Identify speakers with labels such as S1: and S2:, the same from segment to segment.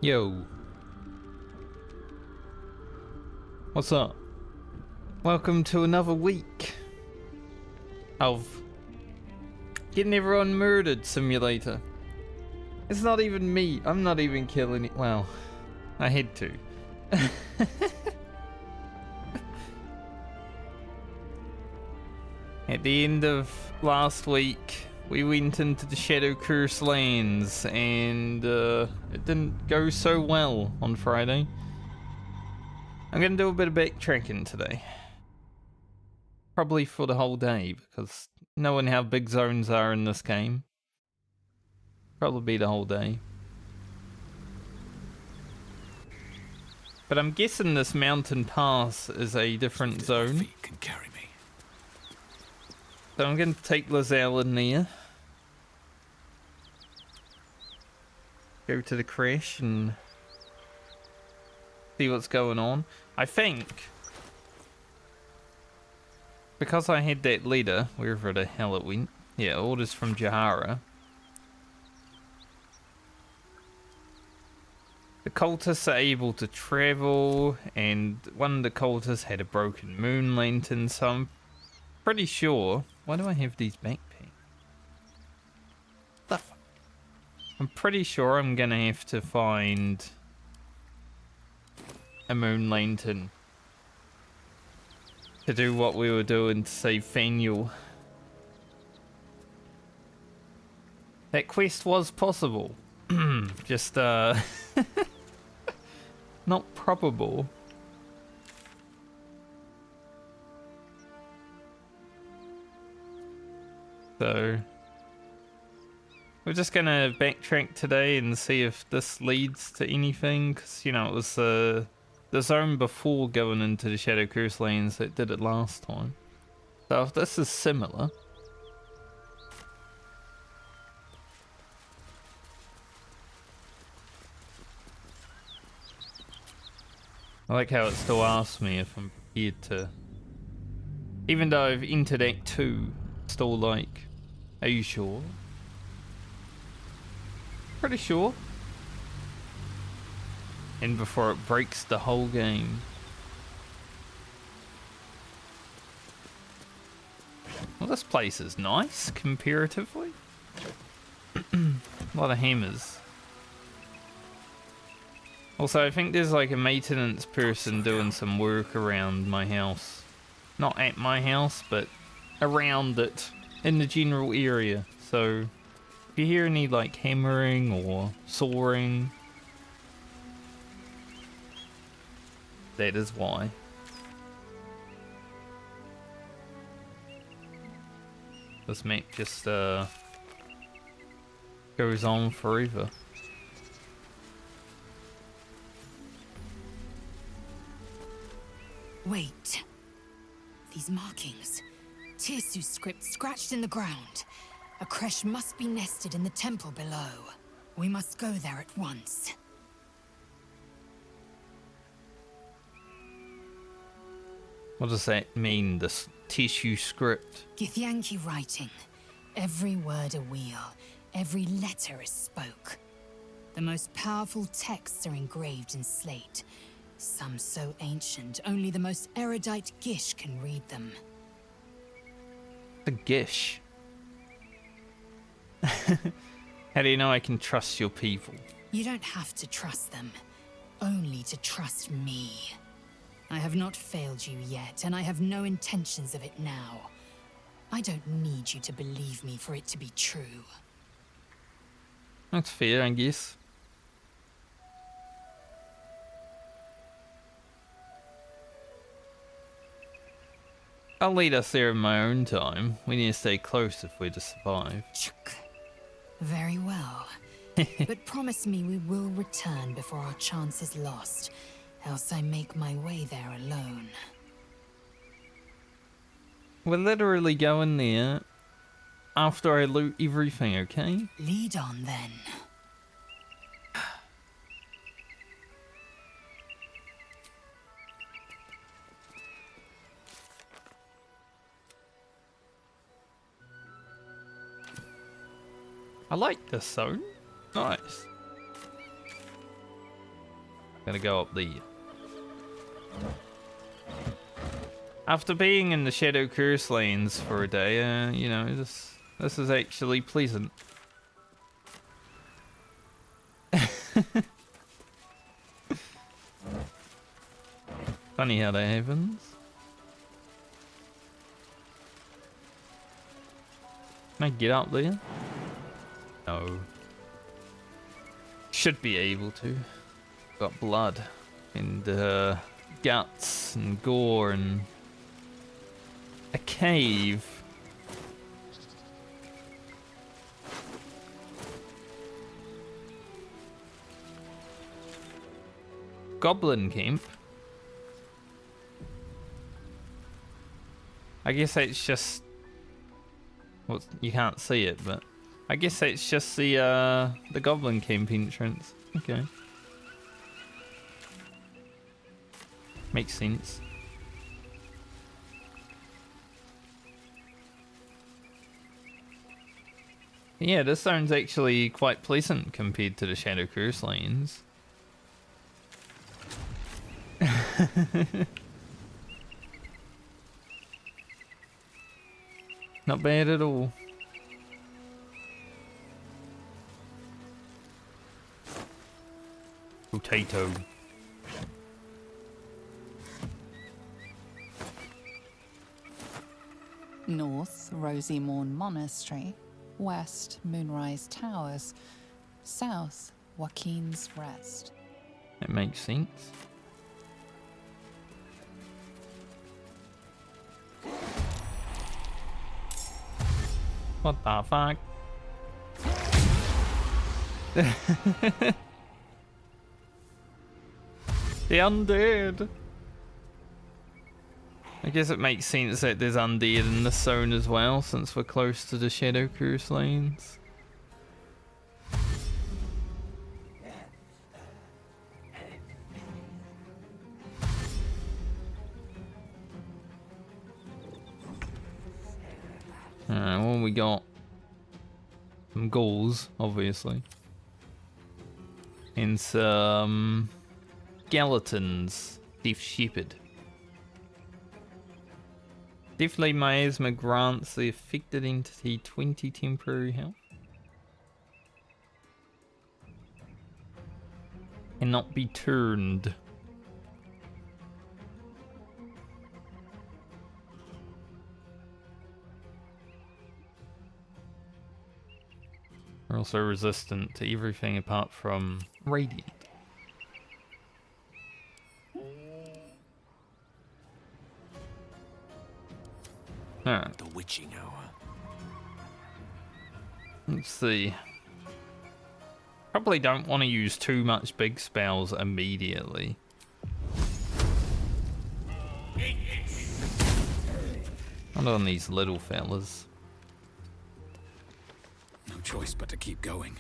S1: Yo. What's up? Welcome to another week of getting everyone murdered simulator. It's not even me. I'm not even killing it. Well, I had to. At the end of last week, we went into the Shadow Curse lands and it didn't go so well on Friday. I'm gonna do a bit of backtracking today. Probably for the whole day, because knowing how big zones are in this game, probably be the whole day. But I'm guessing this mountain pass is a different zone.
S2: Feet can carry me.
S1: So I'm going to take Lizelle in there. Go to the Creche and see what's going on. I think, because I had that letter, wherever the hell it went. Yeah, orders from Jahara. The cultists are able to travel, and one of the cultists had a broken moon lantern, so I'm pretty sure... Why do I have these backpacks? The fuck? I'm pretty sure I'm gonna have to find a moon lantern to do what we were doing to save Faniel. That quest was possible. Just, not probable. So, we're just gonna backtrack today and see if this leads to anything, because, you know, it was the zone before going into the Shadow Curse lands that did it last time. So if this is similar... I like how it still asks me if I'm prepared to... Even though I've entered Act 2, still like, are you sure? Pretty sure. And before it breaks the whole game. Well, this place is nice, comparatively. A lot of hammers. Also, I think there's like a maintenance person doing some work around my house. Not at my house, but around it, in the general area. So, if you hear any like hammering or sawing, that is why. This map just goes on forever.
S3: Wait. These markings. Tirsu's script scratched in the ground. A creche must be nested in the temple below. We must go there at once.
S1: What does that mean, this tissue script?
S3: Githyanki writing. Every word a wheel. Every letter is spoke. The most powerful texts are engraved in slate. Some so ancient, only the most erudite Gish can read them.
S1: The Gish. How do you know I can trust your people?
S3: You don't have to trust them, only to trust me. I have not failed you yet, and I have no intentions of it now. I don't need you to believe me for it to be true.
S1: That's fair, I guess. I'll lead us there in my own time. We need to stay close if we're to survive.
S3: Very well. But promise me we will return before our chance is lost, else I make my way there alone.
S1: We're literally going there after I loot everything, okay?
S3: Lead on then.
S1: I like this zone. Nice. Gonna go up there. After being in the Shadow Curse lanes for a day, you know, this is actually pleasant. Funny how that happens. Can I get up there? No. Should be able to. Got blood and guts and gore and a cave. Goblin camp. I guess it's just, well, you can't see it, but I guess it's just the goblin camp entrance. Okay. Makes sense. Yeah, this zone's actually quite pleasant compared to the Shadow Curse lanes. Not bad at all. Potato.
S2: North, Rosy Morn Monastery. West, Moonrise Towers. South, Joaquin's Rest.
S1: That makes sense. What the fuck? The undead. I guess it makes sense that there's undead in this zone as well, since we're close to the Shadow Curse lanes. Alright, what we got? Some ghouls, obviously. And some skeletons. Deaf Shepherd. Deathly Miasma grants the affected entity 20 temporary health. Cannot be turned. Are also resistant to everything apart from radiant. Alright.
S4: The witching hour.
S1: Let's see. Probably don't want to use too much big spells immediately. Not on these little fellas.
S4: No choice but to keep going.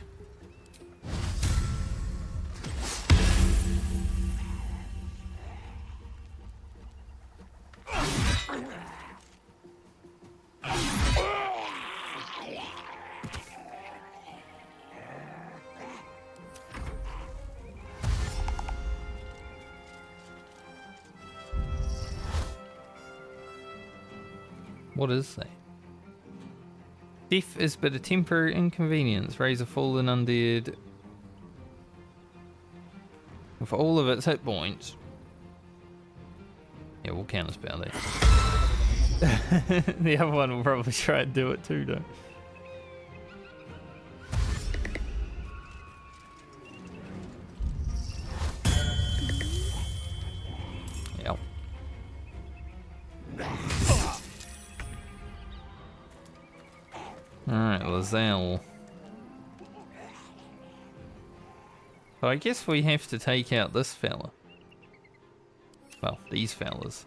S1: What is that? Death is but a temporary inconvenience. Raise a fallen undead with all of its hit points. Yeah, we'll counterspell that. The other one will probably try and do it too, though. Yep. Alright, Lazelle. So I guess we have to take out this fella. Well, these fellas.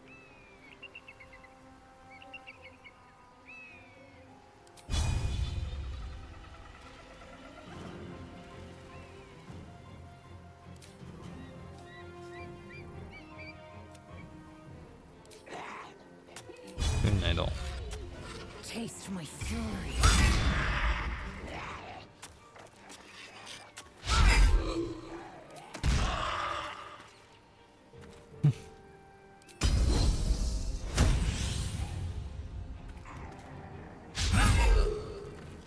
S1: Turn that off.
S3: Taste my fury.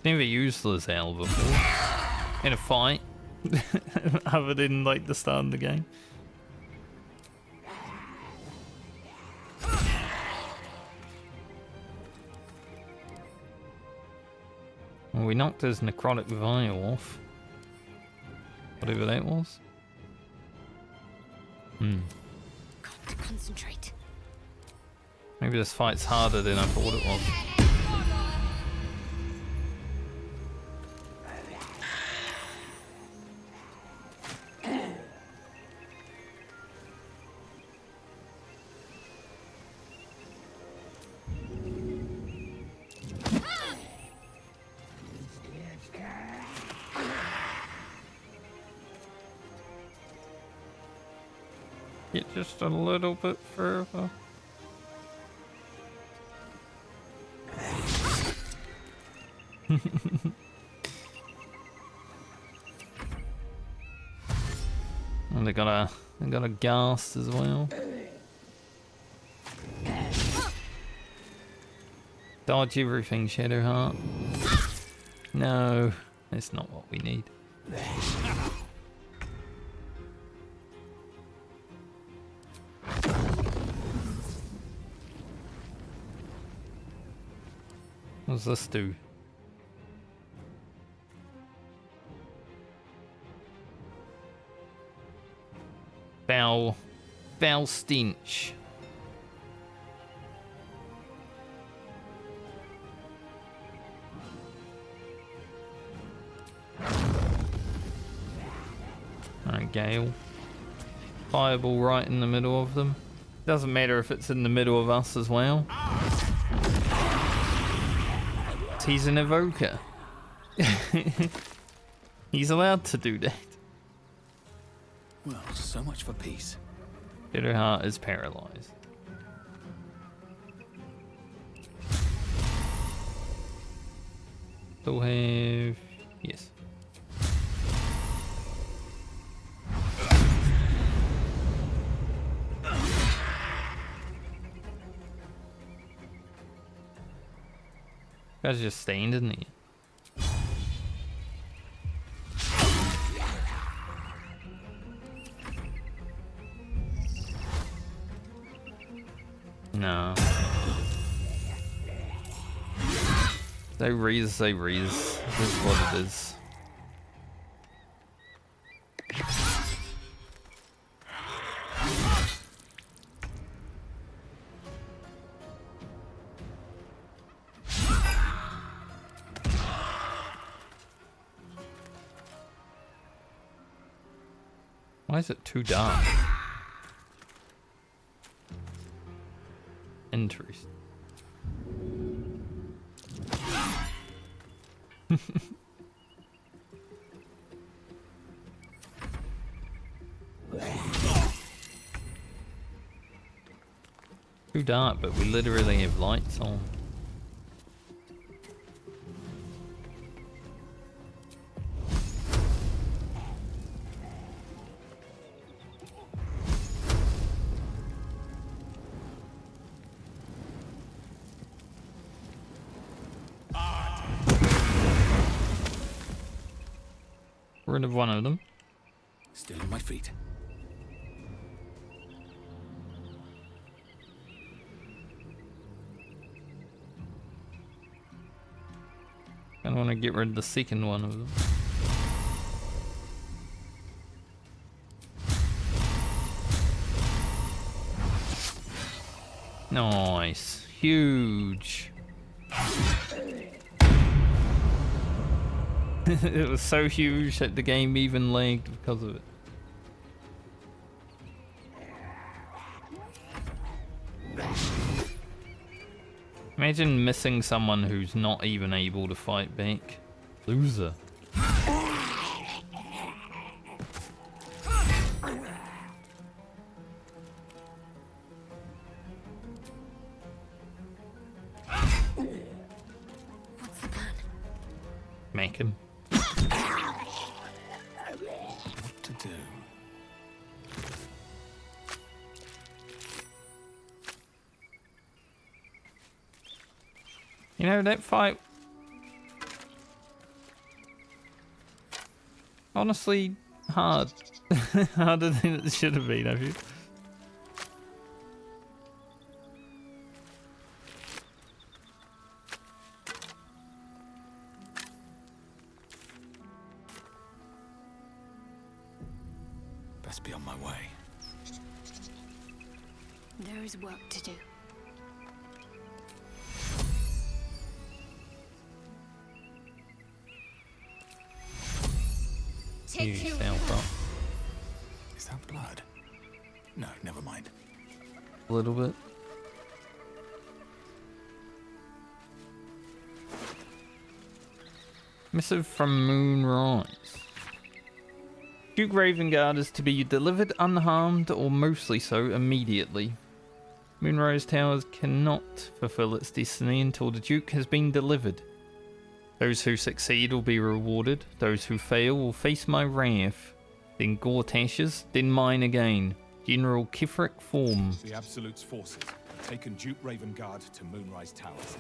S1: Never used Lizelle before in a fight, other than like the start of the game. Well, we knocked his necrotic vial off. Whatever that was.
S3: Got to concentrate.
S1: Maybe this fight's harder than I thought it was. Get just a little bit further. And they got a ghast as well. Dodge everything, Shadowheart. No, that's not what we need. What does this do? Foul stench. Alright, Gale. Fireball right in the middle of them. Doesn't matter if it's in the middle of us as well. He's an evoker. He's allowed to do that.
S4: Well, so much for peace.
S1: Shadowheart is paralyzed. Still have... yes. Guy's just stained, isn't he? No. They rees. This is what it is. Why is it too dark? Interesting. Too dark, but we literally have lights on. Rid of one of them.
S4: Still on my feet.
S1: I want to get rid of the second one of them. Nice. Huge. It was so huge that the game even lagged because of it. Imagine missing someone who's not even able to fight back. Loser.
S3: What's the plan?
S1: Make him.
S4: What to do?
S1: You know, that fight honestly hard. Harder than it should have been, have you?
S4: Best be on my way.
S3: There is work to do.
S1: You yourself up
S4: Is that blood? No, never mind.
S1: a little bit. Missive from Moonrise. Duke Ravengard is to be delivered unharmed or mostly so immediately. Moonrise Towers cannot fulfill its destiny until the Duke has been delivered. Those who succeed will be rewarded, those who fail will face my wrath. Then Gortash's, then mine again. General Kifric form.
S5: The Absolute's forces have taken Duke Ravengard to Moonrise Towers.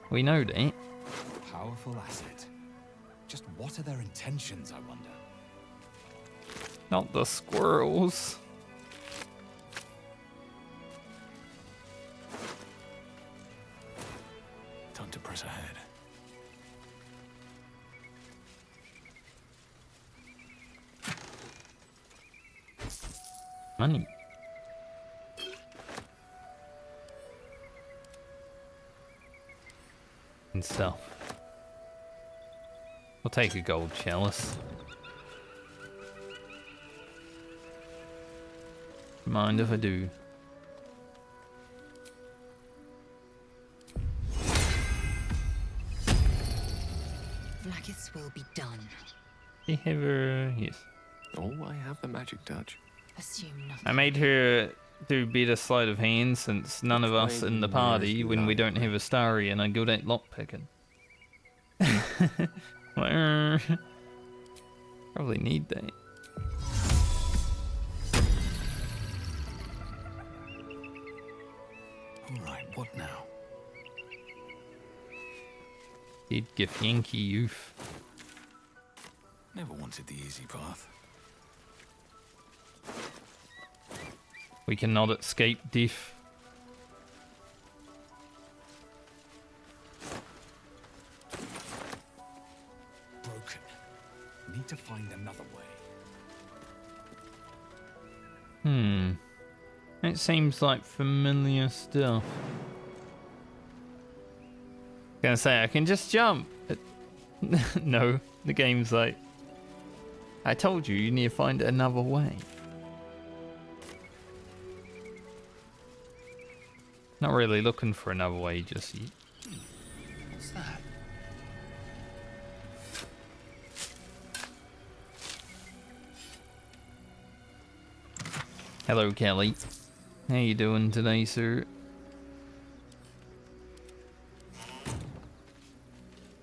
S1: We know that.
S5: Powerful asset. Just what are their intentions, I wonder?
S1: Not the squirrels.
S4: Time to press ahead.
S1: Money. And stuff. We'll take a gold chalice. Mind if I do?
S3: Blacketh's will be done.
S1: Yes.
S6: Oh, I have the magic touch.
S3: Assume nothing.
S1: I made her do better sleight of hand since none of us in the party, when we don't have a starry, and are good at lockpicking. Probably need that.
S4: Alright, what now?
S1: Did give Yankee youth.
S4: Never wanted the easy path.
S1: We cannot escape death.
S5: Broken. Need to find another way.
S1: It seems like familiar stuff. Gonna say I can just jump. No, the game's like, I told you need to find another way. Not really looking for another way just yet.
S4: What's that?
S1: Hello, Kelly. How you doing today, sir?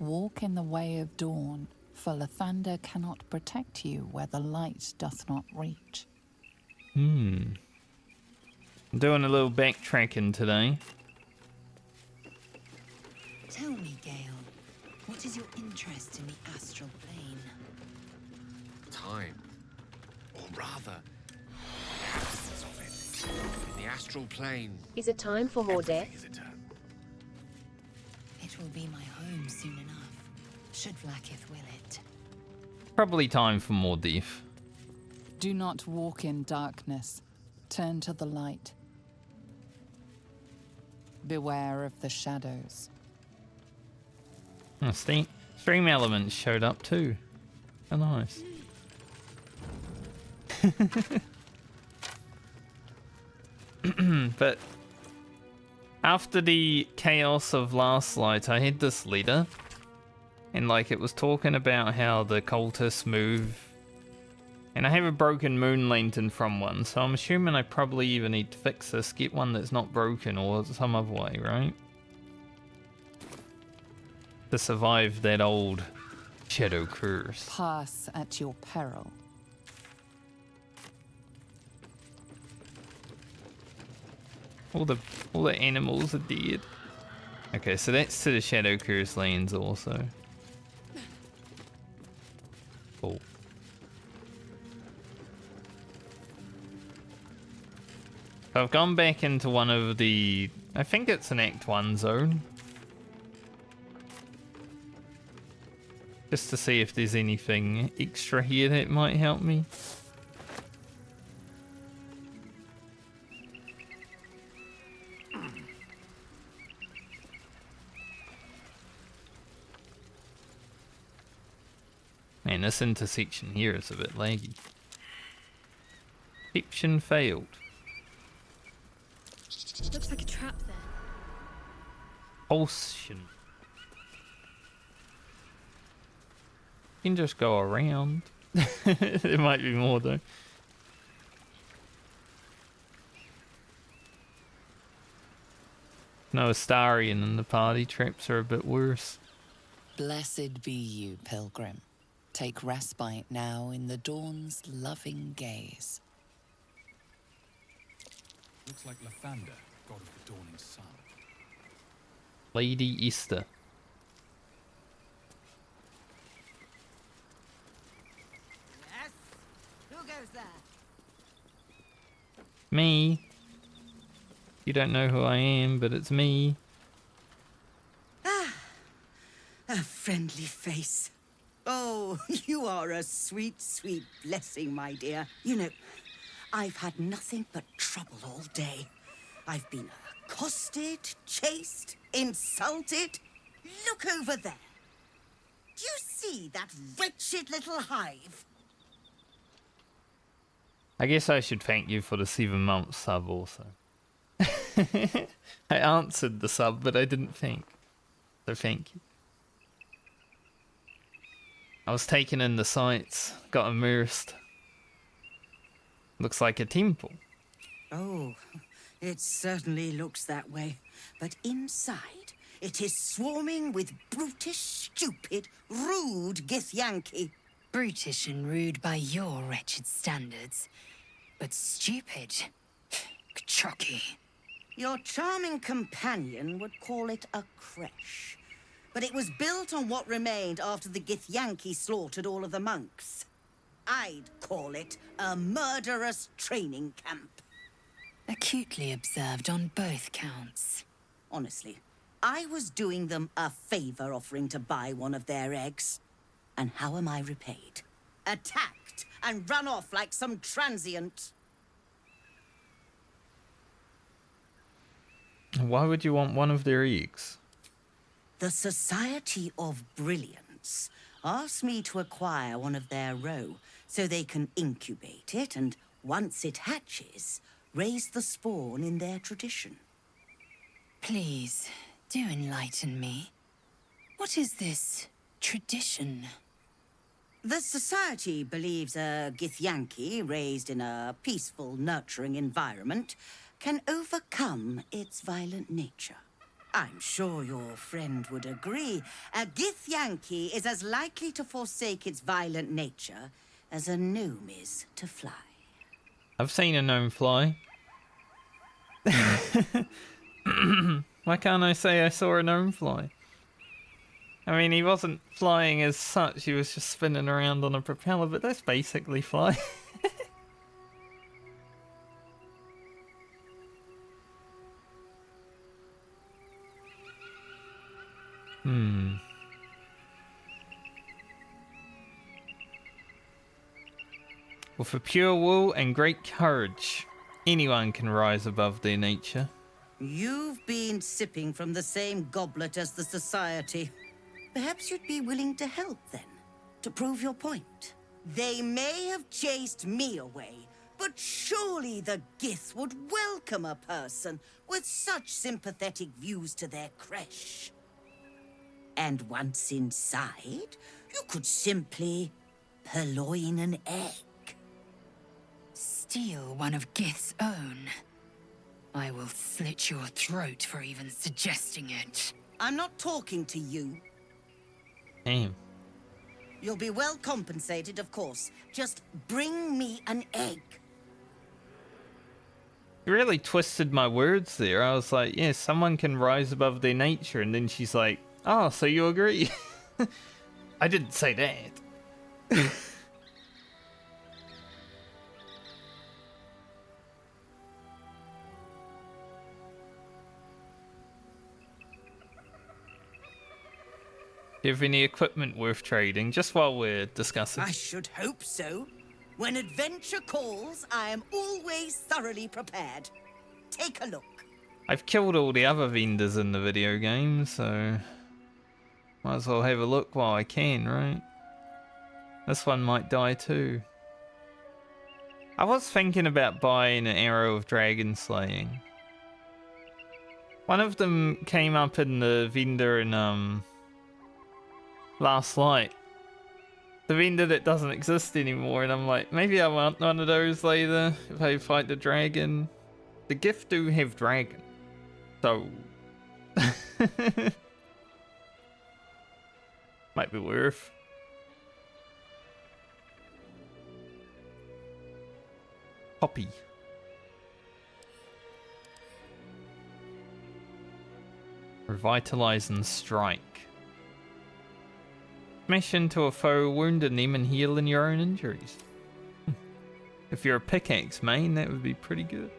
S2: Walk in the way of dawn, for Lathander cannot protect you where the light doth not reach.
S1: I'm doing a little backtracking today.
S3: Tell me, Gale, what is your interest in the astral plane?
S6: Time. Or rather, the absence of it. In the astral plane.
S7: Is it time for more death?
S6: Visitor.
S3: It will be my home soon enough, should Blacketh will it.
S1: Probably time for more death.
S2: Do not walk in darkness. Turn to the light. Beware of the shadows.
S1: Oh, stream elements showed up too. How nice. But after the chaos of last light, I had this letter, and like it was talking about how the cultists move, and I have a broken moon lantern from one, so I'm assuming I probably even need to fix this, get one that's not broken or some other way, right? To survive that old shadow curse.
S2: Pass at your peril.
S1: All the animals are dead. Okay, so that's to the Shadow Curse lands also. Cool. So I've gone back into one of the... I think it's an Act 1 zone. Just to see if there's anything extra here that might help me. Man, this intersection here is a bit laggy. Perception failed.
S7: Looks like a trap there.
S1: Pulsion. You can just go around. There might be more though. No Astarian and the party traps are a bit worse.
S2: Blessed be you, pilgrim. Take respite now in the dawn's loving gaze.
S5: Looks like Lathander, god of the dawning sun.
S1: Lady Easter.
S8: Yes? Who goes there?
S1: Me. You don't know who I am, but it's me.
S8: A friendly face. Oh, you are a sweet, sweet blessing, my dear. You know, I've had nothing but trouble all day. I've been accosted, chased, insulted. Look over there. Do you see that wretched little hive?
S1: I guess I should thank you for the 7-month sub also. I answered the sub, but I didn't thank. So thank you. I was taken in the sights, got immersed. Looks like a temple.
S8: Oh, it certainly looks that way. But inside, it is swarming with brutish, stupid, rude Githyanki.
S3: Brutish and rude by your wretched standards, but stupid. Chocky.
S8: Your charming companion would call it a creche. But it was built on what remained after the Githyanki slaughtered all of the monks. I'd call it a murderous training camp.
S3: Acutely observed on both counts.
S8: Honestly, I was doing them a favor offering to buy one of their eggs. And how am I repaid? Attacked and run off like some transient.
S1: Why would you want one of their eggs?
S8: The Society of Brilliance asked me to acquire one of their roe so they can incubate it and, once it hatches, raise the spawn in their tradition.
S3: Please, do enlighten me. What is this tradition?
S8: The Society believes a Githyanki raised in a peaceful, nurturing environment can overcome its violent nature. I'm sure your friend would agree. A Githyanki is as likely to forsake its violent nature as a gnome is to fly.
S1: I've seen a gnome fly. Why can't I say I saw a gnome fly? I mean, he wasn't flying as such, he was just spinning around on a propeller, but that's basically fly. Well, for pure will and great courage, anyone can rise above their nature.
S8: You've been sipping from the same goblet as the Society. Perhaps you'd be willing to help then, to prove your point. They may have chased me away, but surely the Gith would welcome a person with such sympathetic views to their creche. And once inside, you could simply purloin an egg.
S3: Steal one of Gith's own. I will slit your throat for even suggesting it.
S8: I'm not talking to you.
S1: Damn.
S8: You'll be well compensated, of course. Just bring me an egg.
S1: You really twisted my words there. I was like, yeah, someone can rise above their nature, and then she's like, oh, so you agree? I didn't say that. Do you have any equipment worth trading? Just while we're discussing.
S8: I should hope so. When adventure calls, I am always thoroughly prepared. Take a look.
S1: I've killed all the other vendors in the video game, so might as well have a look while I can, right? This one might die too. I was thinking about buying an arrow of dragon slaying. One of them came up in the vendor in last light. The vendor that doesn't exist anymore, and I'm like, maybe I want one of those later if I fight the dragon. The gift do have dragon, so might be worth. Poppy. Revitalize and strike. Smash into a foe, wounding them and healing your own injuries. If you're a pickaxe main, that would be pretty good.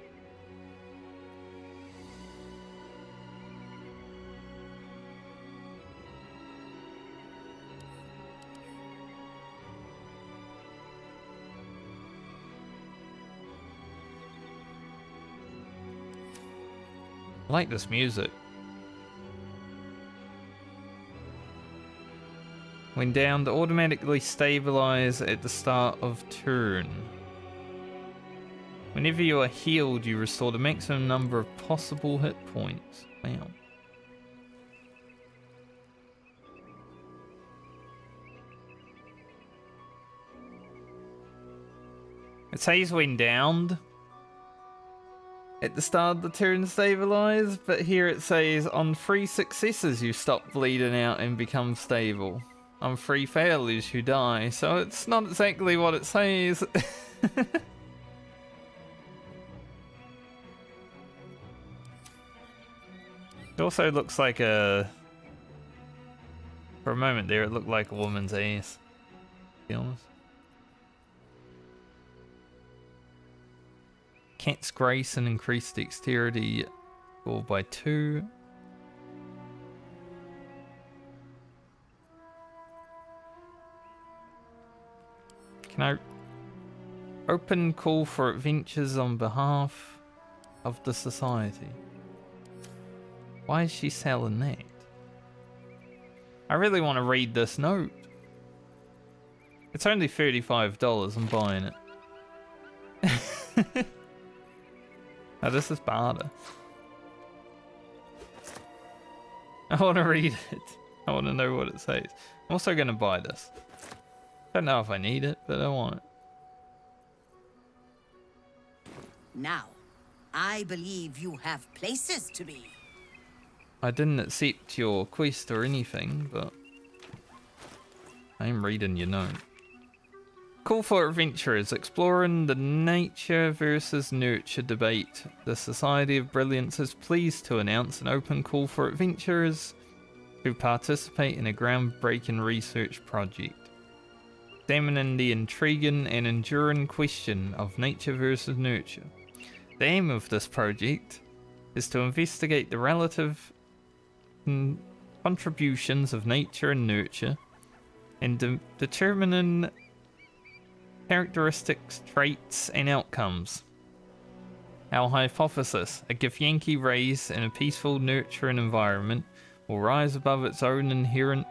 S1: I like this music. When downed, automatically stabilize at the start of turn. Whenever you are healed, you restore the maximum number of possible hit points. Wow. It says when downed at the start of the turn stabilize, but here it says on 3 successes you stop bleeding out and become stable. On 3 failures you die, so it's not exactly what it says. It also looks like a... For a moment there, it looked like a woman's ass, to be honest. Cat's Grace and increased dexterity scored by 2. Can I open call for adventures on behalf of the society? Why is she selling that? I really want to read this note. It's only $35, I'm buying it. Oh, this is barter. I want to read it. I want to know what it says. I'm also going to buy this. Don't know if I need it, but I want it.
S8: Now, I believe you have places to be.
S1: I didn't accept your quest or anything, but I'm reading your note. Call for adventurers exploring the nature versus nurture debate. The Society of Brilliance is pleased to announce an open call for adventurers who participate in a groundbreaking research project, examining the intriguing and enduring question of nature versus nurture. The aim of this project is to investigate the relative contributions of nature and nurture and determining characteristics, traits, and outcomes. Our hypothesis, a Githyanki raised in a peaceful, nurturing environment, will rise above its own inherent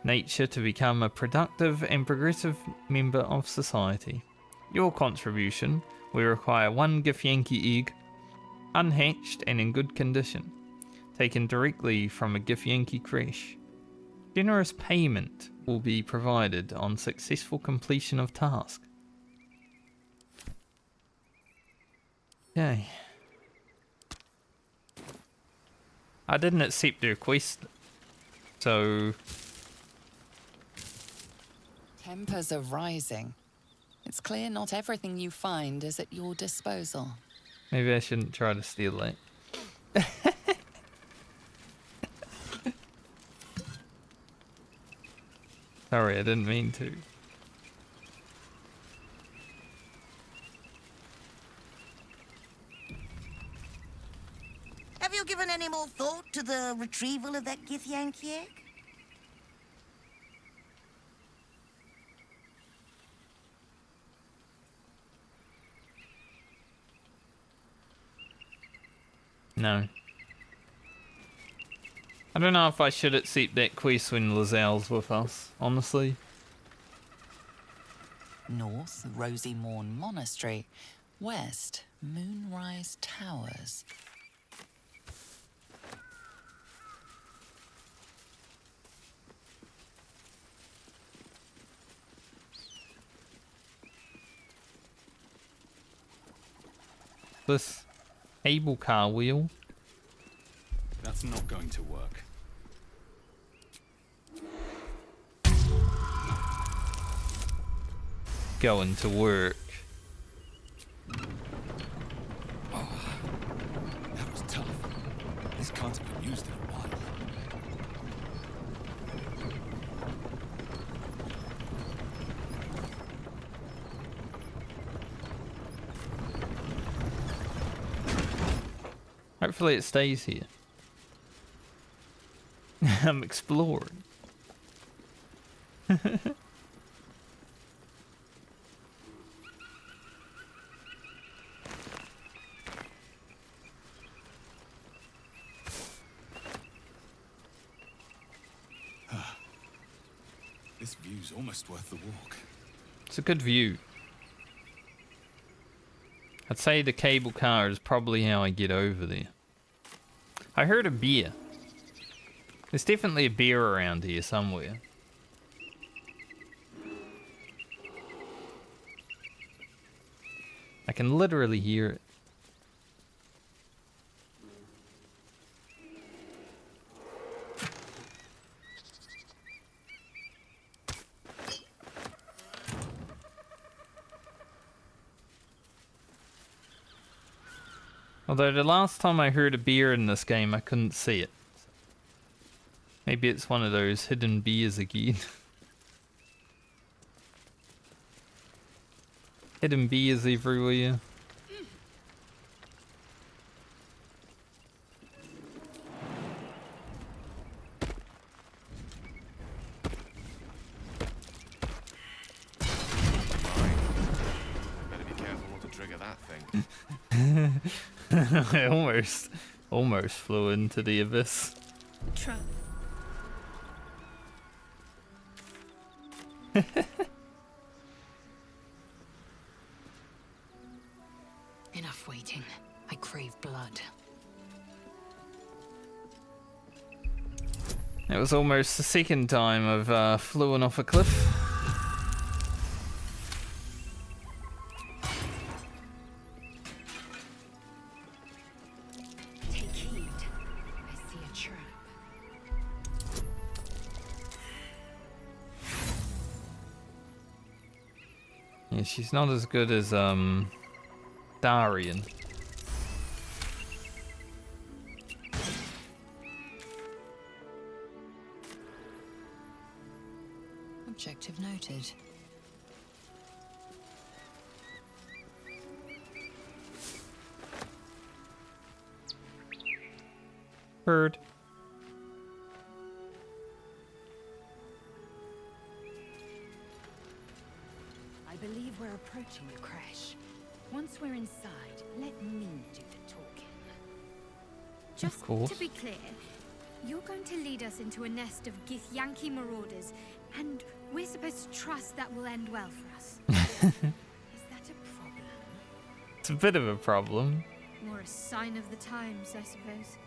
S1: nature to become a productive and progressive member of society. Your contribution: we require 1 Githyanki egg, unhatched and in good condition, taken directly from a Githyanki creche. Generous payment will be provided on successful completion of task. Okay. I didn't accept their quest, so...
S2: Tempers are rising. It's clear not everything you find is at your disposal.
S1: maybe I shouldn't try to steal it. Sorry, I didn't mean to.
S8: Have you given any more thought to the retrieval of that Githyanki egg?
S1: No. I don't know if I should accept that quest when Lazelle's with us, honestly.
S2: North, Rosy Morn Monastery. West, Moonrise Towers.
S1: This cable car wheel.
S5: That's not going to work.
S1: Going to work.
S5: That was tough. This can't have been used in a while.
S1: Hopefully it stays here. I'm exploring.
S5: This view's almost worth the walk.
S1: It's a good view. I'd say the cable car is probably how I get over there. I heard a beer. There's definitely a beer around here somewhere. I can literally hear it. Although the last time I heard a beer in this game, I couldn't see it. Maybe it's one of those hidden beers again. Hidden beers everywhere.
S6: Better be careful not to trigger that thing.
S1: I almost flew into the abyss.
S3: Trump. Enough waiting. I crave blood.
S1: It was almost the second time I've flown off a cliff.
S3: Take heed. I see a trap.
S1: Yeah, she's not as good as Darian.
S2: Objective noted.
S1: Heard.
S3: I believe we're approaching the Creche. Once we're inside, let me do the talking.
S7: Just
S1: course.
S7: to be clear, you're going to lead us into a nest of Githyanki marauders, and we're supposed to trust that will end well for us. Is that a problem?
S1: It's a bit of a problem.
S7: More a sign of the times, I suppose.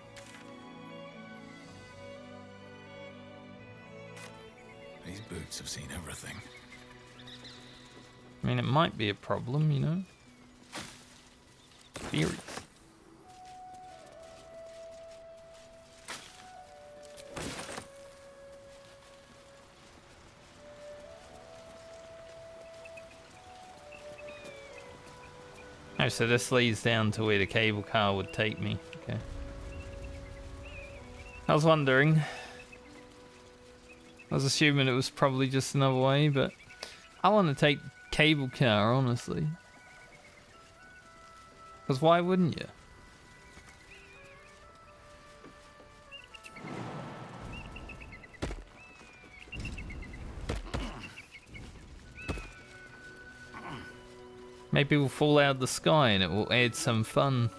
S5: These boots have seen everything.
S1: I mean, it might be a problem, you know? Theories. Oh, so this leads down to where the cable car would take me. Okay. I was wondering. I was assuming it was probably just another way, but I want to take cable car, honestly. Because why wouldn't you? Maybe we'll fall out of the sky and it will add some fun.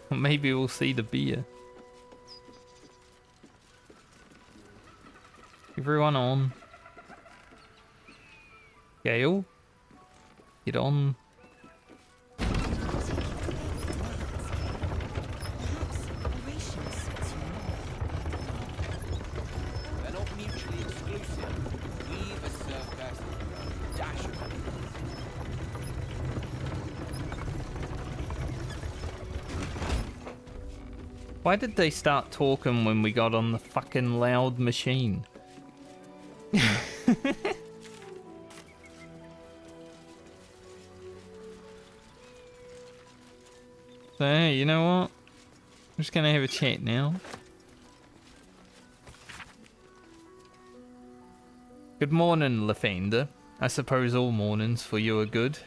S1: Or maybe we'll see the beer. Everyone on. Gale? Get on.
S4: They're not mutually exclusive. Leave a surface, dash confidence.
S1: Why did they start talking when we got on the fucking loud machine? So, hey, you know what? I'm just gonna have a chat now. Good morning, Lathander. I suppose all mornings for you are good.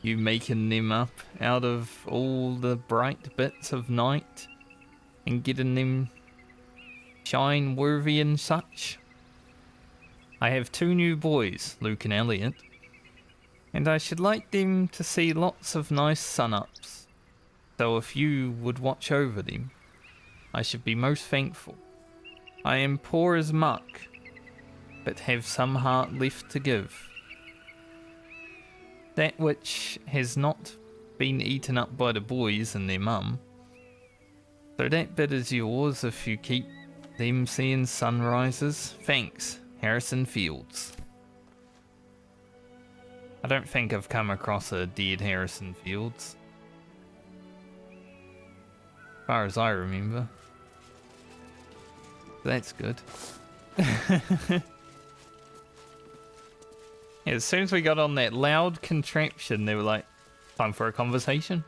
S1: You making them up out of all the bright bits of night and getting them shine worthy and such. I have 2 new boys, Luke and Elliot, and I should like them to see lots of nice sun-ups. So if you would watch over them, I should be most thankful. I am poor as muck, but have some heart left to give. That which has not been eaten up by the boys and their mum. So that bit is yours if you keep them seeing sunrises. Thanks, Harrison Fields. I don't think I've come across a dead Harrison Fields. As far as I remember. That's good. Yeah, as soon as we got on that loud contraption, they were like, time for a conversation.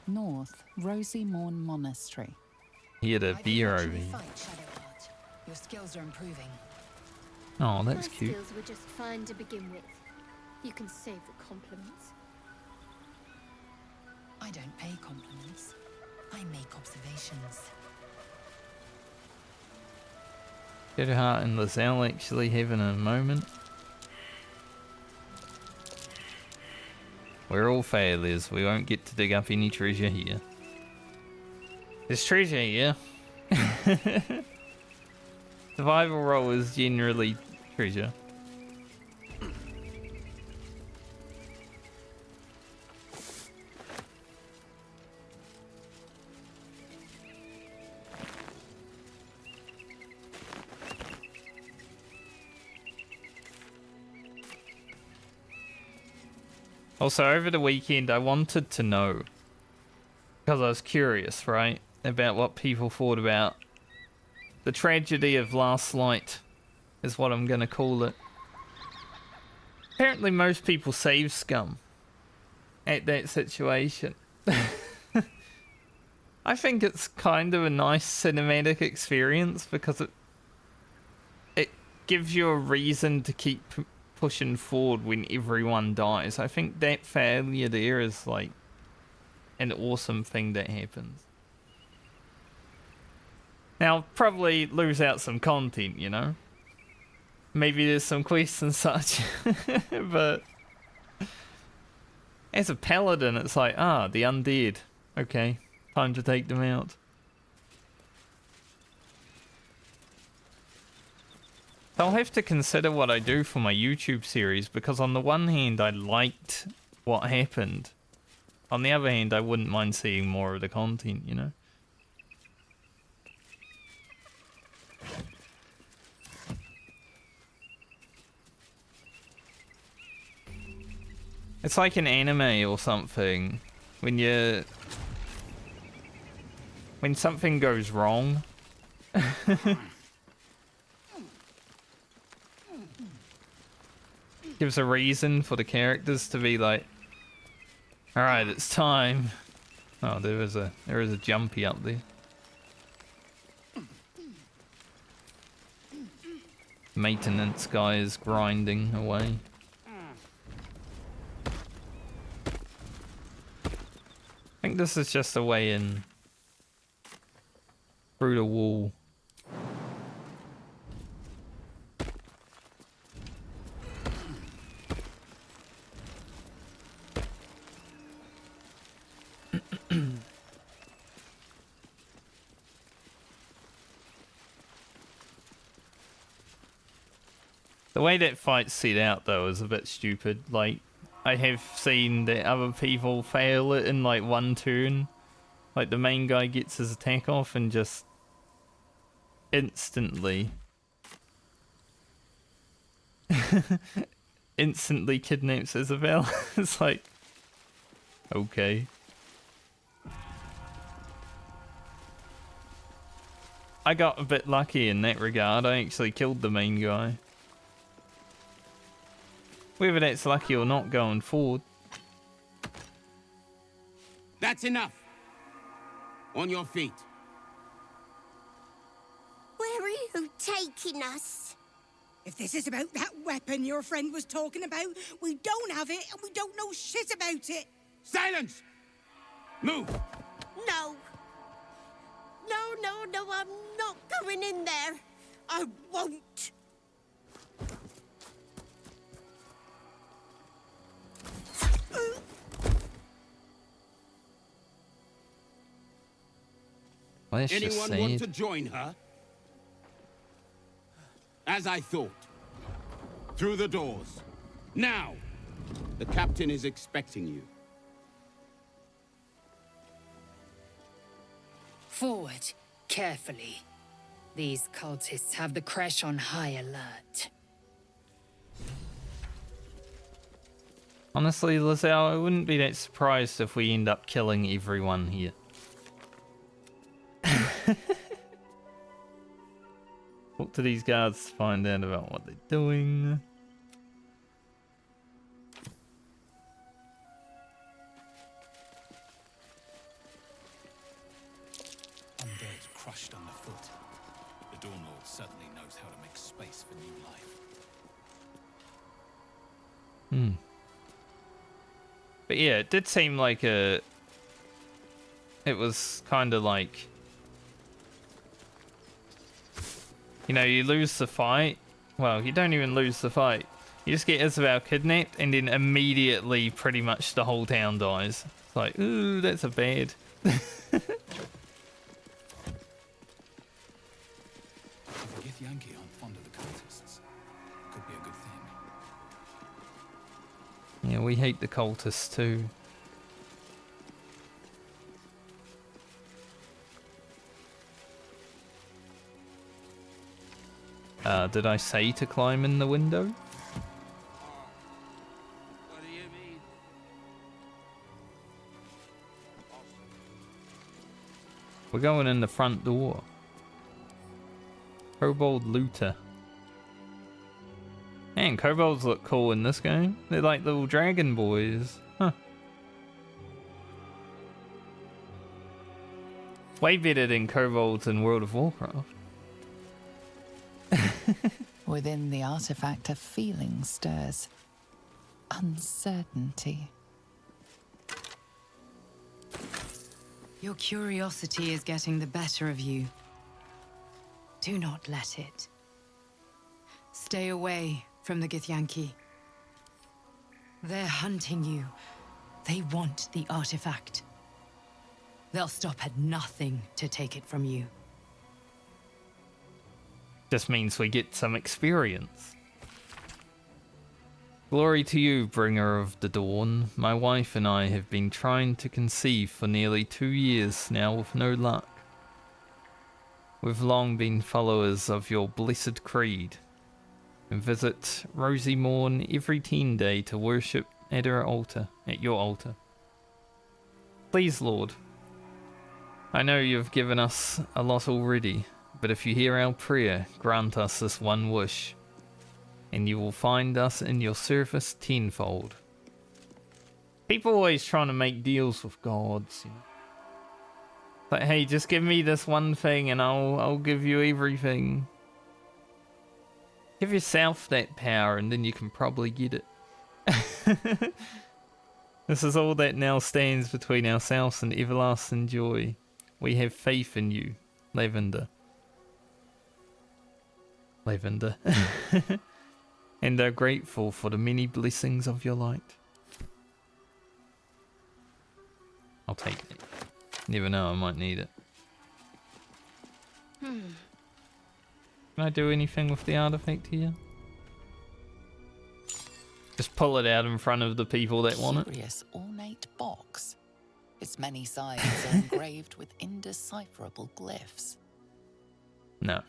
S2: North, Rosy Morn Monastery.
S1: He had a beer over here.
S3: Your skills are improving.
S1: Oh, that's
S7: My
S1: cute.
S7: skills were just fine to begin with. You can save the compliments.
S3: I don't pay compliments. I make observations.
S1: Shadowheart and Lizelle actually having a moment. We're all failures. We won't get to dig up any treasure here. There's treasure here. Survival role is generally treasure. Also, over the weekend, I wanted to know, because I was curious, right, about what people thought about the tragedy of Last Light, is what I'm going to call it. Apparently, most people save scum at that situation. I think it's kind of a nice cinematic experience because it gives you a reason to keep pushing forward when everyone dies. I think that failure there is like an awesome thing that happens. Now, probably lose out some content, you know? Maybe there's some quests and such. But as a paladin, it's like, ah, the undead. Okay, time to take them out. I'll have to consider what I do for my YouTube series, because on the one hand I liked what happened. On the other hand, I wouldn't mind seeing more of the content, you know? It's like an anime or something. When something goes wrong. Gives a reason for the characters to be like, all right, it's time. Oh, there is a jumpy up there. Maintenance guy is grinding away. I think this is just a way in through the wall. The way that fight's set out, though, is a bit stupid. Like, I have seen that other people fail it in, like, one turn. Like, the main guy gets his attack off and just instantly kidnaps Isabel. It's like, okay. I got a bit lucky in that regard. I actually killed the main guy. Whether that's lucky or not going forward.
S4: That's enough. On your feet.
S9: Where are you taking us?
S10: If this is about that weapon your friend was talking about, we don't have it and we don't know shit about it.
S4: Silence! Move!
S9: No. No, I'm not going in there. I won't.
S1: Let's just
S4: Anyone
S1: say
S4: want to join her? As I thought. Through the doors. Now! The captain is expecting you.
S3: Forward, carefully. These cultists have the Creche on high alert.
S1: Honestly, Lizelle, I wouldn't be that surprised if we end up killing everyone here. Talk to these guards to find out about what they're doing.
S5: Undead crushed underfoot. The Dawn Lord certainly knows how to make space for new life.
S1: But yeah, it did seem like it was kind of like, you know, you lose the fight. Well, you don't even lose the fight. You just get Isabel kidnapped and then immediately pretty much the whole town dies. It's like, ooh, that's a bad.
S5: If the Githyanki aren't fond of the cultists, could be a good thing.
S1: Yeah, we hate the cultists too. Did I say to climb in the window?
S4: What do you mean?
S1: We're going in the front door. Kobold Looter. Man, kobolds look cool in this game. They're like little dragon boys. Huh. Way better than kobolds in World of Warcraft.
S2: Within the artifact, a feeling stirs. Uncertainty.
S3: Your curiosity is getting the better of you. Do not let it. Stay away from the Githyanki. They're hunting you. They want the artifact. They'll stop at nothing to take it from you.
S1: Just means we get some experience. Glory to you, bringer of the dawn. My wife and I have been trying to conceive for nearly 2 years now with no luck. We've long been followers of your blessed creed and visit Rosy Morn every 10 day to worship at her altar, at your altar. Please, Lord, I know you've given us a lot already, but if you hear our prayer, grant us this one wish, and you will find us in your service tenfold. People always trying to make deals with gods. You know? Like, hey, just give me this one thing and I'll give you everything. Give yourself that power and then you can probably get it. This is all that now stands between ourselves and everlasting joy. We have faith in you, Lavender. Lavender. And are grateful for the many blessings of your light. I'll take it. Never know, I might need it. Can I do anything with the artifact here? Just pull it out in front of the people that want it?
S2: Curious ornate box. Its many sides are engraved with indecipherable glyphs.
S1: No.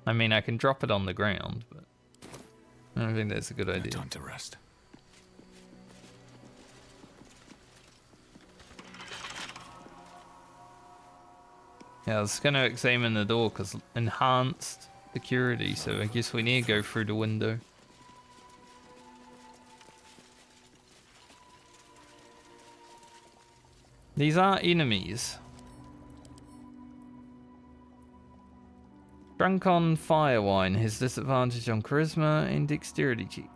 S1: I mean, I can drop it on the ground, but I don't think that's a good idea.
S5: Time to rest.
S1: Yeah, I was going to examine the door because enhanced security, so I guess we need to go through the window. These are enemies. Drunk on fire wine, his disadvantage on charisma and dexterity checks.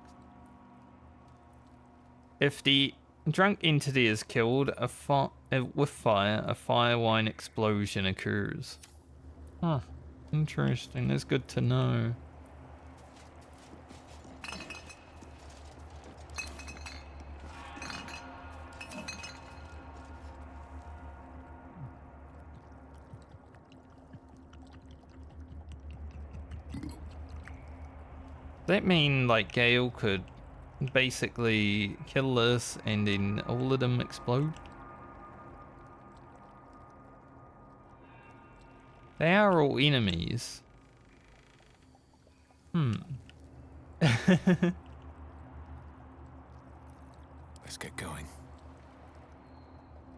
S1: If the drunk entity is killed with fire, a fire wine explosion occurs. Huh. Interesting. That's good to know. Does that mean like Gale could basically kill us and then all of them explode? They are all enemies.
S5: Let's get going.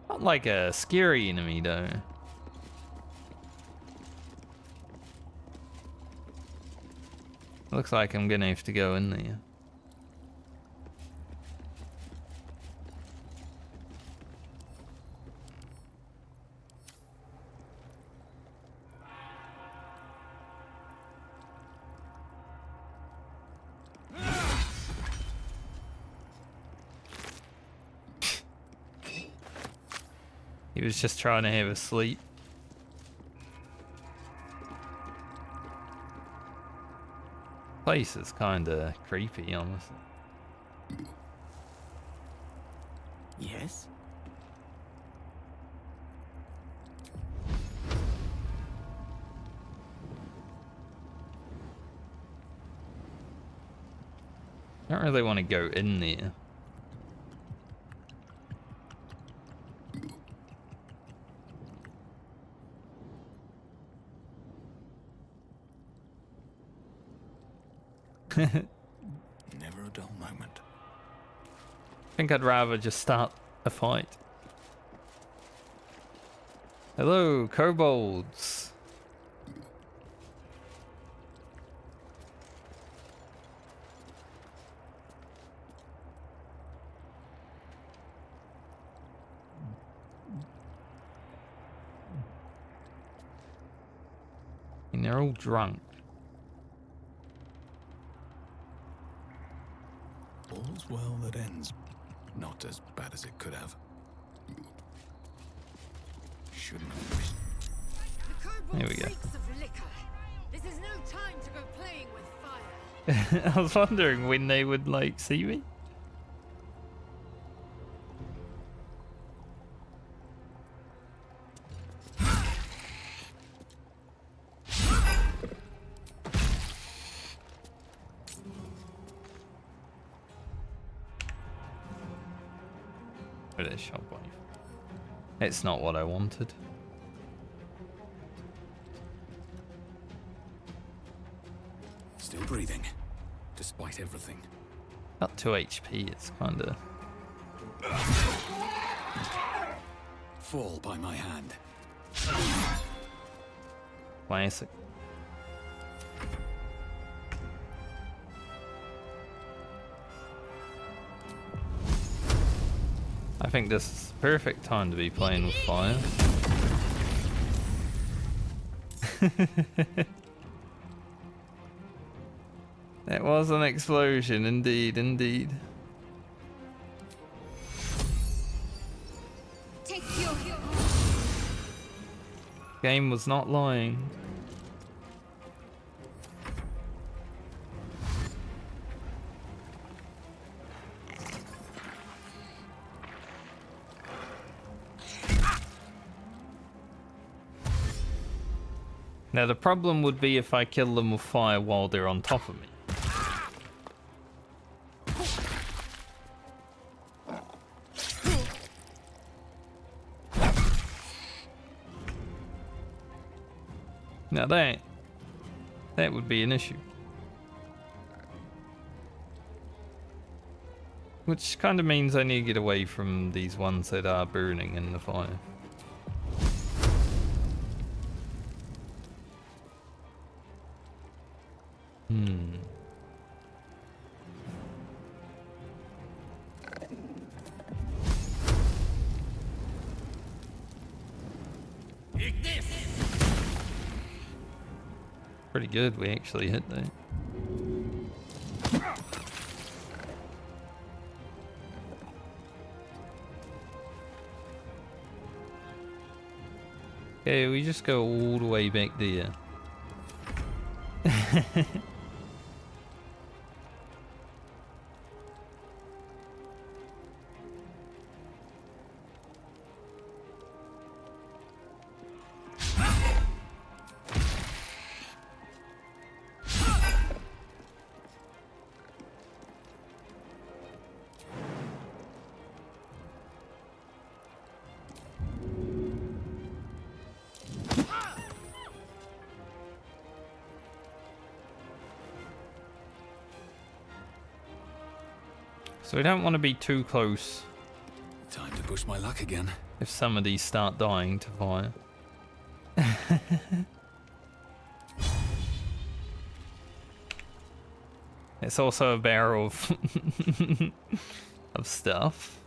S1: Not like a scary enemy though. Looks like I'm gonna have to go in there. He was just trying to have a sleep. Place is kinda creepy, honestly.
S11: Yes?
S1: I don't really want to go in there.
S5: Never a dull moment.
S1: I think I'd rather just start a fight. Hello, kobolds. And they're all drunk.
S5: All's well that ends. Not as bad as it could have. Shouldn't have wished.
S1: There we go.
S9: This is no time to go playing with fire.
S1: I was wondering when they would like see me. It is shockwave. It's not what I wanted.
S5: Still breathing, despite everything.
S1: Got 2 HP, it's kinda...
S5: Fall by my hand.
S1: classic. I think this is the perfect time to be playing with fire. That was an explosion, indeed, indeed.
S7: Take your
S1: Game was not lying. Now the problem would be if I kill them with fire while they're on top of me. Now that would be an issue. Which kind of means I need to get away from these ones that are burning in the fire. Pretty good, we actually hit that. Okay, we just go all the way back there. So we don't want to be too close.
S5: Time to push my luck again.
S1: If some of these start dying to fire. It's also a barrel of, of stuff.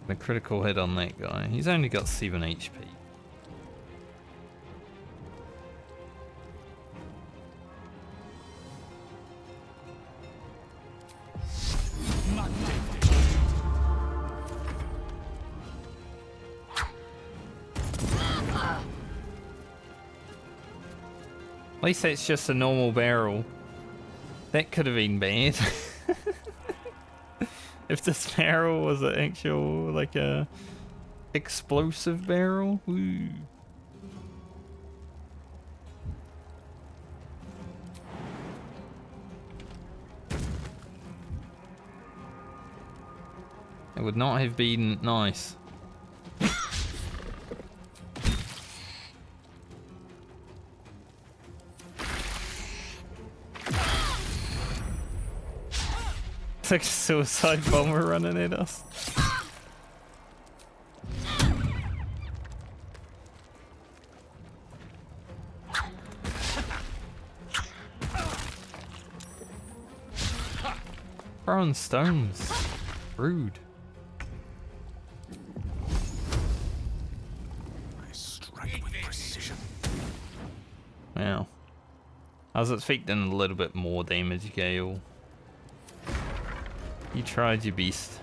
S1: A critical hit on that guy. He's only got 7 HP. At least it's just a normal barrel. That could have been bad. If this barrel was an actual, like a explosive barrel, woo. It would not have been nice. It's like a suicide bomber running at us. Throwing stones. Rude.
S5: I strike with precision.
S1: Wow. I was expecting a little bit more damage, Gale. You tried your beast.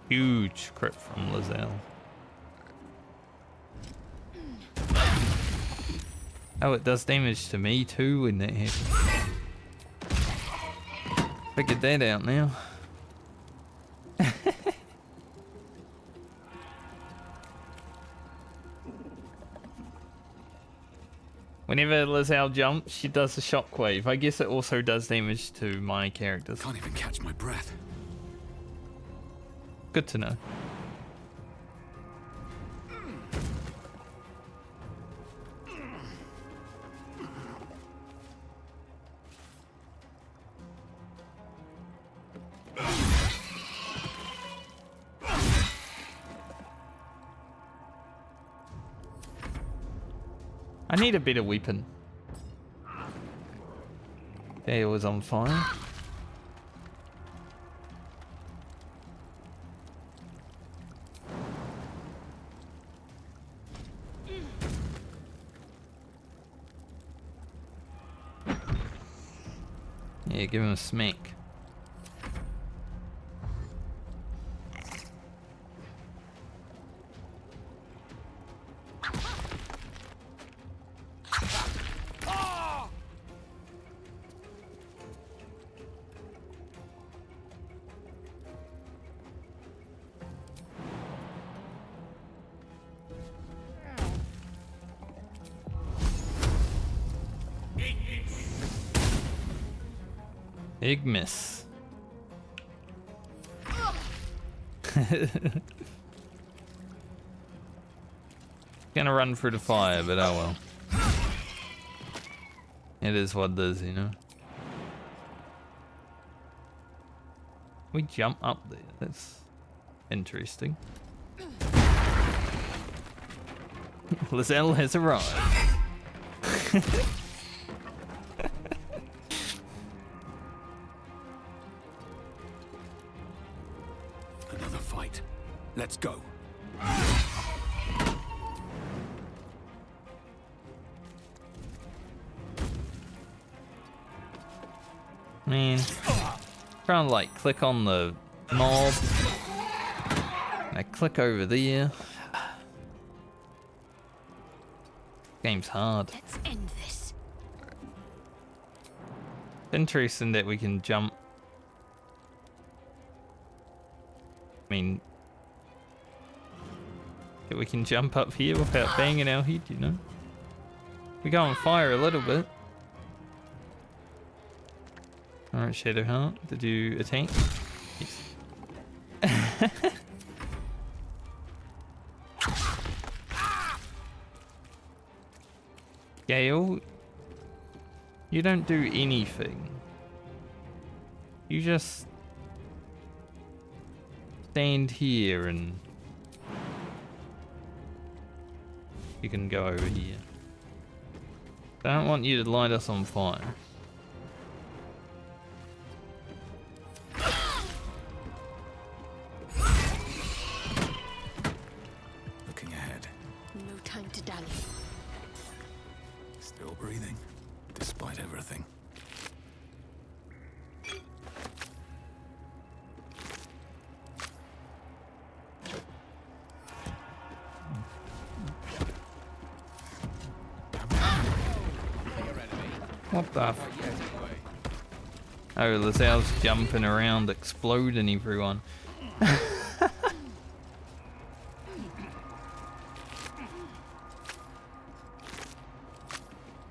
S1: Huge crit from Lizelle. Oh, it does damage to me too when that happens. Figured that out now. Whenever Lizelle jumps, she does a shockwave. I guess it also does damage to my characters.
S5: Can't even catch my breath.
S1: Good to know. I need a better weapon. Okay, it was on fire. Yeah, give him a smack. Big miss. Gonna run through the fire, but oh well. It is what it is, you know. We jump up there. That's interesting. Lizelle has arrived.
S5: Another fight. Let's go.
S1: Man, trying to like click on the mob. And I click over there. Game's hard.
S7: Let's end this.
S1: Interesting that we can jump. I mean, that we can jump up here without banging our head, you know? We go on fire a little bit. Alright, Shadowheart, did you attack? Yes. Gale, you don't do anything. You just stand here and you can go over here. I don't want you to light us on fire.
S5: Looking ahead.
S9: No time to dally.
S5: Still breathing, despite everything.
S1: What the f- Oh, Lazelle's jumping around, exploding everyone.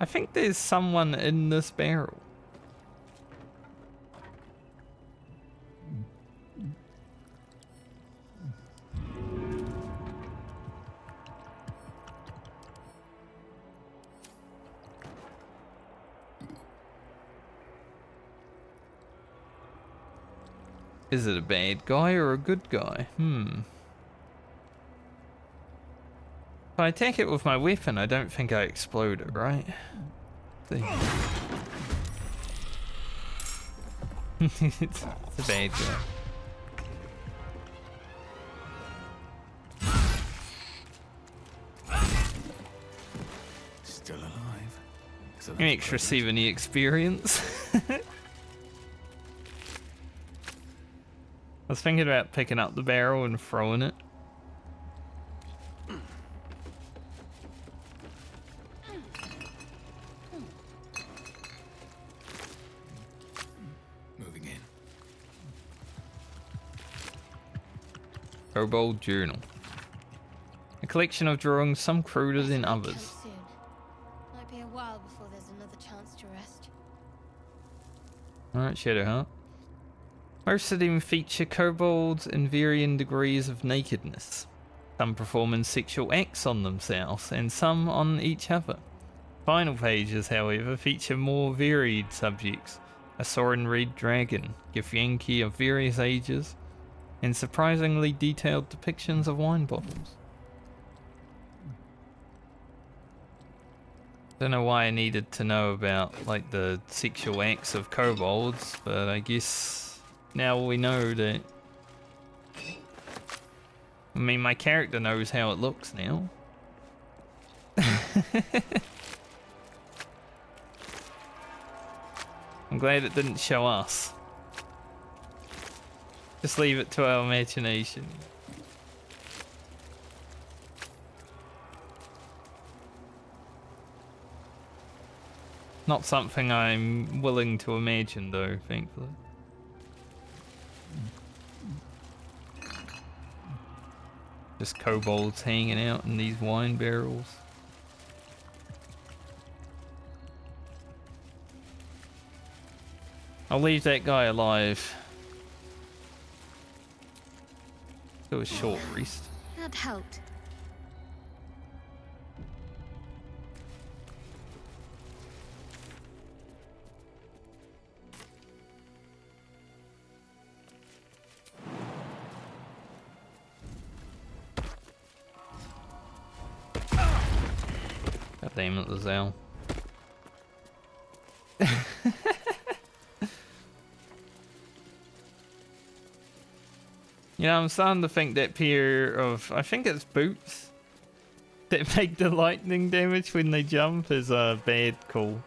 S1: I think there's someone in this barrel. Is it a bad guy or a good guy? If I attack it with my weapon, I don't think I explode it, right? See. It's a bad guy.
S5: Still alive. So
S1: You extra receive any experience. I was thinking about picking up the barrel and throwing it.
S5: moving in.
S1: Kobold Journal. A collection of drawings, some cruder than others.
S7: Soon. Might be a while before there's another chance to rest.
S1: Alright, Shadowheart. Most of them feature kobolds in varying degrees of nakedness. Some performing sexual acts on themselves, and some on each other. Final pages, however, feature more varied subjects. A soaring red dragon, Githyanki of various ages, and surprisingly detailed depictions of wine bottles. Don't know why I needed to know about like the sexual acts of kobolds, but I guess now we know that. I mean, my character knows how it looks now. I'm glad it didn't show us. Just leave it to our imagination. Not something I'm willing to imagine though, thankfully. Just kobolds hanging out in these wine barrels. I'll leave that guy alive. Do a short rest.
S7: That helped.
S1: God damn it, Lizelle. You know, I'm starting to think that pair of, I think it's boots that make the lightning damage when they jump is a bad call.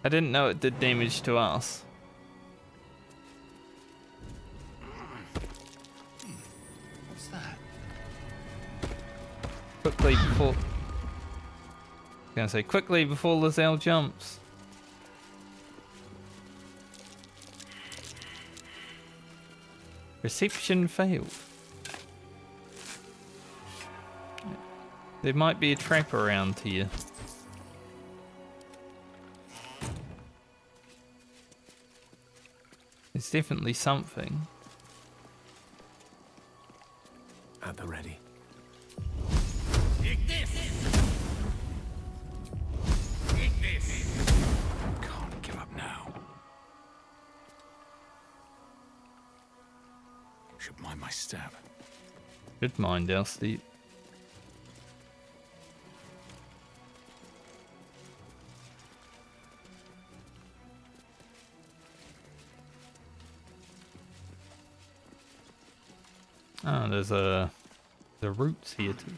S1: I didn't know it did damage to us.
S5: What's that?
S1: Quickly before... I was gonna say, quickly before Lizelle jumps. Reception failed. There might be a trap around here. There's definitely something.
S11: At the ready.
S5: Take this! Take this! Can't give up now. Should mind my stab.
S1: Good mind, Elsie. Ah, there's the roots here too.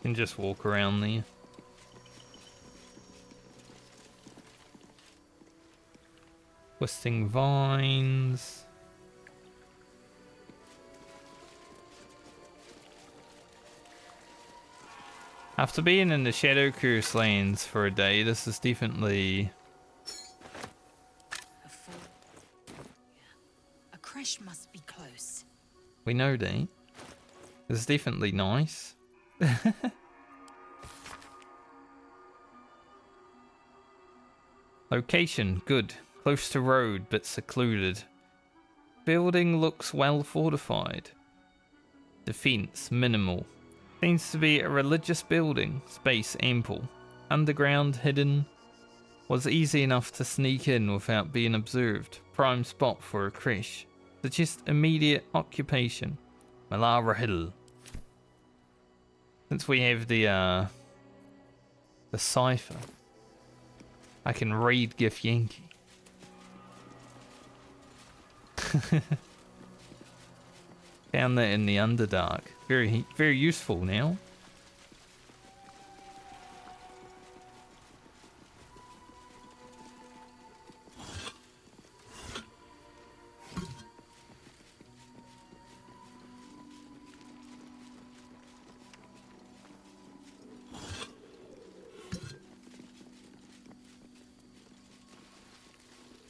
S1: Can just walk around there. Twisting vines. After being in the Shadow Curse lands for a day, this is definitely...
S3: A creche must be close.
S1: We know that. It's definitely nice. Location, good. Close to road, but secluded. Building looks well fortified. Defense, minimal. Seems to be a religious building. Space, ample. Underground, hidden. Was easy enough to sneak in without being observed. Prime spot for a creche. Suggest immediate occupation. Malara Hill. Since we have the cipher, I can read Gif Yankee. Found that in the Underdark. Very, very useful now.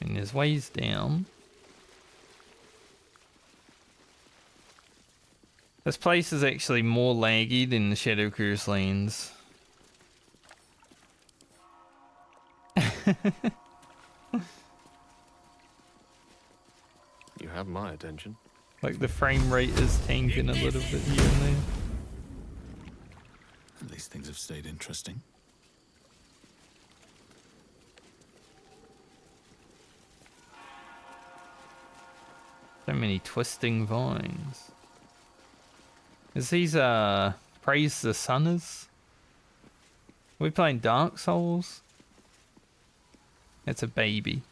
S1: And there's ways down. This place is actually more laggy than the Shadow Curse lanes.
S6: You have my attention.
S1: Like the frame rate is tanking a little bit here and there.
S5: At least things have stayed interesting.
S1: So many twisting vines. Is these Praise the Sunners? Are we playing Dark Souls? It's a baby.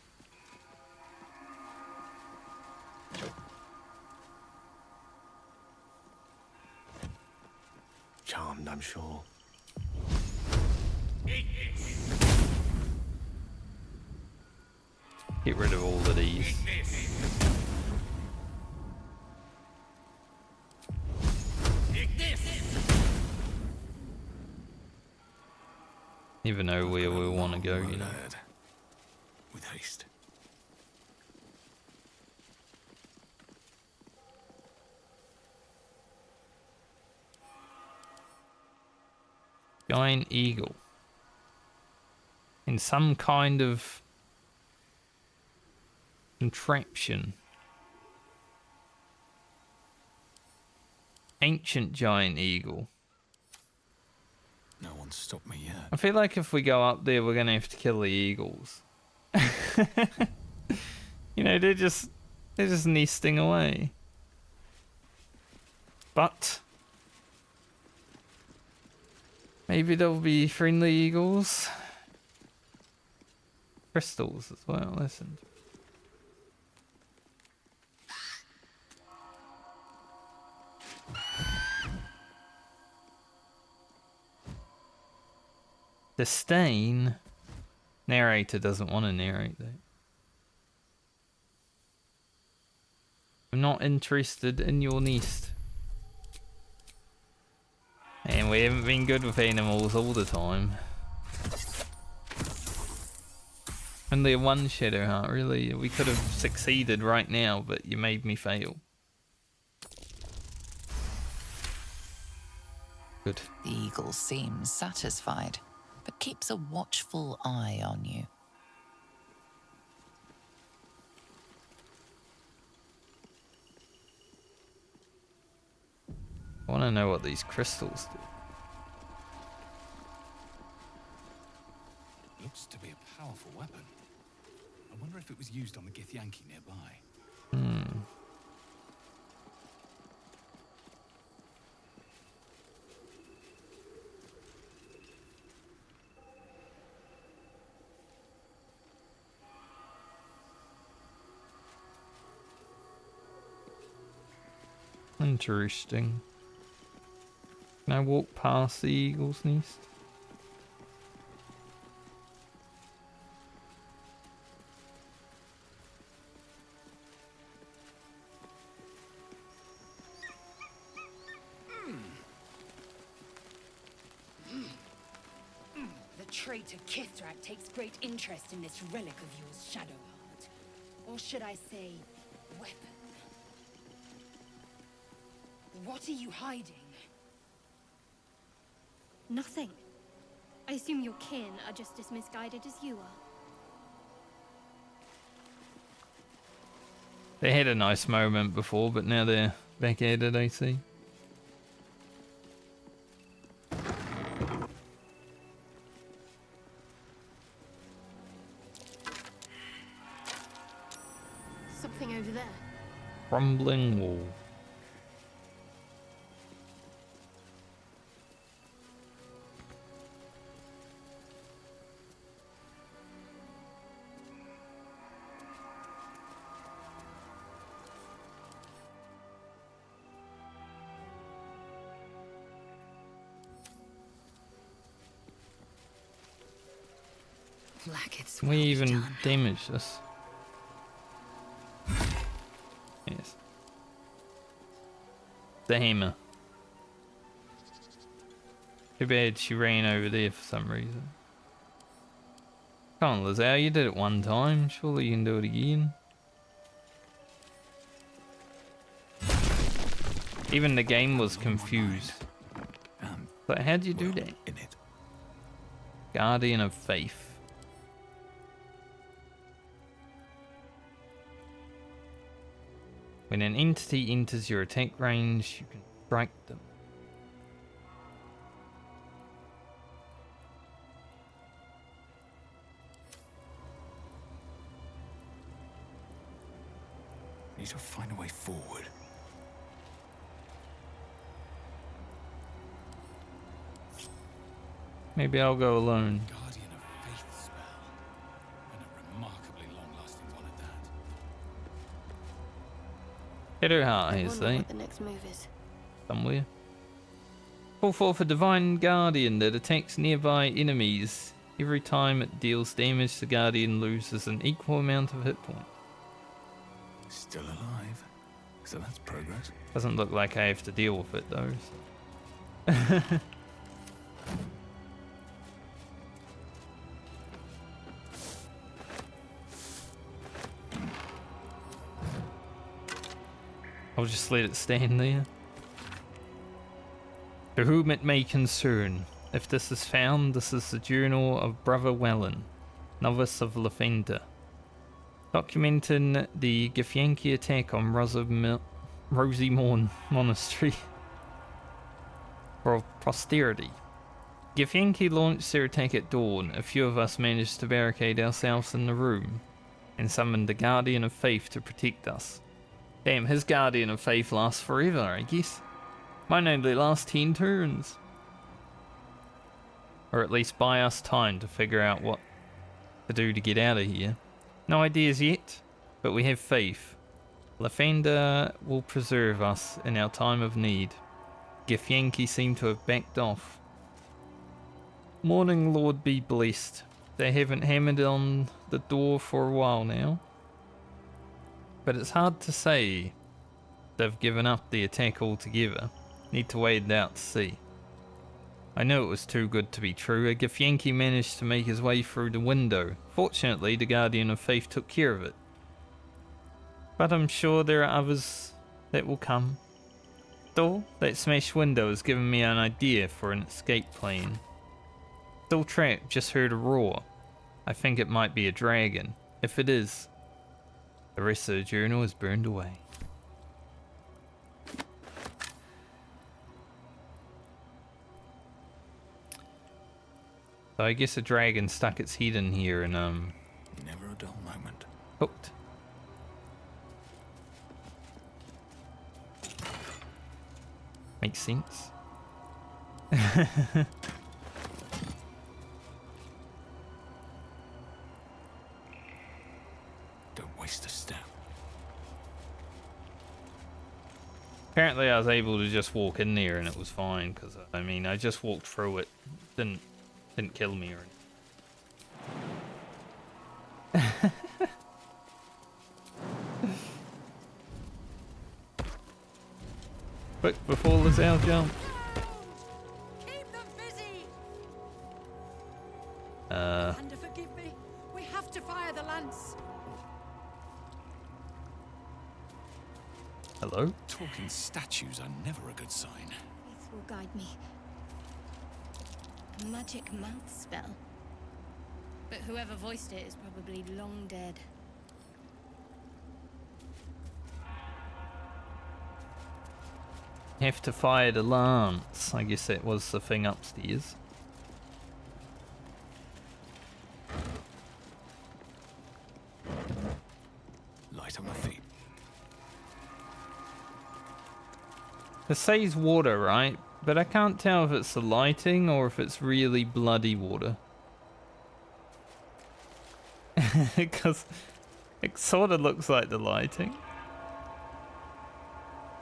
S11: Charmed, I'm sure.
S1: Get rid of all of these. Even know where we want to go, you know.
S5: Ahead. With haste.
S1: Giant eagle. In some kind of contraption. Ancient giant eagle.
S5: No one's stopped me yet.
S1: I feel like if we go up there, we're gonna have to kill the eagles. You know, they're just nesting away. But maybe there'll be friendly eagles. Crystals as well, listen. Disdain. Narrator doesn't want to narrate though. I'm not interested in your nest. And we haven't been good with animals all the time. Only one shadow heart, really. We could have succeeded right now, but you made me fail. Good.
S2: The eagle seems satisfied, but keeps a watchful eye on you.
S1: I want to know what these crystals do.
S5: Looks to be a powerful weapon. I wonder if it was used on the Githyanki nearby.
S1: Interesting. Can I walk past the eagle's nest?
S9: The traitor Kithrak takes great interest in this relic of yours, Shadowheart. Or should I say, weapon? What are you hiding?
S7: Nothing. I assume your kin are just as misguided as you are.
S1: They had a nice moment before, but now they're back at it, I see.
S7: Something over there.
S1: Crumbling wall.
S3: Blacket's
S1: Can we
S3: well
S1: even
S3: done.
S1: damage this? Yes. The hammer. Too bad she ran over there for some reason. Come on, Lizelle, you did it one time. Surely you can do it again. Even the game was confused. But how'd you do that?
S5: In it.
S1: Guardian of Faith. When an entity enters your attack range, you can strike them.
S5: Need to find a way forward.
S1: Maybe I'll go alone.
S5: Guardian of Faith spell. And a remarkably long-lasting one at that.
S1: Shadowheart
S7: I
S1: has
S7: wonder
S1: that
S7: what the next move is.
S1: somewhere. Call forth a divine guardian that attacks nearby enemies. Every time it deals damage, the guardian loses an equal amount of hit points.
S5: Still alive. So that's progress.
S1: Doesn't look like I have to deal with it though. So. I'll just let it stand there. To whom it may concern, if this is found, this is the journal of Brother Wellen, novice of Lavender, documenting the Githyanki attack on Rosy Morn Monastery for posterity. Githyanki launched their attack at dawn. A few of us managed to barricade ourselves in the room and summoned the Guardian of Faith to protect us. Damn, his Guardian of Faith lasts forever, I guess. Mine only lasts 10 turns. Or at least buy us time to figure out what to do to get out of here. No ideas yet, but we have faith. Lavender will preserve us in our time of need. Githyanki seem to have backed off. Morning Lord be blessed. They haven't hammered on the door for a while now. But it's hard to say they've given up the attack altogether. Need to wait it out to see. I know it was too good to be true. A Githyanki managed to make his way through the window. Fortunately, the Guardian of Faith took care of it. But I'm sure there are others that will come. Though, that smashed window has given me an idea for an escape plan. Still trapped, just heard a roar. I think it might be a dragon. If it is, the rest of the journal is burned away. So I guess a dragon stuck its head in here and
S5: Never a dull moment.
S1: Hooked. Makes sense.
S5: Don't waste a step.
S1: Apparently I was able to just walk in there and it was fine, because I mean I just walked through it. Didn't kill me or anything. Quick, before Lizelle jumps.
S10: Keep them busy.
S1: And
S10: forgive me. We have to fire the lance.
S1: Hello?
S5: Talking statues are never a good sign.
S7: This will guide me. A magic mouth spell. But whoever voiced it is probably long dead.
S1: Have to fire the lance. I guess that was the thing upstairs.
S5: Light on my feet.
S1: It says water, right? But I can't tell if it's the lighting or if it's really bloody water. Because it sort of looks like the lighting.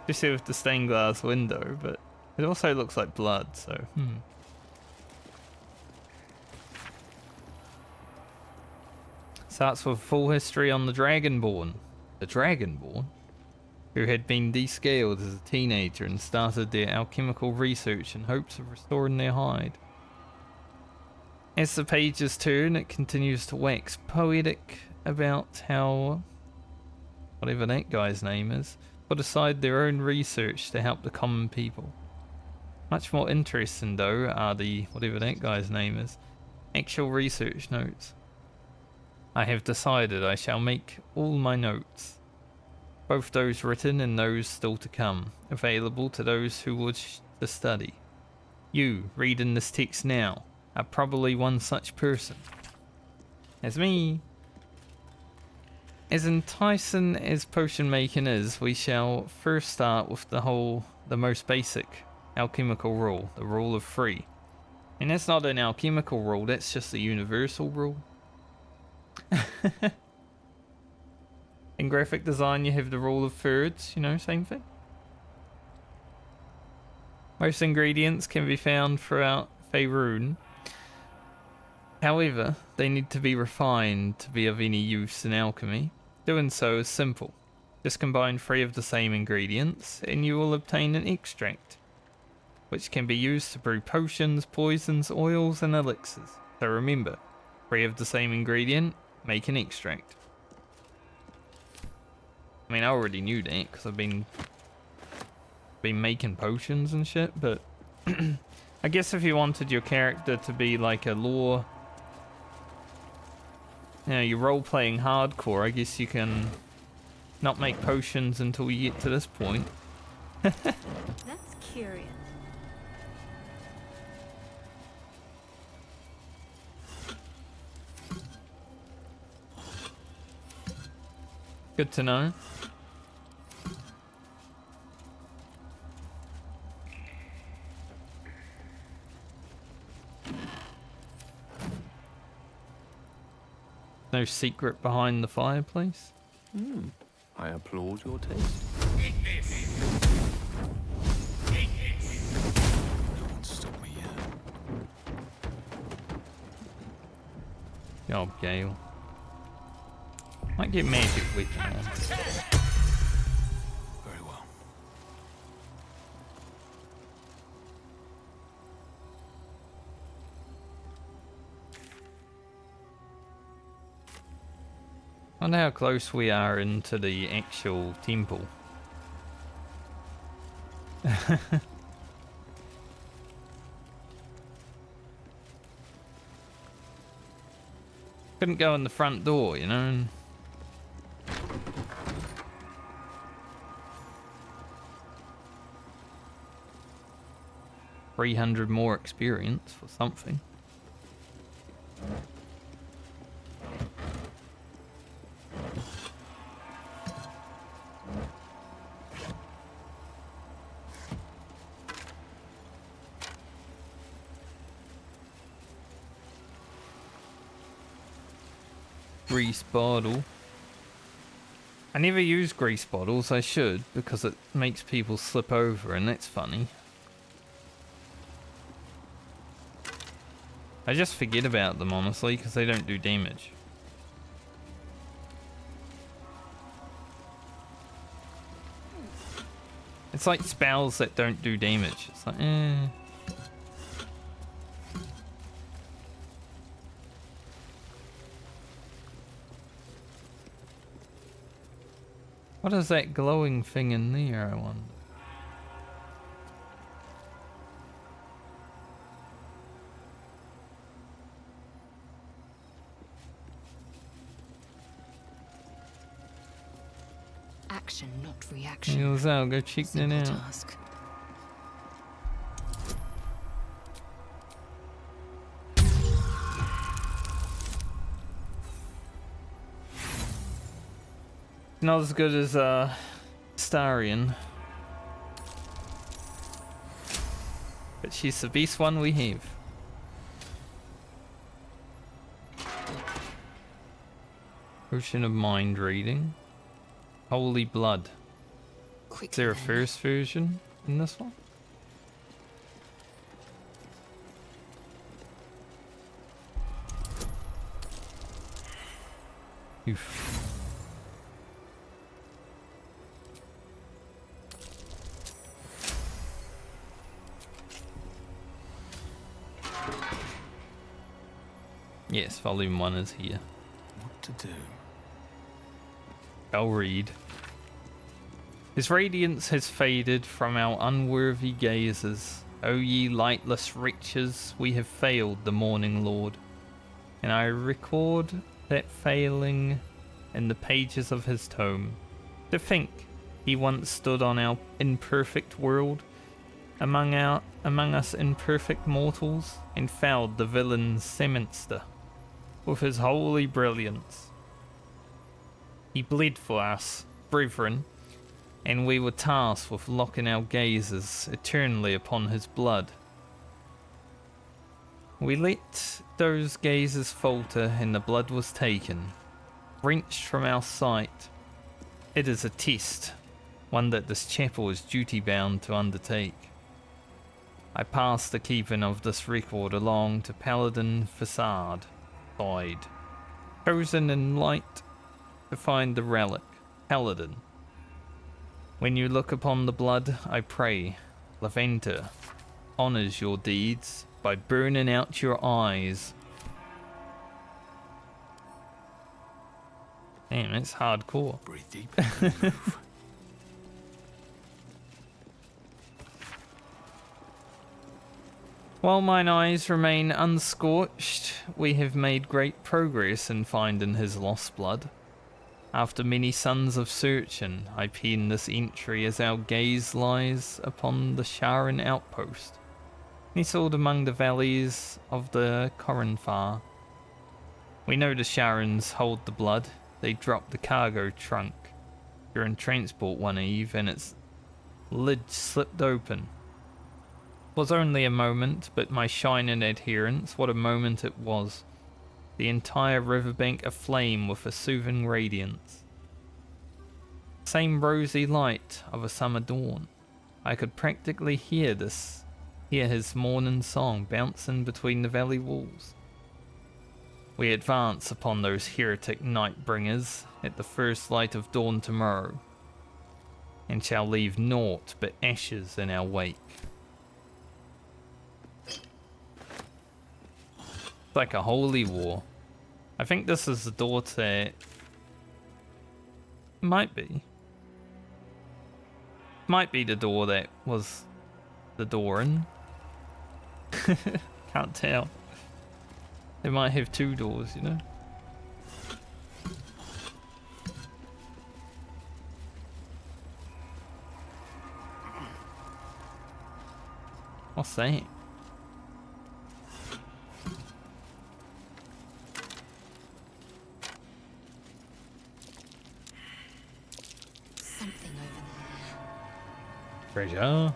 S1: Especially with the stained glass window, but it also looks like blood, so Starts with full history on the Dragonborn. The Dragonborn? Who had been descaled as a teenager and started their alchemical research in hopes of restoring their hide. As the pages turn, it continues to wax poetic about how whatever that guy's name is put aside their own research to help the common people. Much more interesting though are the whatever that guy's name is actual research notes. I have decided I shall make all my notes, both those written and those still to come, available to those who wish to study. You, reading this text now, are probably one such person. As me. As enticing as potion making is, we shall first start with the most basic alchemical rule, the rule of 3. And that's not an alchemical rule, that's just a universal rule. In graphic design you have the rule of thirds, you know, same thing. Most ingredients can be found throughout Faerun. However, they need to be refined to be of any use in alchemy. Doing so is simple. Just combine 3 of the same ingredients and you will obtain an extract, which can be used to brew potions, poisons, oils and elixirs. So remember, 3 of the same ingredient, make an extract. I mean, I already knew that because I've been been making potions and shit, but I guess if you wanted your character to be like a lore, you know, you're role-playing hardcore, I guess you can not make potions until you get to this point.
S7: That's curious.
S1: Good to know. No secret behind the fireplace?
S11: I applaud your taste.
S5: No one stopped me yet.
S1: Oh, Gale. Might get magic with on.
S5: Very well.
S1: I wonder how close we are into the actual temple. Couldn't go in the front door, you know. And 300 more experience for something. Grease bottle. I never use grease bottles, I should, because it makes people slip over and that's funny. I just forget about them, honestly, because they don't do damage. It's like spells that don't do damage. It's like, eh. What is that glowing thing in there, I wonder?
S3: Action, not reaction.
S1: Heals out, go check that
S3: Simple
S1: out.
S3: task.
S1: Not as good as Starion, but she's the best one we have. Potion of mind reading. Holy blood. Is there a first version in this one? Oof. Yes, volume 1 is here.
S5: What to do?
S1: I'll read. His radiance has faded from our unworthy gazes. O ye lightless wretches, we have failed the Morning Lord. And I record that failing in the pages of his tome. To think he once stood on our imperfect world, among us imperfect mortals, and fouled the villain's semester with his holy brilliance. He bled for us, brethren, and we were tasked with locking our gazes eternally upon his blood. We let those gazes falter, and the blood was taken, wrenched from our sight. It is a test, one that this chapel is duty-bound to undertake. I pass the keeping of this record along to Paladin Facade, chosen in light to find the relic, Paladin. When you look upon the blood, I pray, Laventer honors your deeds by burning out your eyes. Damn, it's hardcore.
S5: Breathe deep and move.
S1: While mine eyes remain unscorched, we have made great progress in finding his lost blood. After many suns of searching, I pen this entry as our gaze lies upon the Sharon outpost, nestled among the valleys of the Corinthar. We know the Sharons hold the blood. They dropped the cargo trunk during transport one eve, and its lid slipped open. It was only a moment, but my shining adherents, what a moment it was. The entire riverbank aflame with a soothing radiance. Same rosy light of a summer dawn. I could practically hear his morning song bouncing between the valley walls. We advance upon those heretic night-bringers at the first light of dawn tomorrow, and shall leave naught but ashes in our wake. It's like a holy war. I think this is the door to... Might be. Might be the door that was the door in. Can't tell. They might have two doors, you know? What's that?
S3: Something over there.
S1: Treasure.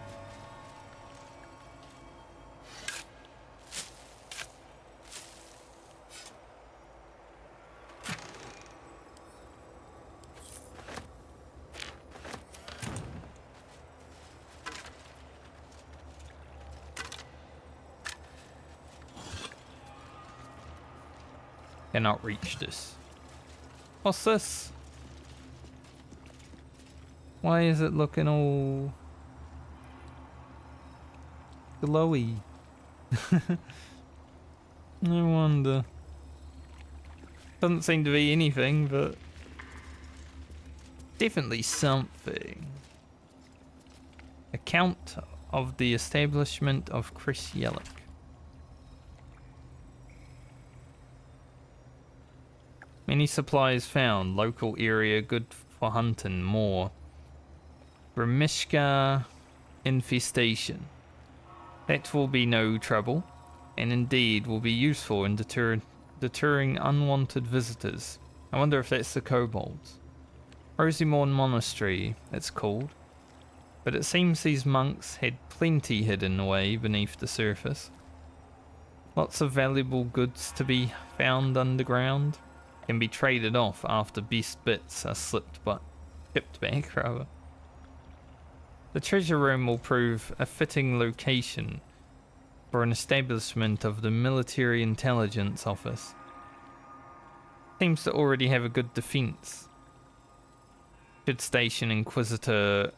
S1: Cannot reach this. What's this? Why is it looking all glowy? No wonder. Doesn't seem to be anything, but definitely something. Account of the establishment of Creche. Many supplies found. Local area good for hunting. More. Ramishka infestation. That will be no trouble, and indeed will be useful in deterring unwanted visitors. I wonder if that's the kobolds. Rosimorn Monastery, it's called. But it seems these monks had plenty hidden away beneath the surface. Lots of valuable goods to be found underground. Can be traded off after beast bits are shipped back, rather. The treasure room will prove a fitting location for an establishment of the Military Intelligence Office. Seems to already have a good defense. Should station Inquisitor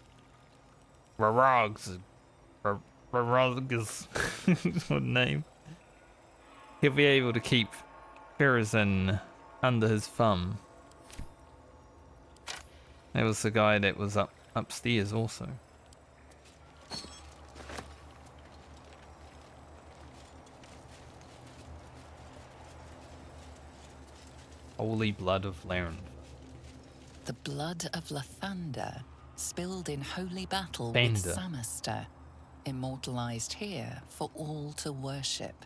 S1: Rarags. What name? He'll be able to keep Farazan under his thumb. There was the guy that was upstairs also. Holy blood of Laren.
S2: The blood of Lathander, spilled in holy battle with Samaster, immortalized here for all to worship.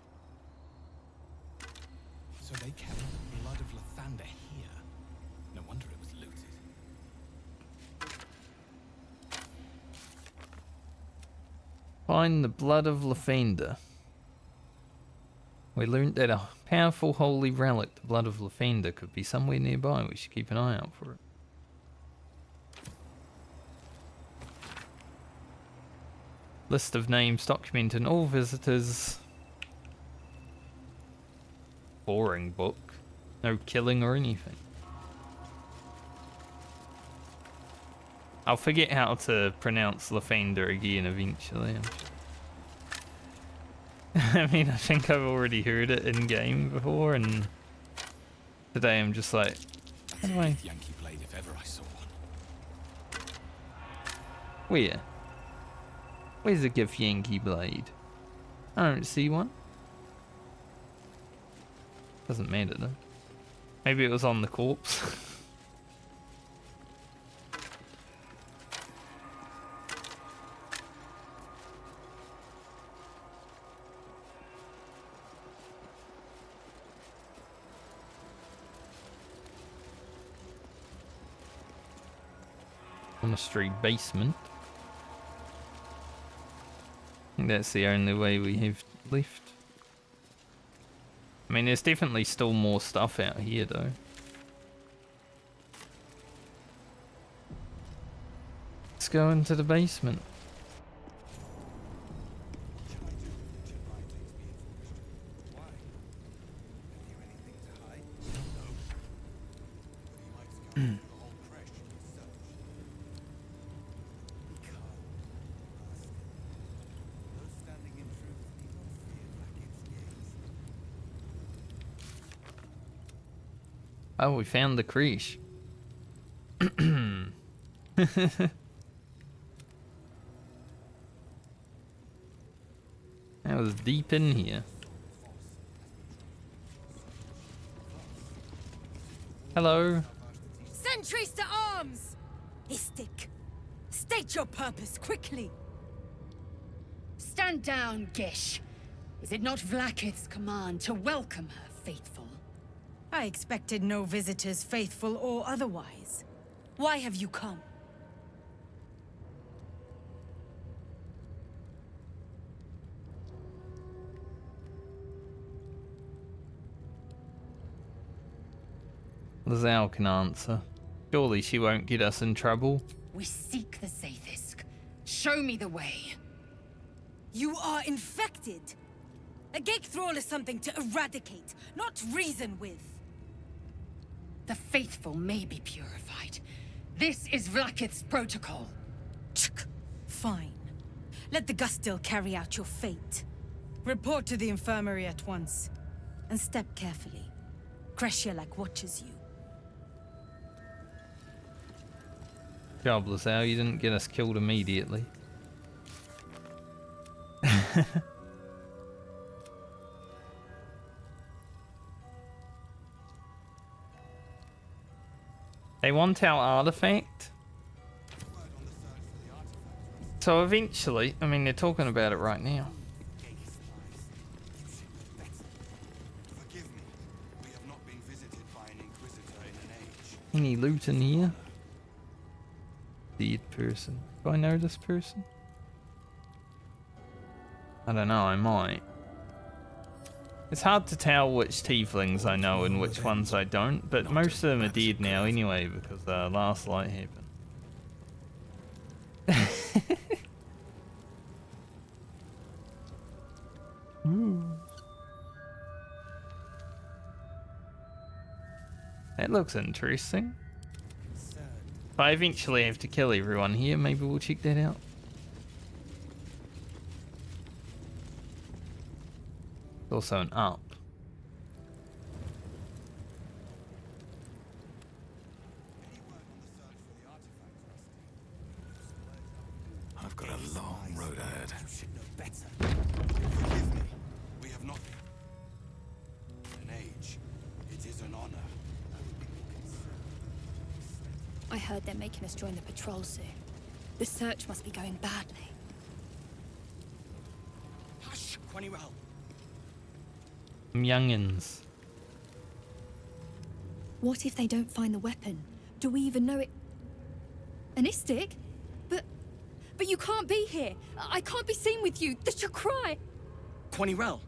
S5: So they kept the blood of Lathander here. No wonder it was looted.
S1: Find the blood of Lathander. We learned that a powerful holy relic, the blood of Lathander, could be somewhere nearby. We should keep an eye out for it. List of names documenting all visitors. Boring book. No killing or anything. I'll forget how to pronounce Lathander again eventually. I mean, I think I've already heard it in game before, and today I'm just like, how do I?
S5: Yankee blade if ever I saw one.
S1: Where? Where's the Gith Yankee blade? I don't see one. Doesn't matter though. Maybe it was on the corpse. Monastery basement. I think that's the only way we have left. I mean, there's definitely still more stuff out here, though. Let's go into the basement. Oh, we found the Creche. That was deep in here. Hello.
S9: Sentries to arms! Istik, state your purpose quickly. Stand down, Gish. Is it not Vlaakith's command to welcome her faithful?
S10: I expected no visitors, faithful or otherwise. Why have you come?
S1: Lazal can answer. Surely she won't get us in trouble.
S9: We seek the Zaithisk. Show me the way.
S10: You are infected. A gate thrall is something to eradicate, not reason with.
S9: The faithful may be purified. This is Vlaakith's protocol.
S10: Fine. Let the Gustil carry out your fate. Report to the infirmary at once. And step carefully. Creche watches you.
S1: Job, Lazal, you didn't get us killed immediately. They want our artifact? So eventually, I mean, they're talking about it right now. Any loot in here? Dead person. Do I know this person? I don't know, I might. It's hard to tell which tieflings I know and which ones I don't, but most of them are dead now anyway because last light happened. Ooh. That looks interesting. If I eventually have to kill everyone here, maybe we'll check that out. Also an up.
S5: I've got a long road ahead.
S4: You should know better. Forgive me. We have not. An age. It is an honor.
S12: I heard they're making us join the patrol soon. The search must be going badly.
S4: Hush, Quanirel.
S1: Youngins.
S12: What if they don't find the weapon? Do we even know it? An Istik? But you can't be here. I can't be seen with you. The Chakrai.
S13: Quanirel,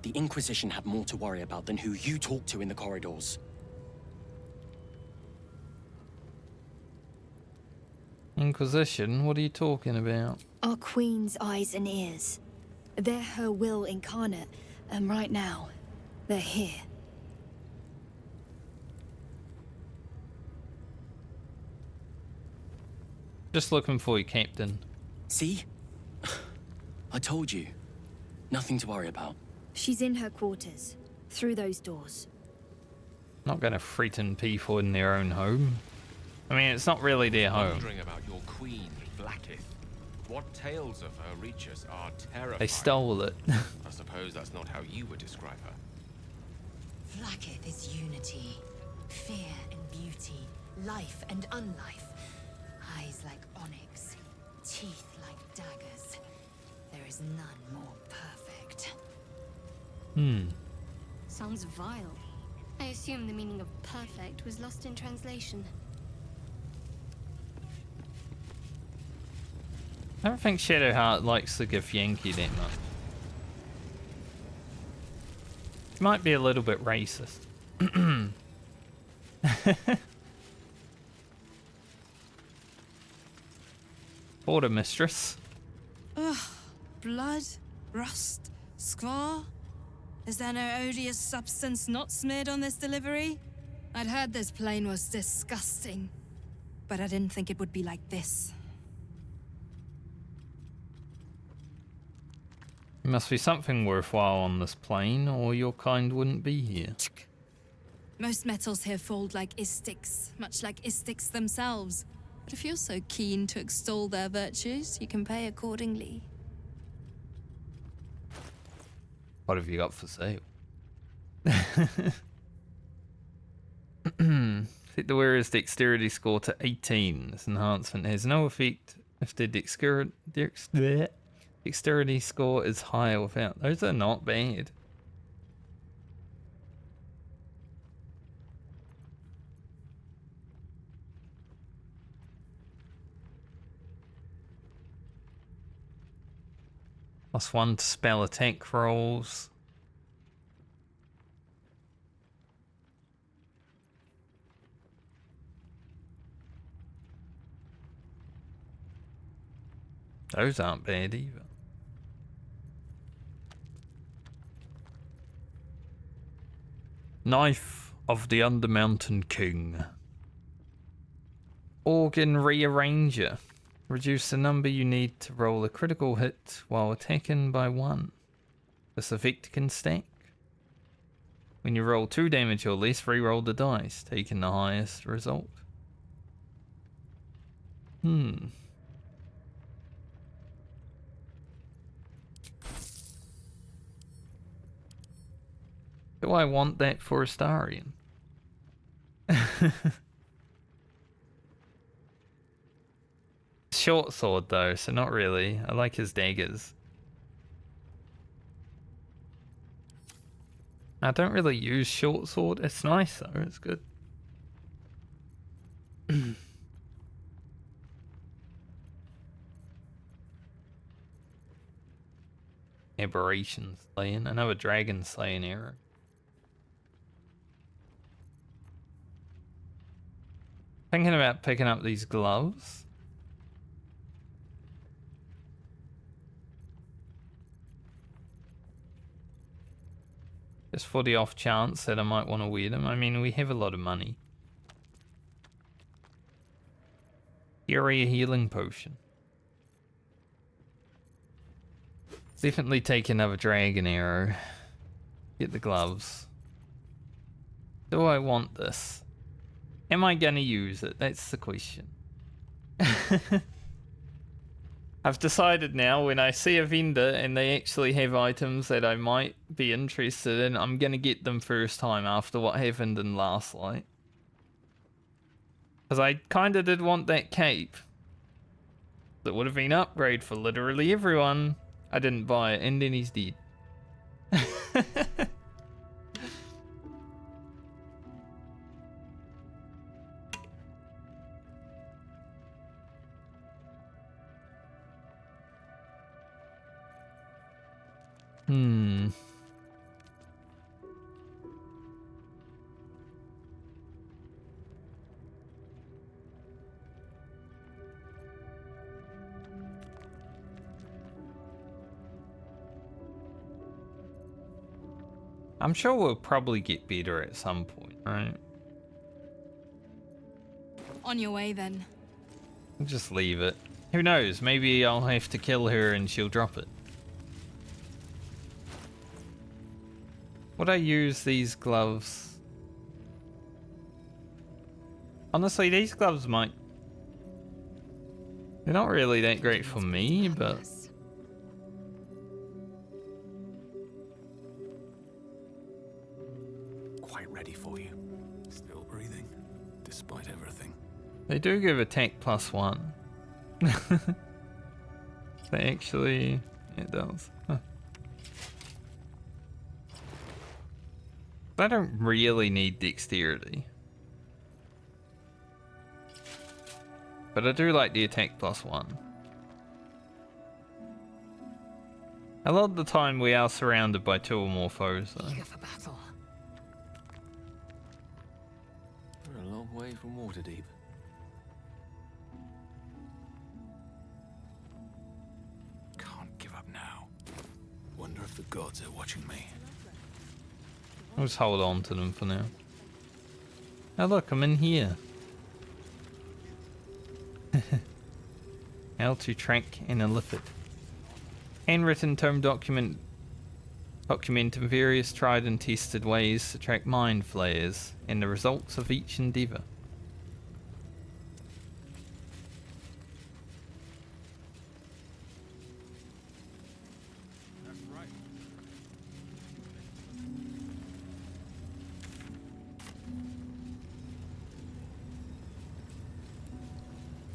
S13: the Inquisition have more to worry about than who you talk to in the corridors.
S1: Inquisition? What are you talking about?
S12: Our Queen's eyes and ears. They're her will incarnate, and right now, they're here.
S1: Just looking for you, Captain.
S13: See? I told you. Nothing to worry about.
S12: She's in her quarters, through those doors.
S1: Not gonna threaten people in their own home. I mean, it's not really their home.
S6: Wondering about your queen, Vlaakith. What tales of her reach us are terrifying.
S1: They stole it.
S6: I suppose that's not how you would describe her.
S9: Vlaakith is unity, fear and beauty, life and unlife. Eyes like onyx, teeth like daggers. There is none more perfect.
S7: Sounds vile. I assume the meaning of perfect was lost in translation.
S1: I don't think Shadowheart likes the Githyanki that much. He might be a little bit racist. Border mistress.
S10: Ugh. Blood, rust, squall. Is there no odious substance not smeared on this delivery? I'd heard this plane was disgusting, but I didn't think it would be like this.
S1: There must be something worthwhile on this plane, or your kind wouldn't be here.
S10: Most metals here fold like istics, much like istics themselves. But if you're so keen to extol their virtues, you can pay accordingly.
S1: What have you got for sale? Set the wearer's dexterity score to 18. This enhancement has no effect if the dexterity score is higher without. Those are not bad. +1 to spell attack rolls. Those aren't bad either. Knife of the Undermountain King. Organ Rearranger. Reduce the number you need to roll a critical hit while attacking by 1. This effect can stack. When you roll 2 damage or less, re-roll the dice, taking the highest result. Do I want that for Astarion? Short sword though, so not really. I like his daggers. I don't really use short sword. It's nice though, it's good. Aberration slaying. Another dragon slaying arrow. Thinking about picking up these gloves. Just for the off chance that I might want to wear them. I mean, we have a lot of money. Area healing potion. Definitely take another dragon arrow. Get the gloves. Do I want this? Am I gonna use it? That's the question. I've decided now when I see a vendor and they actually have items that I might be interested in, I'm gonna get them first time after what happened in Last Light. Because I kinda did want that cape. That would have been an upgrade for literally everyone. I didn't buy it, and then he's dead. I'm sure we'll probably get better at some point, right?
S10: On your way then.
S1: Just leave it. Who knows? Maybe I'll have to kill her and she'll drop it. Would I use these gloves? Honestly, these gloves might They're not really that great for me, but...
S5: Quite ready for you. Still breathing, despite everything.
S1: They do give attack +1. They actually... It does. Huh. I don't really need dexterity. But I do like the attack +1. A lot of the time we are surrounded by 2 or more foes, though.
S9: Eager for battle.
S11: We're a long way from Waterdeep.
S5: Can't give up now. Wonder if the gods are watching me.
S1: I'll just hold on to them for now. Oh look, I'm in here. How to track an illithid. Handwritten tome documenting various tried and tested ways to track mind flayers and the results of each endeavour.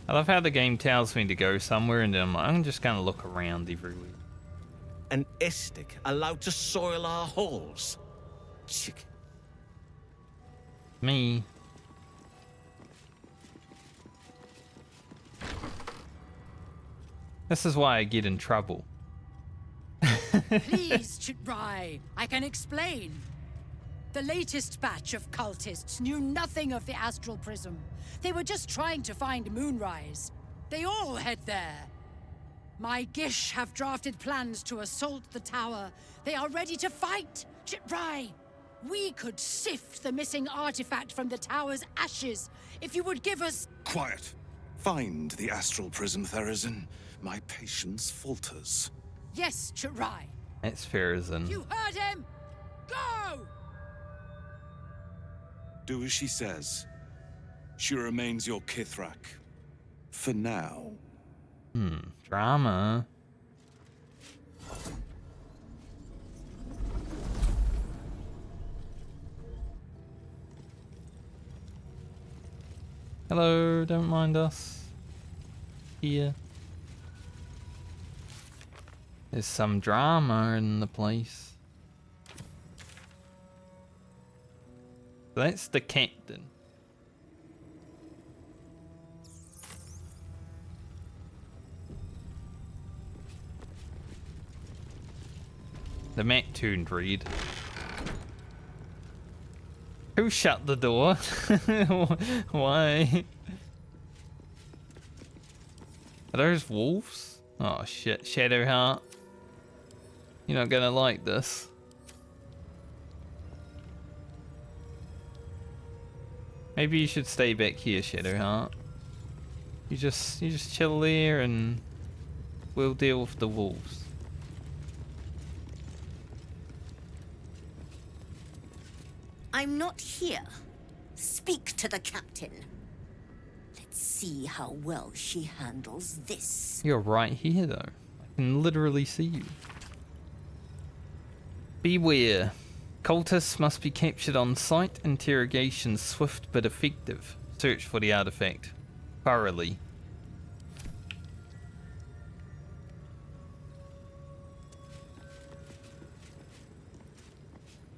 S1: I love how the game tells me to go somewhere and then I'm like, I'm just gonna look around everywhere.
S14: An Istik allowed to soil our halls? Chick.
S1: Me. This is why I get in trouble.
S15: Please, Chitrai, I can explain. The latest batch of cultists knew nothing of the Astral Prism. They were just trying to find Moonrise. They all head there. My Gish have drafted plans to assault the tower. They are ready to fight, Chitrai. We could sift the missing artifact from the tower's ashes if you would give us...
S16: Quiet. Find the Astral Prism, Therazin. My patience falters.
S15: Yes, Chitrai.
S1: It's Therazin.
S15: You heard him! Go!
S16: Do as she says. She remains your Kithrak. For now.
S1: Drama. Hello, don't mind us. Here. There's some drama in the place. That's the captain. The map tuned read. Who shut the door? Why? Are those wolves? Oh shit, Shadowheart. You're not gonna like this. Maybe you should stay back here, Shadowheart. You just chill there and we'll deal with the wolves.
S8: I'm not here. Speak to the captain. Let's see how well she handles this.
S1: You're right here though. I can literally see you. Beware. Cultists must be captured on sight. Interrogation swift but effective. Search for the artifact thoroughly.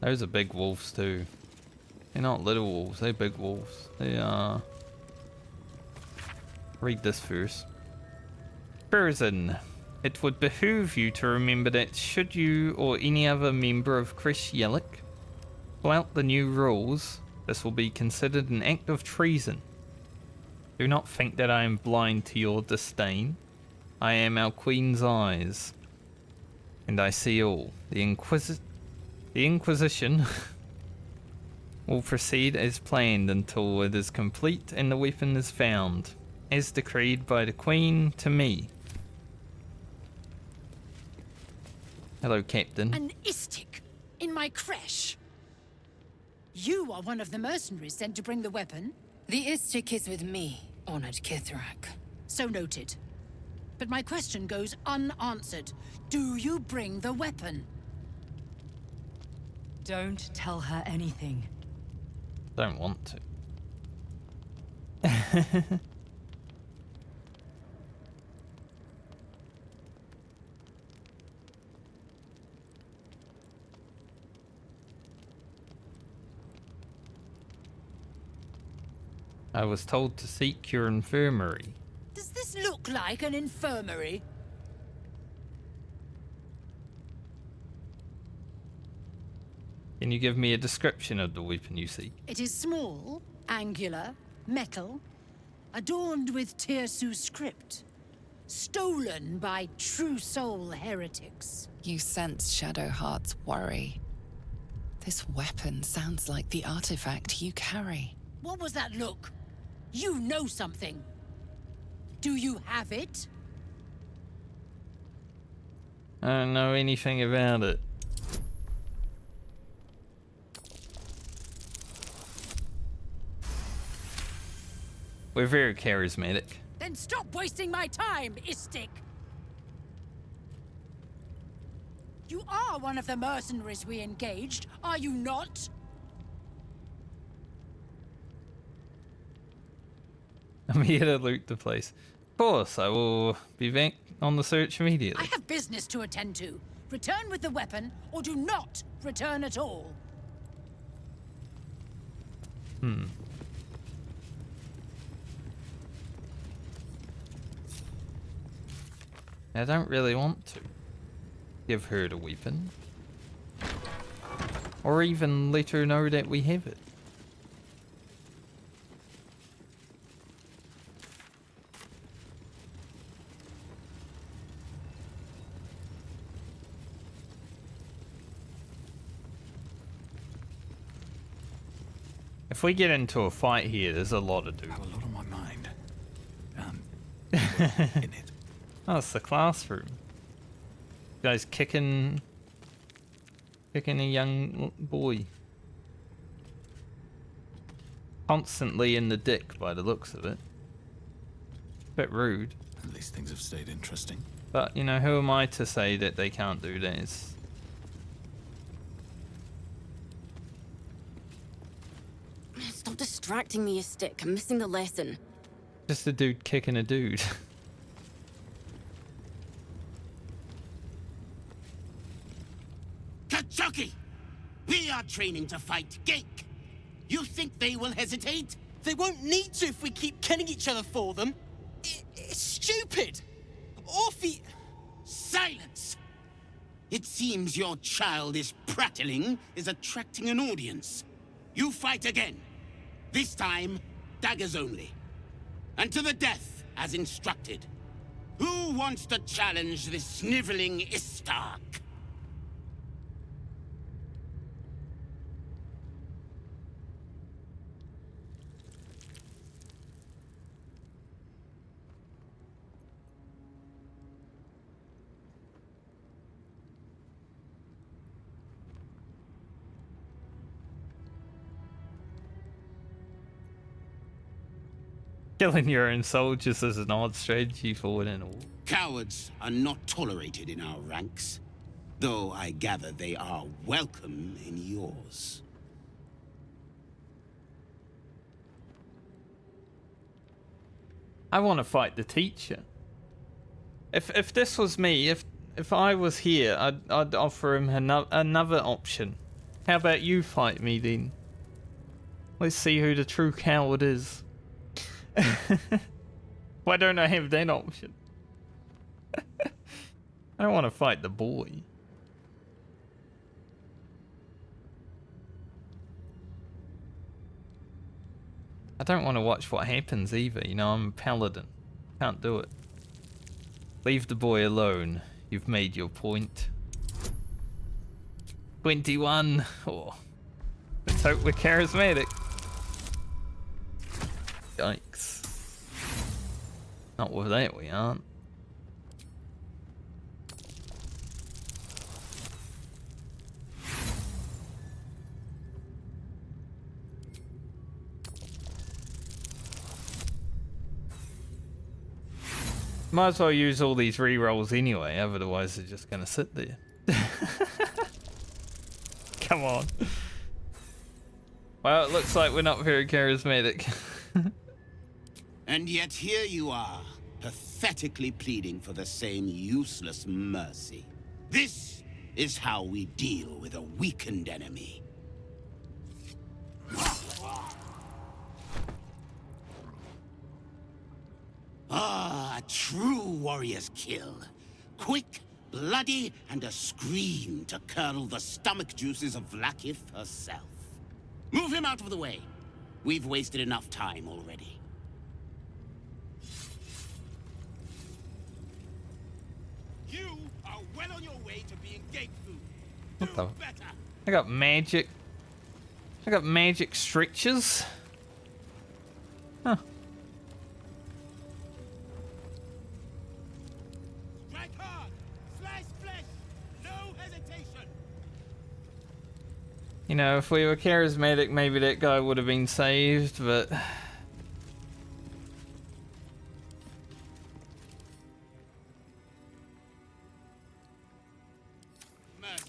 S1: Those are big wolves too. They're not little wolves, they're big wolves. They are... Read this first. Person. It would behoove you to remember that should you or any other member of Creche flout the new rules, this will be considered an act of treason. Do not think that I am blind to your disdain. I am our Queen's eyes, and I see all. The Inquisition will proceed as planned until it is complete and the weapon is found, as decreed by the Queen to me. Hello, Captain.
S15: An Istik in my creche. You are one of the mercenaries sent to bring the weapon.
S9: The Istik is with me, honored Kithrak.
S15: So noted. But my question goes unanswered. Do you bring the weapon?
S17: Don't tell her anything.
S1: Don't want to. I was told to seek your infirmary.
S15: Does this look like an infirmary?
S1: Can you give me a description of the weapon you seek?
S15: It is small, angular, metal, adorned with Tirsu script. Stolen by true soul heretics.
S2: You sense Shadowheart's worry. This weapon sounds like the artifact you carry.
S15: What was that look? You know something. Do you have it?
S1: I don't know anything about it. We're very charismatic.
S15: Then stop wasting my time, Istik! You are one of the mercenaries we engaged, are you not?
S1: I'm here to loot the place. Of course, I will be back on the search immediately.
S15: I have business to attend to. Return with the weapon, or do not return at all.
S1: I don't really want to give her the weapon. Or even let her know that we have it. If we get into a fight here, there's a lot to do.
S5: I have a lot on my mind. In it.
S1: Oh, it's the classroom. Guy's kicking a young boy. Constantly in the dick by the looks of it. Bit rude.
S5: At least things have stayed interesting.
S1: But, you know, who am I to say that they can't do this?
S18: Stop distracting me, you stick. I'm missing the lesson.
S1: Just a dude kicking a dude.
S4: Kachuki! We are training to fight Gake. You think they will hesitate?
S13: They won't need to if we keep killing each other for them. It's stupid. Orphe...
S4: Silence! It seems your childish prattling is attracting an audience. You fight again. This time, daggers only. And to the death, as instructed. Who wants to challenge this sniveling Istark?
S1: Killing your own soldiers is an odd strategy for winning a war.
S4: Cowards are not tolerated in our ranks. Though I gather they are welcome in yours.
S1: I want to fight the teacher. If this was me, if I was here, I'd offer him another option. How about you fight me then? Let's see who the true coward is. Why don't I have that option? I don't want to fight the boy. I don't want to watch what happens either, you know, I'm a paladin. Can't do it. Leave the boy alone. You've made your point. 21. Oh. Let's hope we're charismatic. Yikes. Not with that we aren't. Might as well use all these re-rolls anyway, otherwise they're just gonna sit there. Come on. Well, it looks like we're not very charismatic.
S4: And yet here you are, pathetically pleading for the same useless mercy. This is how we deal with a weakened enemy. Ah, a true warrior's kill. Quick, bloody, and a scream to curdle the stomach juices of Vlaakith herself. Move him out of the way. We've wasted enough time already. You are well on your way to being gate food.
S1: What the? I got magic. I got magic strictures. Huh.
S4: Strike hard. Slice flesh. No hesitation.
S1: You know, if we were charismatic, maybe that guy would have been saved, but...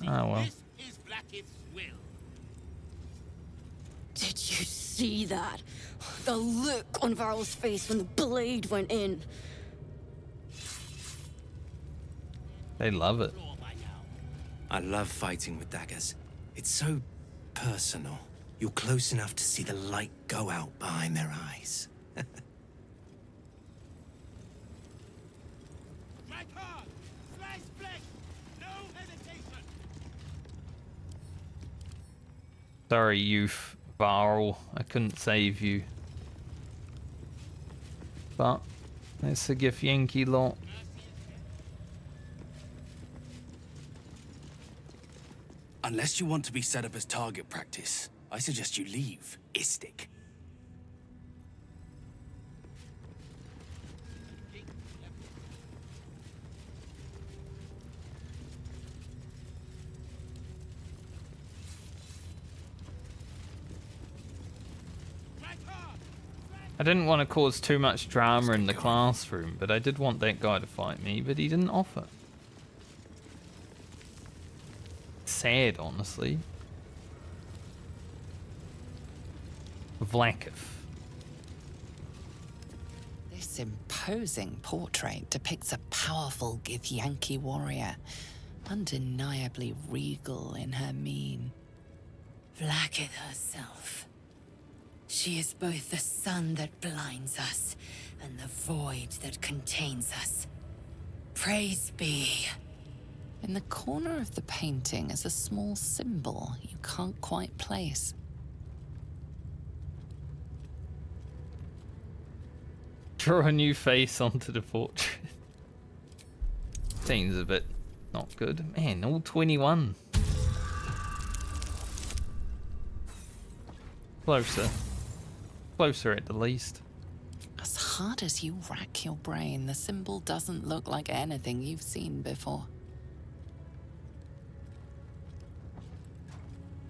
S1: Oh well.
S4: This is Vlaakith's will.
S18: Did you see that? The look on Varl's face when the blade went in.
S1: They love it.
S19: I love fighting with daggers. It's so personal. You're close enough to see the light go out behind their eyes.
S4: Strike hard. Slice flesh. No hesitation.
S1: Sorry, youth Varl. I couldn't save you. But let's give Yankee lot.
S19: Unless you want to be set up as target practice, I suggest you leave, Istik.
S1: I didn't want to cause too much drama in the classroom, but I did want that guy to fight me, but he didn't offer. Sad, honestly. Vlaakith.
S2: This imposing portrait depicts a powerful Githyanki warrior, undeniably regal in her mien.
S9: Vlaakith herself. She is both the sun that blinds us and the void that contains us. Praise be.
S2: In the corner of the painting is a small symbol you can't quite place.
S1: Draw a new face onto the portrait. Seems a bit not good. Man, all 21. Closer. Closer at the least.
S2: As hard as you rack your brain, the symbol doesn't look like anything you've seen before.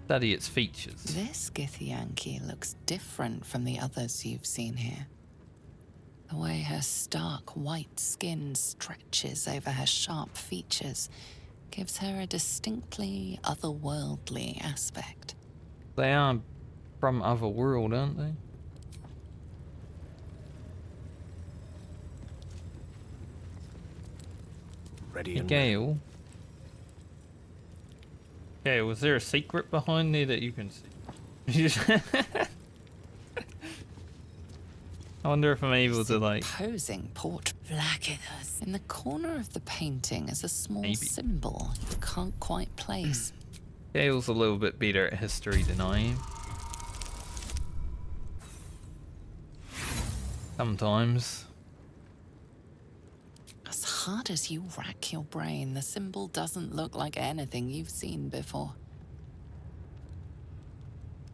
S1: Study its features.
S2: This Githyanki looks different from the others you've seen here. The way her stark white skin stretches over her sharp features gives her a distinctly otherworldly aspect.
S1: They are from other world, aren't they?
S19: Ready and
S1: Gale. Gale, was there a secret behind there that you can see? I wonder if I'm able to like.
S2: Posing portrait. In the corner of the painting is a small symbol you can't quite place.
S1: Gale's a little bit better at history than I am. Sometimes.
S2: As hard as you rack your brain, the symbol doesn't look like anything you've seen before.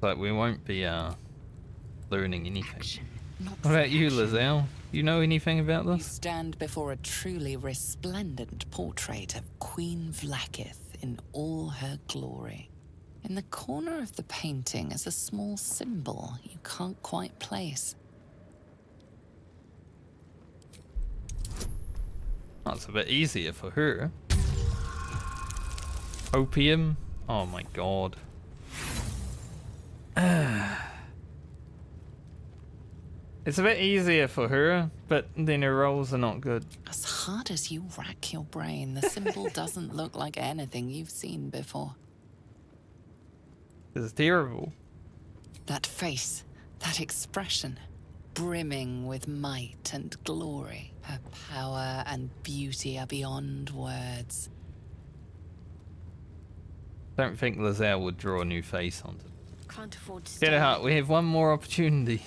S1: But we won't be learning anything. What about you, Lizelle? You know anything about
S2: You
S1: this?
S2: stand before a truly resplendent portrait of Queen Vlaakith in all her glory. In the corner of the painting is a small symbol you can't quite place.
S1: That's a bit easier for her. Opium? Oh my god. It's a bit easier for her, but then her rolls are not good.
S2: As hard as you rack your brain, the symbol doesn't look like anything you've seen before.
S1: It's terrible.
S2: That face, that expression, brimming with might and glory. Her power and beauty are beyond words.
S1: Don't think Lizelle would draw a new face onto it.
S18: Can't afford to
S1: Get it out, we have one more opportunity.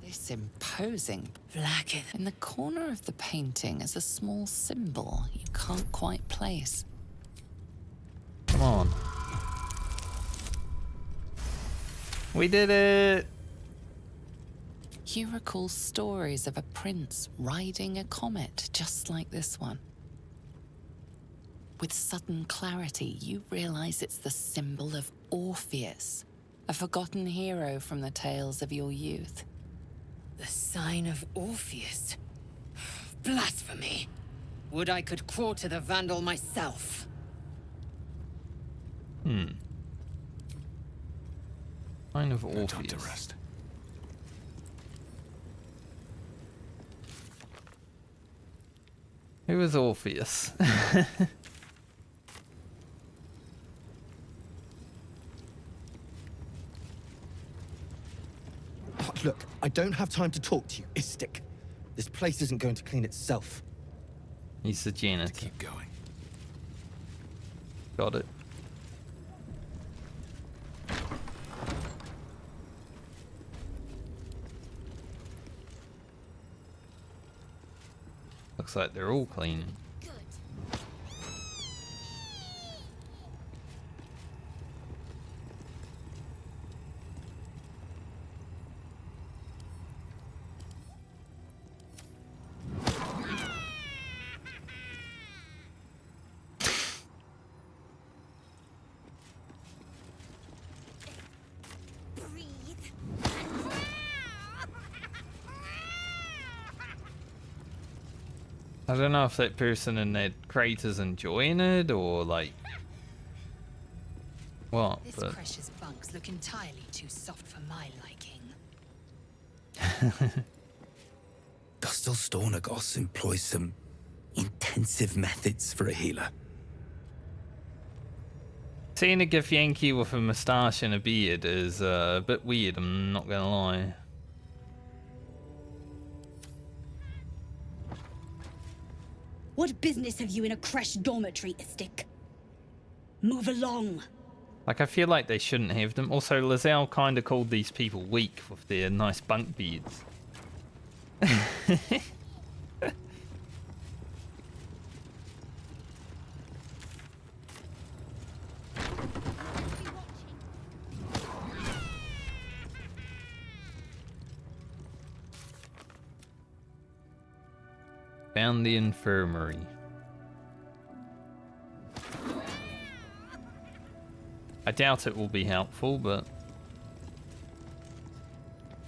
S2: This imposing Blacketh. In the corner of the painting is a small symbol you can't quite place.
S1: Come on. We did it!
S2: You recall stories of a prince riding a comet just like this one. With sudden clarity, you realize it's the symbol of Orpheus, a forgotten hero from the tales of your youth.
S9: The sign of Orpheus? Blasphemy! Would I could quarter the Vandal myself.
S1: Sign of Orpheus.
S5: Time to rest.
S1: Who is Orpheus?
S20: Look, I don't have time to talk to you, Istik. This place isn't going to clean itself.
S1: He's the janitor.
S5: Keep going.
S1: Got it. Looks like they're all cleaning. I don't know if that person in that crate is enjoying it or like what,
S3: This
S1: but
S3: Creche's bunks look entirely too soft for my liking.
S19: Gustel Stornagos employs some intensive methods for a healer.
S1: seeing a Gith Yankee with a moustache and a beard is a bit weird, I'm not gonna lie.
S18: What business have you in a Creche dormitory, Istik? Move along.
S1: Like, I feel like they shouldn't have them. Also, Lizelle kind of called these people weak with their nice bunk beards. Found the infirmary. I doubt it will be helpful, but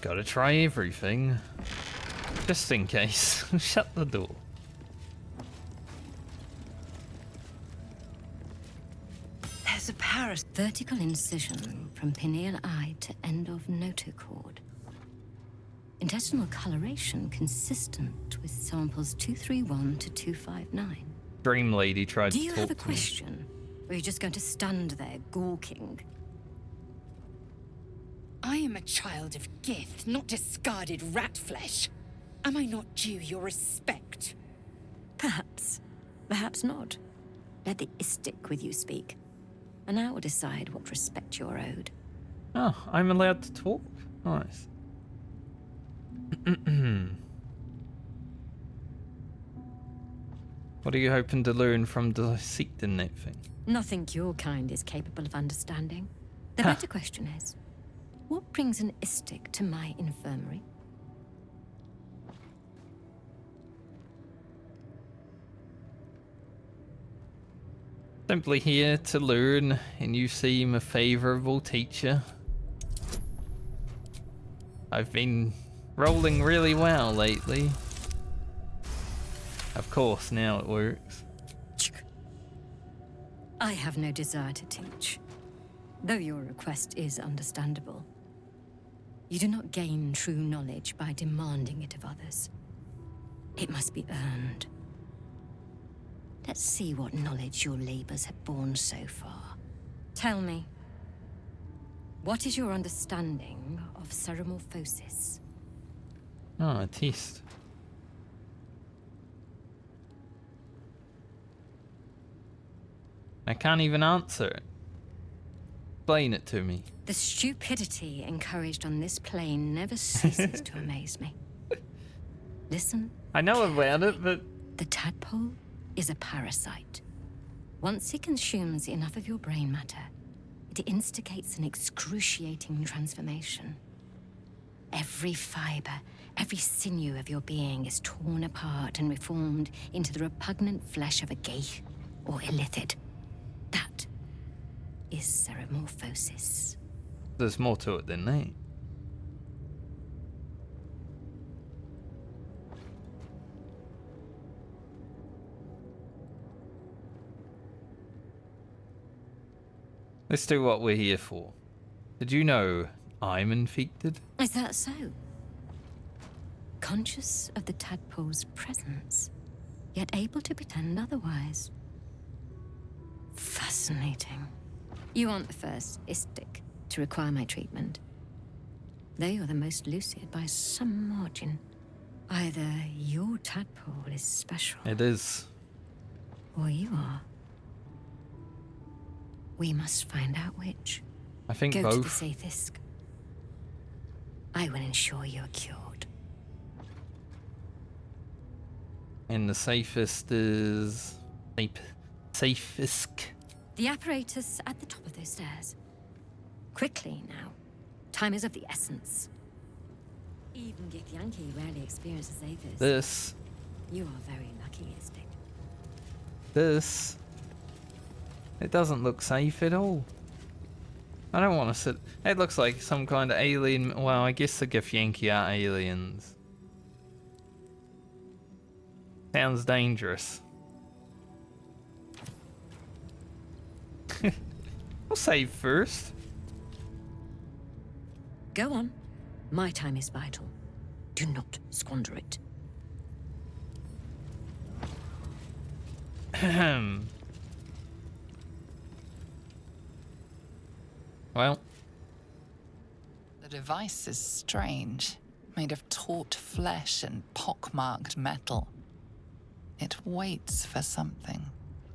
S1: gotta try everything. Just in case. Shut the door.
S21: There's a Paris vertical incision from pineal eye to end of notochord. Intestinal coloration consistent with samples 231 to 259.
S1: Dream Lady tried
S21: Do
S1: to
S21: you
S1: talk
S21: have a
S1: to me.
S21: question? Or are you just going to stand there gawking?
S9: I am a child of Gith, not discarded rat flesh. Am I not due your respect?
S21: Perhaps. Perhaps not. Let the Istik with you speak. And I will decide what respect you're owed.
S1: Oh, I'm allowed to talk? Nice. What are you hoping to learn from dissecting that thing?
S21: Nothing your kind is capable of understanding. The better question is, what brings an Istik to my infirmary?
S1: Simply here to learn, and you seem a favorable teacher. I've been rolling really well lately. Of course, now it works.
S21: I have no desire to teach, though your request is understandable. You do not gain true knowledge by demanding it of others. It must be earned. Let's see what knowledge your labors have borne so far. Tell me, what is your understanding of ceremorphosis?
S1: Oh, a taste. I can't even answer it. Explain it to me.
S21: The stupidity encouraged on this plane never ceases to amaze me. Listen.
S1: I know about it, but...
S21: The tadpole is a parasite. Once it consumes enough of your brain matter, it instigates an excruciating transformation. Every fiber, every sinew of your being is torn apart and reformed into the repugnant flesh of a geich or illithid. That is ceremorphosis.
S1: There's more to it than that. Let's do what we're here for. Did you know I'm infected?
S21: Is that so? Conscious of the tadpole's presence, yet able to pretend otherwise. Fascinating. You aren't the first Istik to require my treatment. Though you're the most lucid by some margin. Either your tadpole is special.
S1: It is.
S21: Or you are. We must find out which.
S1: I think
S21: Go
S1: both.
S21: to the Sathisk. I will ensure you're cured.
S1: And the safest is... Safest.
S21: The apparatus at the top of those stairs. Quickly now. Time is of the essence. Even Githyanki rarely experiences Athos.
S1: This.
S21: You are very lucky, Istik.
S1: This. It doesn't look safe at all. I don't want to sit... It looks like some kind of alien... Well, I guess the Githyanki are aliens. Sounds dangerous. We'll save first.
S21: Go on. My time is vital. Do not squander it.
S1: Well.
S2: The device is strange, made of taut flesh and pockmarked metal. It waits for something.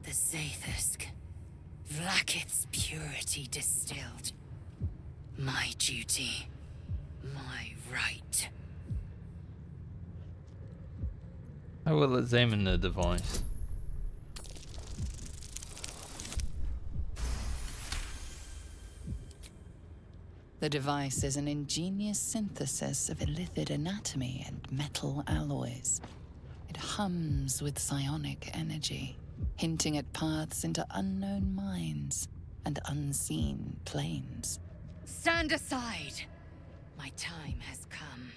S9: The Zathusk. Vlaakith's purity distilled. My duty. My right.
S1: I will examine the device.
S2: The device is an ingenious synthesis of illithid anatomy and metal alloys. It hums with psionic energy, hinting at paths into unknown minds and unseen planes.
S9: Stand aside. My time has come.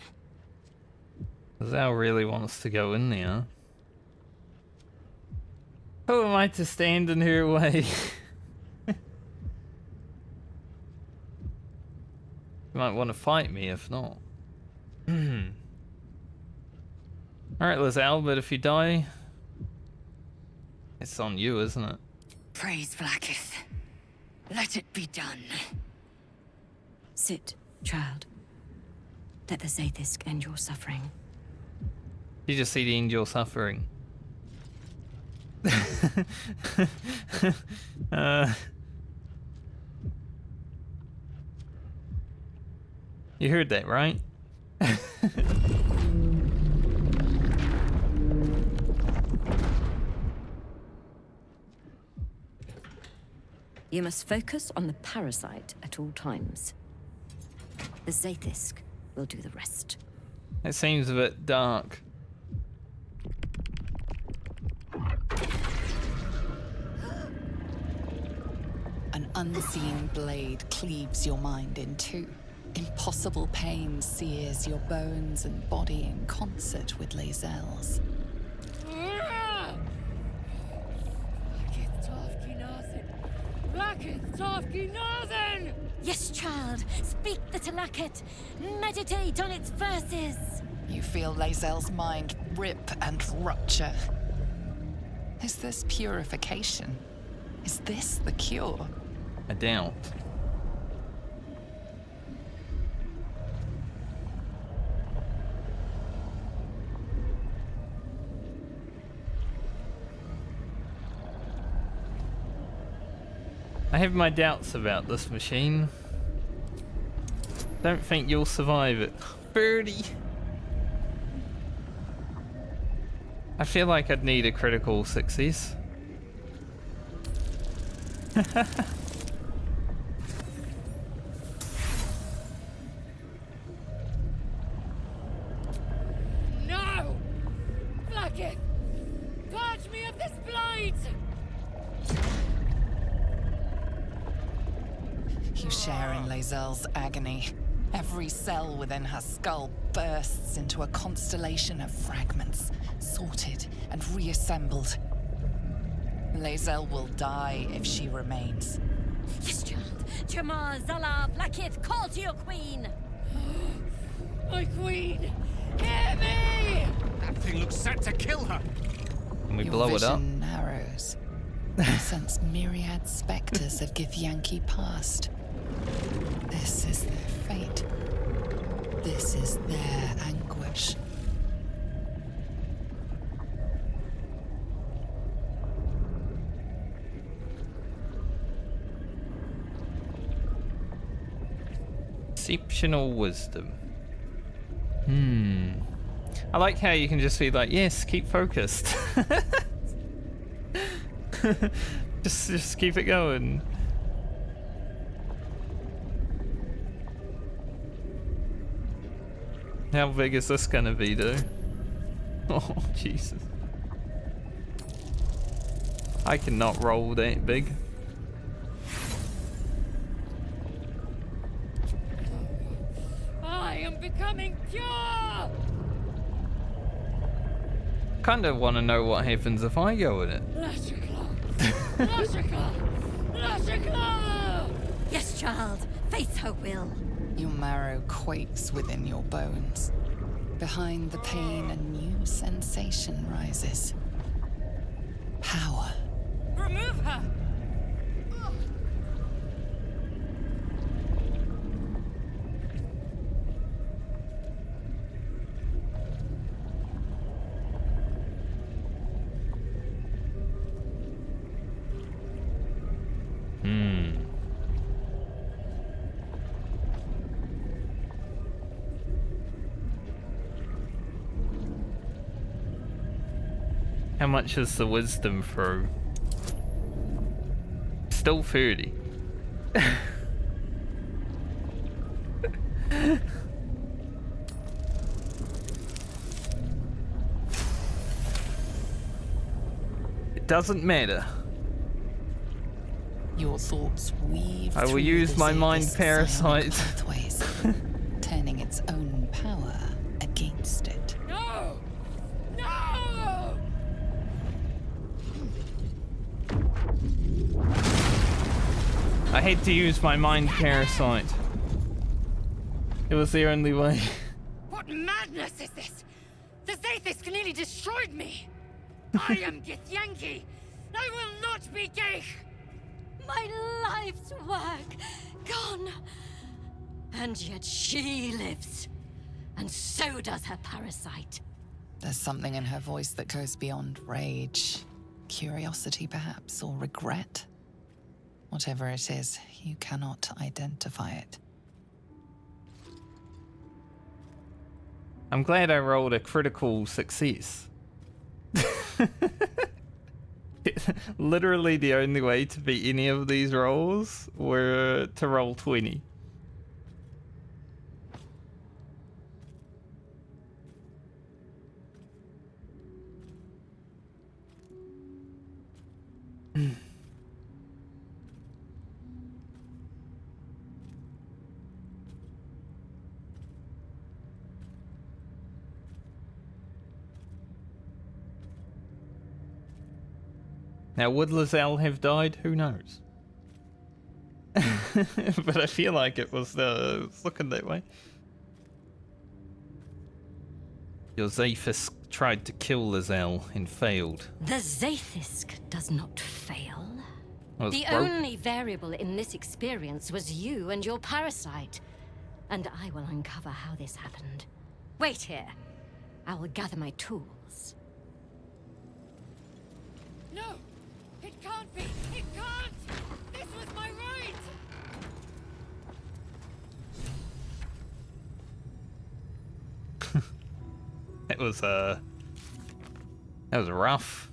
S1: Zal really wants to go in there. Who am I to stand in her way? You might want to fight me if not. Alright, Lazal, but if you die, it's on you, isn't it?
S9: Praise Vlaakith. Let it be done.
S21: Sit, child. Let the Zathisk end your suffering.
S1: You just see the angel suffering. You heard that, right?
S21: You must focus on the parasite at all times. The Zathisk will do the rest.
S1: It seems a bit dark.
S2: An unseen blade cleaves your mind in two. Impossible pain sears your bones and body in concert with Lae'zel's.
S21: Yes, child. Speak the Talakit. Meditate on its verses.
S2: You feel Lae'zel's mind rip and rupture. Is this purification? Is this the cure?
S1: I doubt. I have my doubts about this machine. Don't think you'll survive it. Birdie! I feel like I'd need a critical success.
S10: No! Blacketh! Purge me of this blight!
S2: You share in Lae'zel's agony. Every cell within her skull bursts into a constellation of fragments, sorted and reassembled. Lae'zel will die if she remains.
S21: Yes, child. Jamar, Zala, Blackith, call to your queen.
S10: My queen! Hear me!
S4: That thing looks set to kill her.
S1: Can we
S2: Your
S1: blow it up?
S2: vision narrows. You sense myriad specters of Githyanki past. This is their fate. This is their anguish.
S1: Exceptional wisdom. I like how you can just be like, yes, keep focused. just keep it going. How big is this gonna be, though? Oh, Jesus. I cannot roll that big.
S10: I am becoming pure!
S1: Kinda wanna know what happens if I go in it.
S21: Yes, child. Face her will.
S2: Your marrow quakes within your bones. Behind the pain, a new sensation rises. Power.
S10: Remove her!
S1: How much is the wisdom throw? Still 30. It doesn't matter.
S2: Your thoughts weave
S1: I will
S2: through
S1: use
S2: the
S1: my mind
S2: Xavis
S1: parasite.
S2: psionic pathways, turning its own power against it.
S10: No! No!
S1: I had to use my mind parasite. It was the only way.
S10: What madness is this? The Zathis nearly destroyed me! I am Githyanki! I will not be Geich!
S21: My life's work gone. And yet she lives. And so does her parasite.
S2: There's something in her voice that goes beyond rage. Curiosity, perhaps, or regret. Whatever it is, you cannot identify it.
S1: I'm glad I rolled a critical success. Literally the only way to beat any of these rolls were to roll 20. Now, would Lae'zel have died? Who knows? But I feel like it was looking that way. Your Zaphis tried to kill Lizelle and failed.
S21: The Zafisk does not fail.
S1: Well, it's
S21: The
S1: broke.
S21: only variable in this experience was you and your parasite. And I will uncover how this happened. Wait here. I will gather my tools.
S15: No! It can't be! It can't! This was my right!
S1: That was rough.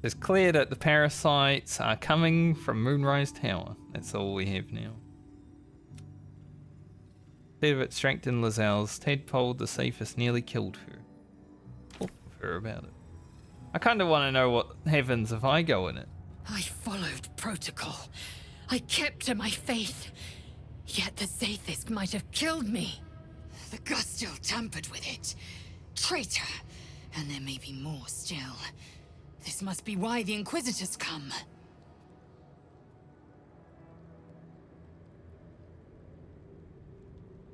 S1: It's clear that the parasites are coming from Moonrise Tower. That's all we have now. Instead of extracting Lizelle's tadpole, the safest nearly killed her. Talk with her about it. I kind of want to know what happens if I go in it.
S15: I followed protocol. I kept to my faith. Yet the Zafisk might have killed me. The Gustil tampered with it. Traitor. And there may be more still. This must be why the Inquisitors come.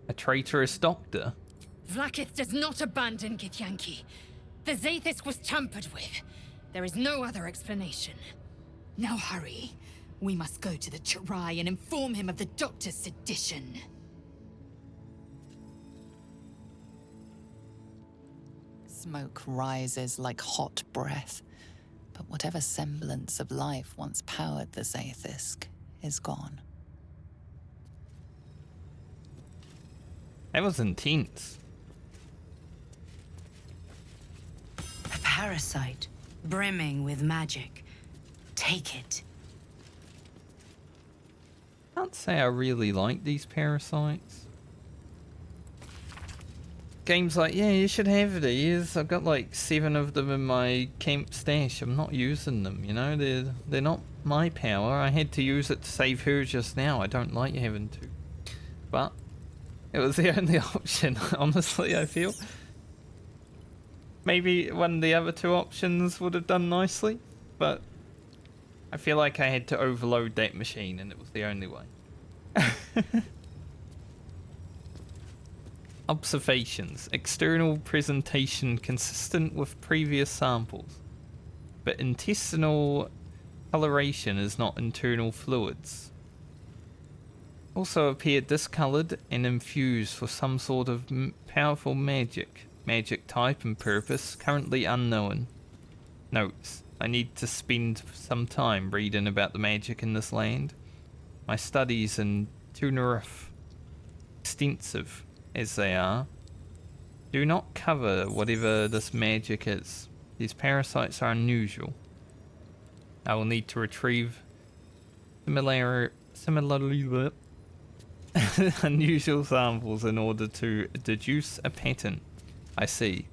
S1: A traitorous doctor?
S15: Vlaakith does not abandon Githyanki. The Zafisk was tampered with. There is no other explanation. Now hurry. We must go to the Chirai and inform him of the Doctor's sedition.
S2: Smoke rises like hot breath, but whatever semblance of life once powered the Zafisk is gone.
S1: That was intense.
S17: A parasite, brimming with magic. Take it.
S1: I can't say I really like these parasites. Game's like, yeah, you should have these. I've got like 7 of them in my camp stash. I'm not using them, you know? They're not my power. I had to use it to save her just now. I don't like having to. But it was the only option, honestly, I feel. Maybe one of the other 2 options would have done nicely, but I feel like I had to overload that machine and it was the only way. Observations. External presentation consistent with previous samples, but intestinal coloration is not internal fluids. Also appear discolored and infused for some sort of powerful magic. Magic type and purpose currently unknown. Notes. I need to spend some time reading about the magic in this land. My studies in Tunarif, extensive as they are, do not cover whatever this magic is. These parasites are unusual. I will need to retrieve similarly unusual samples in order to deduce a pattern. I see.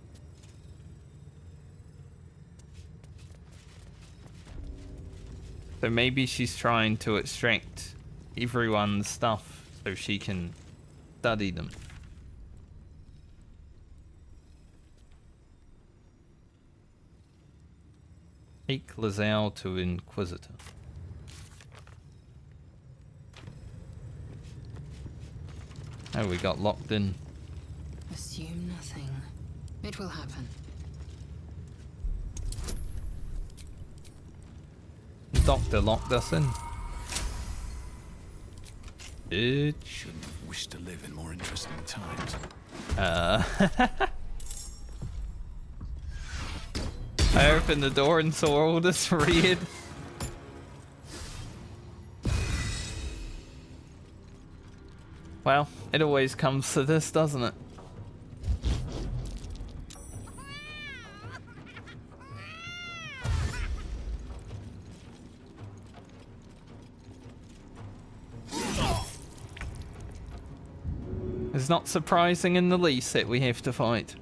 S1: So maybe she's trying to extract everyone's stuff so she can study them. Take Lizelle to Inquisitor. Oh, we got locked in.
S15: Assume nothing. It will happen.
S1: The doctor locked us in. Bitch.
S5: Shouldn't have wished to live in more interesting times.
S1: I opened the door and saw all this red. Well, it always comes to this, doesn't it? It's not surprising in the least that we have to fight.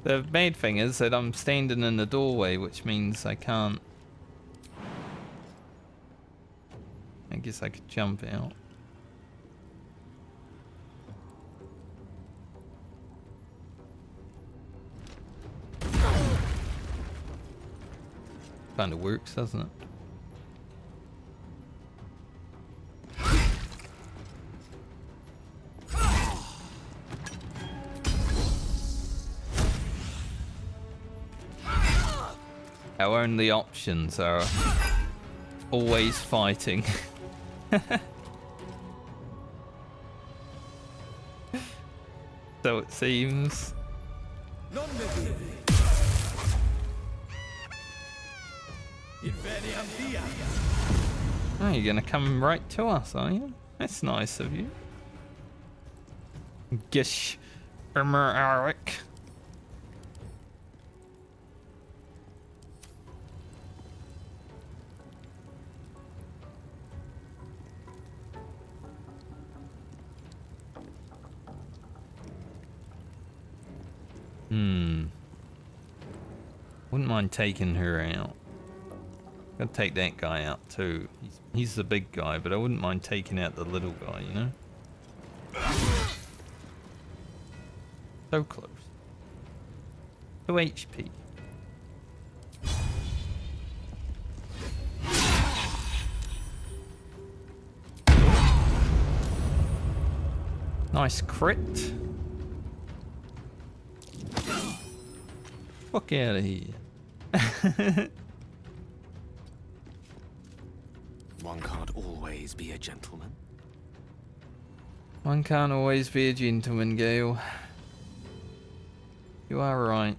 S1: The bad thing is that I'm standing in the doorway, which means I can't... I guess I could jump out. kind of works, doesn't it? Our only options are always fighting. So it seems. Oh, you're gonna come right to us, are you? That's nice of you. Gish, Eric. Wouldn't mind taking her out. Gotta take that guy out too. He's the big guy, but I wouldn't mind taking out the little guy, you know? So close. 2 HP. Nice crit. Fuck out of here.
S19: One can't always be a gentleman.
S1: One can't always be a gentleman, Gale. You are right.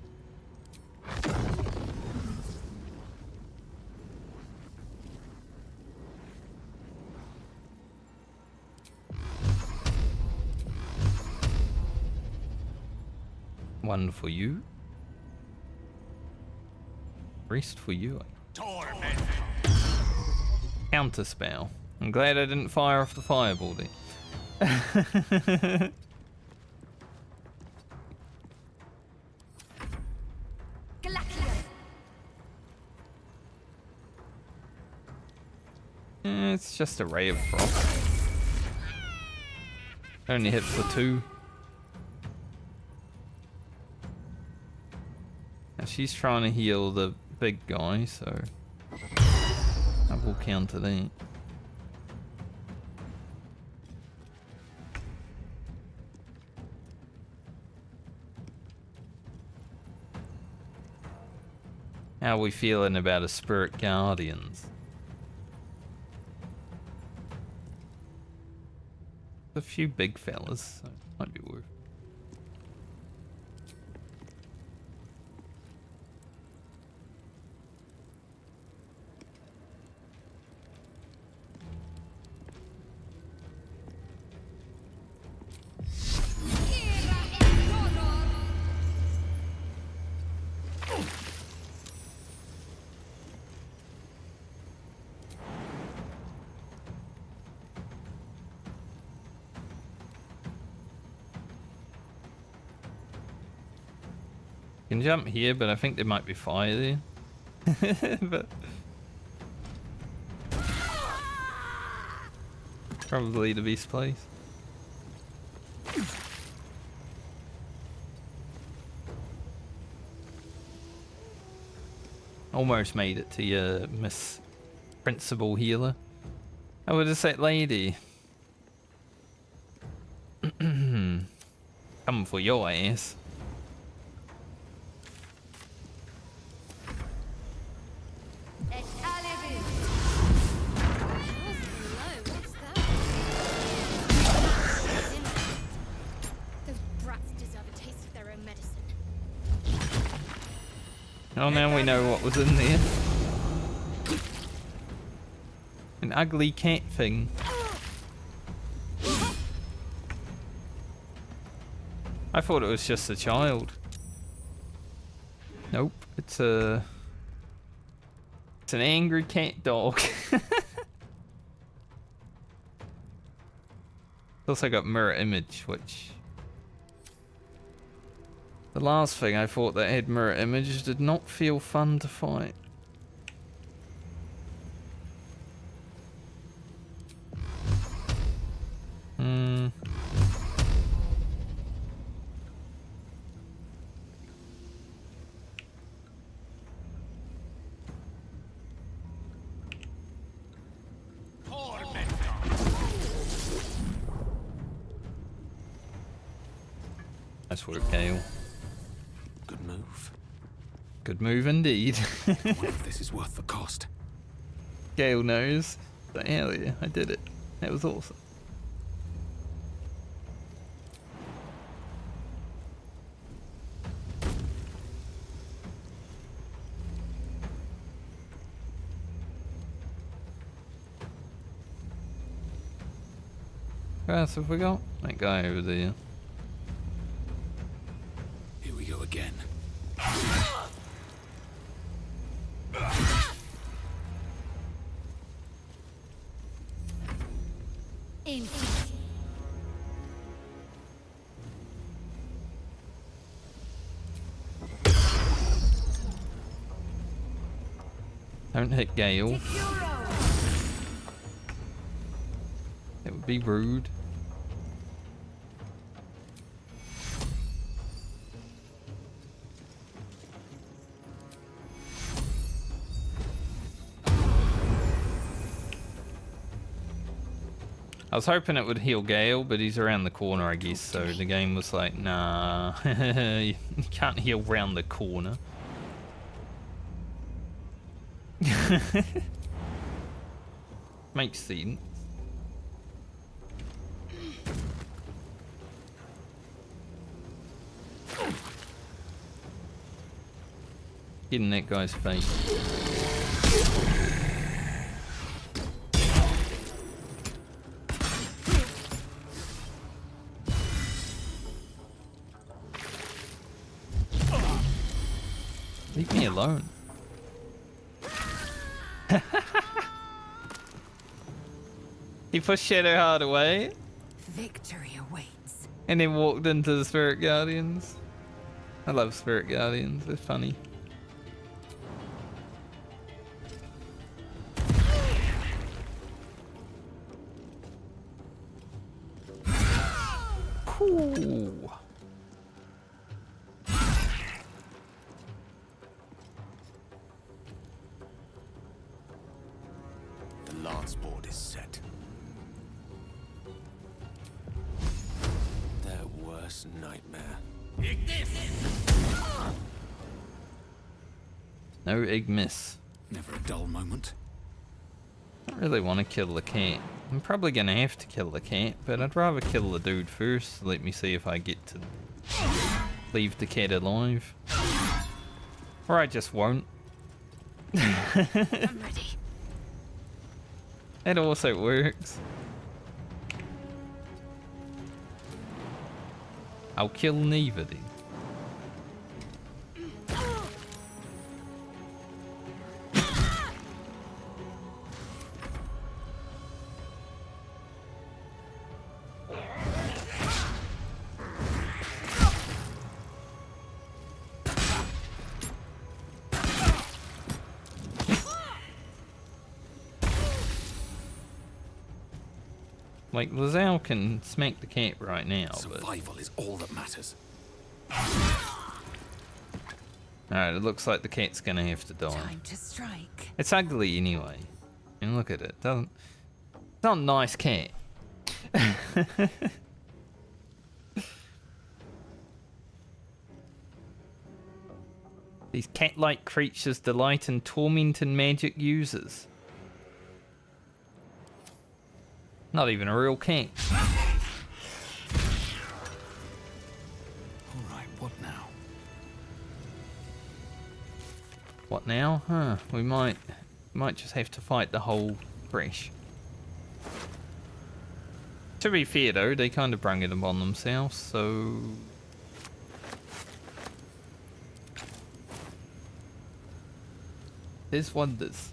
S1: One for you. Rest for you. Counter spell. I'm glad I didn't fire off the fireball then. It's just a ray of frost. Only hit for 2. And she's trying to heal the big guy, so I will counter that. How are we feeling about a Spirit Guardians? A few big fellas, so might be worth. Can jump here, but I think there might be fire there. But probably the best place. Almost made it to your Miss Principal Healer. Oh, what is that lady? Come for your ass. Oh, now we know what was in there. An ugly cat thing. I thought it was just a child. Nope, it's an angry cat dog. It's also got mirror image, which the last thing I thought that had mirror image did not feel fun to fight. Nice work, Gale.
S5: Good move.
S1: Good move indeed.
S5: I wonder if this is worth the cost.
S1: Gale knows. But hell yeah, I did it. That was awesome. What else have we got? That guy over there.
S5: Here we go again.
S1: Don't hit Gale. It would be rude. I was hoping it would heal Gale, but he's around the corner, I guess, so the game was like, nah, you can't heal round the corner. Makes sense. Get in that guy's face. Leave me alone. He pushed Shadowheart away.
S9: Victory awaits.
S1: And then walked into the Spirit Guardians. I love Spirit Guardians, they're funny. Ooh.
S5: The lance board is set. Their worst nightmare.
S1: No Ignis.
S5: Never a dull moment.
S1: I don't really want to kill the cat. I'm probably gonna have to kill the cat, but I'd rather kill the dude first. Let me see if I get to leave the cat alive. Or I just won't.
S9: I'm ready.
S1: It also works. I'll kill neither then. Like, Lazelle can smack the cat right now, but...
S5: Survival is all that matters.
S1: Alright, it looks like the cat's gonna have to die.
S9: Time to strike.
S1: It's ugly anyway. And look at it. Doesn't... It's not a nice cat. These cat-like creatures delight in tormenting magic users. Not even a real cat.
S5: Alright, what now?
S1: What now? Huh, we might just have to fight the whole Creche. To be fair though, they kind of brung it upon themselves, so... There's wonders.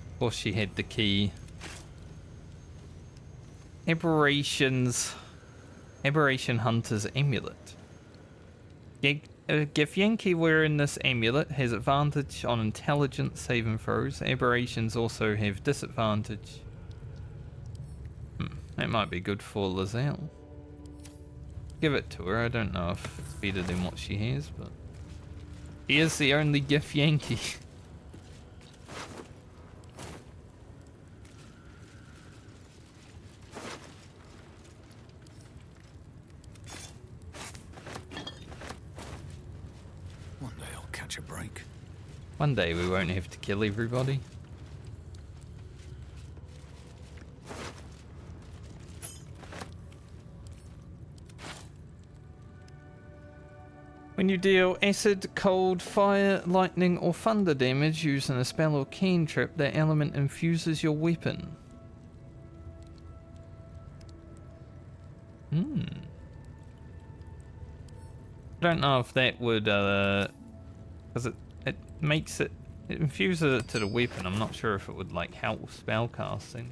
S1: Of course she had the key. Aberration Hunter's Amulet. Githyanki wearing this amulet has advantage on intelligence saving throws. Aberrations also have disadvantage. That might be good for Lazelle. Give it to her. I don't know if it's better than what she has, but... He is the only Githyanki.
S5: break.
S1: One day we won't have to kill everybody. When you deal acid, cold, fire, lightning, or thunder damage using a spell or cantrip, that element infuses your weapon. I don't know if that would, because it makes it infuses it to the weapon. I'm not sure if it would like help spell casting.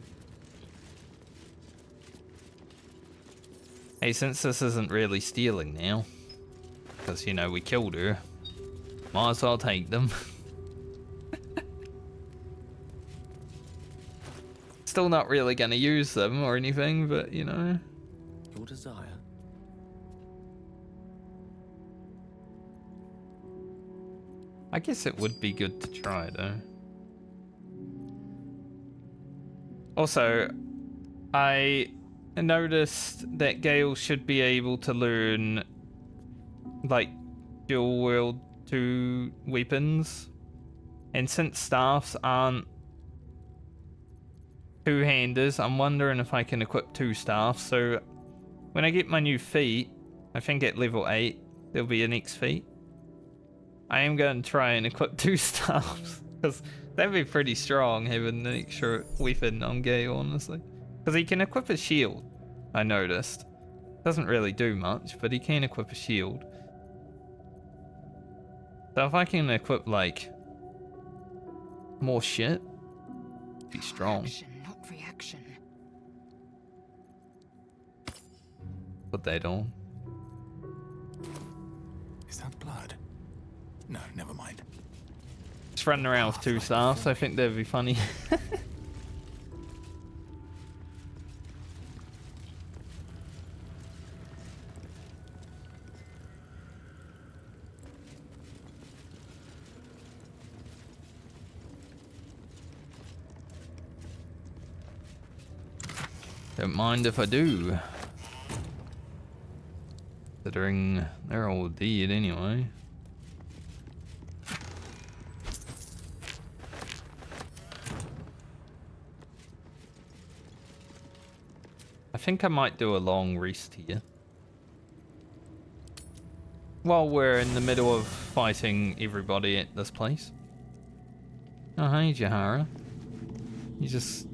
S1: Hey, since this isn't really stealing now, because you know we killed her, might as well take them. Still not really gonna use them or anything, but you know.
S11: Your desire.
S1: I guess it would be good to try though. Also, I noticed that Gale should be able to learn like dual wield 2 weapons, and since staffs aren't two-handers, I'm wondering if I can equip 2 staffs. So when I get my new feat, I think at level 8 there'll be an X feat. I am going to try and equip 2 staffs, because that'd be pretty strong having an extra weapon on Gale, honestly. Because he can equip a shield, I noticed. Doesn't really do much, but he can equip a shield. So if I can equip, like, more shit, it'd be strong.
S3: Action, not reaction.
S1: Put that on.
S5: Is that blood? No, never mind.
S1: Just running around with 2 staffs, I think that'd be funny. Don't mind if I do. Considering they're all dead anyway. I think I might do a long rest here. While we're in the middle of fighting everybody at this place. Oh, hey, Jahara. You just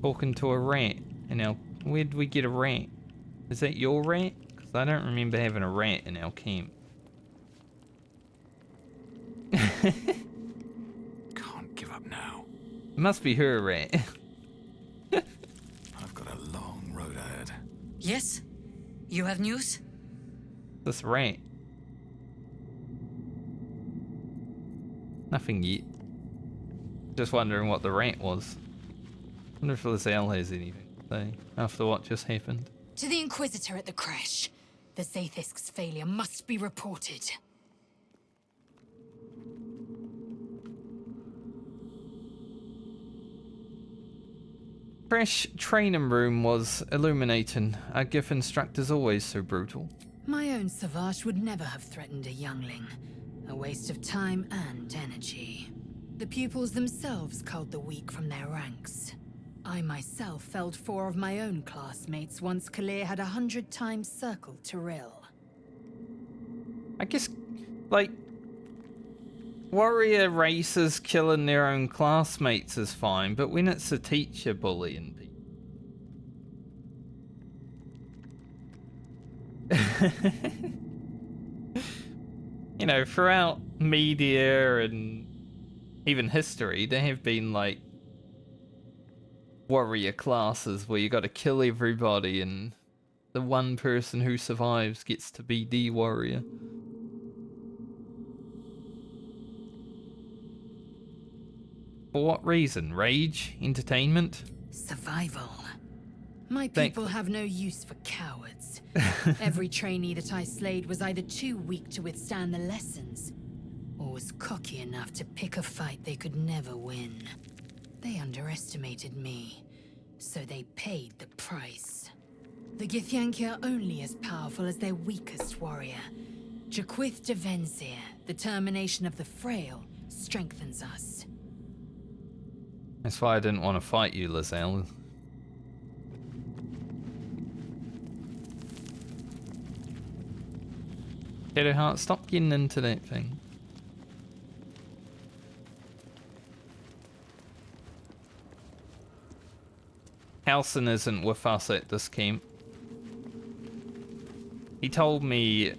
S1: talking to a rat. And now, where'd we get a rat? Is that your rat? Because I don't remember having a rat in our camp.
S5: Can't give up now.
S1: It must be her rat.
S5: I've got a long road ahead.
S17: Yes? You have news?
S1: This rat. Nothing yet. Just wondering what the rat was. Wonder if Lizelle has anything to say after what just happened.
S3: To the Inquisitor at the Creche. The Zaithisk's failure must be reported.
S1: Creche training room was illuminating. Our GIF instructor's always so brutal.
S3: My own Savage would never have threatened a youngling. A waste of time and energy. The pupils themselves culled the weak from their ranks. I myself felled 4 of my own classmates once Kalir had 100 times circled Tyrell.
S1: I guess, like, warrior races killing their own classmates is fine, but when it's a teacher bullying people. You know, throughout media and even history, there have been, like, warrior classes where you gotta kill everybody and the one person who survives gets to be the warrior. For what reason? Rage? Entertainment?
S3: Survival. My people have no use for cowards. Every trainee that I slayed was either too weak to withstand the lessons, or was cocky enough to pick a fight they could never win. They underestimated me, so they paid the price. The Githyanki are only as powerful as their weakest warrior, Jaquith de Venzir, the termination of the frail, strengthens us.
S1: That's why I didn't want to fight you, Lizelle. Shadowheart, stop getting into that thing. Halson isn't with us at this camp. He told me,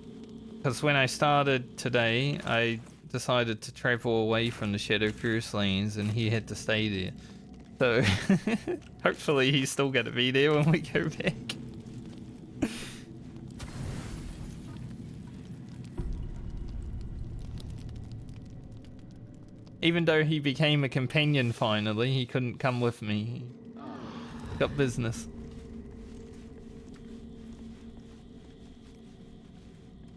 S1: because when I started today, I decided to travel away from the Shadow Curse lanes and he had to stay there. So, hopefully he's still going to be there when we go back. Even though he became a companion finally, he couldn't come with me. He got business.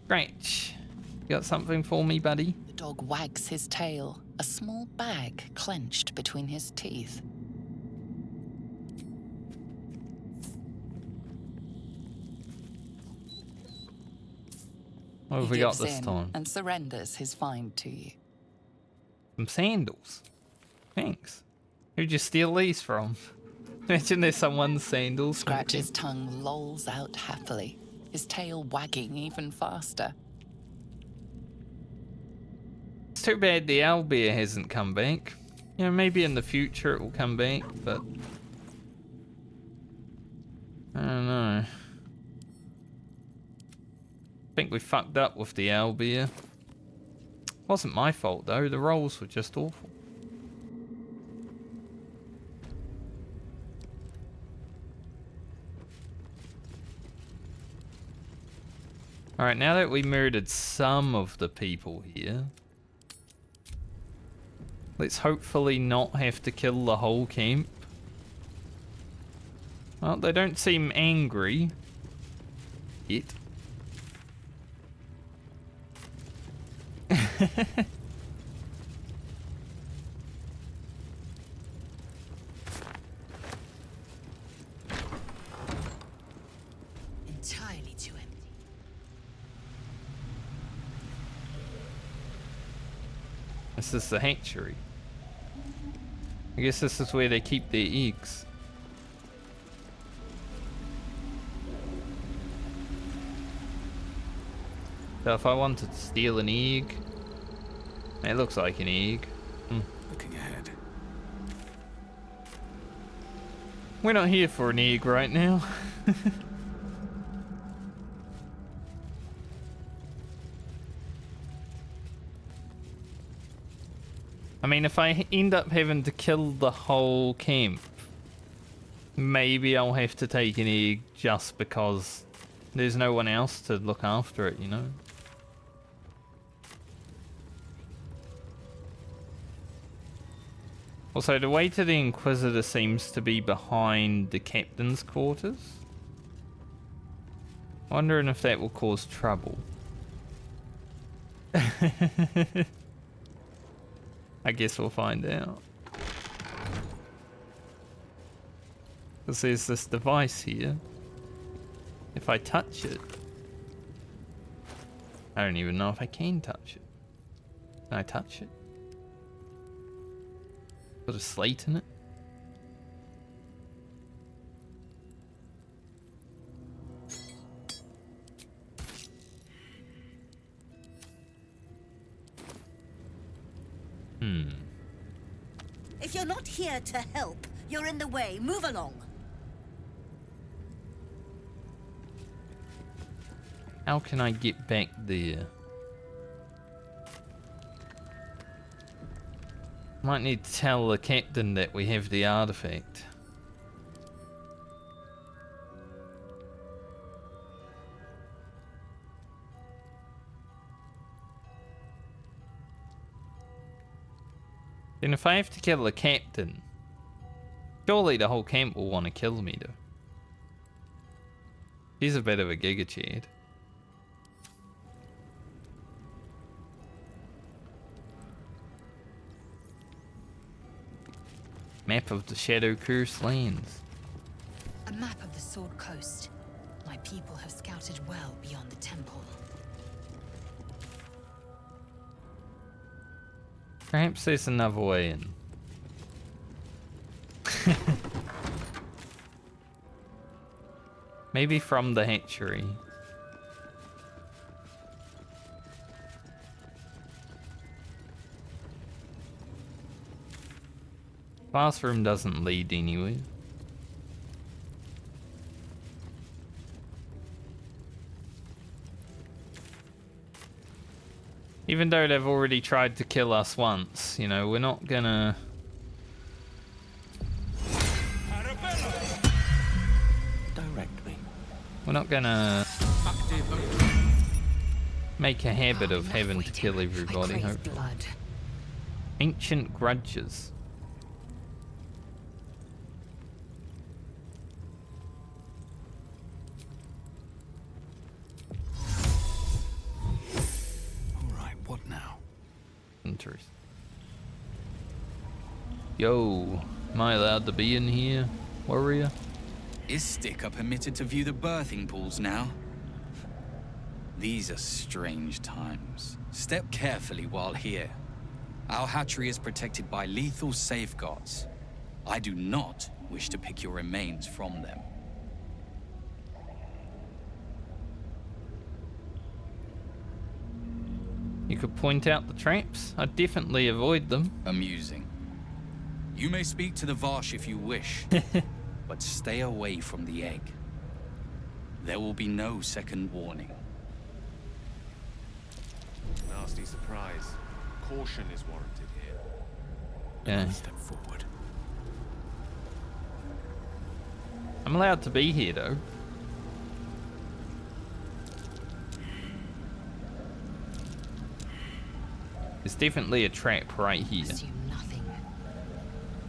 S1: Creche, you got something for me, buddy?
S2: The dog wags his tail, a small bag clenched between his teeth.
S1: What have we got this time?
S2: And surrenders his find to you.
S1: Some sandals. Thanks. Who'd you steal these from? Imagine there's someone's sandals.
S2: Scratch's tongue lolls out happily, his tail wagging even faster.
S1: It's too bad the owlbear hasn't come back. You know, maybe in the future it will come back, but I don't know. I think we fucked up with the owlbear. Wasn't my fault though, the rolls were just awful. Alright, now that we murdered some of the people here, let's hopefully not have to kill the whole camp. Well, they don't seem angry yet.
S3: Entirely too empty.
S1: This is the hatchery. I guess this is where they keep their eggs. So if I wanted to steal an egg, it looks like an egg.
S16: Looking ahead.
S1: We're not here for an egg right now. I mean, if I end up having to kill the whole camp, maybe I'll have to take an egg just because there's no one else to look after it, you know? Also, the way to the Inquisitor seems to be behind the captain's quarters. Wondering if that will cause trouble. I guess we'll find out. Because there's this device here. If I touch it... I don't even know if I can touch it. Can I touch it? Put a slate in it?
S8: If you're not here to help, you're in the way. Move along.
S1: How can I get back there? Might need to tell the captain that we have the artifact. And if I have to kill the captain, surely the whole camp will want to kill me though. He's a bit of a giga chad. Map of the Shadow Curse lands.
S3: A map of the Sword Coast. My people have scouted well beyond the temple.
S1: Perhaps there's another way in. Maybe from the hatchery. Bathroom doesn't lead anywhere. Even though they've already tried to kill us once, you know, we're not gonna...
S11: Direct me.
S1: We're not gonna make a habit of having to kill everybody, hopefully.
S2: Blood.
S1: Ancient grudges.
S5: Alright, what now?
S1: Interesting. Yo, am I allowed to be in here, warrior?
S12: Is Stick permitted to view the birthing pools now? These are strange times. Step carefully while here. Our hatchery is protected by lethal safeguards. I do not wish to pick your remains from them.
S1: You could point out the traps. I'd definitely avoid them.
S12: Amusing. You may speak to the Varsh if you wish, but stay away from the egg. There will be no second warning.
S6: Nasty surprise. Caution is warranted here.
S1: Yeah.
S5: Step forward.
S1: I'm allowed to be here, though. There's definitely a trap right here.
S2: Assume nothing.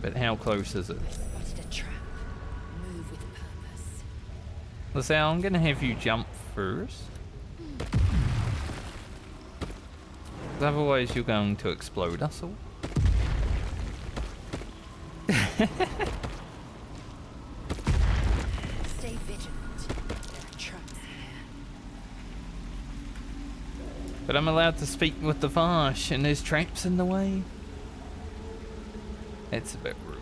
S1: But how close is it?
S2: Spotted a trap. Move with purpose.
S1: Listen, I'm gonna have you jump first. 'Cause otherwise you're going to explode us all.
S2: Stay vigilant. There are traps here.
S1: But I'm allowed to speak with the Varsh, and there's traps in the way. That's a bit rude.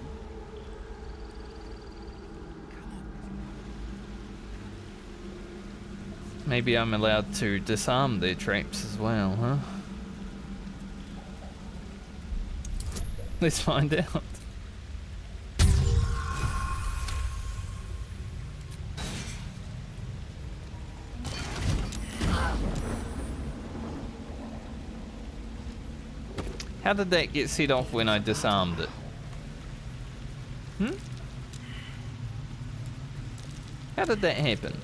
S1: Maybe I'm allowed to disarm their traps as well, huh? Let's find out. How did that get set off when I disarmed it? How did that happen?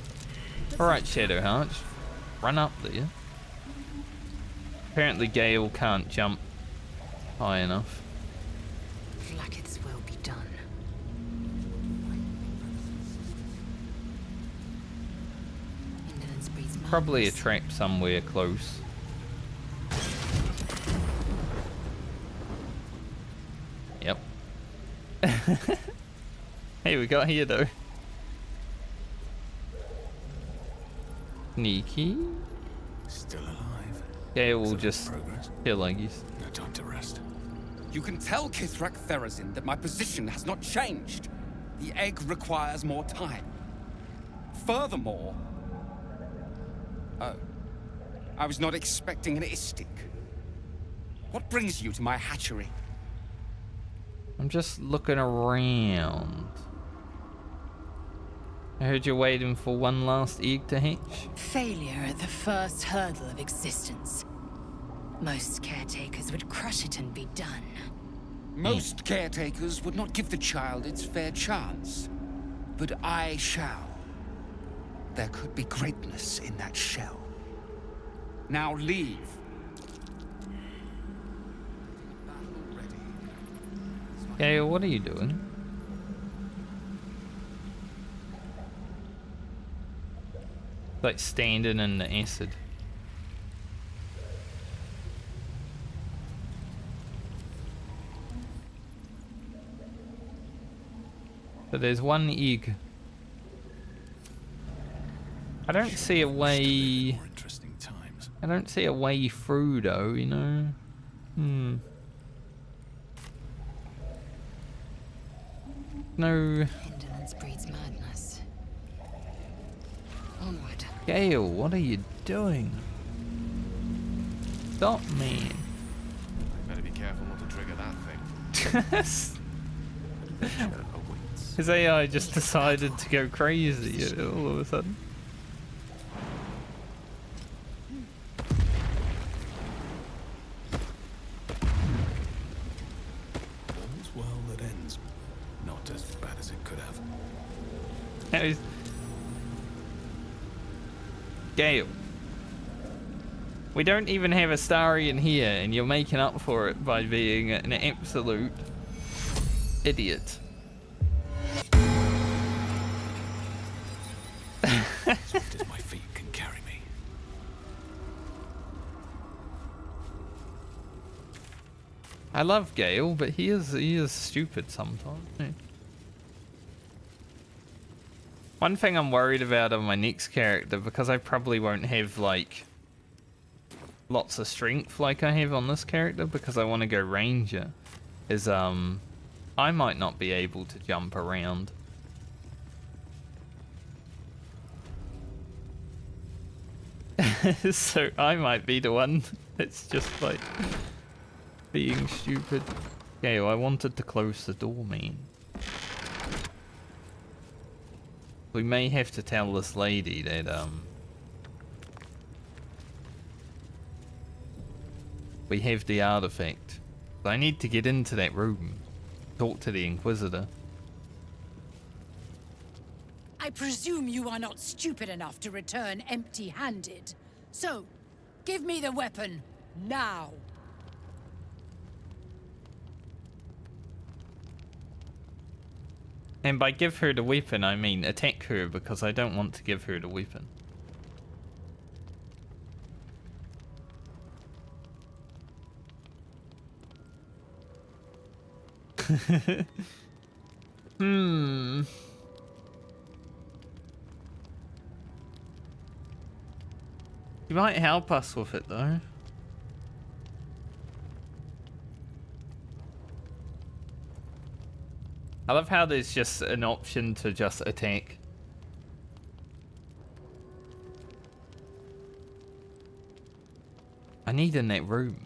S1: Alright, Shadowheart, just run up there. Apparently Gale can't jump high enough.
S2: Flacketh's will be done. Indolence breeds
S1: Probably a trap somewhere close. Yep. Hey, we got here though. Sneaky.
S5: Still alive.
S1: Gale will just kill, I guess.
S5: No time to rest.
S22: You can tell Kithrak Therazin that my position has not changed. The egg requires more time. Furthermore... Oh. I was not expecting an Istik. What brings you to my hatchery?
S1: I'm just looking around. I heard you're waiting for one last egg to hatch.
S2: Failure at the first hurdle of existence. Most caretakers would crush it and be done.
S22: Most caretakers would not give the child its fair chance. But I shall. There could be greatness in that shell. Now leave.
S1: Gale, what are you doing? Like standing in the acid. So there's one egg. I don't see a way. I don't see a way through though, you know. no...
S3: Indolence breeds madness. Onward.
S1: Gale, what are you doing? Stop me.
S6: Better be careful not to trigger that thing.
S1: His AI just decided to go crazy all of a sudden.
S5: All's well that ends. Not as bad as it could have.
S1: Gale. We don't even have a Starian here, and you're making up for it by being an absolute idiot.
S5: Swift as my feet can carry me.
S1: I love Gale, but he is stupid sometimes. Yeah. One thing I'm worried about on my next character, because I probably won't have like lots of strength like I have on this character, because I want to go ranger, is I might not be able to jump around. So I might be the one that's just like being stupid. Okay, well, I wanted to close the door, man. We may have to tell this lady that we have the artifact. I need to get into that room, talk to the Inquisitor.
S15: I presume you are not stupid enough to return empty-handed. So, give me the weapon, now.
S1: And by give her the weapon, I mean attack her, because I don't want to give her the weapon. Hmm. You might help us with it, though. I love how there's just an option to just attack. I need in that room.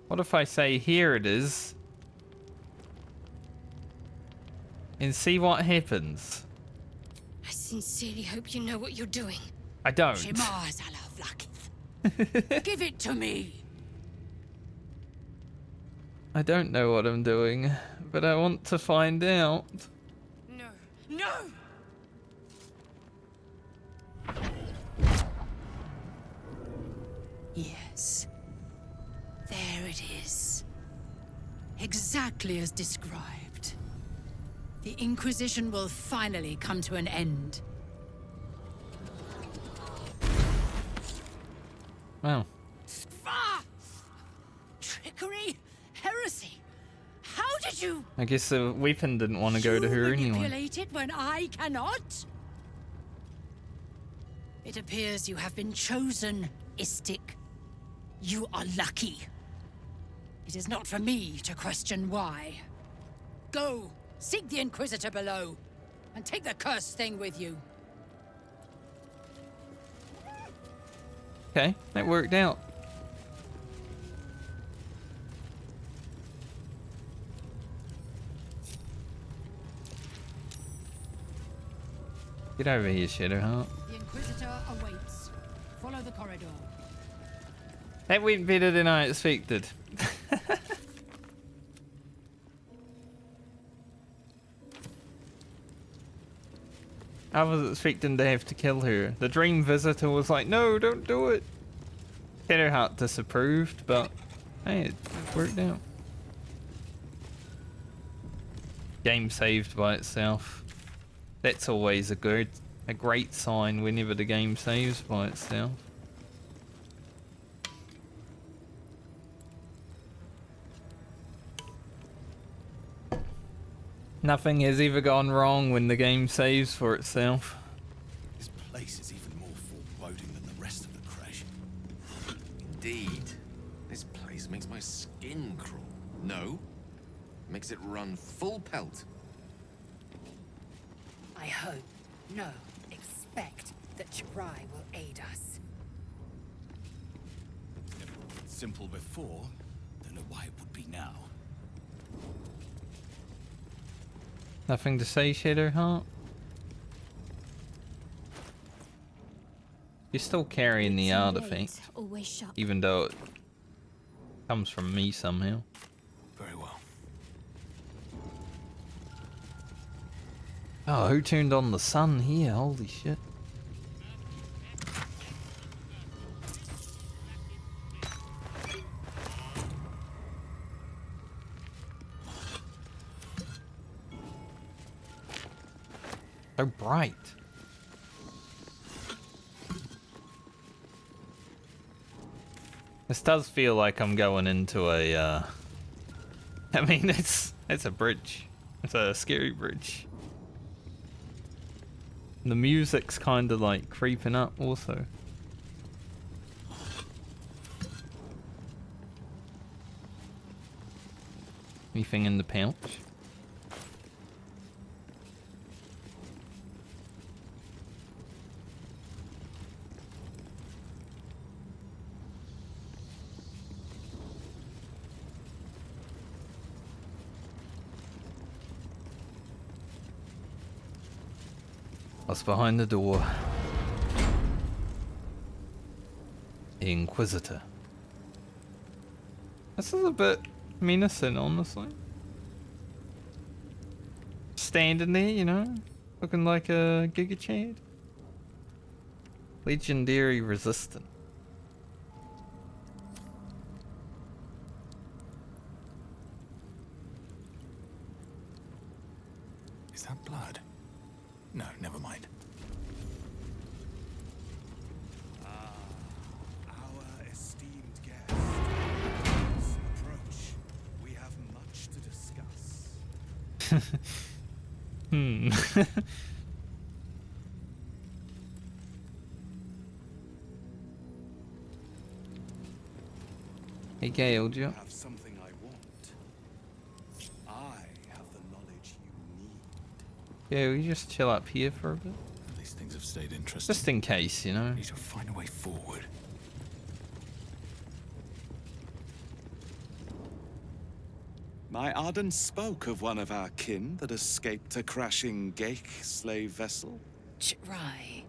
S1: What if I say, here it is, and see what happens?
S7: I sincerely hope you know what you're doing.
S1: I don't.
S15: Give it to me.
S1: I don't know what I'm doing, but I want to find out.
S7: No. No!
S15: Yes. There it is. Exactly as described. The Inquisition will finally come to an end.
S1: Wow.
S15: Ah! Trickery? Heresy? How did you...
S1: I guess the weapon didn't want to go to her anyway.
S15: manipulate it when I cannot? It appears you have been chosen, Istik. You are lucky. It is not for me to question why. Go, seek the Inquisitor below, and take the cursed thing with you.
S1: Okay, that worked out. Get over here, Shadowheart.
S15: The Inquisitor awaits. Follow the corridor.
S1: That went better than I expected. I was expecting to have to kill her. The Dream Visitor was like, no, don't do it. Shadowheart disapproved, but hey, it worked out. Game saved by itself. That's always a great sign whenever the game saves by itself. Nothing has ever gone wrong when the game saves for itself.
S16: This place is even more foreboding than the rest of the Creche.
S6: Indeed. This place makes my skin crawl. No, Makes it run full pelt.
S15: I hope, no, expect that Chirai will aid us.
S5: Never been simple before. Don't know why it would be now.
S1: Nothing to say, Shadowheart? You're still carrying the artifact,
S3: Always shut.
S1: even though it comes from me somehow.
S5: Very well.
S1: Oh, who turned on the sun here? Holy shit. So bright. This does feel like I'm going into a, I mean, it's a bridge. It's a scary bridge. The music's kind of like creeping up also. Anything in the pouch? What's behind the door? The Inquisitor. This is a bit menacing, honestly. Standing there, you know, looking like a Giga Chad. Legendary resistant.
S5: Is that blood? No, never mind.
S16: Our esteemed guest. Approach. We have much to discuss.
S1: Hey Gale, do you?
S16: I have something I want. I have the knowledge you need.
S1: Yeah, we just chill up here for a bit.
S5: These things have stayed interesting.
S1: Just in case, you know.
S5: Need to find a way forward.
S16: My Arden spoke of one of our kin that escaped a crashing Geik slave vessel.
S15: Chirai.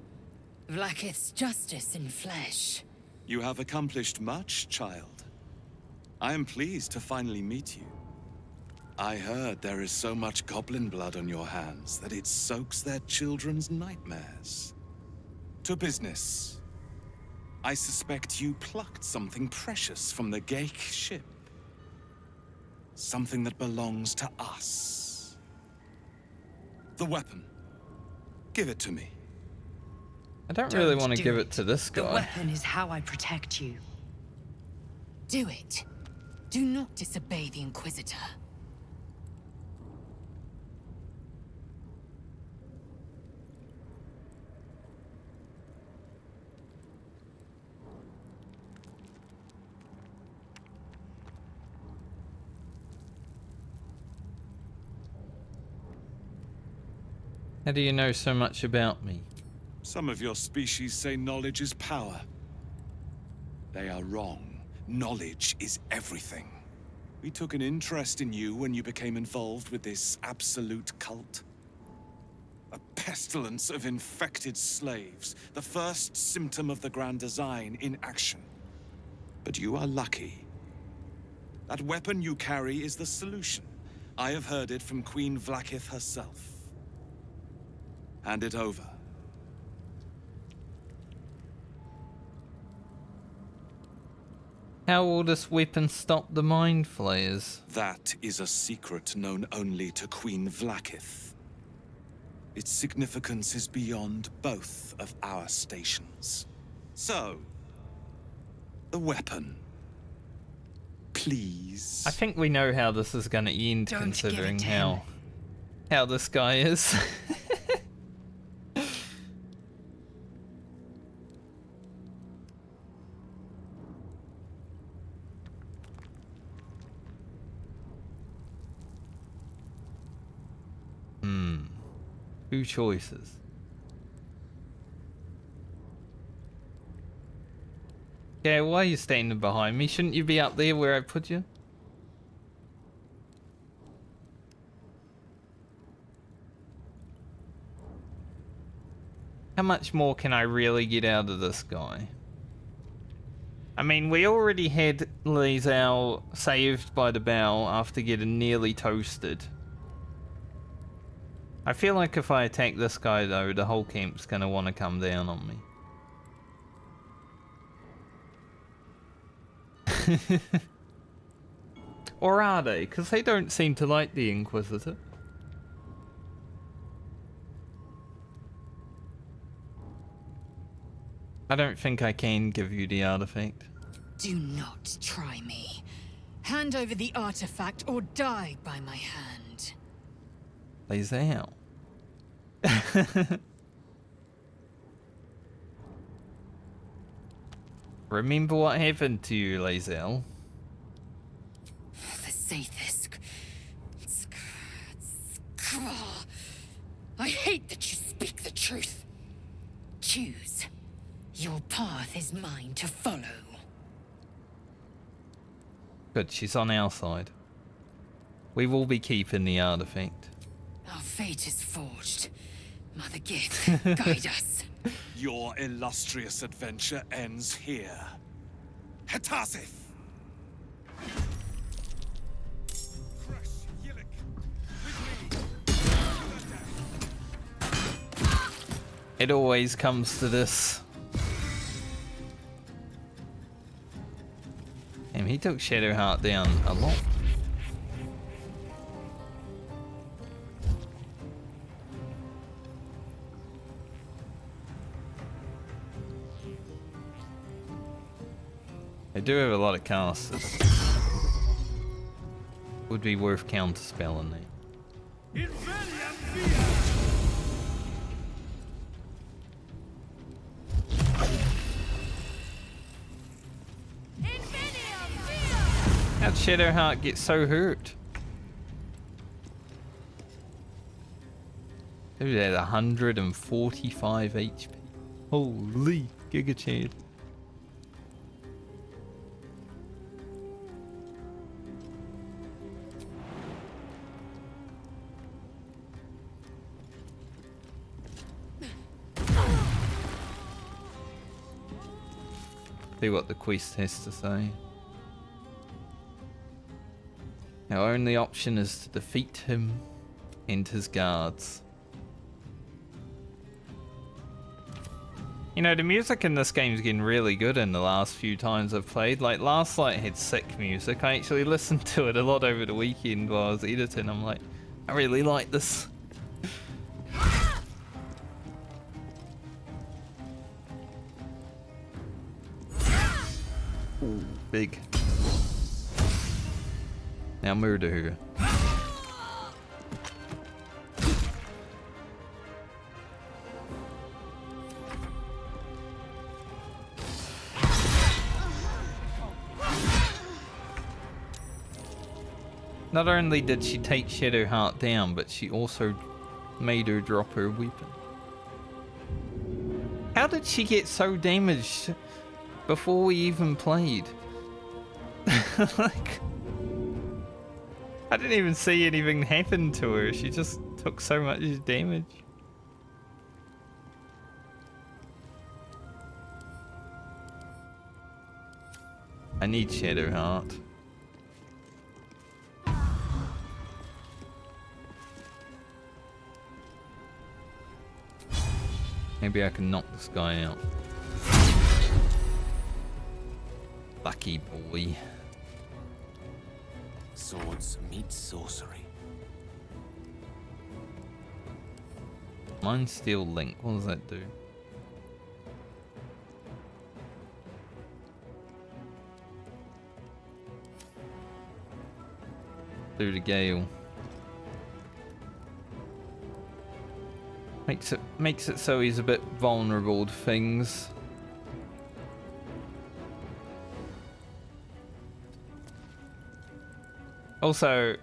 S15: Vlaakith's justice in flesh.
S16: You have accomplished much, child. I am pleased to finally meet you. I heard there is so much goblin blood on your hands that it soaks their children's nightmares. To business. I suspect you plucked something precious from the Geik ship. Something that belongs to us. The weapon. Give it to me.
S1: I don't really want to give it to this guy.
S17: The weapon is how I protect you.
S3: Do it. Do not disobey the Inquisitor.
S1: How do you know so much about me?
S16: Some of your species say knowledge is power. They are wrong. Knowledge is everything. We took an interest in you when you became involved with this absolute cult. A pestilence of infected slaves, the first symptom of the Grand Design in action. But you are lucky. That weapon you carry is the solution. I have heard it from Queen Vlaakith herself. Hand it over.
S1: How will this weapon stop the Mind Flayers?
S16: That is a secret known only to Queen Vlaakith. Its significance is beyond both of our stations. So, the weapon. Please.
S1: I think we know how this is going to end,
S17: Don't
S1: considering
S17: give it to him.
S1: how this guy is. Two choices. Yeah, why are you standing behind me? Shouldn't you be up there where I put you? How much more can I really get out of this guy? I mean, we already had Lizelle saved by the bell after getting nearly toasted. I feel like if I attack this guy though, the whole camp's gonna want to come down on me. Or are they? Because they don't seem to like the Inquisitor. I don't think I can give you the artifact.
S3: Do not try me. Hand over the artifact or die by my hand.
S1: Lizelle. Remember what happened to you, Lizelle?
S15: The Sathisk. I hate that you speak the truth. Choose. Your path is mine to follow.
S1: Good, she's on our side. We will be keeping the artifact.
S15: Our fate is forged. Mother Gith, guide us.
S16: Your illustrious adventure ends here. Hetazith!
S1: It always comes to this. Damn, he took Shadowheart down a lot. They do have a lot of casters. Would be worth counterspelling there. How'd Shadowheart get so hurt? Dude, at 145 HP. Holy Giga Chad. See what the quest has to say. Our only option is to defeat him and his guards. You know, the music in this game is getting really good in the last few times I've played. Like, last Light had sick music. I actually listened to it a lot over the weekend while I was editing. I'm like, I really like this. Ooh, big. Now murder her. Not only did she take Shadowheart down, but she also made her drop her weapon. How did she get so damaged before we even played? Like, I didn't even see anything happen to her. She just took so much damage. I need Shadowheart. Maybe I can knock this guy out. Lucky boy.
S11: Swords meet sorcery.
S1: Mind Steel Link, what does that do? Through the gale. Makes it so he's a bit vulnerable to things. Also,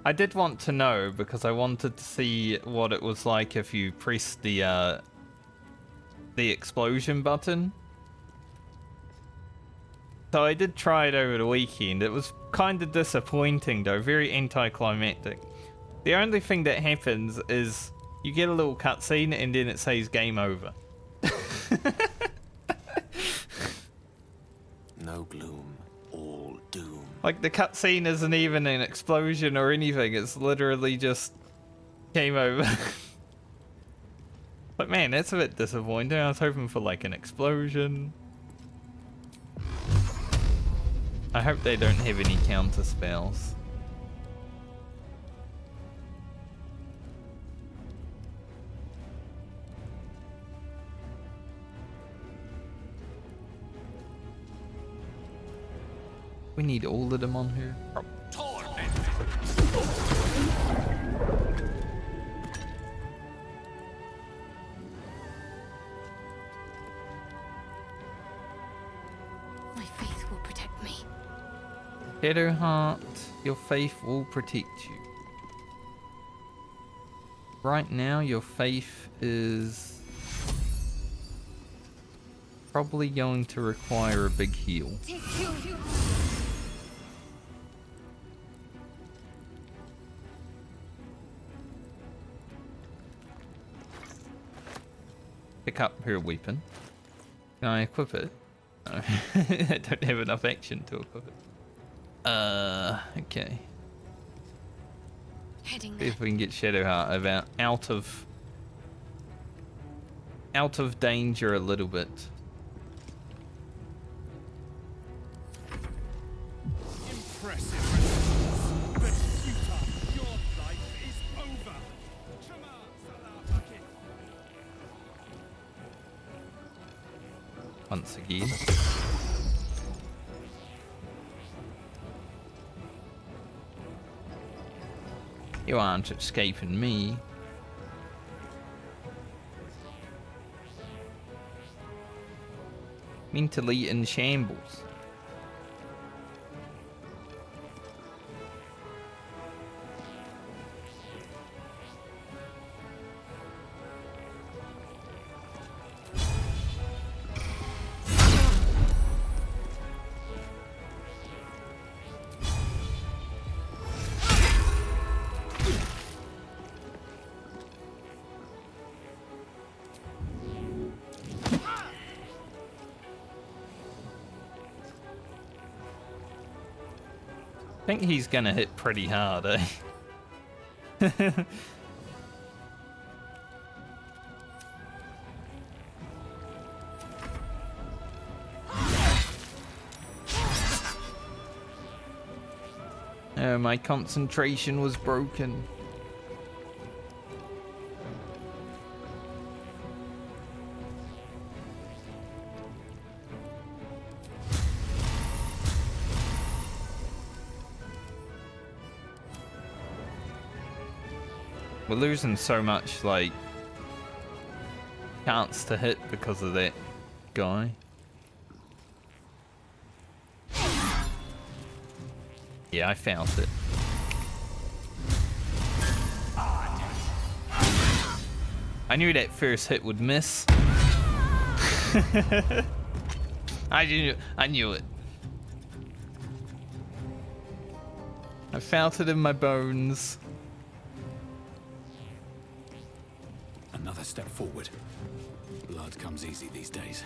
S1: I did want to know because I wanted to see what it was like if you pressed the explosion button. So I did try it over the weekend. It was kind of disappointing though, very anticlimactic. The only thing that happens is you get a little cutscene and then it says game over.
S11: No gloom, all doom.
S1: Like the cutscene isn't even an explosion or anything, it's literally just game over. But man, that's a bit disappointing. I was hoping for like an explosion. I hope they don't have any counter spells. We need all of them on here.
S7: My faith will protect me.
S1: Shadowheart, your faith will protect you. Right now, your faith is probably going to require a big heal. Pick up her weapon. Can I equip it? No. I don't have enough action to equip it. Okay.
S7: Heading
S1: See if we can get Shadowheart out of danger a little bit.
S5: Impressive resistance, but futile. Your life is over.
S1: Once again. You aren't escaping me. Mentally in shambles. I think he's gonna hit pretty hard, eh? Oh, my concentration was broken. We're losing so much, like, chance to hit because of that guy. Yeah, I felt it. I knew that first hit would miss. I knew it. I felt it in my bones.
S5: Another step forward. Blood comes easy these days.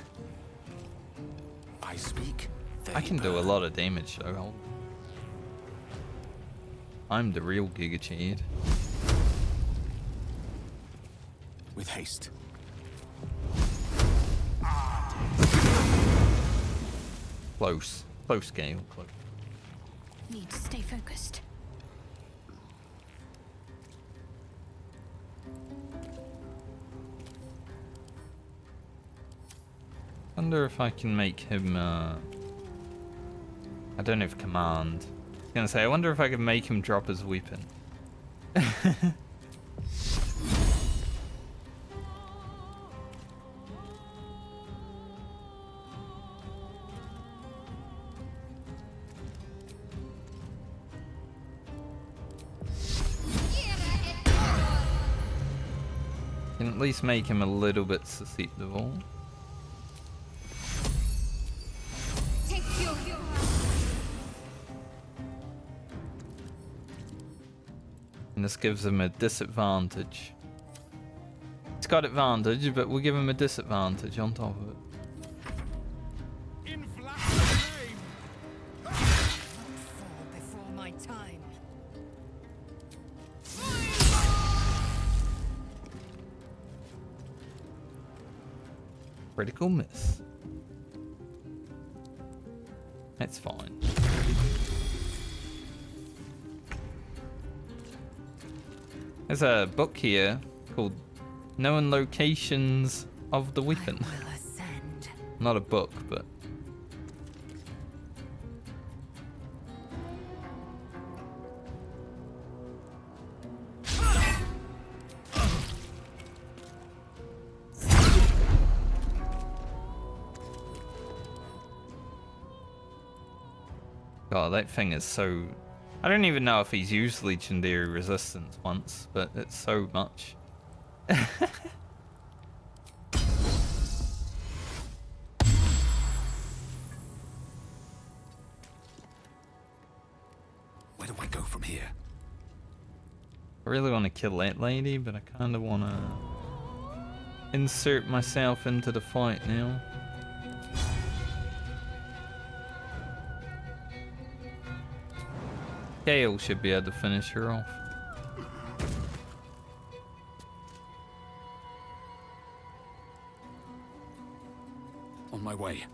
S5: I speak.
S1: I can do a lot of damage though. I'm the real Giga Chad.
S5: With haste.
S1: Close. Close game. Close.
S7: Need to stay focused.
S1: Wonder if I can make him, I don't have command. I was gonna say, I wonder if I can make him drop his weapon. can at least make him a little bit susceptible. And this gives him a disadvantage. It's got advantage, but we'll give him a disadvantage on top of it.
S15: Before my time.
S1: Critical miss. That's fine. There's a book here called Known Locations of the Weapon. Not a book, but... God, that thing is so... I don't even know if he's used Legendary Resistance once, but it's so much.
S5: Where do I go from here?
S1: I really want to kill that lady, but I kind of want to insert myself into the fight now. Gale should be able to finish her off.
S5: On my way.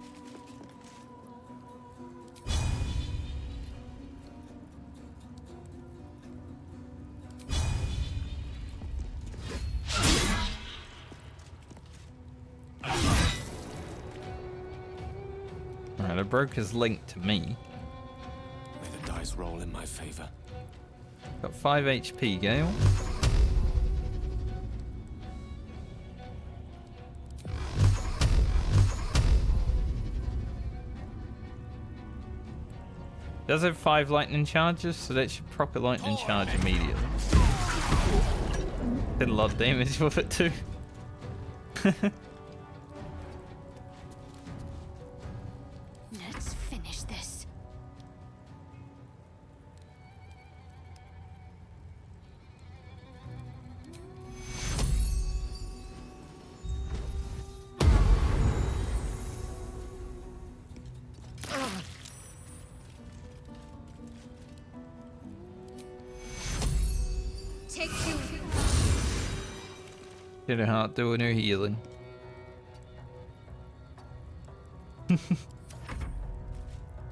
S1: Alright, I broke his link to me.
S11: May the dice roll in my favor.
S1: Got 5 HP, Gale. Does have 5 lightning charges, so that should proper lightning charge immediately. Did a lot of damage with it too.
S7: Let's finish this.
S10: Take two.
S1: Get her heart doing her healing.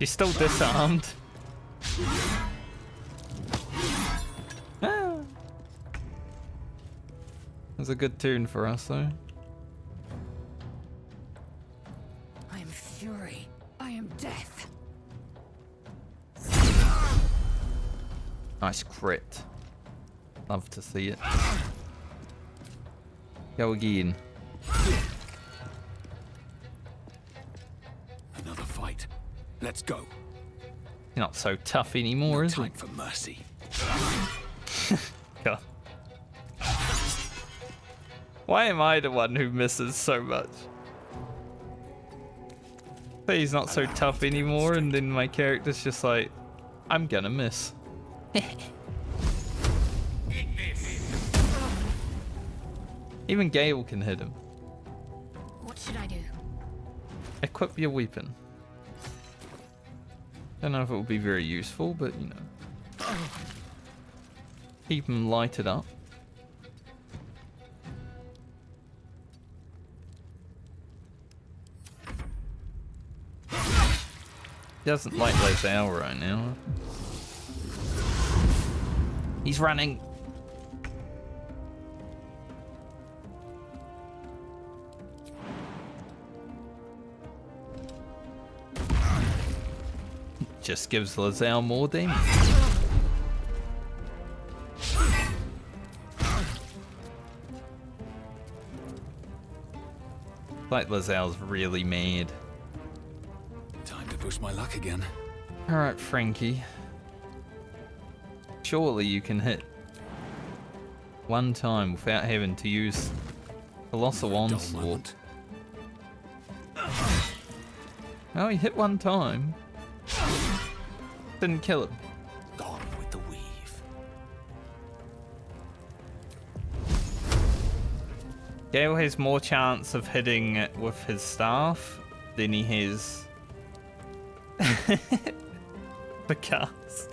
S1: She's still disarmed. Ah. That's a good turn for us though.
S15: I am fury. I am death.
S1: Nice crit. Love to see it. Go again.
S5: Another fight. Let's go.
S1: You're not so tough anymore, is
S5: Time
S1: it?
S5: for mercy.
S1: God. Why am I the one who misses so much? Say he's not so tough anymore, and then my character's just like, I'm gonna miss. Even Gale can hit him.
S7: What should I do?
S1: Equip your weapon. Don't know if it will be very useful, but you know. Keep him lighted up. He doesn't like Lazelle right now. He's running. Just gives Lazelle more damage. Like Lazelle's really mad.
S5: Time to push my luck again.
S1: Alright, Frankie. Surely you can hit one time without having to use Colossal Onslaught. Oh, he hit one time. Didn't kill him.
S11: Gone with the weave.
S1: Gale has more chance of hitting it with his staff than he has the cast.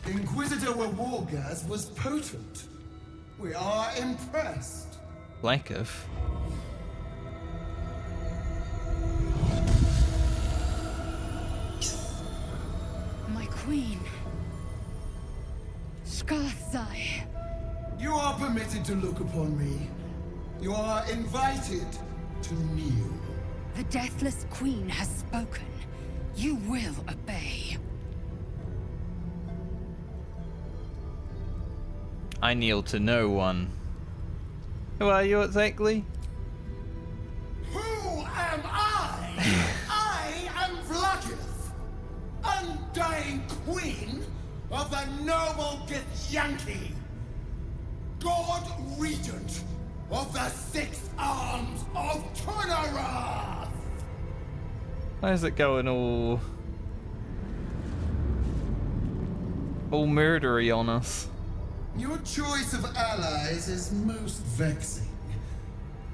S13: Inquisitor Wargas was potent. We are impressed.
S1: Lack of.
S15: My queen. Skathai.
S13: You are permitted to look upon me. You are invited to kneel.
S15: The Deathless Queen has spoken. You will obey.
S1: I kneel to no one. Who are you exactly?
S13: Who am I? I am Vlakith, undying queen of the noble Githyanki, God Regent of the Six Arms of Tunnarath.
S1: Why is it going all murdery on us?
S13: Your choice of allies is most vexing.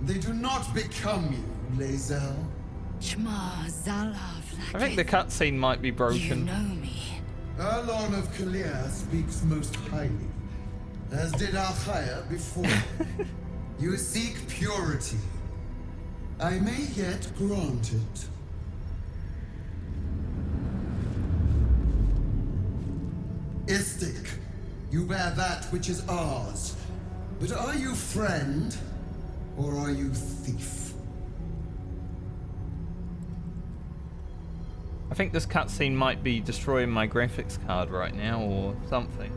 S13: They do not become you, Lae'zel.
S15: Chma Zalav.
S1: I think the cutscene might be broken.
S15: You know me.
S13: Erlon of Kalir speaks most highly, as did Alchaya before. You seek purity. I may yet grant it. Istik, you bear that which is ours. But are you friend, or are you thief?
S1: I think this cutscene might be destroying my graphics card right now, or something.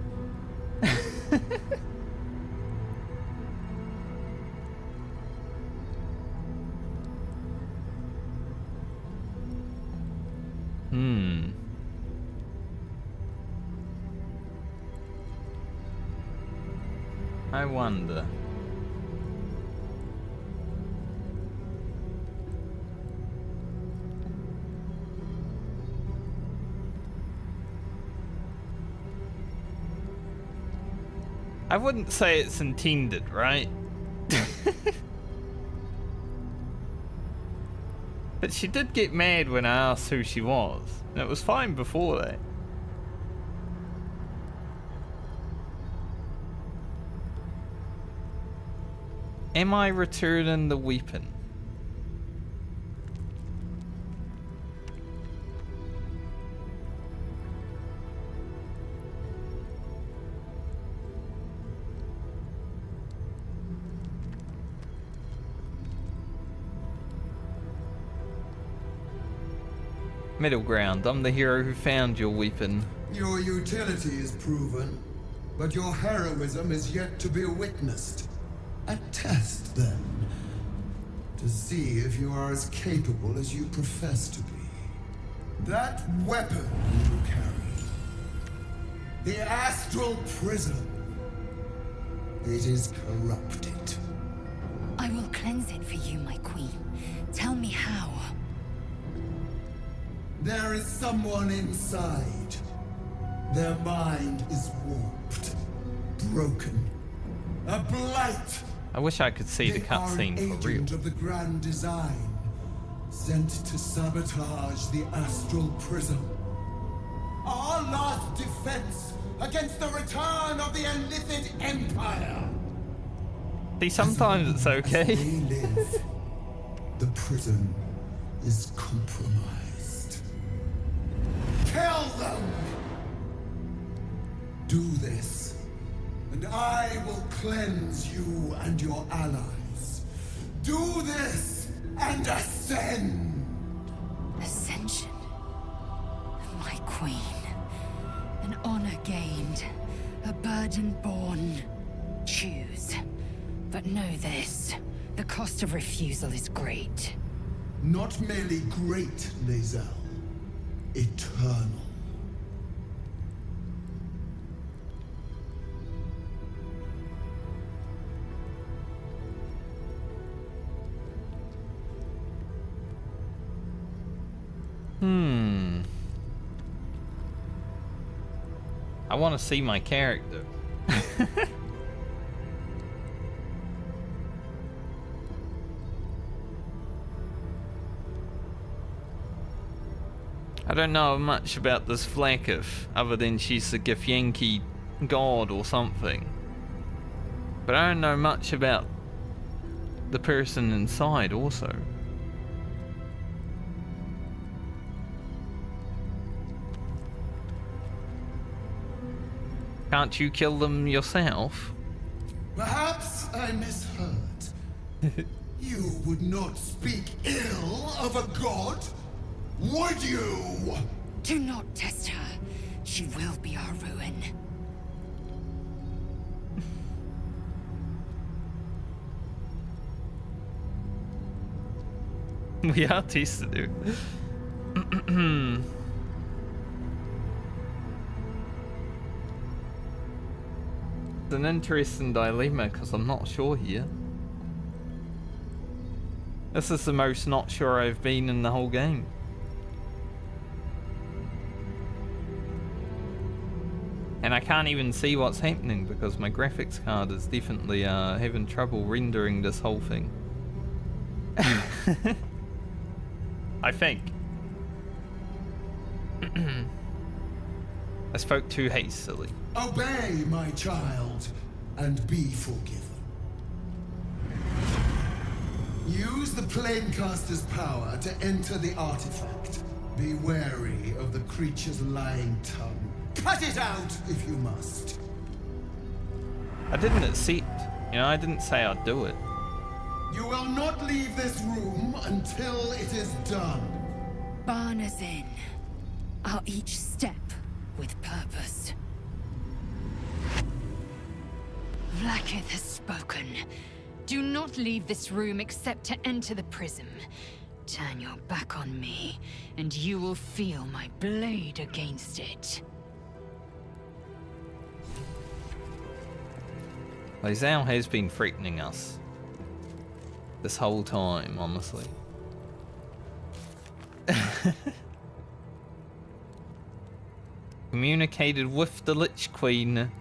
S1: I wonder. I wouldn't say it's intended, right? But she did get mad when I asked who she was, and it was fine before that. Am I returning the weapon? Middle ground. I'm the hero who found your weapon.
S13: Your utility is proven, but your heroism is yet to be witnessed. A test, then, to see if you are as capable as you profess to be. That weapon you carry, the Astral Prism, it is corrupted.
S15: I will cleanse it for you, my queen. Tell me how.
S13: There is someone inside. Their mind is warped, broken, a blight.
S1: I wish I could see the cutscene for real.
S13: Agent of the Grand Design, sent to sabotage the Astral Prism. Our last defense against the return of the Illithid Empire.
S1: See, sometimes it's okay.
S13: As they live, the prism is compromised. Kill them! Do this, and I will cleanse you and your allies. Do this, and ascend!
S15: Ascension. My queen. An honor gained. A burden borne. Choose. But know this. The cost of refusal is great.
S13: Not merely great, Lae'zel. Eternal.
S1: I want to see my character. I don't know much about this Flakith, other than she's a Githyanki god or something. But I don't know much about the person inside also. Can't you kill them yourself?
S13: Perhaps I misheard. You would not speak ill of a god? Would you?
S9: Do not test her. She will be our ruin.
S1: We are tested, dude. It's an interesting dilemma because I'm not sure here. This is the most not sure I've been in the whole game. And I can't even see what's happening because my graphics card is definitely having trouble rendering this whole thing. I think. I spoke too hastily.
S13: Obey, my child, and be forgiven. Use the Planecaster's power to enter the artifact. Be wary of the creature's lying tongue. Cut it out if you must.
S1: I didn't accept. You know, I didn't say I'd do it.
S13: You will not leave this room until it is done.
S9: Barna's in. Our each step with purpose. Vlaakith has spoken. Do not leave this room except to enter the prism. Turn your back on me, and you will feel my blade against it.
S1: Lae'zel has been threatening us this whole time, honestly. Communicated with the Lich Queen.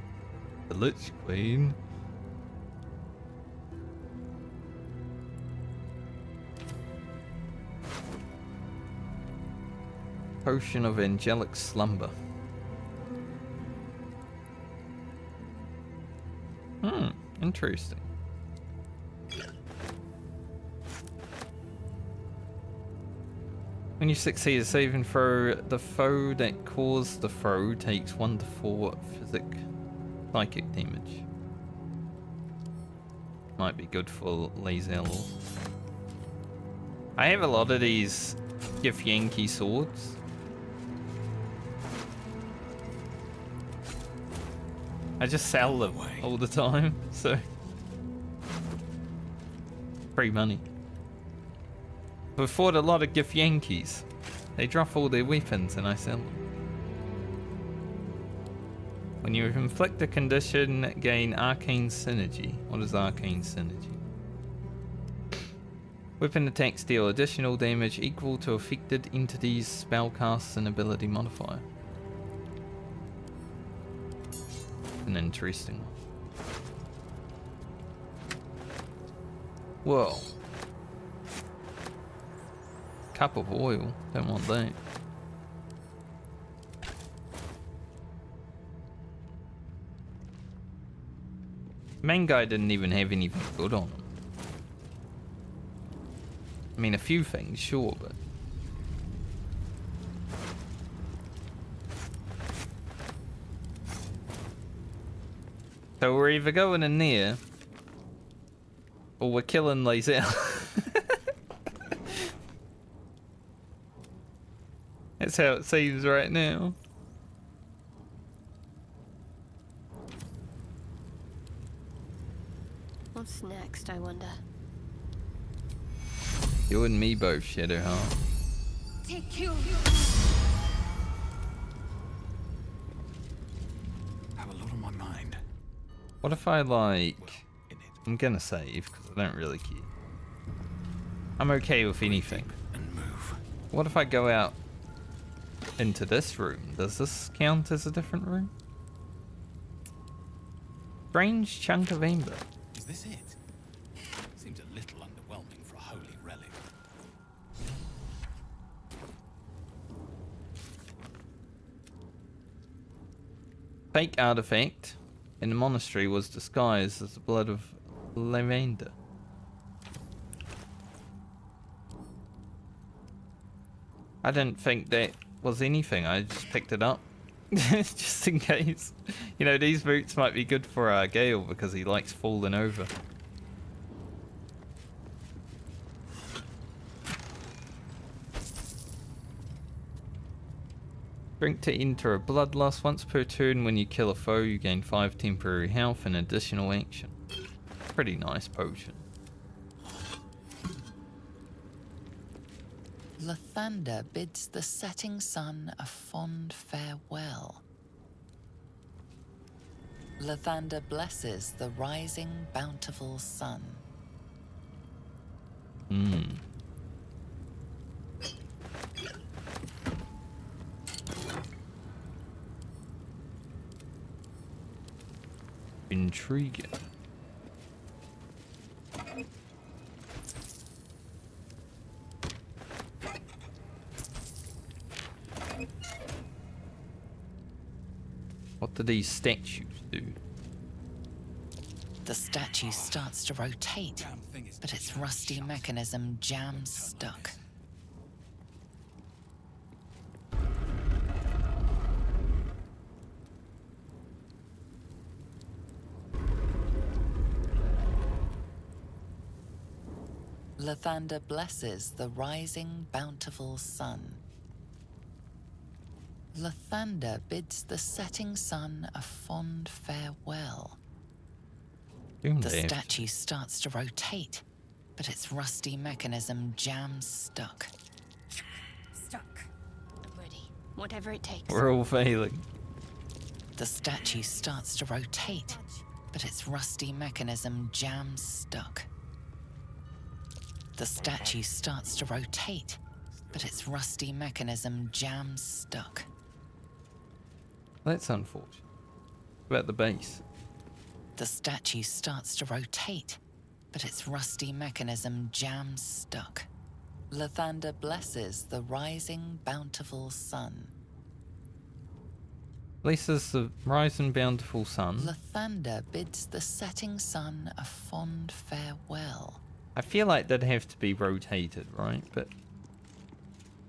S1: The Lich Queen? Potion of Angelic Slumber. Interesting. When you succeed a saving throw, the foe that caused the throw takes 1 to 4 psychic damage. Might be good for Lae'zel. I have a lot of these Githyanki swords. I just sell them all the time, so free money. We fought a lot of Githyankis. They drop all their weapons and I sell them. When you inflict a condition, gain arcane synergy. What is arcane synergy? Weapon attacks deal additional damage equal to affected entities' spellcasts and ability modifier. An interesting one. Whoa. Cup of oil. Don't want that. Main guy didn't even have anything good on him. I mean, a few things, sure, but... So we're either going in there, or we're killing Lae'zel. That's how it seems right now.
S14: What's next, I wonder?
S1: You and me both, Shadowheart.
S9: Take you.
S5: Have a lot on my mind.
S1: What if I, like... I'm gonna save, because I don't really care. I'm okay with anything. What if I go out into this room. Does this count as a different room? Strange chunk of amber.
S5: Is this it? Seems a little underwhelming for a holy relic.
S1: Fake artifact in the monastery was disguised as the blood of lavender. I didn't think that was anything. I just picked it up just in case. You know, these boots might be good for Gale because he likes falling over. Drink to enter a bloodlust. Once per turn when you kill a foe, you gain 5 temporary health and additional action. Pretty nice potion.
S2: Lathander bids the setting sun a fond farewell. Lathander blesses the rising bountiful sun.
S1: Intriguing. What do these statues do?
S2: The statue starts to rotate, but its rusty mechanism jams stuck. Lathander blesses the rising bountiful sun. Lathander bids the setting sun a fond farewell. The statue starts to rotate, but its rusty mechanism jams stuck.
S7: Stuck. I'm ready. Whatever it takes.
S1: We're all failing.
S2: The statue starts to rotate, but its rusty mechanism jams stuck. The statue starts to rotate, but its rusty mechanism jams stuck.
S1: That's unfortunate. About the base.
S2: The statue starts to rotate, but its rusty mechanism jams stuck. Lathander blesses the rising bountiful sun.
S1: Blesses the rising bountiful sun.
S2: Lathander bids the setting sun a fond farewell.
S1: I feel like they'd have to be rotated, right? But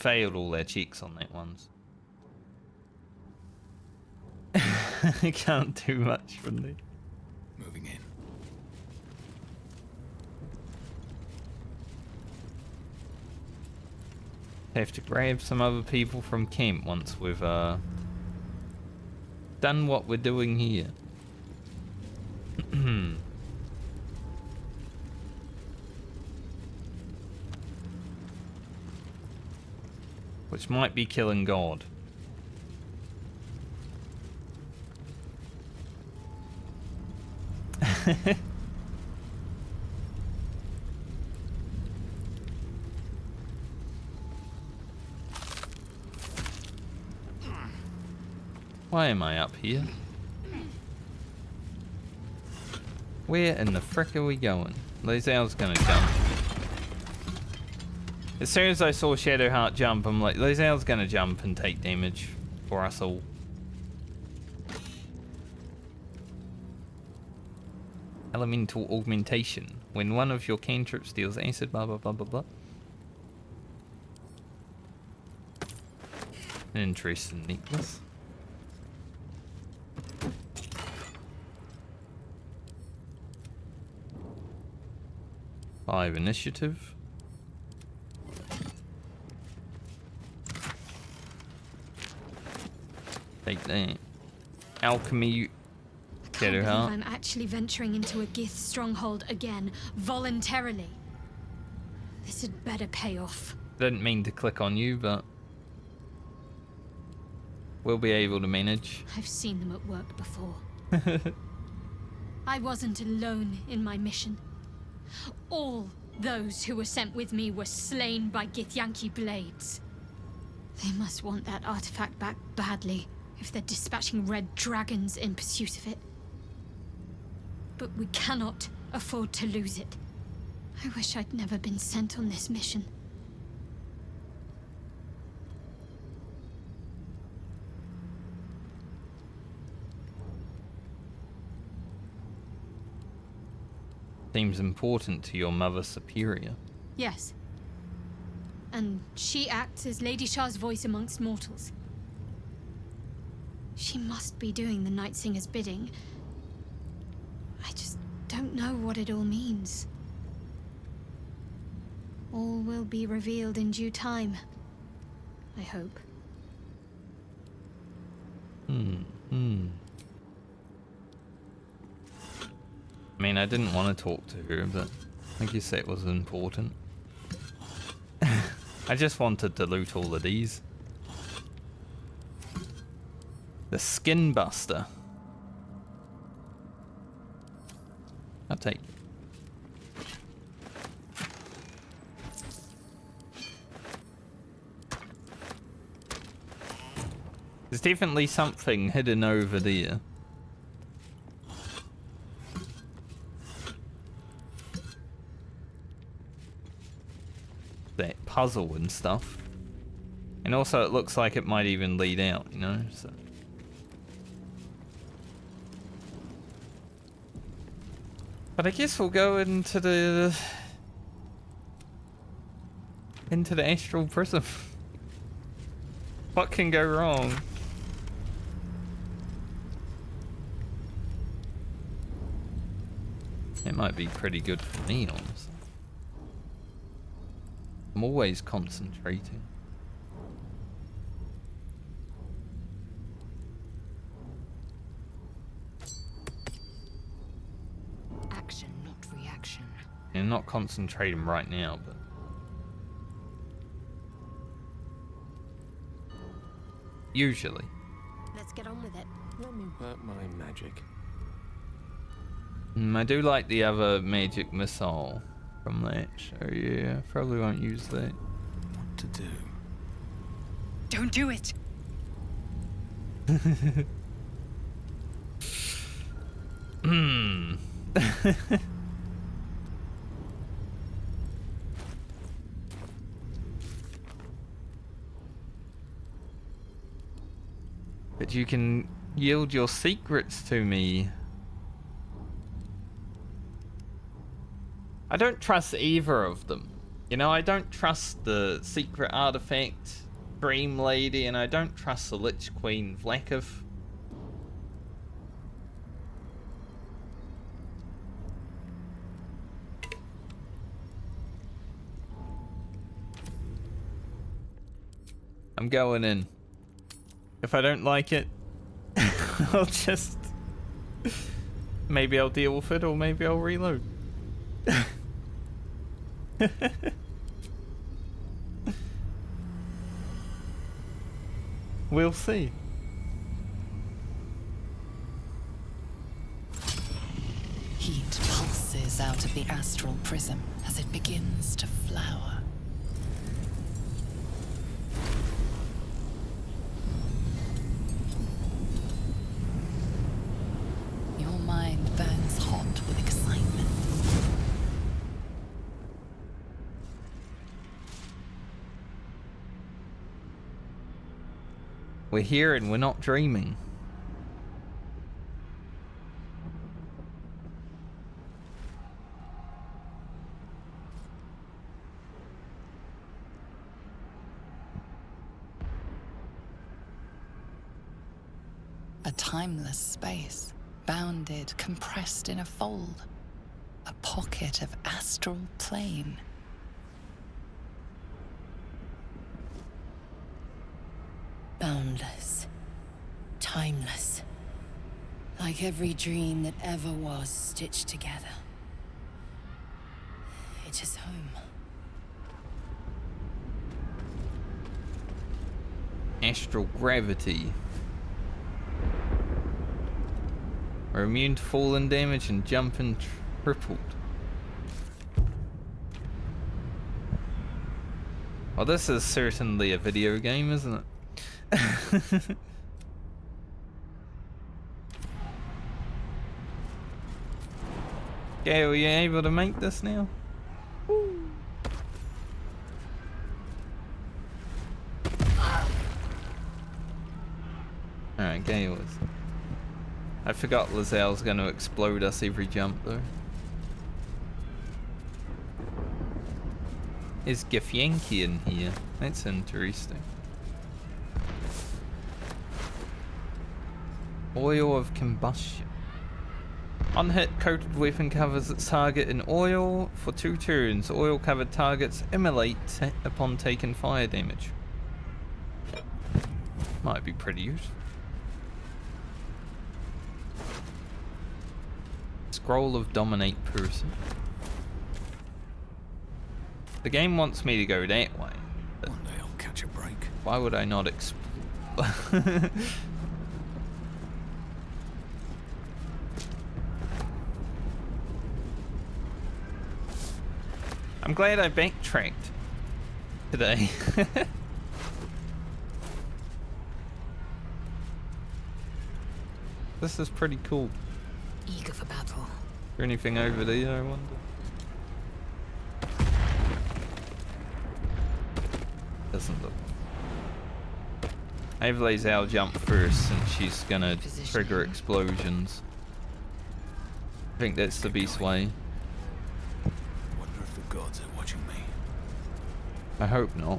S1: failed all their checks on that ones. I can't do much from there.
S5: Moving in.
S1: Have to grab some other people from camp once we've done what we're doing here. Which might be killing God. Why am I up here? Where in the frick are we going? Those owls gonna jump. As soon as I saw Shadowheart jump, I'm like, those owls gonna jump and take damage for us all. Elemental augmentation. When one of your cantrips deals acid, blah blah blah blah blah. An interesting necklace. Five initiative. Take that. Alchemy.
S7: I can't believe
S1: Shadowheart.
S7: I'm actually venturing into a Gith stronghold again, voluntarily. This had better pay off.
S1: Didn't mean to click on you, but we'll be able to manage.
S7: I've seen them at work before. I wasn't alone in my mission. All those who were sent with me were slain by Githyanki blades. They must want that artifact back badly if they're dispatching red dragons in pursuit of it. But we cannot afford to lose it. I wish I'd never been sent on this mission.
S1: Seems important to your Mother Superior.
S7: Yes. And she acts as Lady Shah's voice amongst mortals. She must be doing the Night Singer's bidding. I just don't know what it all means. All will be revealed in due time, I hope.
S1: I mean, I didn't want to talk to her, but like you say, it was important. I just wanted to loot all of these. The Skin Buster. I'll take it. There's definitely something hidden over there. That puzzle and stuff. And also it looks like it might even lead out, you know, so. But I guess we'll go into the astral prism. What can go wrong? It might be pretty good for me, honestly. I'm always concentrating.
S9: Action, not reaction.
S1: I'm not concentrating right now, but... usually.
S14: Let's get on with it.
S11: Let me work my magic.
S1: I do like the other magic missile from that, so yeah, probably won't use that.
S11: What to do?
S9: Don't do it!
S1: But you can yield your secrets to me. I don't trust either of them. You know, I don't trust the secret artifact, Dream Lady, and I don't trust the Lich Queen, Vlakov. I'm going in. If I don't like it, I'll just... maybe I'll deal with it, or maybe I'll reload. We'll see.
S2: Heat pulses out of the astral prism as it begins to flower. Your mind burns hot with excitement.
S1: We're here and we're not dreaming.
S2: A timeless space, bounded, compressed in a fold. A pocket of astral plane.
S18: Boundless. Timeless. Like every dream that ever was stitched together. It is home.
S1: Astral gravity. We're immune to falling damage and jumping tripled. Well, this is certainly a video game, isn't it? Okay, are you able to make this now? Alright, Gale is. I forgot Lazelle's gonna explode us every jump though. Is Githyanki in here? That's interesting. Oil of combustion. Unhit coated weapon covers its target in oil for 2 turns. Oil covered targets immolate upon taking fire damage. Might be pretty useful. Scroll of dominate person. The game wants me to go that way.
S5: One day I'll catch a break.
S1: Why would I not explore? I'm glad I backtracked today. This is pretty cool.
S3: Eager for battle.
S1: Is there anything over there, I wonder? Doesn't look. I have Lazel jump first and she's gonna trigger explosions. I think that's the best way.
S5: Wonder if the gods are watching me.
S1: I hope not.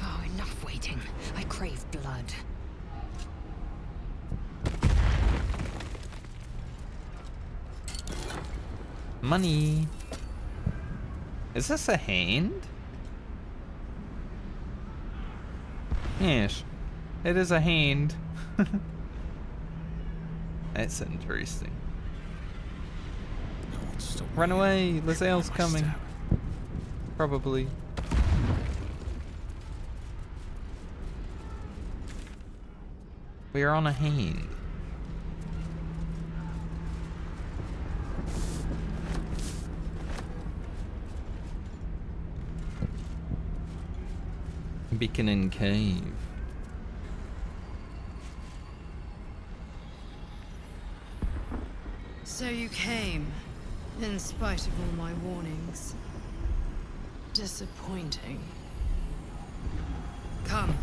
S3: Oh, enough waiting. I crave blood.
S1: Money. Is this a hand? Yes, it is a hand. That's interesting. Run away, Lazelle's coming. Probably. We are on a hand. Beacon and Cave.
S10: So you came, in spite of all my warnings. Disappointing. Come,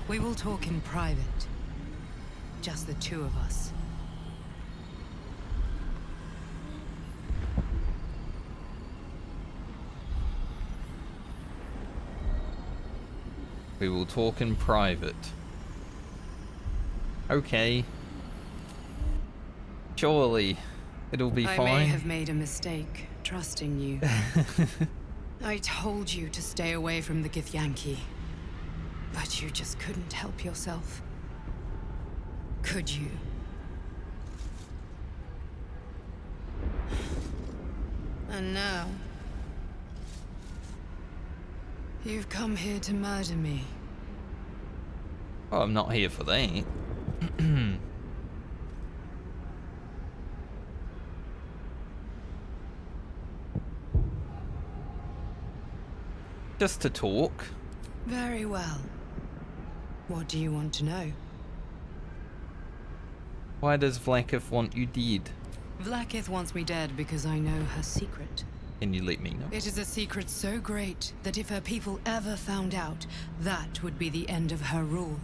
S10: we will talk in private. Just the two of us.
S1: We will talk in private. Okay. Surely, it'll be fine.
S10: I may have made a mistake, trusting you. I told you to stay away from the Githyanki. But you just couldn't help yourself. Could you? And now... you've come here to murder me.
S1: Oh, I'm not here for that. Just to talk.
S10: Very well. What do you want to know?
S1: Why does Vlakith want you dead?
S10: Vlakith wants me dead because I know her secret.
S1: Can you let me know?
S10: It is a secret so great that if her people ever found out, that would be the end of her rule,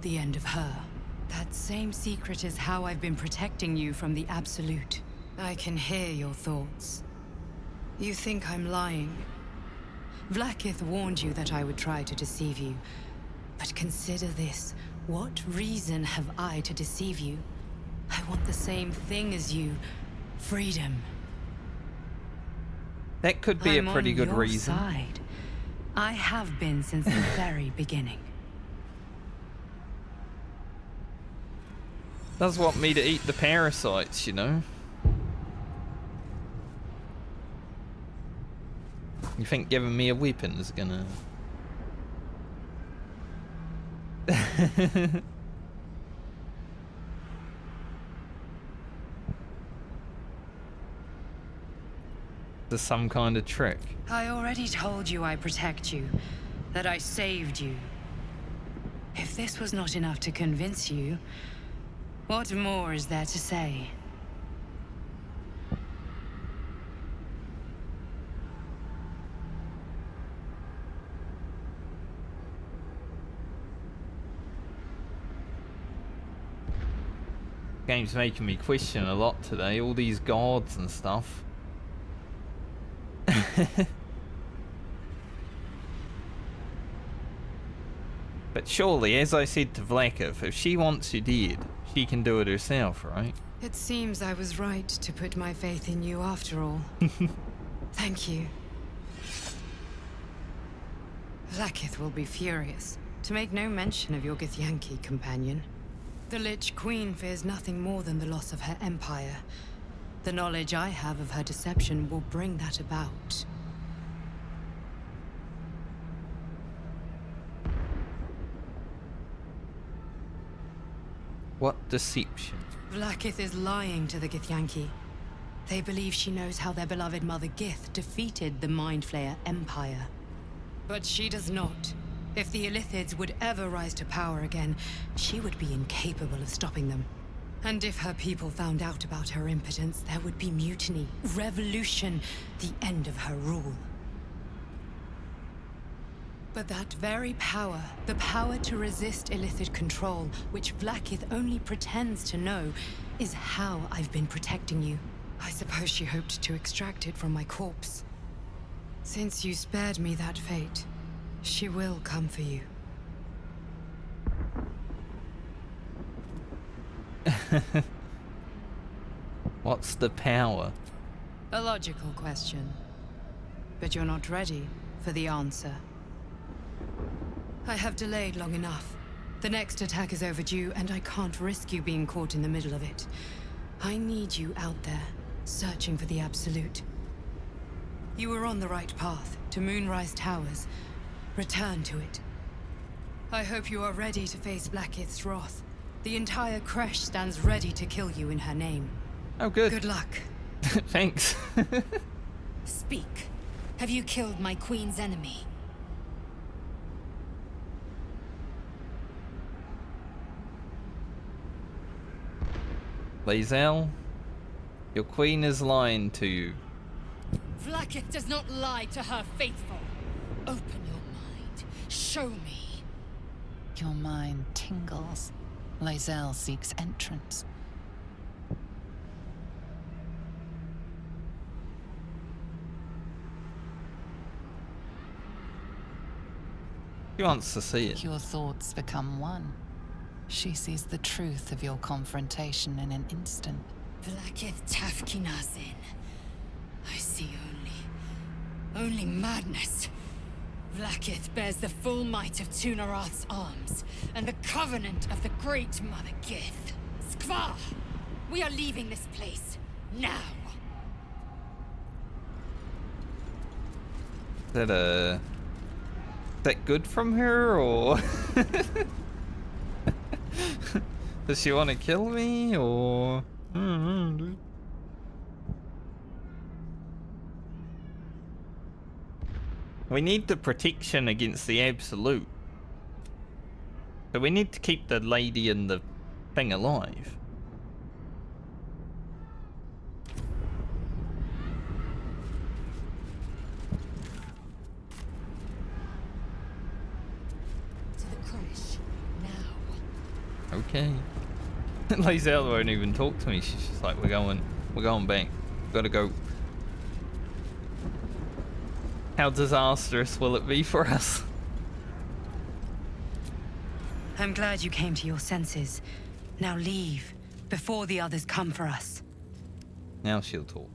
S10: the end of her. That same secret is how I've been protecting you from the Absolute. I can hear your thoughts. You think I'm lying. Vlakith warned you that I would try to deceive you. But consider this. What reason have I to deceive you? I want the same thing as you. Freedom.
S1: That could be a pretty good reason.
S10: Side. I have been since the very beginning.
S1: Does want me to eat the parasites, you know? You think giving me a weapon is gonna... There's some kind of trick.
S17: I already told you I protect you, that I saved you. If this was not enough to convince you, what more is there to say?
S1: Game's making me question a lot today. All these guards and stuff. But surely, as I said to Vlakov, if she wants you dead, she can do it herself, right?
S10: It seems I was right to put my faith in you after all. Thank you. Vlakith will be furious, to make no mention of your Githyanki companion. The Lich Queen fears nothing more than the loss of her empire. The knowledge I have of her deception will bring that about.
S1: What deception?
S10: Vlakith is lying to the Githyanki. They believe she knows how their beloved mother Gith defeated the Mind Flayer Empire. But she does not. If the Illithids would ever rise to power again, she would be incapable of stopping them. And if her people found out about her impotence, there would be mutiny, revolution, the end of her rule. But that very power, the power to resist Illithid control, which Vlakith only pretends to know, is how I've been protecting you. I suppose she hoped to extract it from my corpse. Since you spared me that fate, she will come for you.
S1: What's the power?
S10: A logical question. But you're not ready for the answer. I have delayed long enough. The next attack is overdue, and I can't risk you being caught in the middle of it. I need you out there, searching for the Absolute. You were on the right path, to Moonrise Towers. Return to it. I hope you are ready to face Blackith's wrath. The entire Creche stands ready to kill you in her name.
S1: Oh, good.
S10: Good luck.
S1: Thanks.
S3: Speak. Have you killed my queen's enemy?
S1: Lae'zel, your queen is lying to you.
S3: Vlakith does not lie to her faithful. Open your mind. Show me.
S2: Your mind tingles. Lae'zel seeks entrance.
S1: She wants to see it.
S2: Your thoughts become one. She sees the truth of your confrontation in an instant.
S3: Vlakith Tafkinazin. I see only madness. Vlakith bears the full might of Tunarath's arms, and the covenant of the Great Mother Gith. Skvar! We are leaving this place, now!
S1: Is that good from her, or... Does she want to kill me, or... I don't know, dude. We need the protection against the Absolute. So we need to keep the lady and the thing alive.
S3: To the Creche, now.
S1: Okay. Lae'zel won't even talk to me. She's just like, we're going back. Gotta go. How disastrous will it be for us?
S17: I'm glad you came to your senses. Now leave, before the others come for us.
S1: Now she'll talk.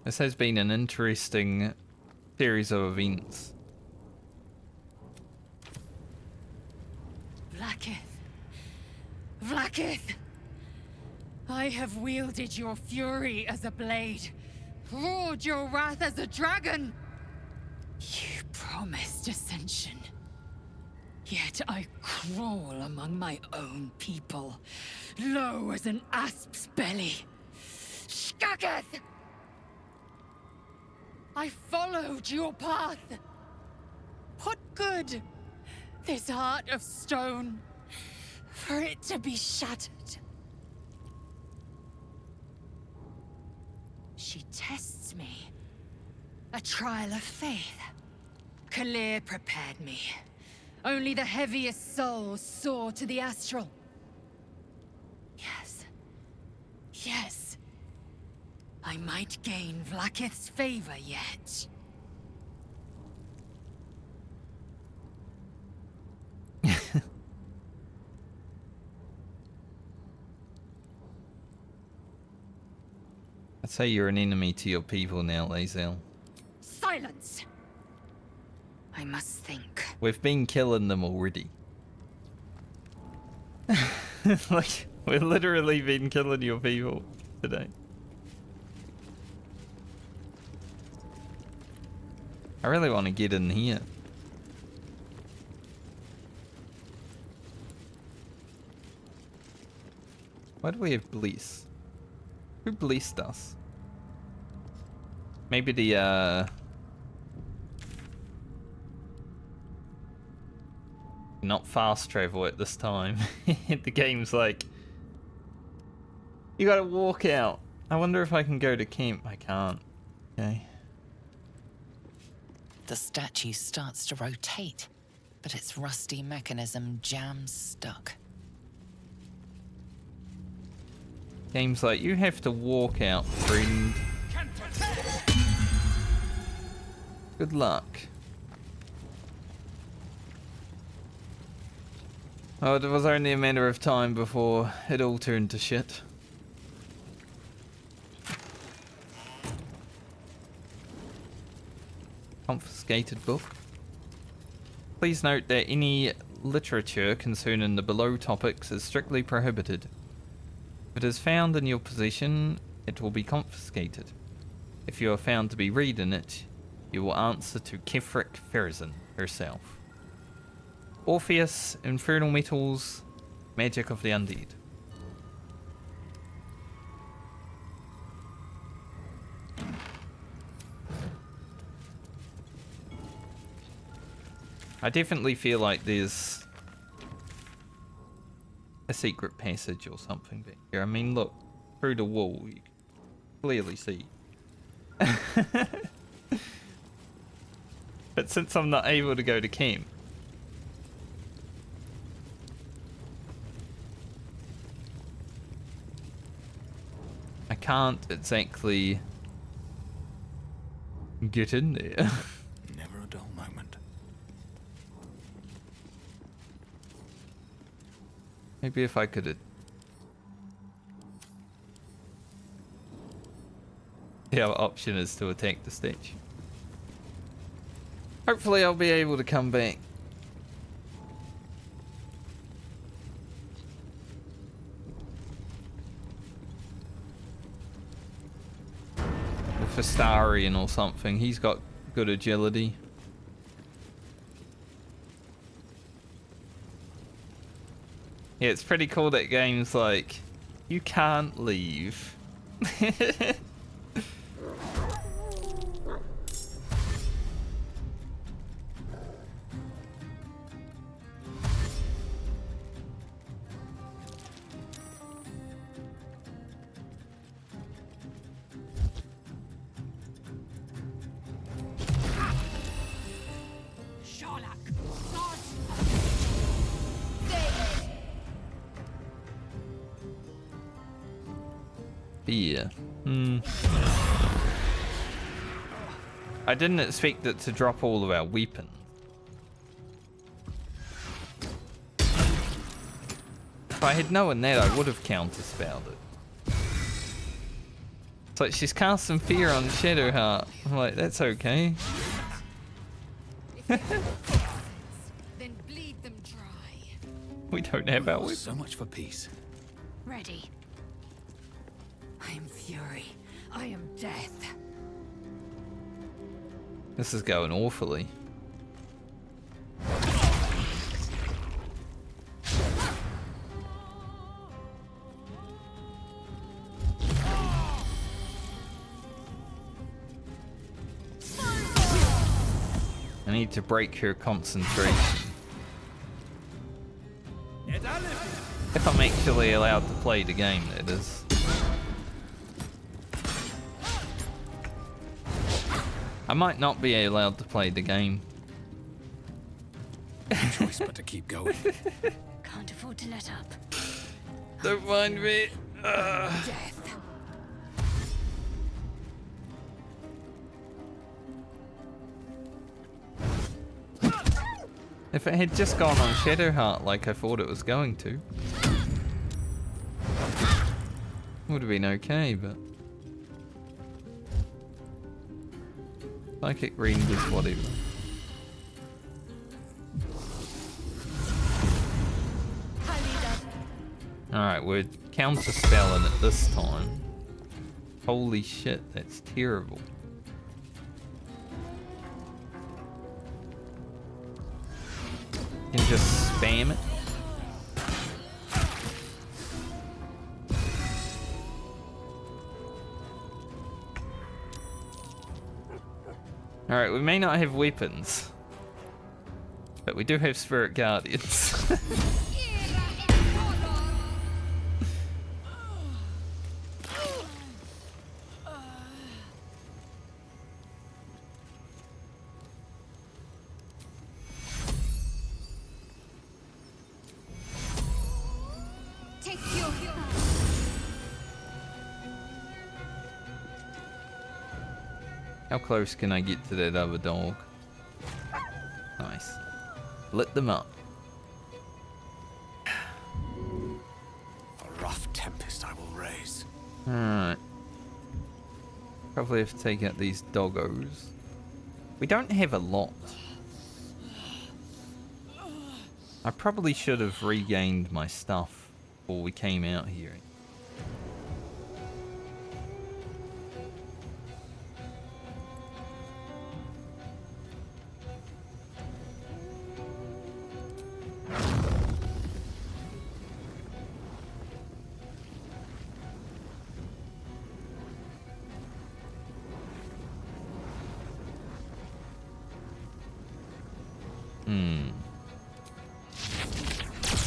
S1: This has been an interesting series of events.
S3: Vlakith. Vlakith! I have wielded your fury as a blade.
S15: poured your wrath as a dragon. You promised ascension. Yet I crawl among my own people, low as an asp's belly. Shkaketh! I followed your path. What good? This heart of stone, for it to be shattered. She tests me. A trial of faith. Kalir prepared me. Only the heaviest souls soar to the astral. Yes. Yes. I might gain Vlakith's favor yet.
S1: I'd say you're an enemy to your people now, Lae'zel.
S15: Silence! I must think.
S1: We've been killing them already. Like, we've literally been killing your people today. I really want to get in here. Why do we have Bliss? Who blessed us? Maybe the, not fast travel at this time. The game's like, you gotta walk out. I wonder if I can go to camp. I can't. Okay.
S2: The statue starts to rotate, but its rusty mechanism jams stuck.
S1: Game's like, you have to walk out, friend. Good luck. Oh, it was only a matter of time before it all turned to shit. Confiscated book. Please note that any literature concerning the below topics is strictly prohibited. If it is found in your possession, it will be confiscated. If you are found to be reading it, you will answer to Kefrik Ferizin herself. Orpheus, Infernal Metals, Magic of the Undead. I definitely feel like there's a secret passage or something back here. I mean, look, through the wall, you can clearly see. But since I'm not able to go to camp, I can't exactly get in there.
S5: Never a dull moment.
S1: Maybe if I could... The other option is to attack the statue. Hopefully I'll be able to come back. With Astarion or something. He's got good agility. Yeah, it's pretty cool that game's like, you can't leave. Yeah. I didn't expect it to drop all of our weapons. If I had known that, I would have counterspelled it. It's like she's casting fear on Shadowheart. I'm like, that's okay.
S15: Then bleed them dry.
S1: We don't have our weapons.
S5: So much for peace.
S15: Ready. I am fury. I am death.
S1: This is going awfully. I need to break her concentration. If I'm actually allowed to play the game, that is. I might not be allowed to play the game.
S5: No choice but to keep going.
S14: Can't afford to let up.
S1: Don't mind me.
S14: Death.
S1: If it had just gone on Shadowheart like I thought it was going to, would have been okay, but Psychic Read is whatever. Alright, we're counter-spelling it this time. Holy shit, that's terrible. You can just spam it. Alright, we may not have weapons, but we do have Spirit Guardians. How close can I get to that other dog? Nice. Lit them up.
S19: A rough tempest I will raise.
S1: Alright. Probably have to take out these doggos. We don't have a lot. I probably should have regained my stuff before we came out here.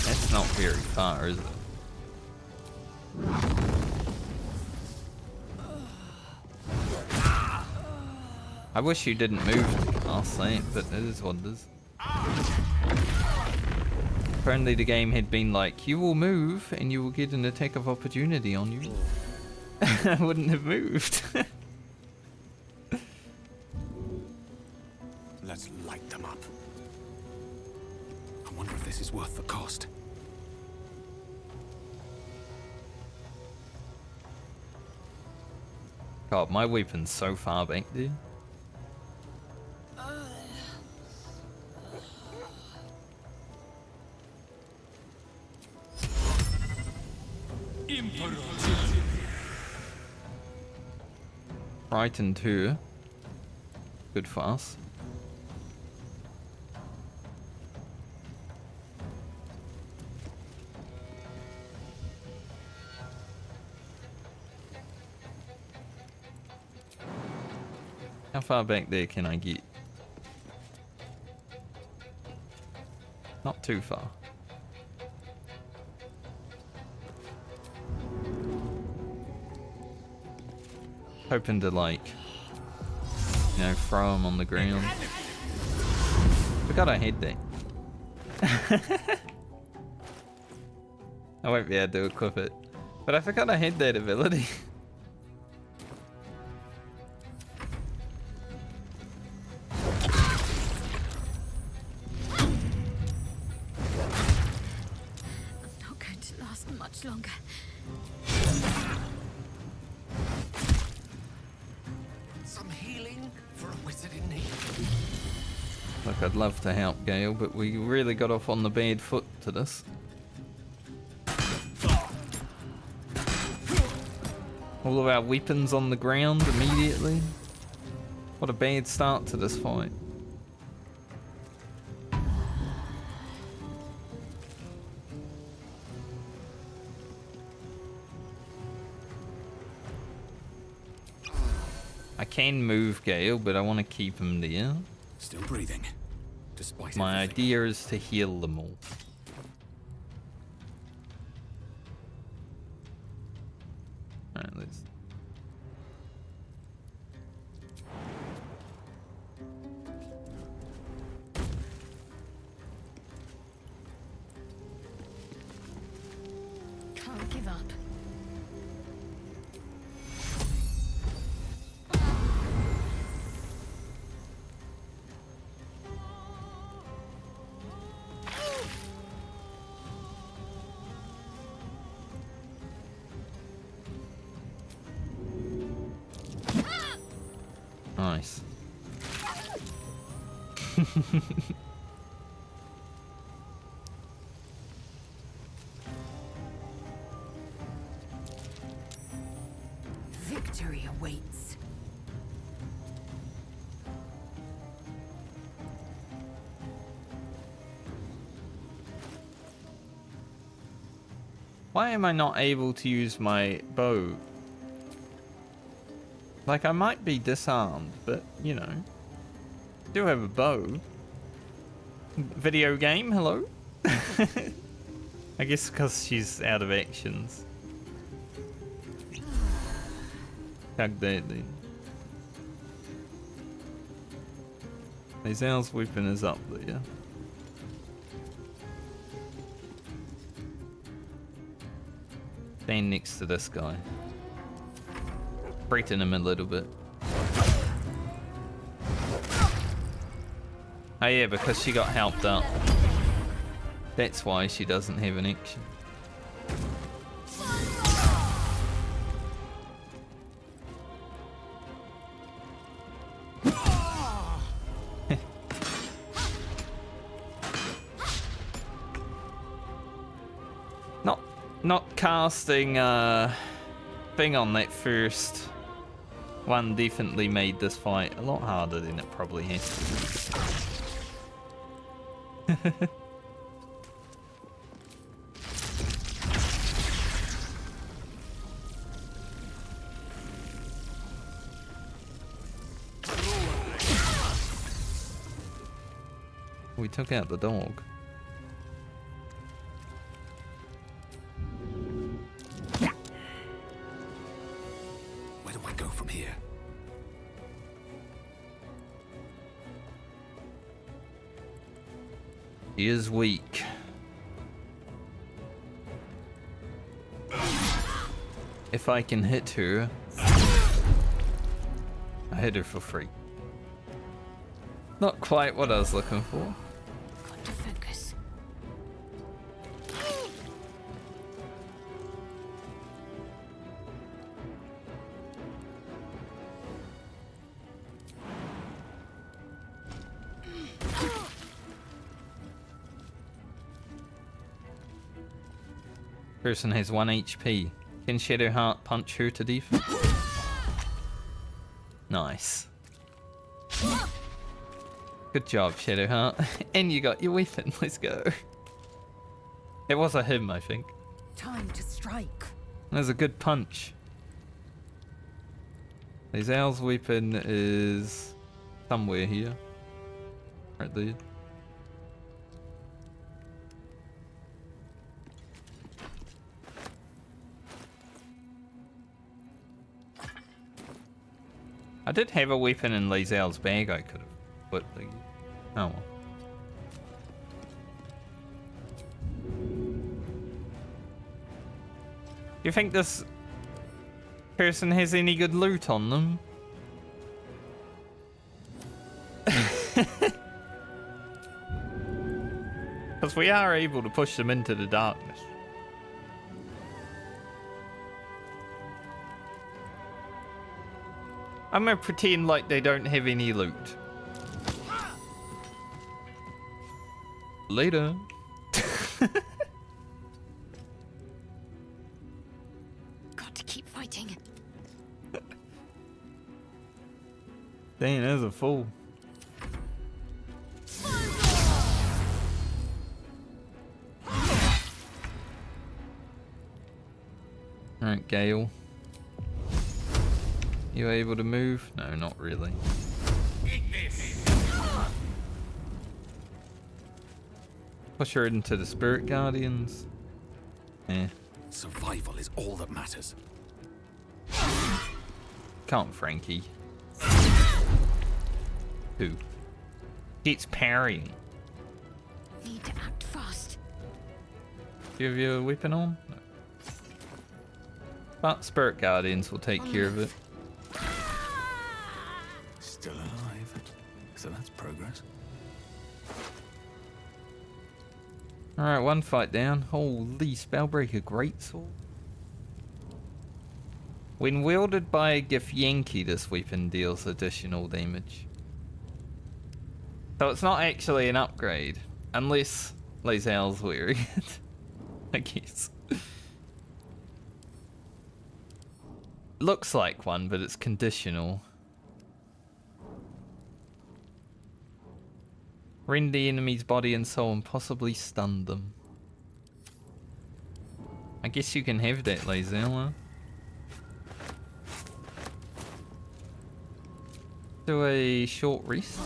S1: That's not very far, is it? I wish you didn't move, I'll say it, but it is what it is. If only the game had been like, you will move and you will get an attack of opportunity on you. I wouldn't have moved.
S19: Let's light them up. I wonder if this is worth the cost.
S1: God, my weapon's so far back there. Frightened her. Good for us. How far back there can I get? Not too far. Hoping to, like, you know, throw them on the ground. Forgot I had that. I won't be able to equip it. But I forgot I had that ability.
S7: Not going to last much longer.
S19: Some healing for a wizard in need.
S1: Look, I'd love to help Gale, but we really got off on the bad foot to this. All of our weapons on the ground immediately. What a bad start to this fight. I can move Gale, but I want to keep him there.
S5: Still breathing, despite
S1: My
S5: everything.
S1: idea is to heal them all. Alright, let's...
S14: Can't give up.
S1: Nice.
S9: Victory awaits.
S1: Why am I not able to use my bow? Like, I might be disarmed, but, you know. Do have a bow. Video game, hello? I guess because she's out of actions. Tag that then. Lazel's weapon is up there. Stand next to this guy. Threaten him a little bit. Oh yeah, because she got helped up. That's why she doesn't have an action. Not casting thing on that first one definitely made this fight a lot harder than it probably has to be. We took out the dog.
S5: Where do I go from here?
S1: He is weak. If I can hit her, I hit her for free. Not quite what I was looking for.
S14: Got to focus.
S1: Person has 1 HP. Can Shadowheart punch her to death? Nice. Good job, Shadowheart. And you got your weapon. Let's go. It was a him, I think.
S9: Time to strike.
S1: That was a good punch. Lazel's weapon is somewhere here. Right there. I did have a weapon in Lazel's bag I could have put the... Oh well. Do you think this person has any good loot on them? Because we are able to push them into the darkness. I'm gonna pretend like they don't have any loot. Later.
S14: Got to keep fighting.
S1: Dang, there's a fool. Alright, Gale. You able to move? No, not really. Push her into the Spirit Guardians. Eh.
S5: Survival is all that matters.
S1: Can't, Frankie. Who? It's parrying.
S14: Need to act fast.
S1: Do you have your weapon on? No. But Spirit Guardians will take care of it.
S5: Still alive. So that's progress.
S1: Alright, one fight down. Holy Spellbreaker Greatsword. When wielded by a Githyanki, this weapon deals additional damage. So it's not actually an upgrade. Unless Lae'zel's wearing it. I guess. Looks like one, but it's conditional. Rend the enemy's body and soul and possibly stun them. I guess you can have that, Lae'zel, huh? Do a short rest.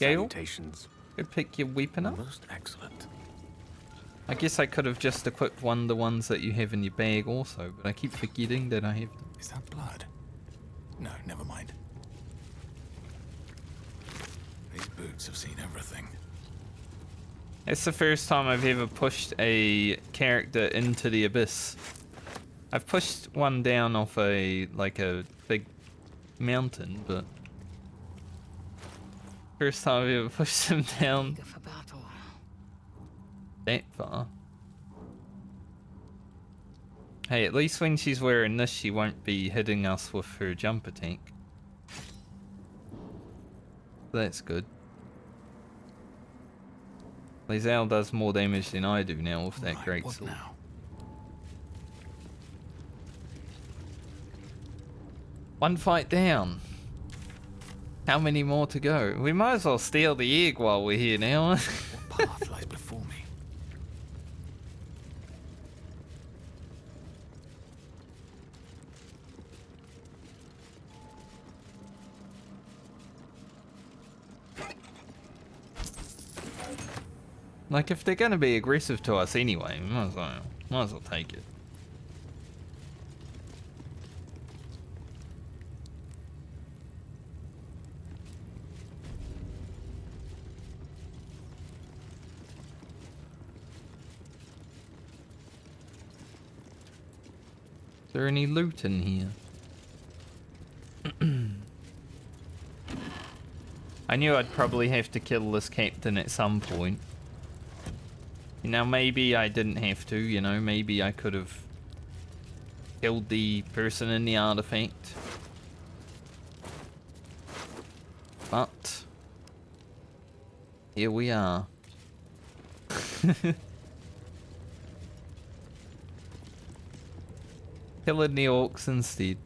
S1: Gale?
S11: Salutations.
S1: Go pick your weapon up.
S11: Most excellent.
S1: I guess I could have just equipped one of the ones that you have in your bag also, but I keep forgetting that I have them.
S5: Is that blood? No, never mind. These boots have seen everything.
S1: It's the first time I've ever pushed a character into the abyss. I've pushed one down off a big mountain, but first time I've ever pushed him down that far. Hey, at least when she's wearing this, she won't be hitting us with her jumper tank. That's good. Lae'zel does more damage than I do now with that great sword. One fight down. How many more to go? We might as well steal the egg while we're here now.
S5: What path lies before me?
S1: Like, if they're gonna be aggressive to us anyway, we might as well take it. Is there any loot in here? I knew I'd probably have to kill this captain at some point. Now maybe I didn't have to, you know, maybe I could have killed the person in the artifact. But here we are. Killing the orcs instead.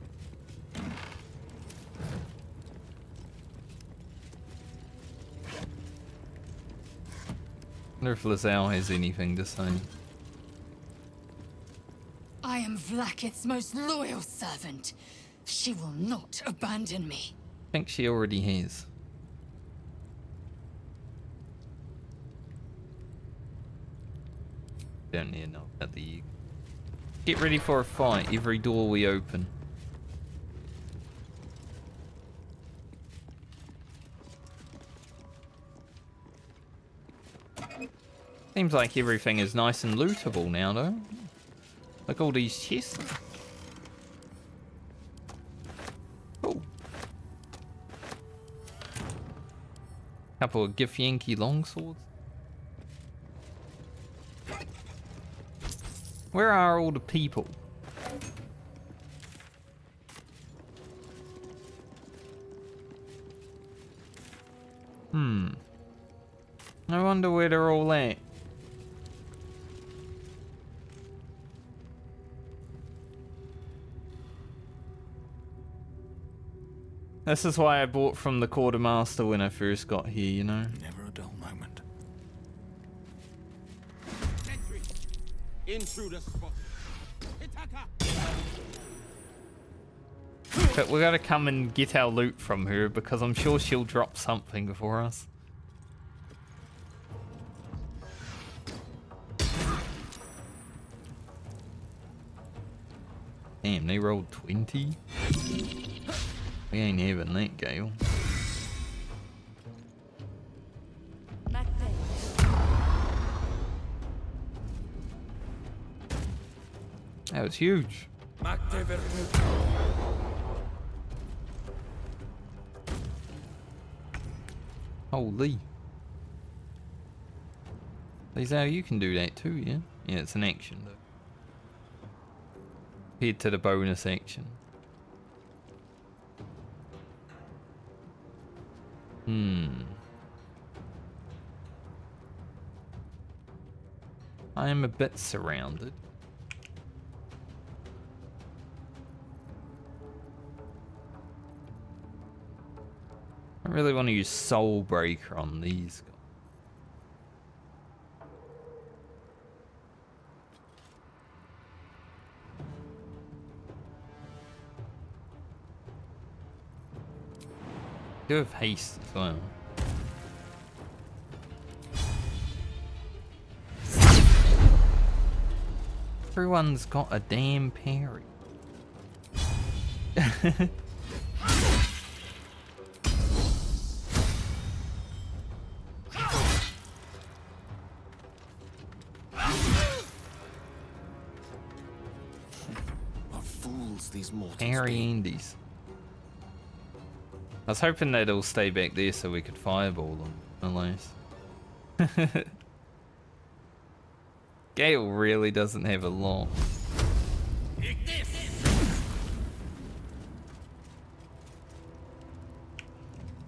S1: I wonder if Lae'zel has anything to say.
S3: I am Vlaakith's most loyal servant. She will not abandon me.
S1: I think she already has. Don't need to know about the egg. Get ready for a fight every door we open. Seems like everything is nice and lootable now, though. Like all these chests. Cool. Couple of Githyanki longswords. Where are all the people? I wonder where they're all at. This is why I bought from the quartermaster when I first got here, you know?
S5: Never a dull moment.
S22: Sentry! Intruder spotted. Hitaka!
S1: But we gotta come and get our loot from her because I'm sure she'll drop something for us. Damn, they rolled 20? We ain't having that, Gale. That was huge. Holy. Lisa, you can do that too, yeah? Yeah, it's an action though. Head to the bonus action. I am a bit surrounded. I really want to use Soul Breaker on these guys. Do have haste as well. Everyone's got a damn parry.
S11: What fools these mortals
S1: Parry
S11: be.
S1: Indies. I was hoping they'd all stay back there so we could fireball them, at least. Gale really doesn't have a lot.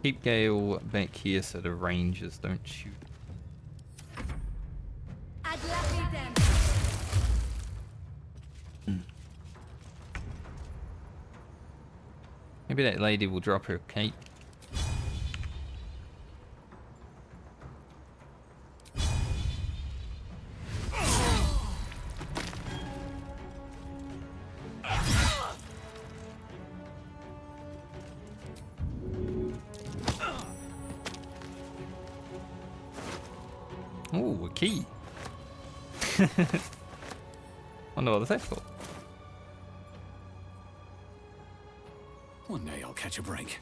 S1: Keep Gale back here so the rangers don't shoot. Maybe that lady will drop her cape. Ooh, a key. Wonder what that's for.
S5: One day I'll catch a break.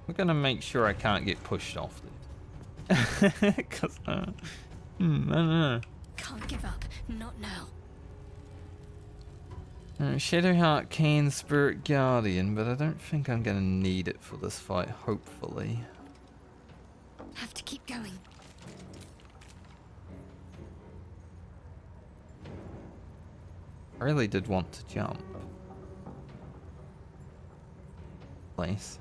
S1: We're gonna make sure I can't get pushed off there. Cause I don't know.
S7: Can't give up. Not now.
S1: Shadowheart can Spirit Guardian, but I don't think I'm gonna need it for this fight, hopefully.
S7: Have to keep going.
S1: I really did want to jump. Place.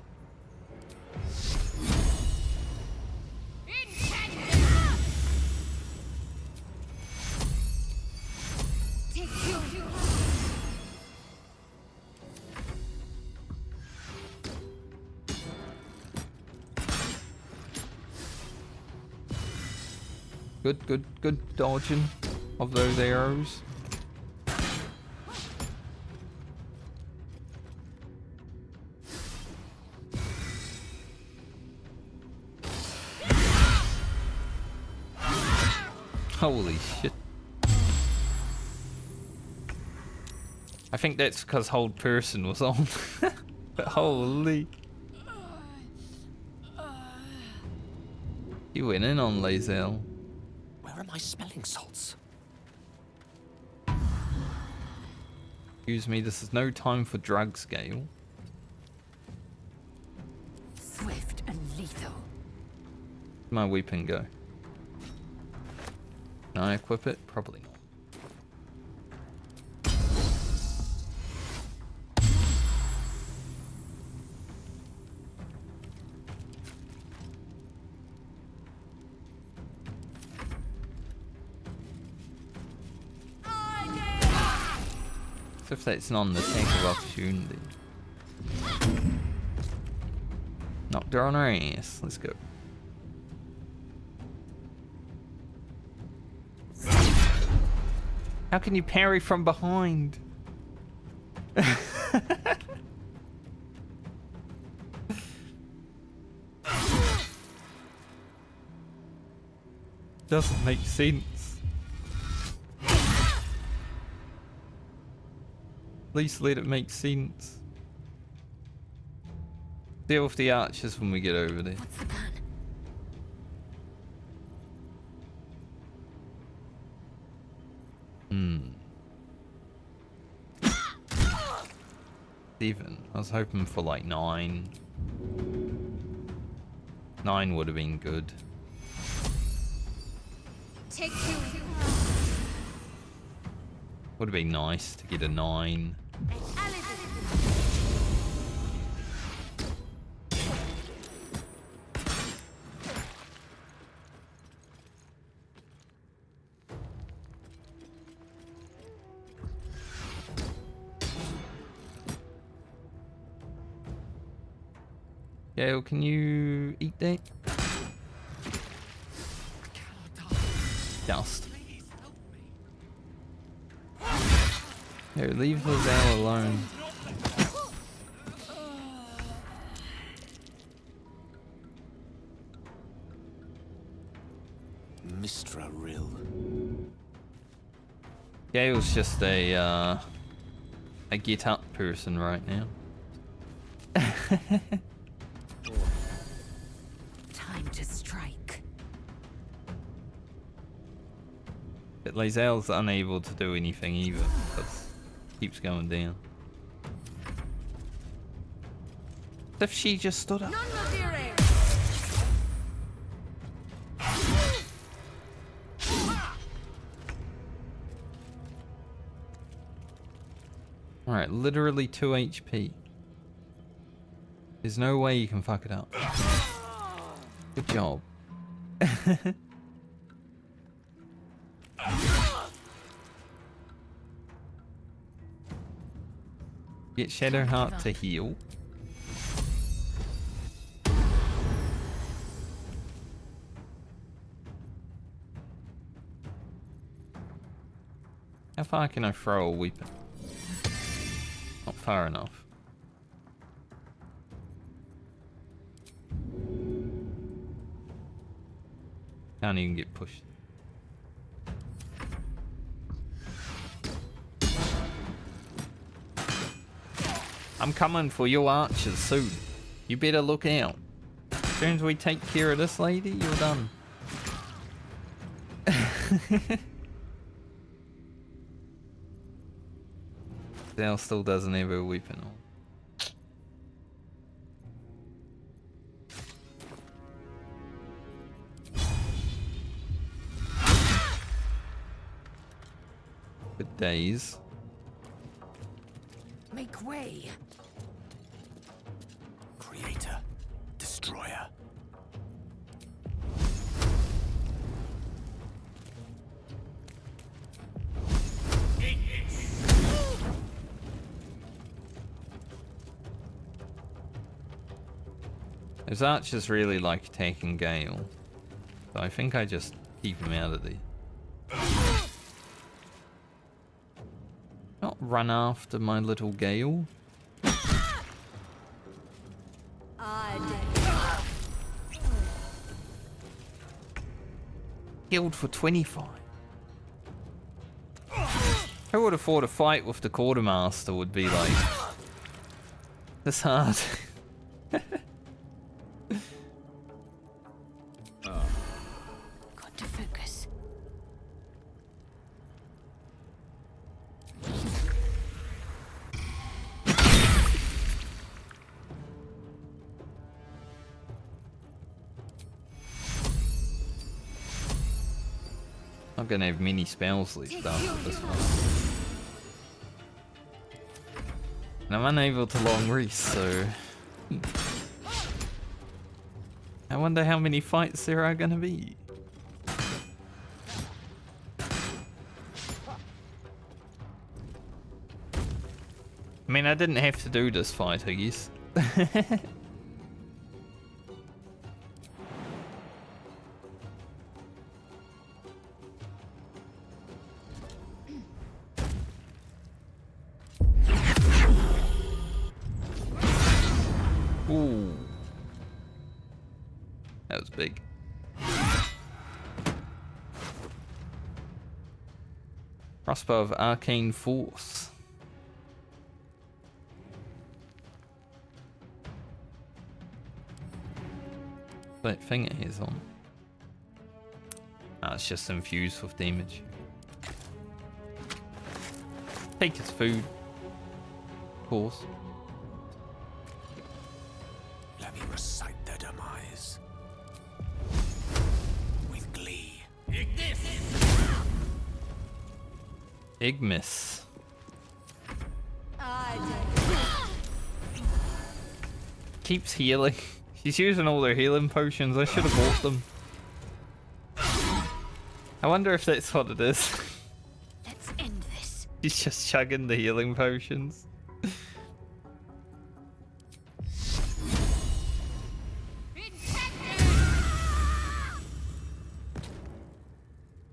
S1: Good dodging of those arrows. Holy shit. I think that's because Hold Person was on. But holy. You went in on Lae'zel.
S11: Where are my smelling salts?
S1: Excuse me, this is no time for drugs, Gale.
S9: Swift and lethal.
S1: Where'd my weapon go? Can I equip it? Probably not. if that's not an attack of opportunity. Knocked her on her ass. Let's go. How can you parry from behind? Doesn't make sense. At least let it make sense. Deal with the archers when we get over there.
S14: What's the plan?
S1: Even. I was hoping for like 9. 9 would have been good.
S7: Take you.
S1: Would have been nice to get a 9. Gale, can you eat that? Dust. Here, leave the Zale alone.
S11: Mistra Rill.
S1: Gale's just a get up person right now.
S9: Time to strike.
S1: But Lae'zel's unable to do anything either, because it keeps going down. What if she just stood up? Alright, literally 2 HP. There's no way you can fuck it up. Good job. Get Shadowheart to heal. How far can I throw a weapon? Not far enough. Can't even get pushed. I'm coming for your archers soon. You better look out. As soon as we take care of this lady, you're done. Dale still doesn't have a weapon on. Good days.
S9: Make way.
S11: Creator. Destroyer.
S1: Those archers really like attacking Gale, so I think I just keep him out of there. Not run after my little Gale. Killed for 25. Who would have thought a fight with the quartermaster would be like this hard?
S14: Got to focus.
S1: Not gonna have many spells left after this one. And I'm unable to long rest, so... I wonder how many fights there are gonna be. mean, I didn't have to do this fight, I guess. Ooh. That was big. Crossbow of Arcane Force. That thing it is on. Ah, it's just infused with damage. Take his food. Of course.
S11: Let me recite their demise. With glee.
S1: Ignis. Keeps healing. She's using all their healing potions. I should have bought them. I wonder if that's what it is.
S7: Let's end this.
S1: She's just chugging the healing potions.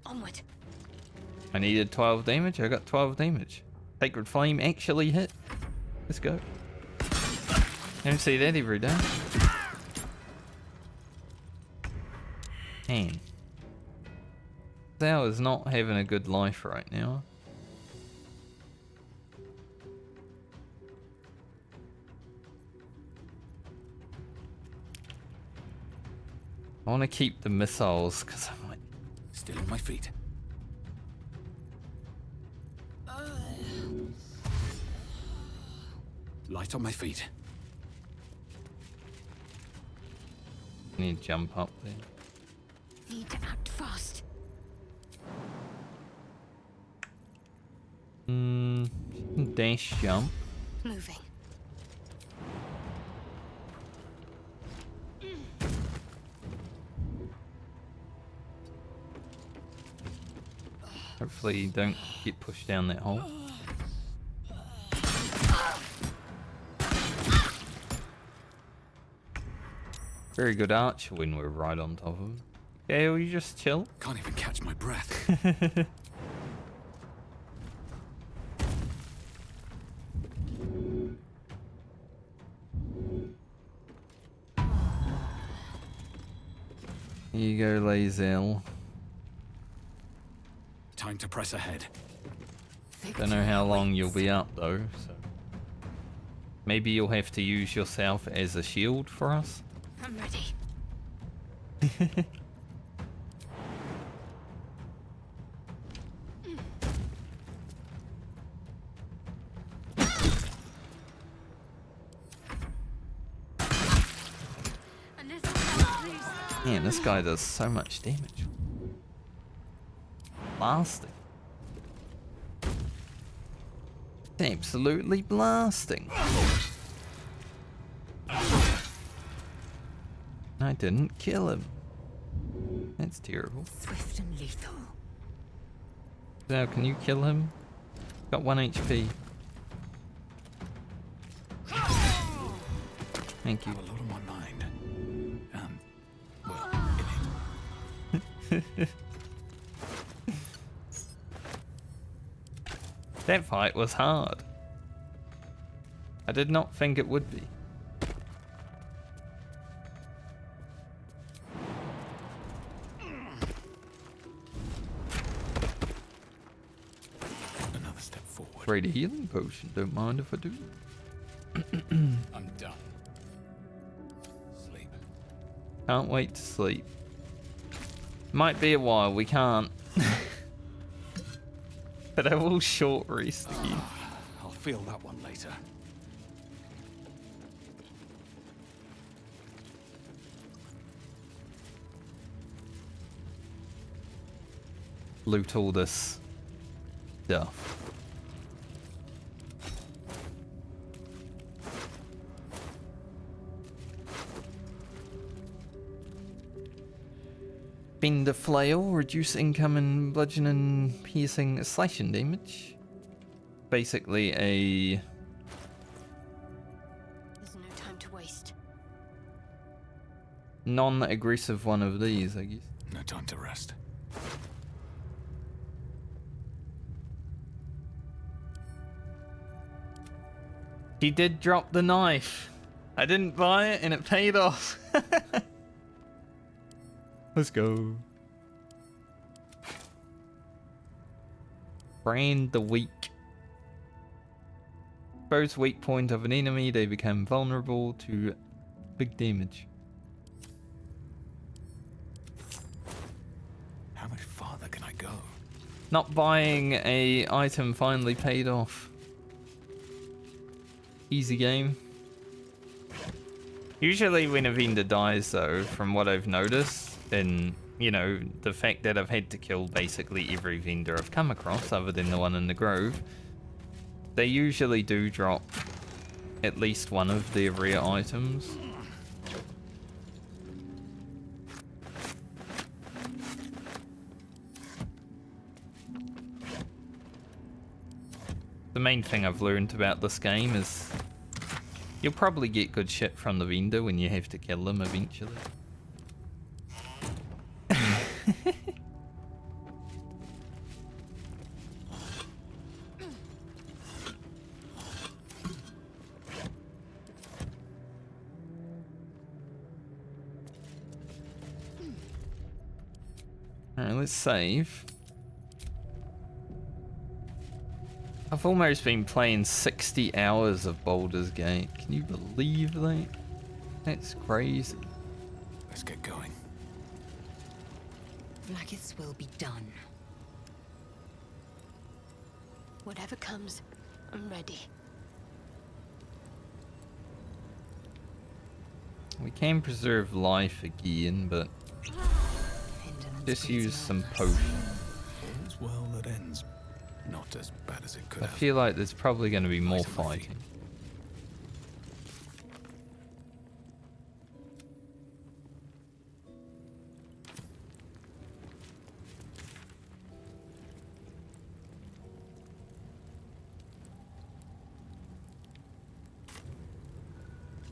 S7: Onward.
S1: I needed 12 damage. I got 12 damage. Sacred Flame actually hit. Let's go. Don't see that every day. Man. Zhao is not having a good life right now. I want to keep the missiles because I'm like...
S5: Still on my feet. Light on my feet.
S1: Need to jump up there.
S7: Need to act fast.
S1: Dash jump.
S7: Moving.
S1: Hopefully you don't get pushed down that hole. Very good archer when we're right on top of him. Okay, will you just chill?
S5: Can't even catch my breath.
S1: Here you go, Lazel.
S5: Time to press ahead.
S1: Don't know how long you'll be up though, so maybe you'll have to use yourself as a shield for us.
S7: I'm ready.
S1: Man, this guy does so much damage. Blasting. Absolutely blasting. I didn't kill him. That's terrible.
S9: Swift and lethal.
S1: Now, can you kill him? Got 1 HP. Thank you.
S5: I have a lot on my mind.
S1: That fight was hard. I did not think it would be.
S5: Another step forward.
S1: Great healing potion. Don't mind if I do.
S5: I'm done. Sleep.
S1: Can't wait to sleep. Might be a while. We can't. But I will short rest again.
S5: I'll feel that one later.
S1: Loot all this stuff. Bend the flail, reduce incoming bludgeoning, piercing, slashing damage. Basically a non-aggressive one of these, I guess.
S5: No time to rest.
S1: He did drop the knife. I didn't buy it and it paid off. Let's go. Brand the weak. Expose weak point of an enemy, they become vulnerable to big damage.
S5: How much farther can I go?
S1: Not buying a item finally paid off. Easy game. Usually when a vendor dies though, from what I've noticed, then, you know, the fact that I've had to kill basically every vendor I've come across other than the one in the grove, they usually do drop at least one of their rare items. The main thing I've learned about this game is you'll probably get good shit from the vendor when you have to kill them eventually. Alright, let's save. I've almost been playing 60 hours of Baldur's Gate. Can you believe that? That's crazy.
S5: Let's get going.
S9: Blackith's will be done.
S14: Whatever comes, I'm ready.
S1: We can preserve life again, but just use some potions.
S5: All's well that ends. Not as bad as it could
S1: I
S5: have.
S1: feel like there's probably going to be more fighting.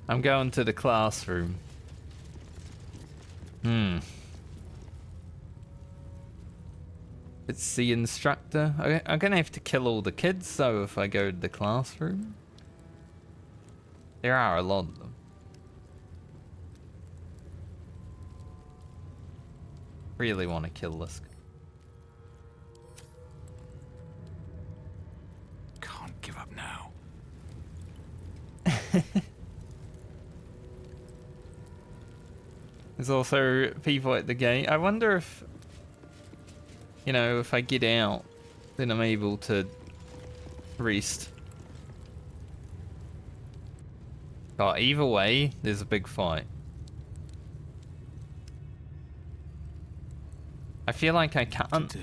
S1: I'm going to the classroom. It's the instructor. I'm gonna have to kill all the kids though if I go to the classroom. There are a lot of them. Really want to kill this guy.
S5: Can't give up now.
S1: There's also people at the gate. I wonder if, you know, if I get out, then I'm able to rest. But either way, there's a big fight. I feel like I can't.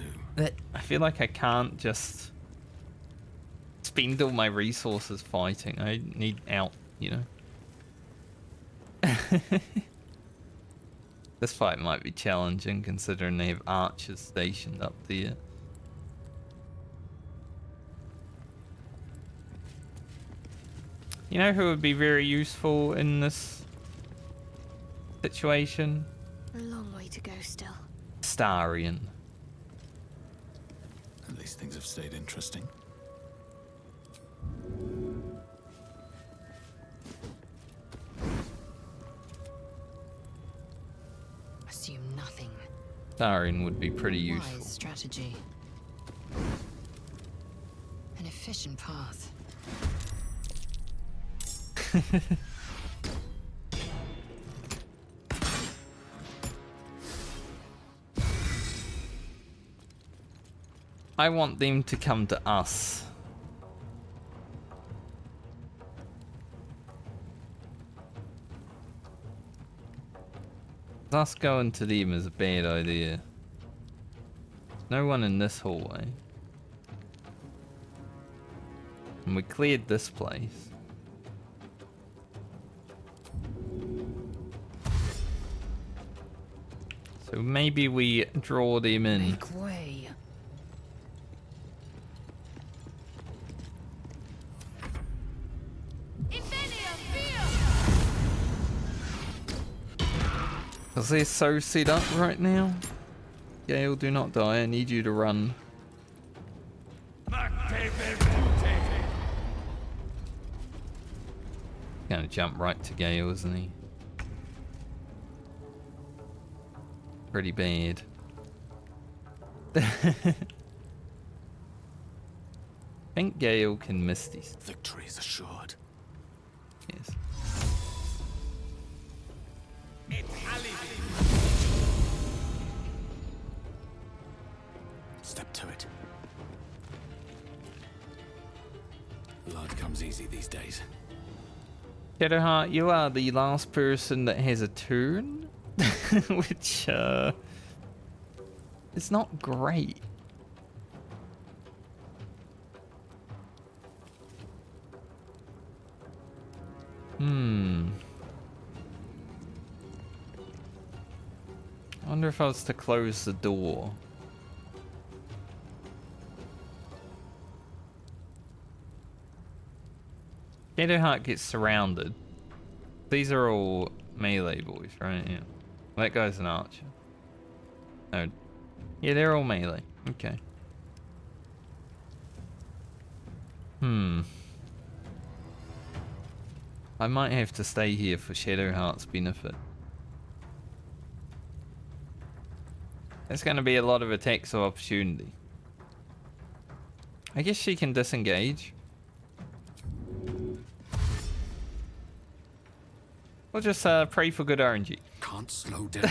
S1: I feel like I can't just spend all my resources fighting. I need out, you know. This fight might be challenging considering they have archers stationed up there. You know who would be very useful in this situation?
S14: A long way to go still.
S1: Starion.
S5: At least things have stayed interesting.
S9: Assume nothing.
S1: Starion would be pretty useful.
S9: Wise strategy. An efficient path.
S1: I want them to come to us. Us going to them is a bad idea. There's no one in this hallway. And we cleared this place. So maybe we draw them in.
S9: Make way.
S1: Because they're so set up right now. Gale, do not die. I need you to run. Gonna jump right to Gale, isn't he? Pretty bad. I think Gale can miss these.
S11: Victory is assured.
S1: Yes.
S11: Step to it. Blood comes easy these days.
S1: Shadowheart, you are the last person that has a turn, which is not great. I wonder if I was to close the door. Shadowheart gets surrounded. These are all melee boys, right? Yeah. That guy's an archer. Oh. Yeah, they're all melee. Okay. I might have to stay here for Shadowheart's benefit. There's going to be a lot of attacks of opportunity. I guess she can disengage. We'll just pray for good RNG.
S11: Can't slow down.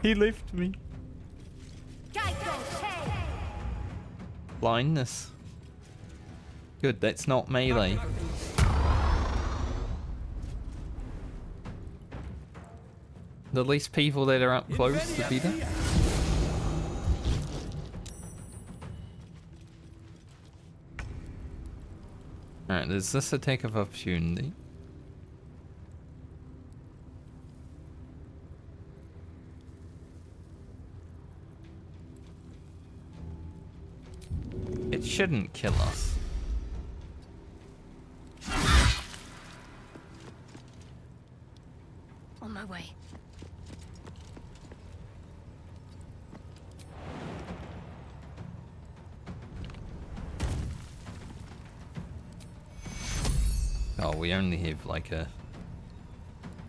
S1: He left me. Blindness. Good, that's not melee. The least people that are up close, the better. Alright, there's this attack of opportunity. It shouldn't kill us.
S14: On my way.
S1: Oh, we only have like a...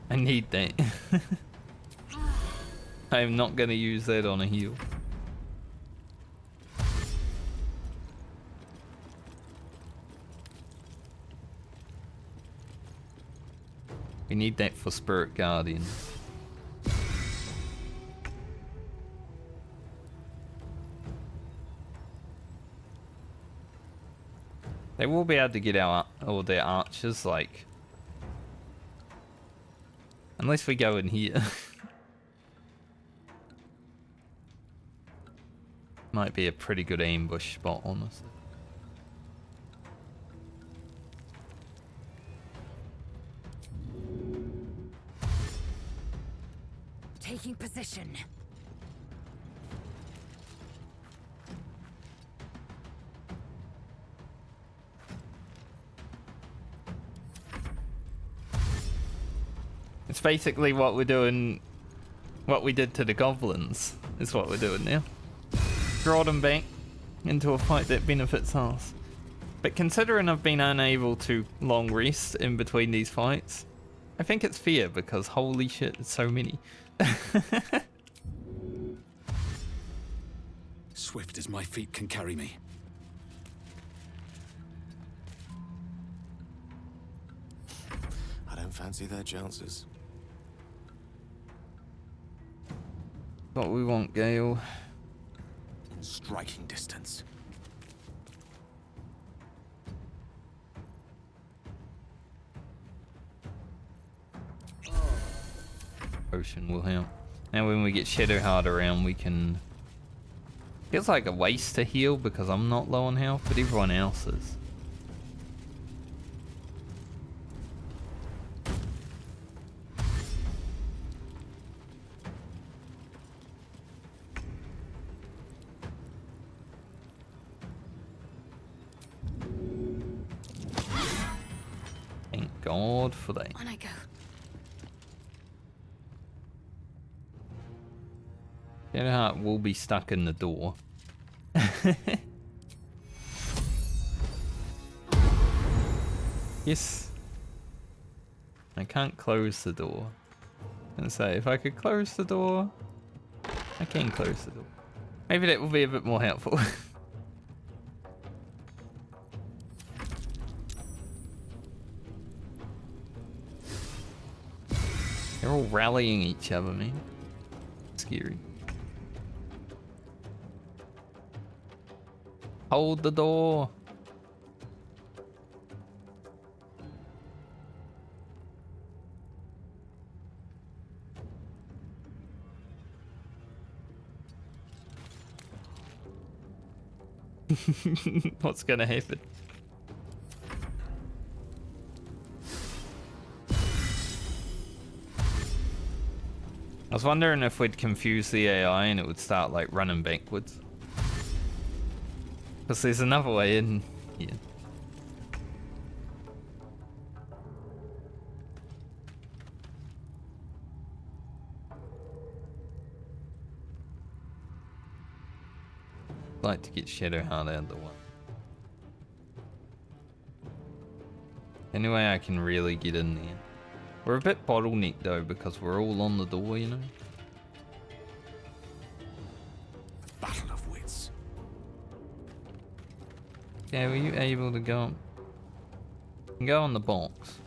S1: I need that. I am not going to use that on a heal. We need that for Spirit Guardians. They will be able to get our all their archers, like, unless we go in here. Might be a pretty good ambush spot, honestly.
S9: Taking position.
S1: It's basically what we're doing, what we did to the goblins, is what we're doing now. Draw them back into a fight that benefits us. But considering I've been unable to long rest in between these fights, I think it's fair because holy shit, it's so many.
S11: Swift as my feet can carry me.
S6: I don't fancy their chances.
S1: What we want, Gale.
S11: In striking distance.
S1: Potion will help. Now when we get Shadowheart around, we can... Feels like a waste to heal because I'm not low on health, but everyone else is. Thanks. God for that.
S14: On I go.
S1: Shadowheart will be stuck in the door. Yes. I can't close the door. And say, if I could close the door, I can close the door. Maybe that will be a bit more helpful. They're all rallying each other, man. Scary. Hold the door. What's gonna happen? I was wondering if we'd confuse the AI and it would start like running backwards. Because there's another way in here. I'd like to get Shadowheart out of the way. Any way I can really get in there. We're a bit bottlenecked though because we're all on the door, you know?
S11: Battle of wits.
S1: Yeah, were you able to go? You can go on the box.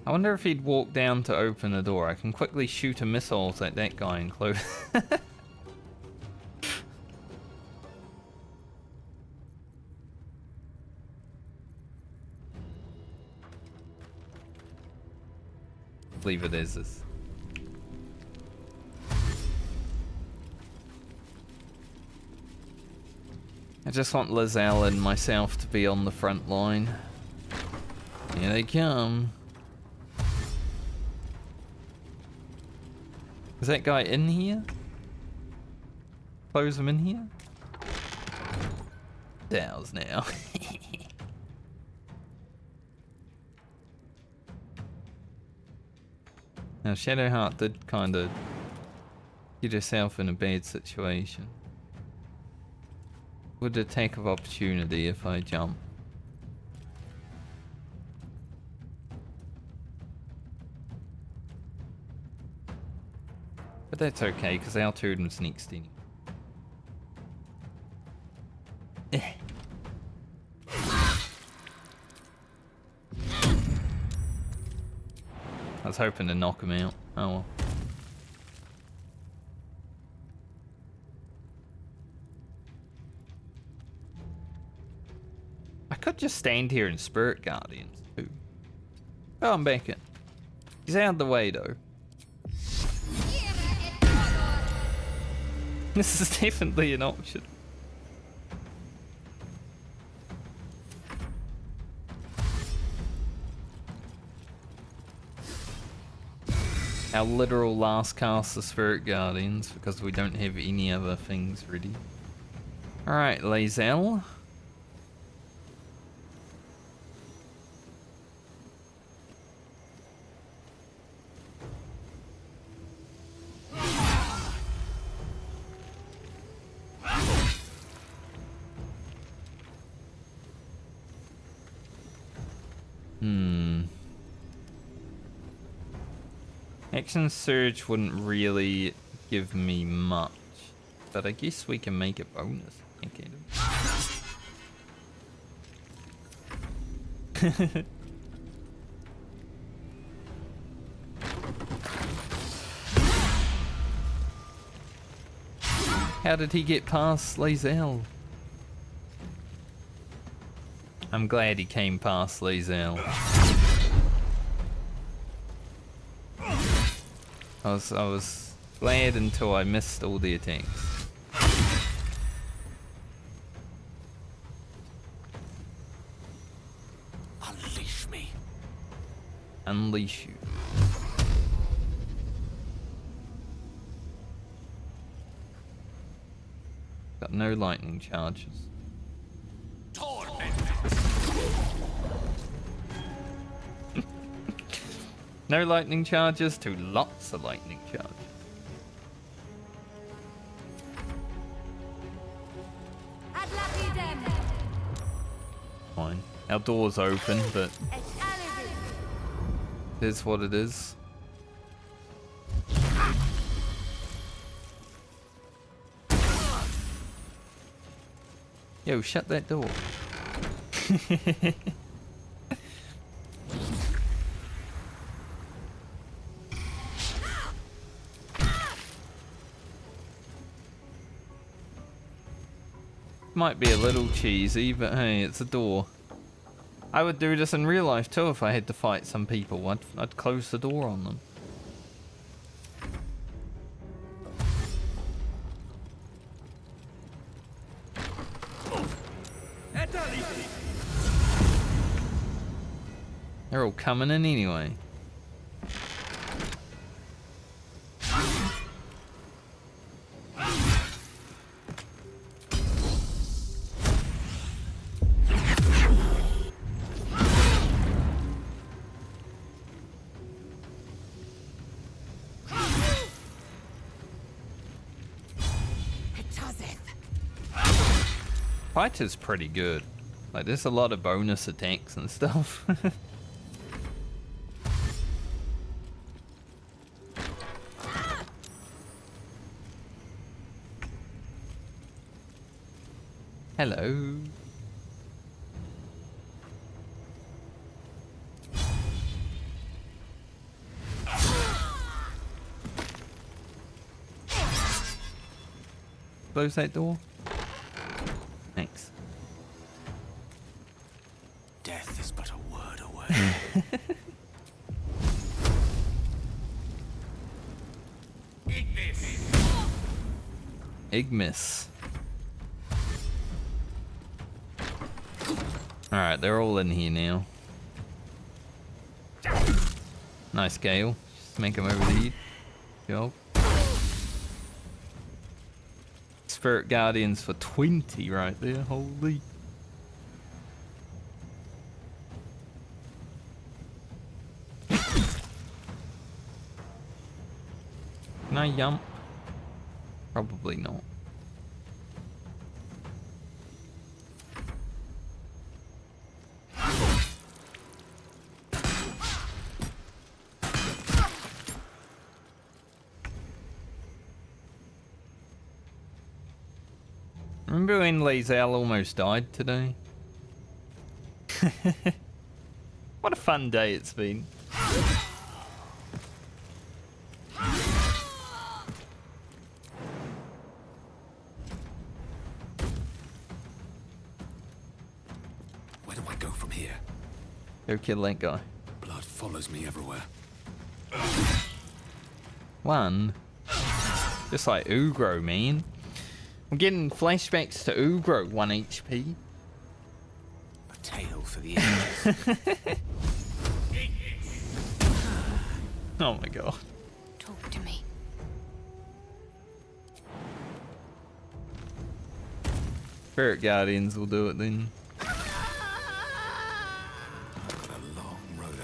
S1: I wonder if he'd walk down to open the door. I can quickly shoot a missile at that guy and close. Leave it as is. I just want Lizelle and myself to be on the front line. Here they come. Is that guy in here? Close him in here? Dows now. Now Shadowheart did kind of get herself in a bad situation. Would attack of opportunity if I jump. But that's okay, because our turn was next anyway. I was hoping to knock him out. Oh well. I could just stand here and Spirit Guardians too. Oh, I'm back in. He's out of the way though. This is definitely an option. Our literal last cast of Spirit Guardians because we don't have any other things ready. Alright, Lae'zel. Action Surge wouldn't really give me much, but I guess we can make it bonus. Okay. How did he get past Lae'zel? I'm glad he came past Lae'zel. I was glad until I missed all the attacks.
S11: Unleash me.
S1: Unleash you. I Got no lightning charges. No lightning charges to lots of lightning charges. Fine. Our door's open, but it is what it is. Yo, shut that door. Might be a little cheesy, but hey, it's a door. I would do this in real life too if I had to fight some people. I'd close the door on them. They're all coming in anyway. Fight is pretty good. Like, there's a lot of bonus attacks and stuff. Hello. Close that door. Thanks.
S11: Death is but a word away.
S1: Ignis. Alright, they're all in here now. Nice, Gale. Just make them overheat. Job. Spirit Guardians for 20 right there. Holy. Can I jump? Probably not. Remember when Lae'zel almost died today? What a fun day it's been.
S11: Where do I go from here?
S1: Go kill that guy.
S11: Blood follows me everywhere.
S1: One. Just like Ugro, man. I'm getting flashbacks to Ugro, 1 HP.
S11: A tale for the ages.
S1: Oh my god.
S14: Talk to me.
S1: Spirit Guardians will do it then.
S11: A long road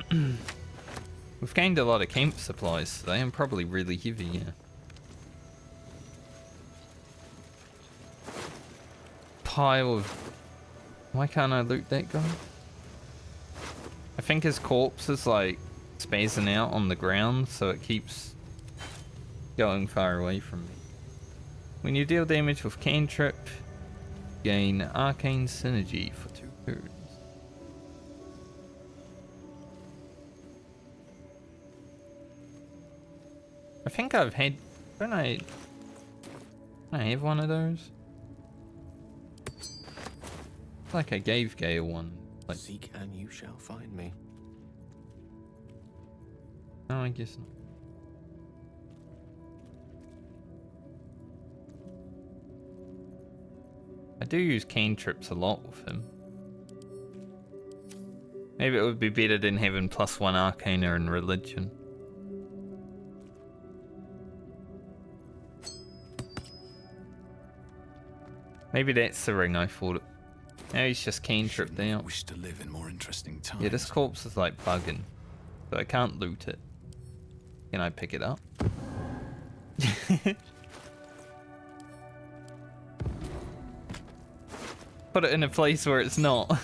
S11: ahead.
S1: We've gained a lot of camp supplies today. I'm probably really heavy, yeah. Pile of... Why can't I loot that guy? I think his corpse is like spacing out on the ground, so it keeps going far away from me. When you deal damage with cantrip, gain arcane synergy for 2 turns. I think I've had... Don't I have one of those? Like I gave Gale one. Like,
S11: seek and you shall find me.
S1: No, I guess not. I do use cantrips a lot with him. Maybe it would be better than having +1 Arcana and Religion. Maybe that's the ring I thought. Now he's just cantripped out.
S5: Wish to live in more interesting times.
S1: Yeah, this corpse is like bugging, so I can't loot it. Can I pick it up? Put it in a place where it's not.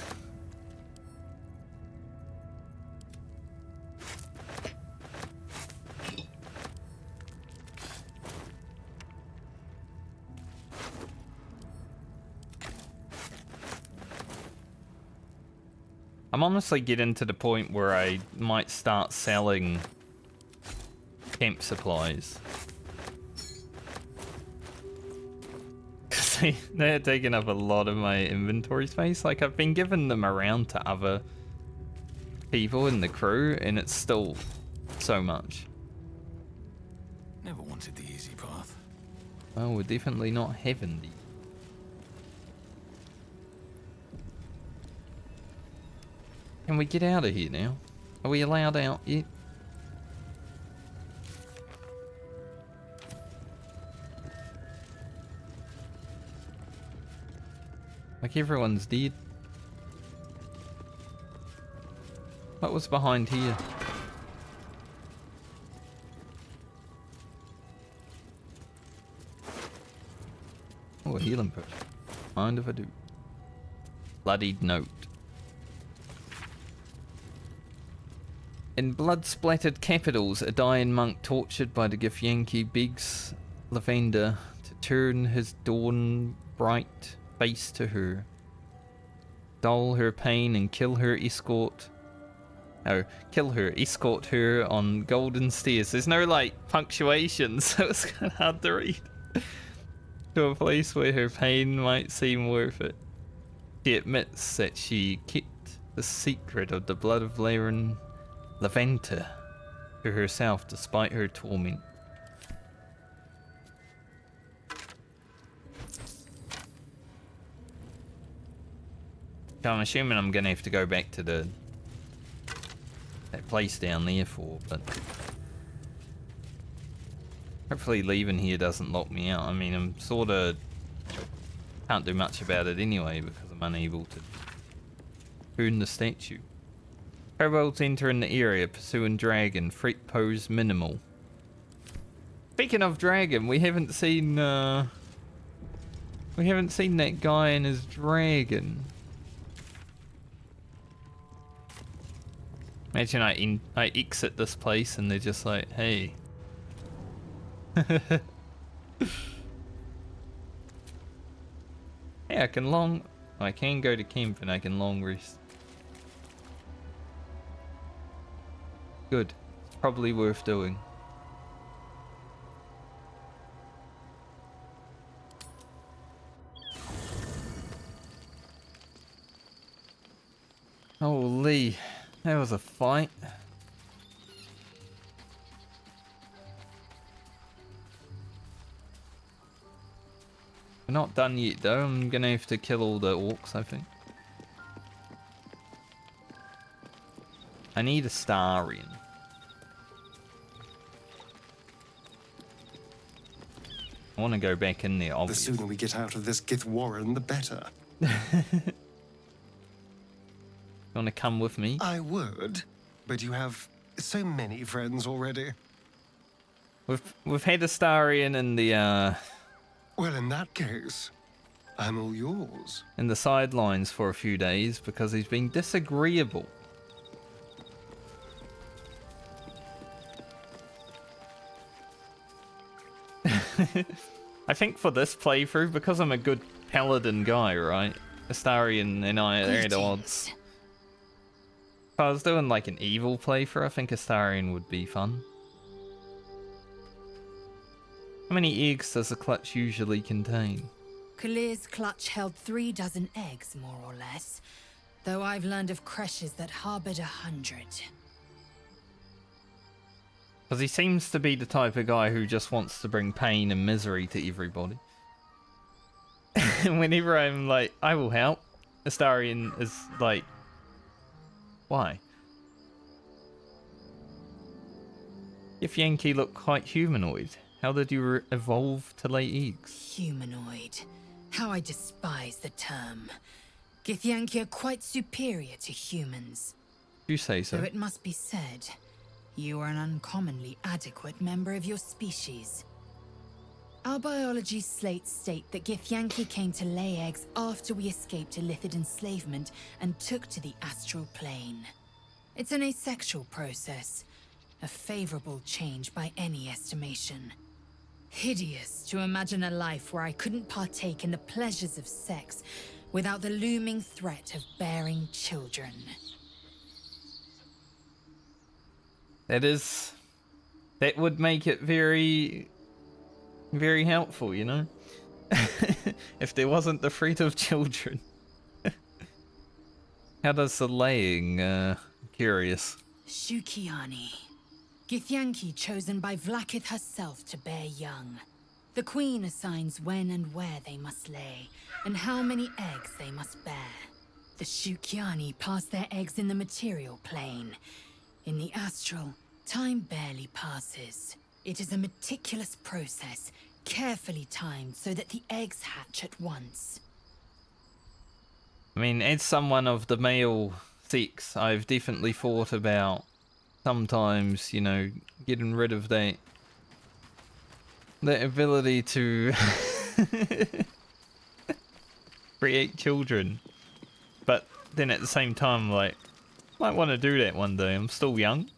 S1: I'm honestly getting to the point where I might start selling camp supplies. They're taking up a lot of my inventory space. Like, I've been giving them around to other people in the crew, and it's still so much.
S5: Never wanted the easy path.
S1: Well, we're definitely not having the... Can we get out of here now? Are we allowed out yet? Like everyone's dead. What was behind here? Oh, a healing potion. Mind if I do? Bloodied note. In blood-splattered capitals, a dying monk tortured by the Githyanki begs Lavender to turn his dawn-bright face to her, dull her pain and kill her escort her on golden stairs. There's no like punctuation, so it's kind of hard to read. To a place where her pain might seem worth it. She admits that she kept the secret of the blood of Lavender to herself despite her torment. So I'm assuming I'm gonna have to go back to that place down there but hopefully leaving here doesn't lock me out. I mean, I'm sorta can't do much about it anyway because I'm unable to earn the statue. Kobolds entering the area, pursuing dragon, threat pose minimal. Speaking of dragon, we haven't seen that guy and his dragon. Imagine I exit this place and they're just like, hey. Hey, I can go to camp and I can long rest. Good. It's probably worth doing. Holy, that was a fight. We're not done yet though. I'm gonna have to kill all the orcs, I think. I need a Starian. I want to go back in there, obviously.
S4: The sooner we get out of this Gith Warren, the better.
S1: You want to come with me?
S4: I would, but you have so many friends already.
S1: We've had a Starian in the
S4: Well, in that case, I'm all yours.
S1: in the sidelines for a few days because he's been disagreeable. I think for this playthrough, because I'm a good paladin guy, right? Astarion and I are at odds. If I was doing like an evil playthrough, I think Astarion would be fun. How many eggs does a clutch usually contain?
S3: Kalir's clutch held 3 dozen eggs, more or less. Though I've learned of creches that harbored 100.
S1: Because he seems to be the type of guy who just wants to bring pain and misery to everybody. And whenever I'm like, I will help, Astarion is like, why? If Yankee looked quite humanoid, how did you evolve to lay eggs?
S3: Humanoid. How I despise the term. Githyanki are quite superior to humans.
S1: You say so.
S3: Though it must be said, you are an uncommonly adequate member of your species. Our biology slates state that Githyanki came to lay eggs after we escaped Illithid enslavement and took to the astral plane. It's an asexual process, a favorable change by any estimation. Hideous to imagine a life where I couldn't partake in the pleasures of sex without the looming threat of bearing children.
S1: That would make it very, very helpful, you know? If there wasn't the threat of children. How does the laying, curious.
S3: Shukiani. Githyanki chosen by Vlaakith herself to bear young. The Queen assigns when and where they must lay, and how many eggs they must bear. The Shukiani pass their eggs in the material plane. In the astral, time barely passes. It is a meticulous process, carefully timed so that the eggs hatch at once.
S1: I mean, as someone of the male sex, I've definitely thought about sometimes, you know, getting rid of that ability to create children. But then at the same time, like, might want to do that one day. I'm still young.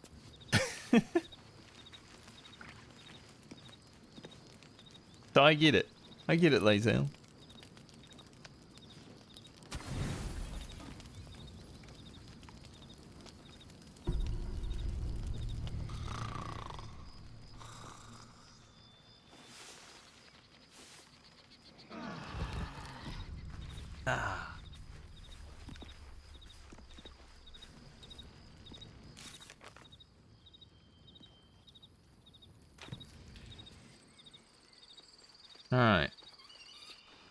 S1: So I get it. I get it, Lazel. Ah. Alright.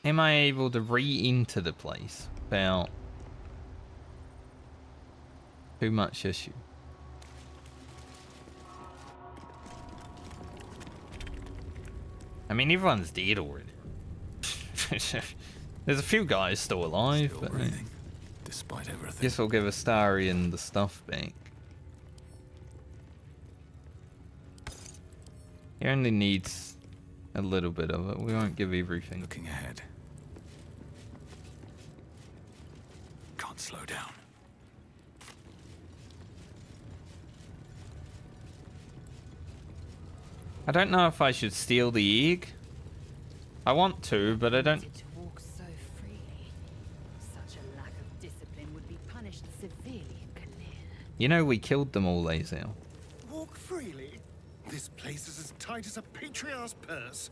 S1: Am I able to re-enter the place without too much issue? I mean, everyone's dead already. There's a few guys still alive, but
S5: breathing, despite everything.
S1: Guess we'll give Astarion the stuff back. He only needs a little bit of it. We won't give everything.
S5: Looking ahead. Can't slow down.
S1: I don't know if I should steal the egg. I want to, but I don't.
S17: To walk so freely. Such a lack of discipline would be punished severely in Kalir.
S1: You know we killed them all, Lazel.
S4: Walk freely? This place is as tight as a patriarch's purse.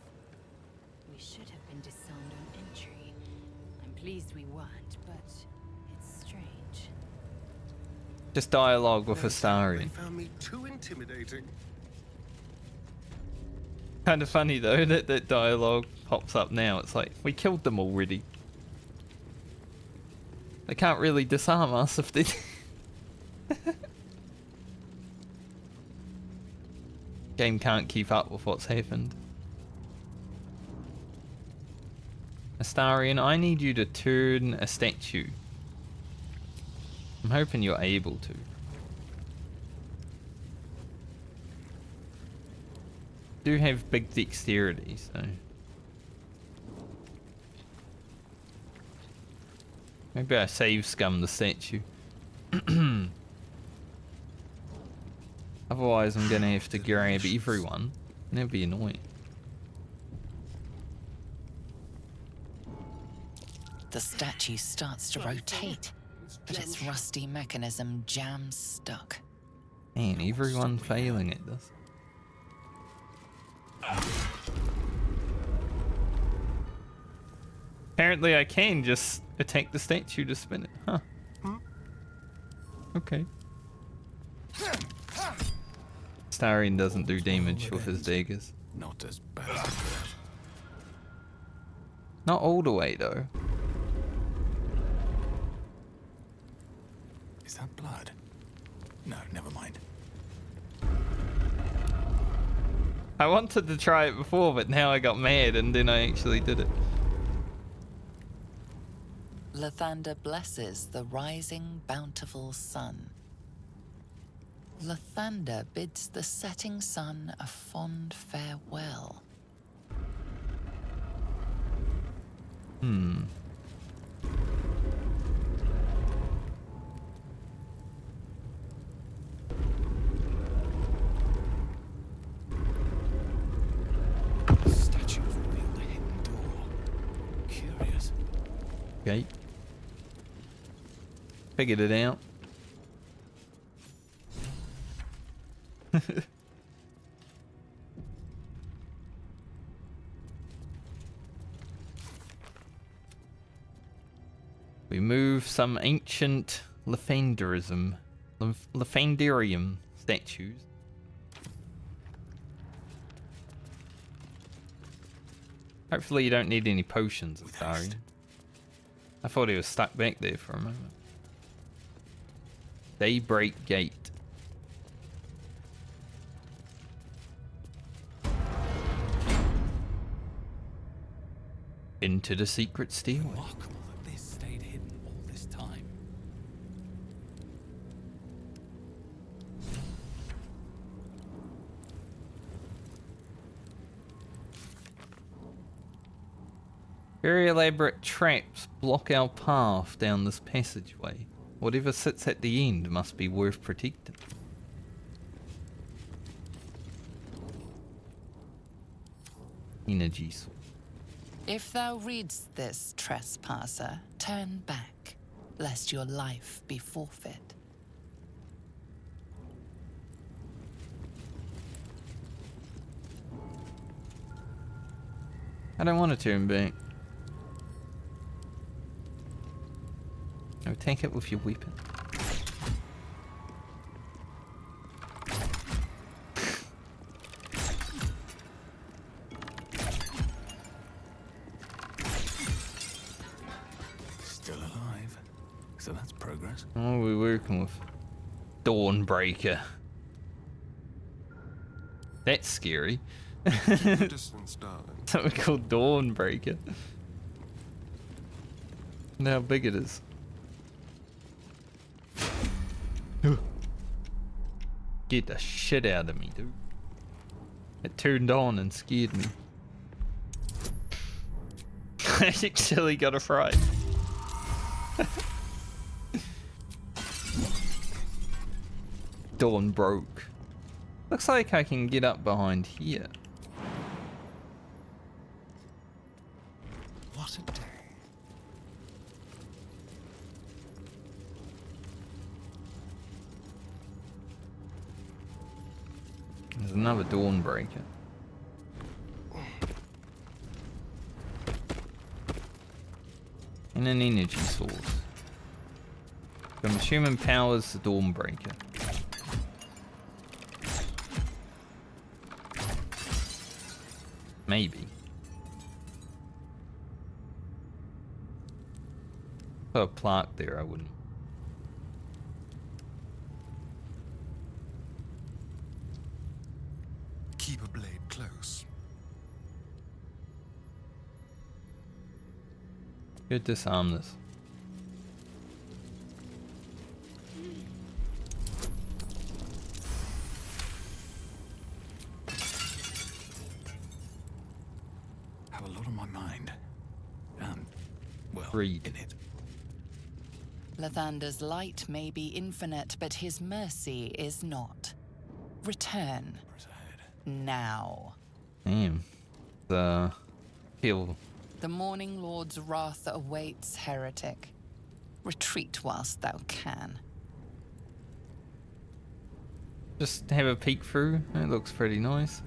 S17: We should have been disarmed on entry. I'm pleased we weren't, but it's strange.
S1: Just dialogue with Astarion.
S4: They found me too intimidating.
S1: Kind of funny though that dialogue pops up now. It's like, we killed them already. They can't really disarm us if they... Game can't keep up with what's happened. Astarion, I need you to turn a statue. I'm hoping you're able to. Do have big dexterity, so maybe I save scum the statue. Otherwise I'm gonna have to grab everyone, and that'd be annoying.
S2: The statue starts to rotate, but its rusty mechanism jams stuck.
S1: Man, everyone failing at this. Apparently I can just attack the statue to spin it, huh? Okay. Astarion doesn't do damage with his daggers.
S5: Not as bad as that.
S1: Not all the way though.
S5: Is that blood? No, never mind.
S1: I wanted to try it before, but now I got mad and then I actually did it.
S2: Lathander blesses the rising, bountiful sun. Lathander bids the setting sun a fond farewell.
S16: Statues reveal the hidden door. Curious.
S1: Okay. Figured it out. We move some ancient Lathanderium statues. Hopefully you don't need any potions, Atari. I thought he was stuck back there for a moment. Daybreak Gate. Into the secret stairway.
S5: Remarkable that this stayed hidden all this time.
S1: Very elaborate traps block our path down this passageway. Whatever sits at the end must be worth protecting. Energy source.
S2: If thou readst this, trespasser, turn back, lest your life be forfeit.
S1: I don't want to turn back. No, take it with your weapon.
S5: Still alive. So that's progress.
S1: What are we working with? Dawnbreaker. That's scary.
S4: Keep your distance, darling.
S1: Something called Dawnbreaker. Look how big it is. Get the shit out of me, dude. It turned on and scared me. I actually got a fright. Dawn broke. Looks like I can get up behind here.
S4: What a day.
S1: There's another Dawnbreaker. And an energy source. I'm assuming powers the Dawnbreaker. Maybe. Put a plaque there, I wouldn't.
S4: Keep a blade close.
S1: Could disarm this.
S5: Have a lot on my mind. And, well,
S1: Read.
S5: in it.
S2: Lathander's light may be infinite, but his mercy is not. Return. Now.
S1: Damn. The kill.
S2: The Morning Lord's wrath awaits, heretic. Retreat whilst thou can.
S1: Just have a peek through. It looks pretty nice.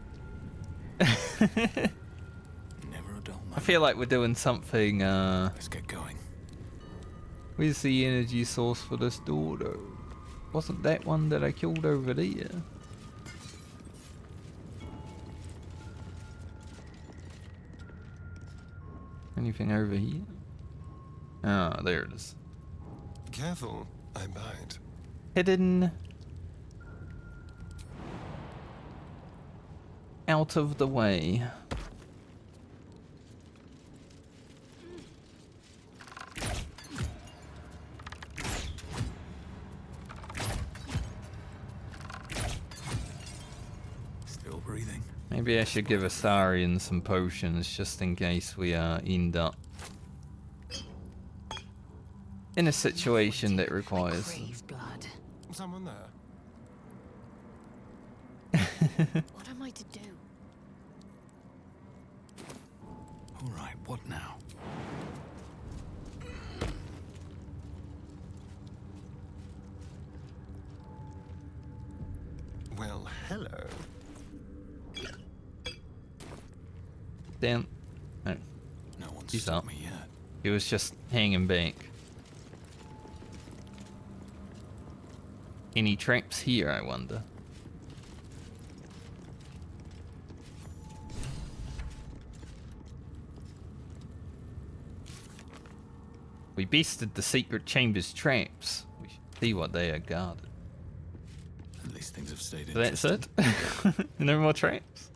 S5: Never a dull moment.
S1: I feel like we're doing something.
S5: Let's get going.
S1: Where's the energy source for this door, though? Wasn't that one that I killed over there? Anything over here? Ah, there it is.
S4: Careful, I bite.
S1: Hidden. Out of the way. Maybe I should give Astarion some potions just in case we end up in a situation that requires them.
S14: Blood.
S6: Someone there?
S14: What am I to do?
S5: All right, what now?
S4: Well, hello.
S1: Damn. No.
S5: No one's
S1: He's
S5: stopped
S1: up.
S5: me yet.
S1: He was just hanging back. Any traps here, I wonder? We bested the secret chamber's traps. We should see what they are guarded.
S5: At least things have stayed
S1: So that's
S5: interesting.
S1: it? No more traps?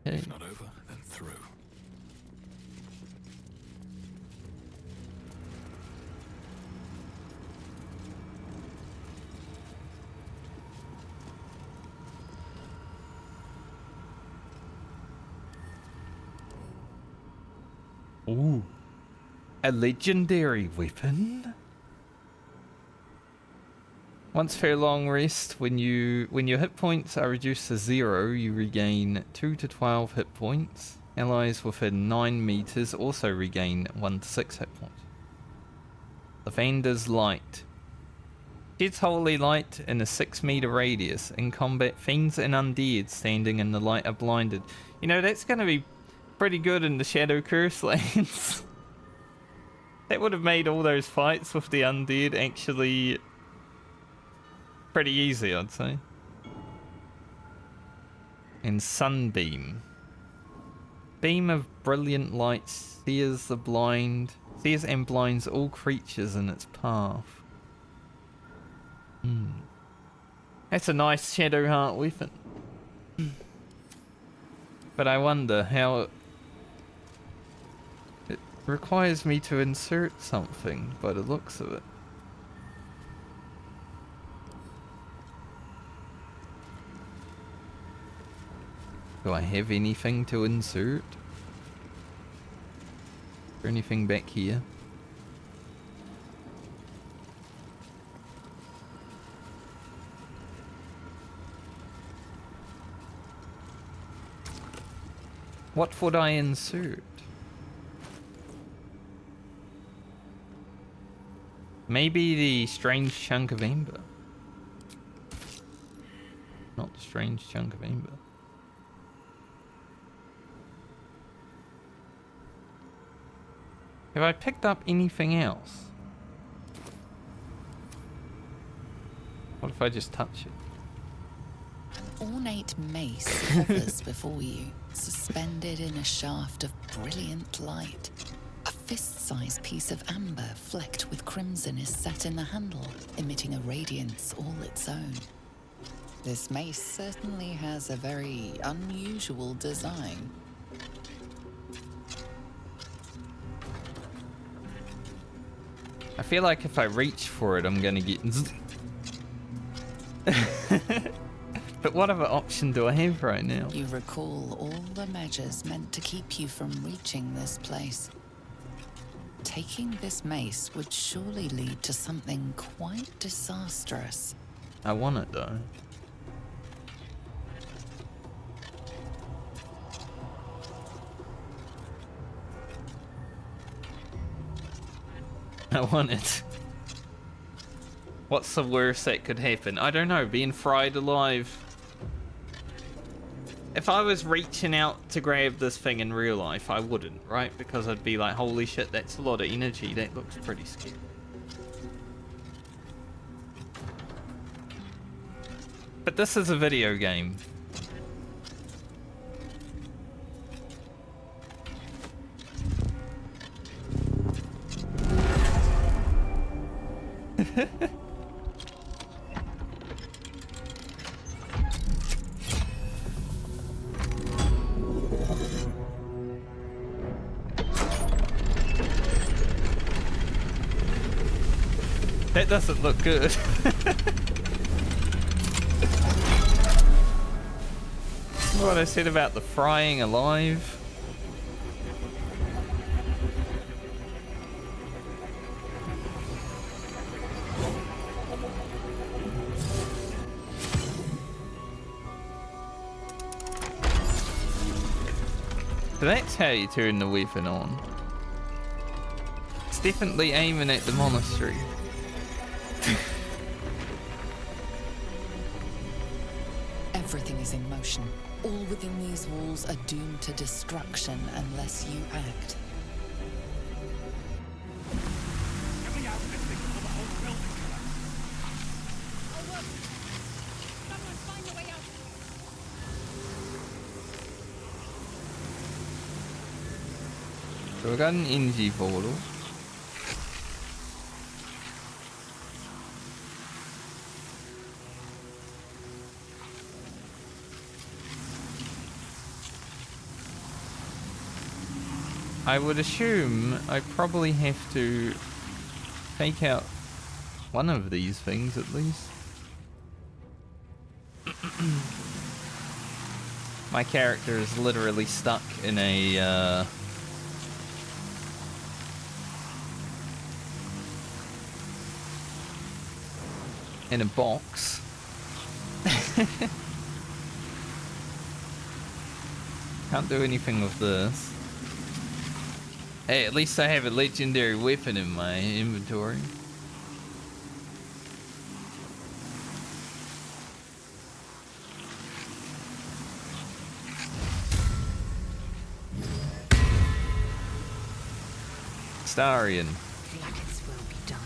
S1: Okay.
S5: If not over, then through.
S1: Ooh. A legendary weapon? Once per long rest, when your hit points are reduced to 0, you regain 2 to 12 hit points. Allies within 9 meters also regain 1 to 6 hit points. Lavander's Light. Sheds holy light in a 6 meter radius. In combat, fiends and undead standing in the light are blinded. You know, that's going to be pretty good in the Shadow Curse lands. That would have made all those fights with the undead actually pretty easy, I'd say. And Sunbeam. Beam of brilliant light sears and blinds all creatures in its path. That's a nice Shadowheart weapon. But I wonder how it requires me to insert something by the looks of it. Do I have anything to insert? Is there anything back here? What would I insert? Maybe the strange chunk of amber. Not the strange chunk of amber. Have I picked up anything else? What if I just touch it?
S2: An ornate mace hovers before you, suspended in a shaft of brilliant light. A fist-sized piece of amber flecked with crimson is set in the handle, emitting a radiance all its own. This mace certainly has a very unusual design.
S1: I feel like if I reach for it, I'm gonna get... But what other option do I have right now?
S2: You recall all the measures meant to keep you from reaching this place. Taking this mace would surely lead to something quite disastrous.
S1: I want it though. I want it. What's the worst that could happen? I don't know, being fried alive. If I was reaching out to grab this thing in real life, I wouldn't, right? Because I'd be like, holy shit, that's a lot of energy. That looks pretty scary. But this is a video game. That doesn't look good. What I said about the frying alive. So that's how you turn the weapon on. It's definitely aiming at the monastery.
S2: Everything is in motion. All within these walls are doomed to destruction unless you act.
S1: So we got an NG portal. I would assume I probably have to take out one of these things at least. My character is literally stuck in a box. Can't do anything with this. Hey, at least I have a legendary weapon in my inventory. Starion.
S9: Flaggets will be done.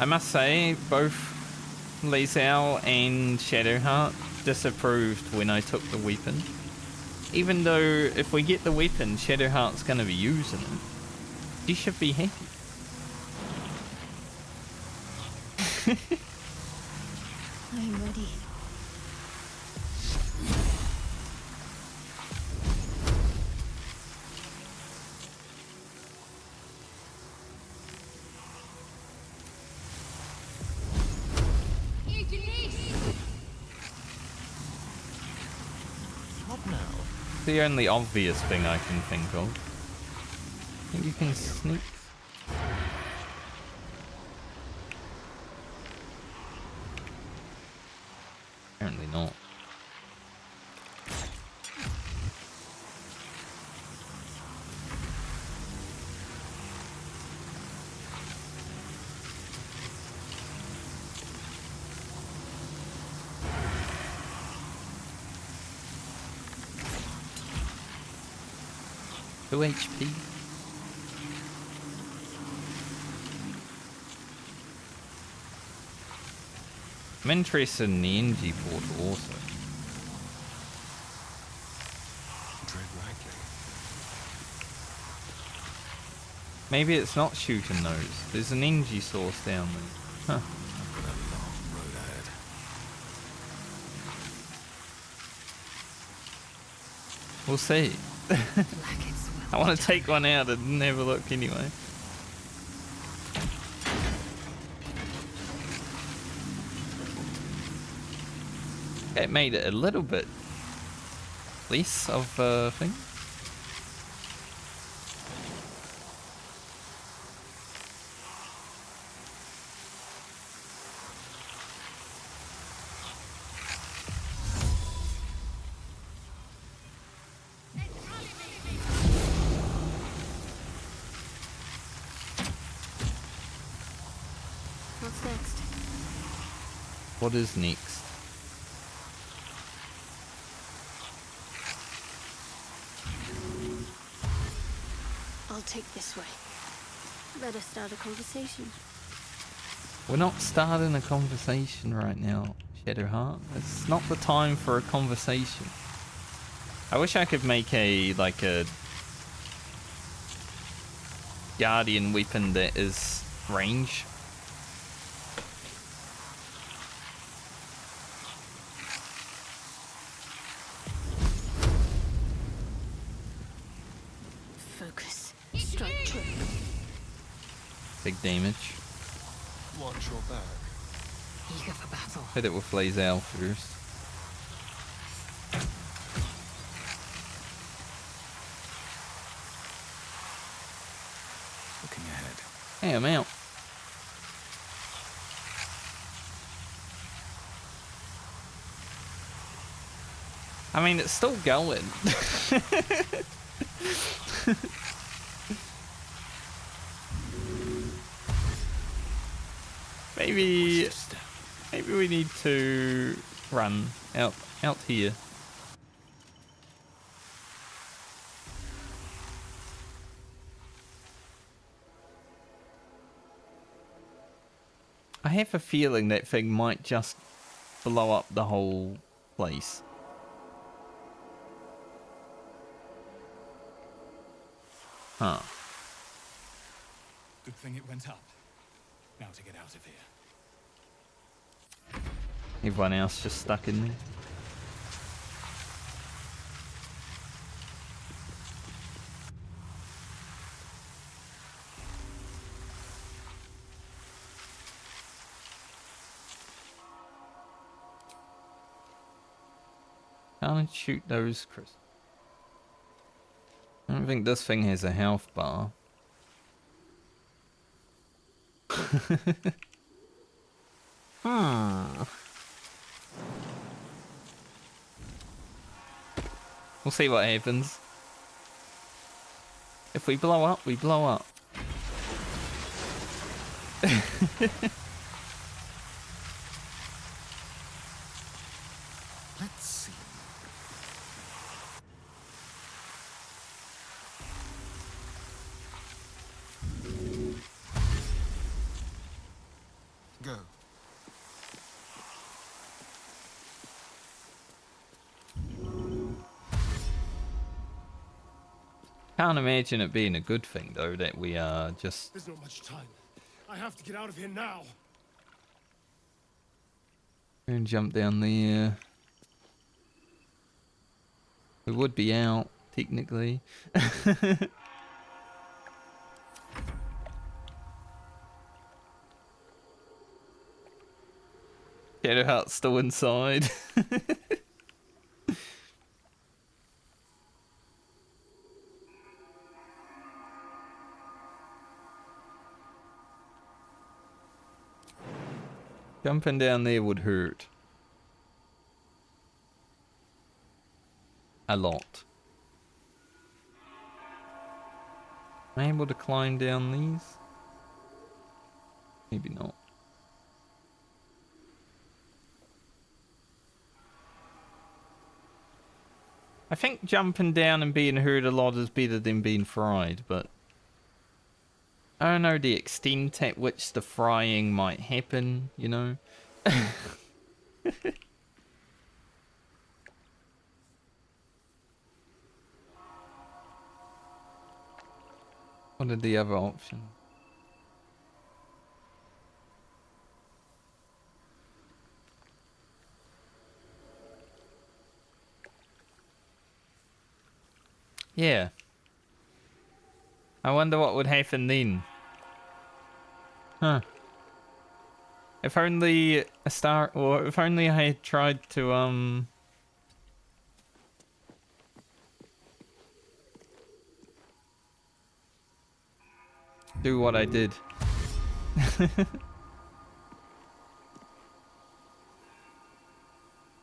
S1: I must say, both Lizao and Shadowheart disapproved when I took the weapon. Even though if we get the weapon, Shadowheart's gonna be using it. She should be happy.
S14: I'm ready.
S11: What now?
S1: The only obvious thing I can think of. I think you can sneak. Apparently not. Two HP. I'm interested in the NG portal also.
S4: Tread lightly.
S1: Maybe it's not shooting those. There's an NG source down there. Huh.
S11: I've got a long road ahead.
S1: We'll see. I want to take one out and have a look anyway. It made it a little bit less of a thing.
S14: What's next?
S1: What is next?
S14: I'll take this way. Let us start a conversation.
S1: We're not starting a conversation right now, Shadowheart. It's not the time for a conversation. I wish I could make a guardian weapon that is range. big damage.
S4: Watch your back.
S3: Eager for battle.
S1: Hit it with laser first.
S5: Looking ahead.
S1: Hey, I'm out. I mean, it's still going. Maybe we need to run out here. I have a feeling that thing might just blow up the whole place. Huh.
S5: Good thing it went up. Now to get out of here.
S1: Everyone else just stuck in there. Can't shoot those crystals. I don't think this thing has a health bar. We'll see what happens. If we blow up, we blow up.
S5: Let's see.
S4: Go.
S1: Can't imagine it being a good thing though that we are just.
S4: There's not much time. I have to get out of here now.
S1: And jump down there. We would be out technically. Shadowheart's still inside. Jumping down there would hurt. A lot. Am I able to climb down these? Maybe not. I think jumping down and being hurt a lot is better than being fried, but I don't know the extent at which the frying might happen, you know? What are the other options? Yeah. I wonder what would happen then. Huh. If only a star, or if only I had tried to, do what I did.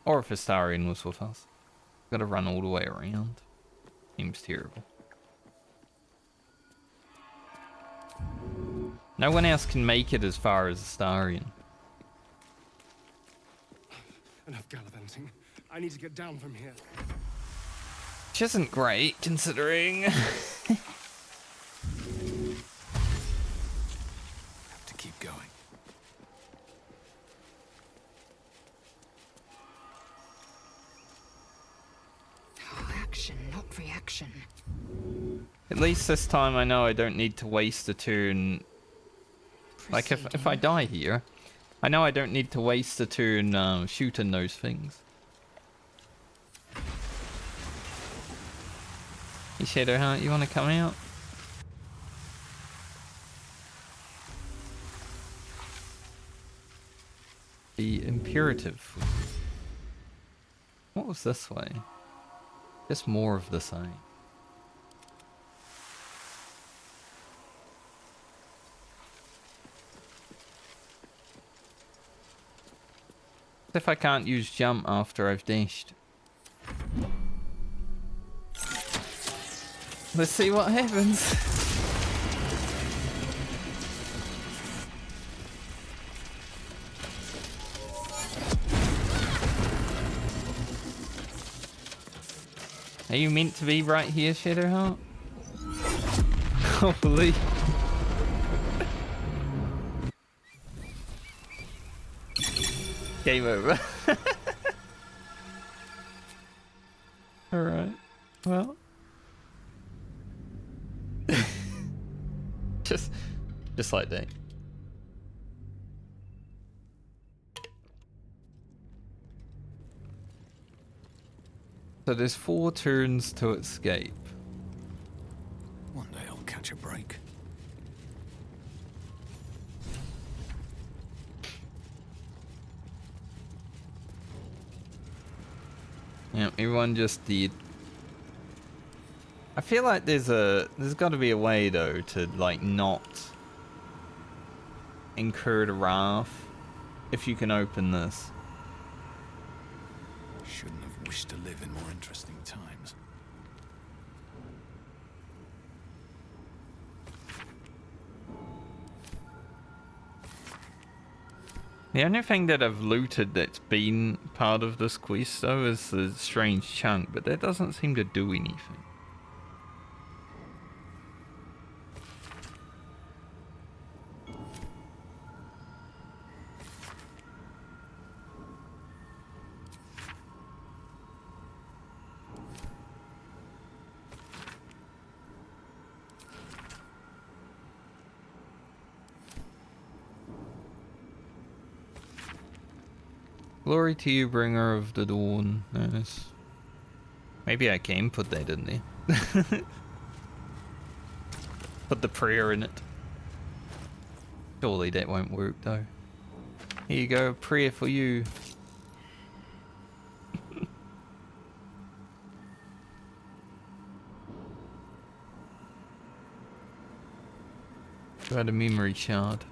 S1: Or if Astarion was with us. Gotta run all the way around. Seems terrible. No one else can make it as far as Astarion.
S4: Enough gallivanting. I need to get down from here.
S1: Which isn't great, considering...
S5: Have to keep going.
S3: Action, not reaction.
S1: At least this time I know I don't need to waste a turn. Like if I die here, I know I don't need to waste a turn shooting those things. Hey Shadowheart, you want to come out? The imperative. What was this way? Just more of the same. If I can't use jump after I've dashed. Let's see what happens. Are you meant to be right here, Shadowheart? Holy. Game over. Alright. Well. just like that. So there's 4 turns to escape.
S5: One day I'll catch a break.
S1: Yeah, everyone just did. I feel like there's got to be a way though to like not incur the wrath if you can open this.
S5: Shouldn't have wished to live in more interesting times.
S1: The only thing that I've looted that's been part of this quest though is the strange chunk, but that doesn't seem to do anything. Glory to you, bringer of the dawn. Nice. Maybe I can put that in there. Put the prayer in it. Surely that won't work though. Here you go, a prayer for you. Got a memory shard.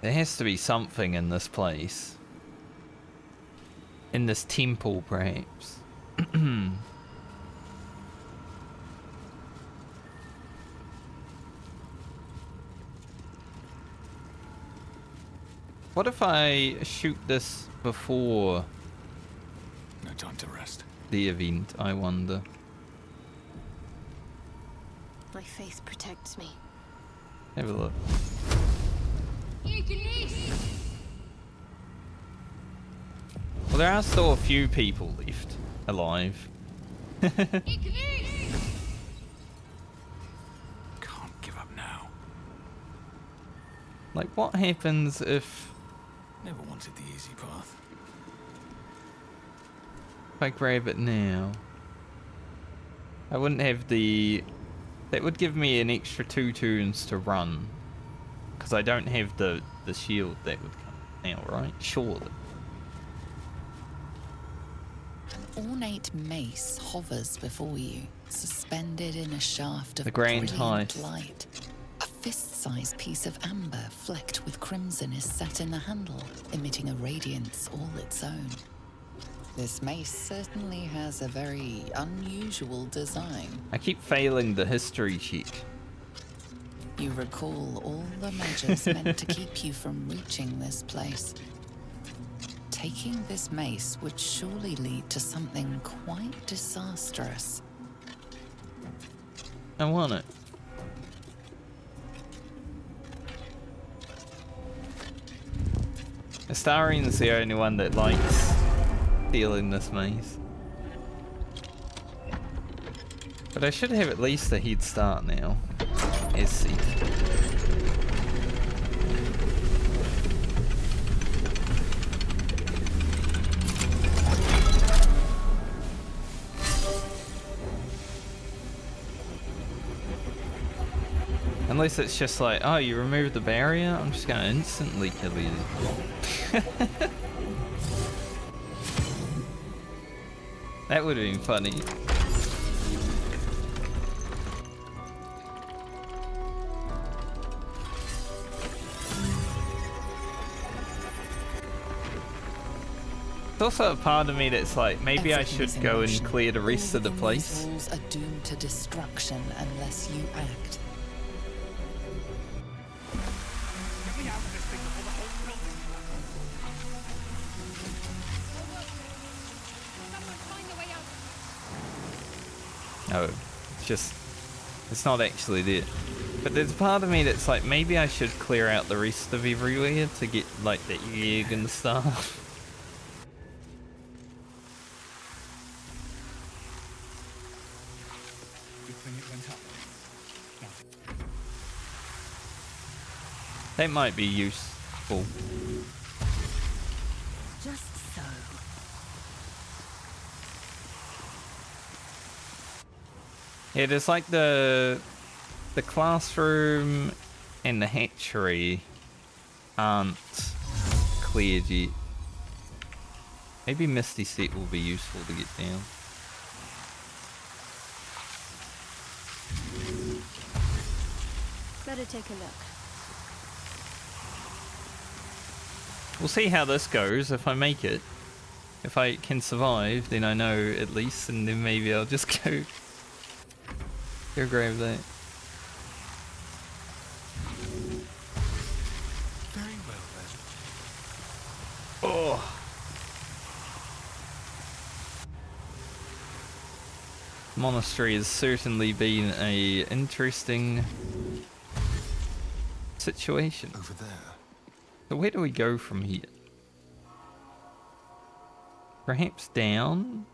S1: There has to be something in this place. In this temple, perhaps. What if I shoot this before
S5: No time to rest.
S1: the event, I wonder?
S14: My faith protects me.
S1: Have a look. Well, there are still a few people left alive.
S5: Can't give up now.
S1: Like, what happens if
S5: Never wanted the easy path.
S1: I grab it now? I wouldn't have the... That would give me an extra 2 turns to run. Because I don't have the shield that would come now, right? Surely.
S2: An ornate mace hovers before you, suspended in a shaft of
S1: The grand
S2: brilliant
S1: heist.
S2: light. A fist-sized piece of amber flecked with crimson is set in the handle, emitting a radiance all its own. This mace certainly has a very unusual design.
S1: I keep failing the history check.
S2: You recall all the measures meant to keep you from reaching this place. Taking this mace would surely lead to something quite disastrous.
S1: I want it. Astarian's the only one that likes stealing this maze. But I should have at least a head start now. As said. Unless it's just like, oh, you removed the barrier? I'm just gonna instantly kill you. That would have been funny. There's also a part of me that's like, maybe I should go and clear the rest of the place.
S2: Walls are doomed to destruction unless you act.
S1: No, it's not actually there. But there's a part of me that's like, maybe I should clear out the rest of everywhere to get like the egg and stuff. That might be useful.
S9: Just so.
S1: Yeah, there's like the classroom and the hatchery aren't cleared yet. Maybe Misty Set will be useful to get down.
S14: Better take a look.
S1: We'll see how this goes. If I make it, if I can survive, then I know at least, and then maybe I'll just go grab that.
S4: Very well then.
S1: Oh. Monastery has certainly been a interesting situation.
S4: Over there.
S1: So where do we go from here? Perhaps down?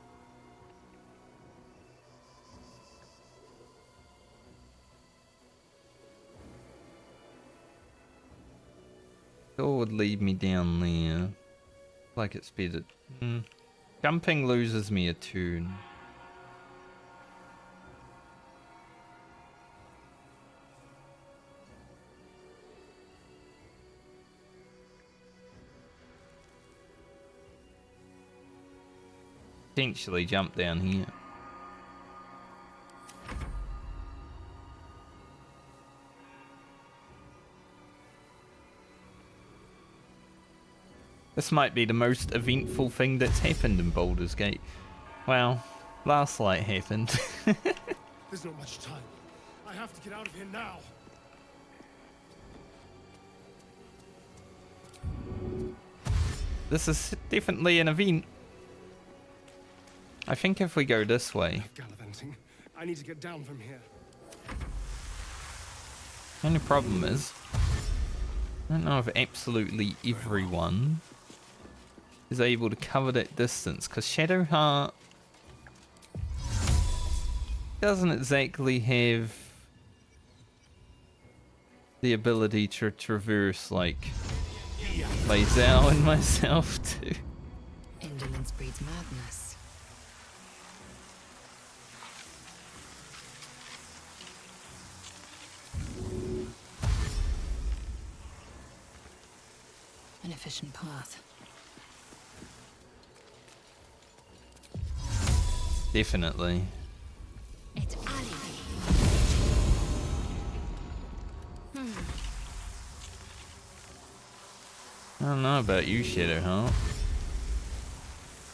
S1: Or would lead me down there. Like it's better. Jumping loses me a turn. Potentially jump down here. This might be the most eventful thing that's happened in Baldur's Gate. Well, last light happened.
S4: There's not much time. I have to get out of here now.
S1: This is definitely an event. I think if we go this way.
S4: Gallivanting. I need to get down from here.
S1: The only problem is, I don't know if absolutely everyone is able to cover that distance, because Shadowheart doesn't exactly have the ability to traverse like Lae'zel and myself do.
S2: Indolence breeds madness. An efficient path.
S1: Definitely.
S14: It's alibi.
S1: I don't know about you, Shadowheart.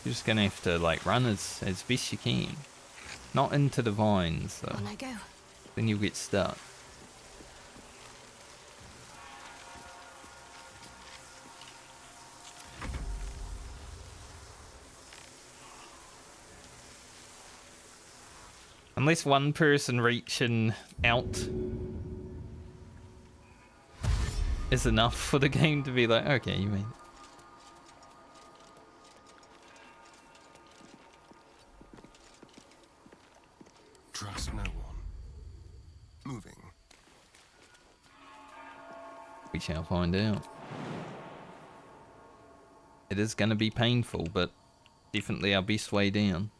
S1: You're just gonna have to like run as best you can. Not into the vines though.
S14: On I go.
S1: Then you'll get stuck. Unless one person reaching out is enough for the game to be like, okay, you mean.
S4: Trust no one. Moving.
S1: We shall find out. It is going to be painful, but definitely our best way down.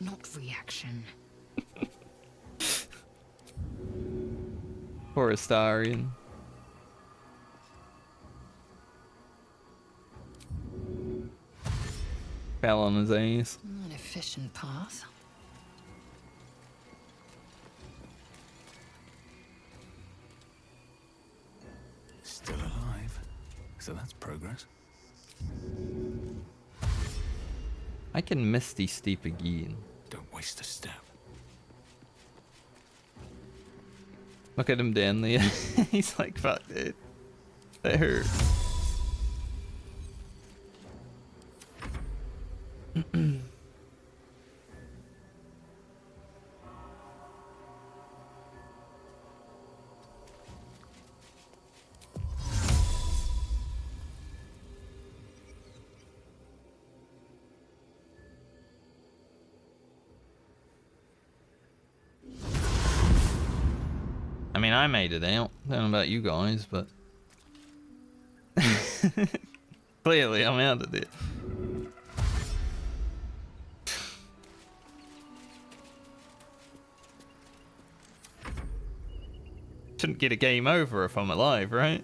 S3: not reaction.
S1: Poor Astarion. Fell on his ass.
S2: An efficient path.
S5: Still alive. So that's progress.
S1: I can Misty Steep again.
S5: Don't waste a step.
S1: Look at him down there. He's like, fuck, dude. That hurt. I mean, I made it out. I don't know about you guys, but clearly I'm out of it. Shouldn't get a game over if I'm alive, right?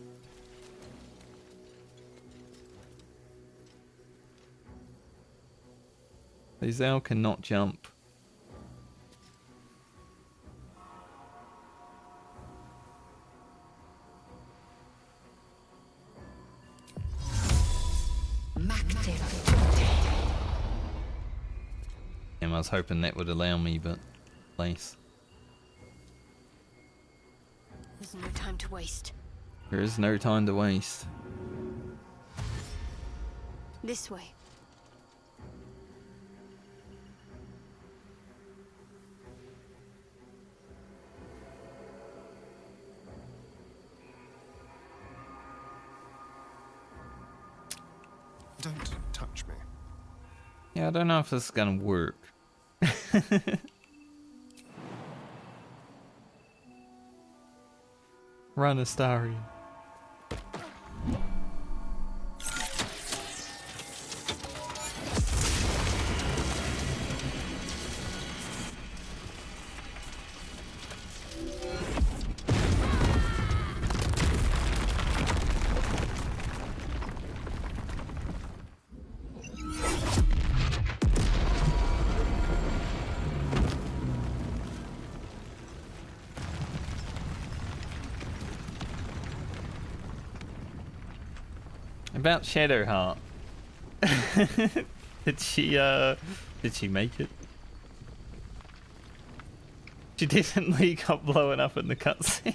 S1: Lae'zel cannot jump. I was hoping that would allow me, but place.
S14: There's no time to waste.
S1: There is no time to waste.
S14: This way.
S4: Don't touch me.
S1: Yeah, I don't know if this is gonna work. Run, Astarion. About Shadowheart. Did she make it? She definitely got blown up in the cutscene.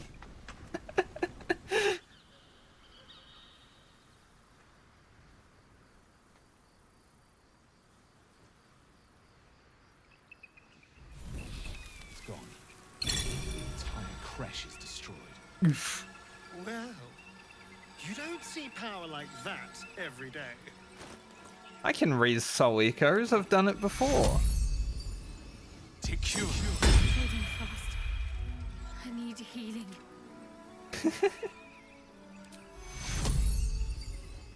S5: It's gone. The entire Creche is destroyed.
S4: Well, you don't see power like that every day.
S1: I can raise soul echoes. I've done it before.
S5: Tactician.
S7: Bleeding fast. I need healing.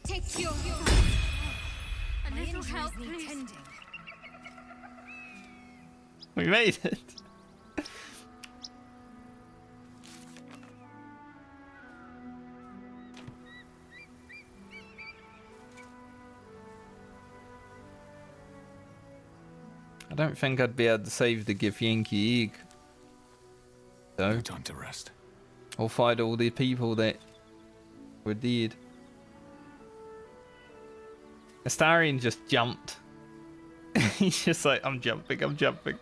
S9: Take your
S7: A little help, please.
S9: tending.
S1: We made it. I don't think I'd be able to save the Githyanki egg. So,
S5: No time to rest.
S1: I'll fight all the people that were dead. Astarion just jumped. He's just like, I'm jumping, I'm jumping.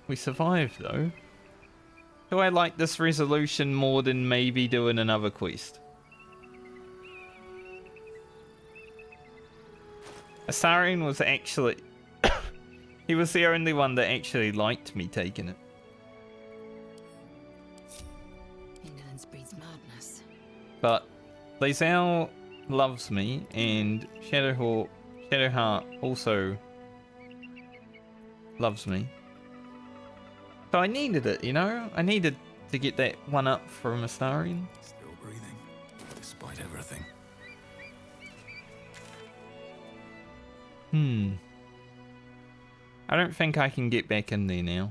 S1: We survived though. Do I like this resolution more than maybe doing another quest? Astarion was actually... he was the only one that actually liked me taking it.
S2: Indolence breeds madness.
S1: But Lae'zel loves me, and Shadowheart also loves me. So I needed it, you know? I needed to get that one up from Astarion.
S5: Still breathing, despite everything.
S1: I don't think I can get back in there now.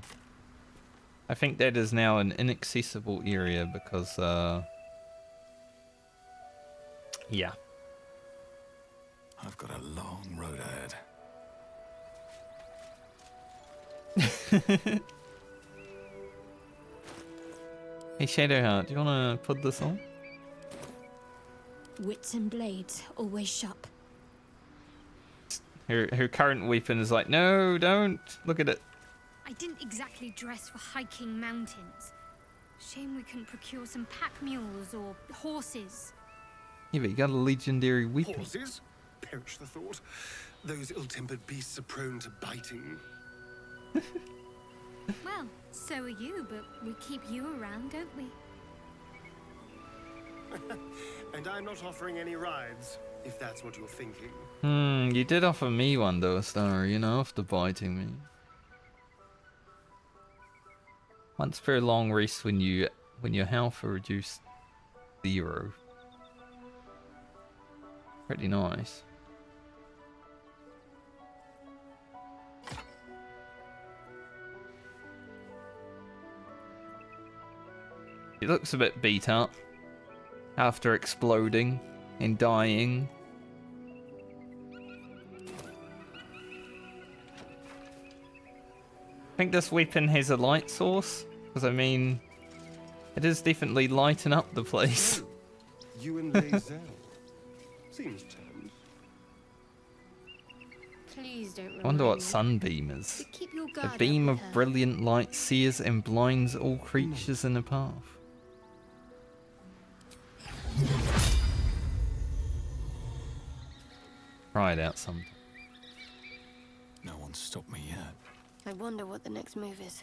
S1: I think that is now an inaccessible area because, yeah.
S11: I've got a long road ahead.
S1: Hey Shadowheart, do you want to put this on?
S7: Wits and blades, always sharp.
S1: Her current weapon is like, no, don't. Look at it.
S7: I didn't exactly dress for hiking mountains. Shame we couldn't procure some pack mules or horses.
S1: Yeah, but you got a legendary weapon.
S4: Horses? Perish the thought. Those ill-tempered beasts are prone to biting.
S7: Well, so are you, but we keep you around, don't we?
S4: And I'm not offering any rides, if that's what you're thinking.
S1: You did offer me one though, Star, you know, after biting me. Once per long rest when your health are reduced 0. Pretty nice. It looks a bit beat up after exploding and dying. I think this weapon has a light source, because I mean, it is definitely lighting up the place.
S4: You and Lae'zel. Seems turned.
S14: Please don't
S1: I wonder what
S14: remind me.
S1: sunbeam is.
S14: Keep your
S1: A
S14: guard
S1: beam
S14: up
S1: of
S14: with her.
S1: brilliant light sears and blinds all creatures in a path. Try it out sometime.
S11: No one's stopped me yet.
S14: I wonder what the next move is.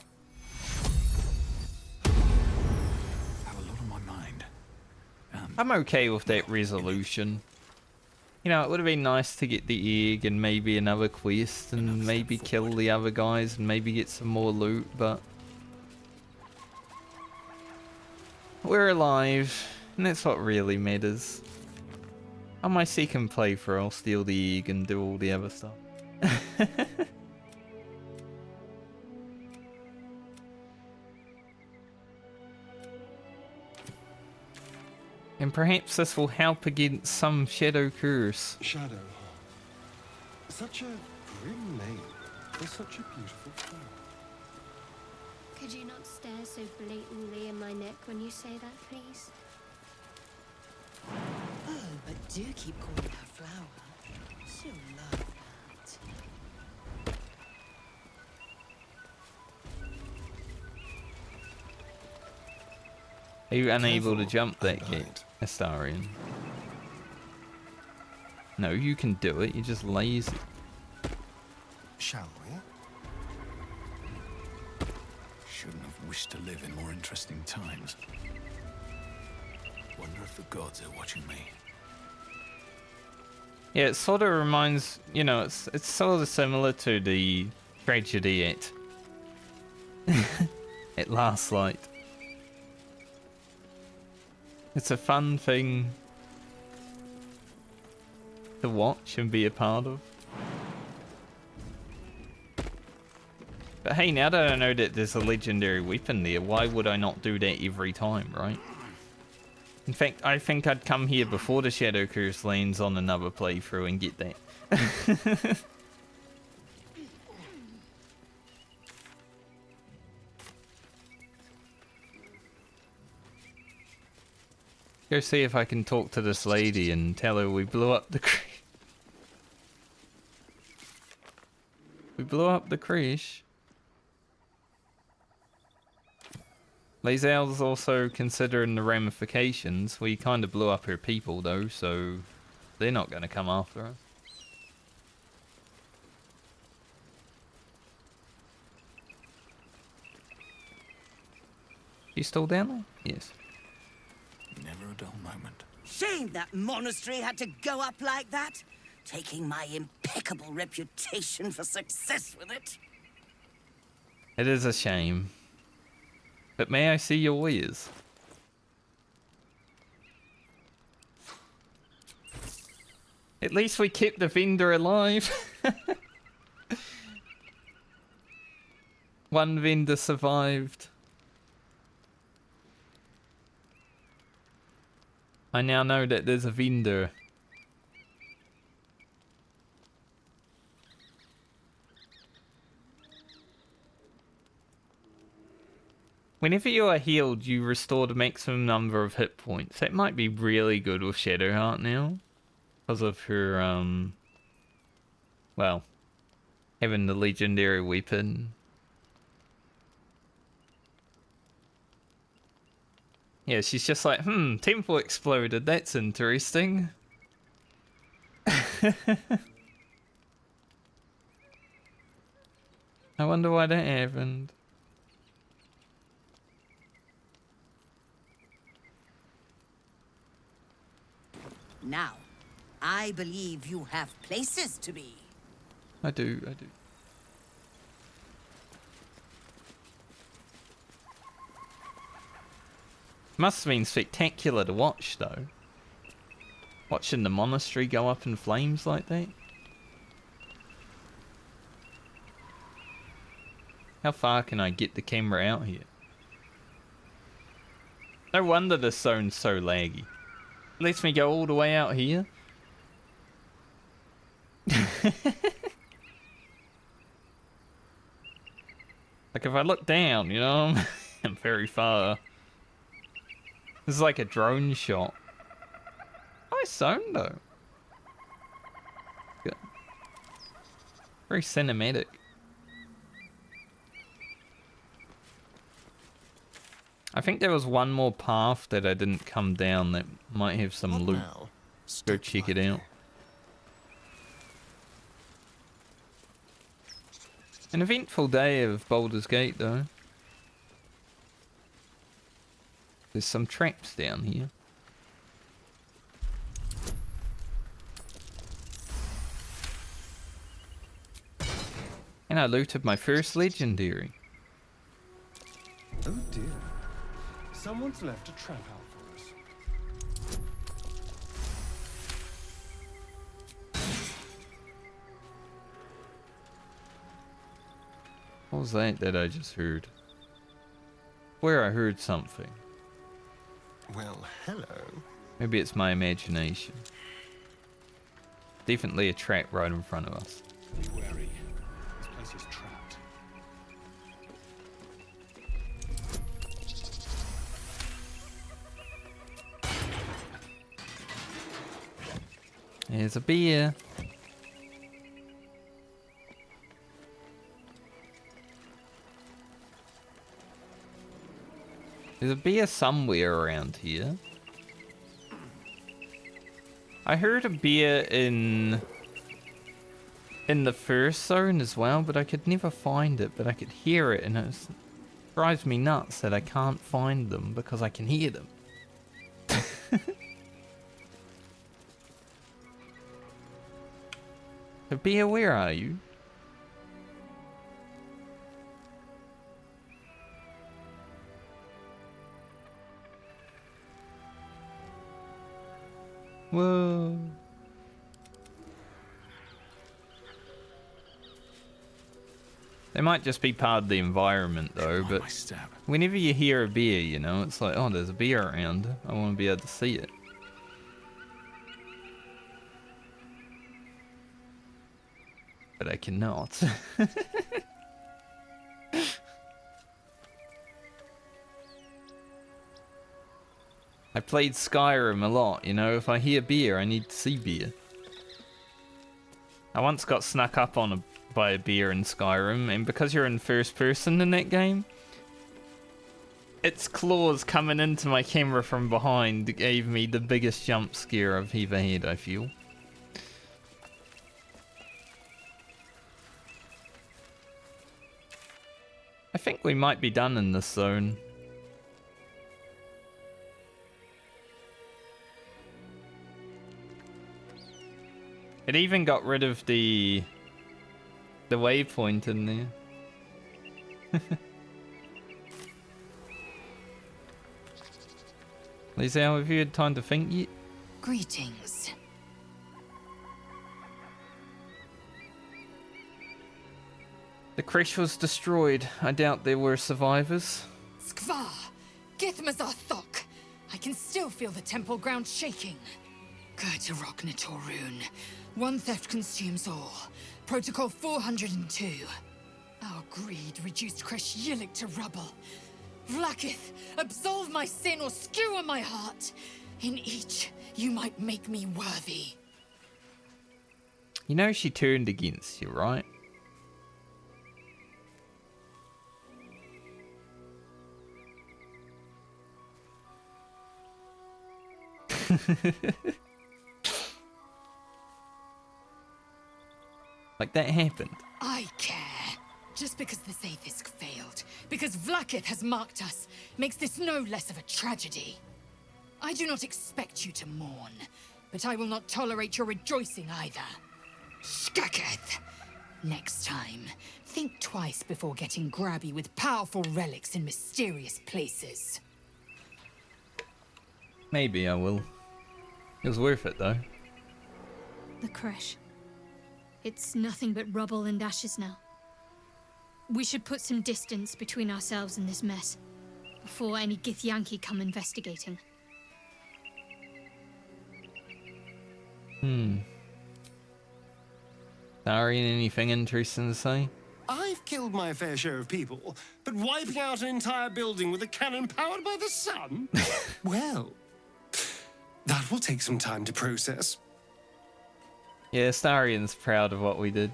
S11: Have a lot on my mind.
S1: I'm okay with that resolution. You know, it would have been nice to get the egg and maybe another quest and maybe kill the other guys and maybe get some more loot, but we're alive, and that's what really matters. On my second playthrough, I'll steal the egg and do all the other stuff. And perhaps this will help against some shadow curse.
S4: Shadow. Such a grim name for such a beautiful flower.
S14: Could you not stare so blatantly in my neck when you say that, please?
S18: Oh, but do keep calling her flower. She'll love that.
S1: Are you unable to jump that gate, Astarion? No, you can do it, you're just lazy.
S11: Shall we? Shouldn't have wished to live in more interesting times. Wonder if the gods are watching me.
S1: Yeah, it sort of reminds, you know, it's sort of similar to the tragedy at Last Light. It's a fun thing to watch and be a part of. But hey, now that I know that there's a legendary weapon there, why would I not do that every time, right? In fact, I think I'd come here before the Shadow Curse lands on another playthrough and get that. Go see if I can talk to this lady and tell her we blew up the creche. We blew up the creche. Lae'zel's also considering the ramifications. We kind of blew up her people though, so they're not going to come after us. You still down there? Yes.
S11: Never a dull moment.
S8: Shame that monastery had to go up like that. Taking my impeccable reputation for success with it.
S1: It is a shame. But may I see your wares? At least we kept the vendor alive. One vendor survived. I now know that there's a vendor. Whenever you are healed, you restore the maximum number of hit points. That might be really good with Shadowheart now. Because of her, well, having the legendary weapon. Yeah, she's just like, temple exploded, that's interesting. I wonder why that happened.
S8: Now, I believe you have places to be.
S1: I do. Must have been spectacular to watch, though. Watching the monastery go up in flames like that. How far can I get the camera out here? No wonder this zone's so laggy. Lets me go all the way out here. Like if I look down, you know, I'm very far. This is like a drone shot. Nice zone though. Good. Very cinematic. I think there was one more path that I didn't come down that might have some loot. Go check it out. An eventful day of Baldur's Gate though. There's some traps down here. And I looted my first legendary.
S4: Oh dear. Someone's left a trap out for us.
S1: What was that I just heard? Where I heard something.
S4: Well, hello.
S1: Maybe it's my imagination. Definitely a trap right in front of us.
S5: Be wary. This place is trapped.
S1: Here's a beer. There's a beer somewhere around here. I heard a beer in the first zone as well, but I could never find it, but I could hear it, and it drives me nuts that I can't find them because I can hear them. So beer, where are you? Whoa. They might just be part of the environment though, but whenever you hear a beer, you know, it's like, oh, there's a beer around. I want to be able to see it. But I cannot. I played Skyrim a lot, you know, if I hear beer, I need to see beer. I once got snuck up on by a beer in Skyrim, and because you're in first person in that game, its claws coming into my camera from behind gave me the biggest jump scare I've ever had, I feel. I think we might be done in this zone. It even got rid of the waypoint in there. Lisa, have you had time to think yet? Creche was destroyed. I doubt there were survivors.
S3: Skvar! Githmazarthok! I can still feel the temple ground shaking. Gertarok Torun. One theft consumes all. Protocol 402. Our greed reduced Creche Yilik to rubble. Vlakith, absolve my sin or skewer my heart. In each, you might make me worthy.
S1: You know she turned against you, right? Like that happened.
S3: I care. Just because the Zaithisk failed, because Vlakith has marked us, makes this no less of a tragedy. I do not expect you to mourn, but I will not tolerate your rejoicing either. Skaketh! Next time, think twice before getting grabby with powerful relics in mysterious places.
S1: Maybe I will. It was worth it though.
S7: The Creche. It's nothing but rubble and ashes now. We should put some distance between ourselves and this mess, before any Githyanki come investigating.
S1: Darian, anything interesting to say?
S4: I've killed my fair share of people, but wiping out an entire building with a cannon powered by the sun? Well, that will take some time to process.
S1: Yeah, Starian's proud of what we did.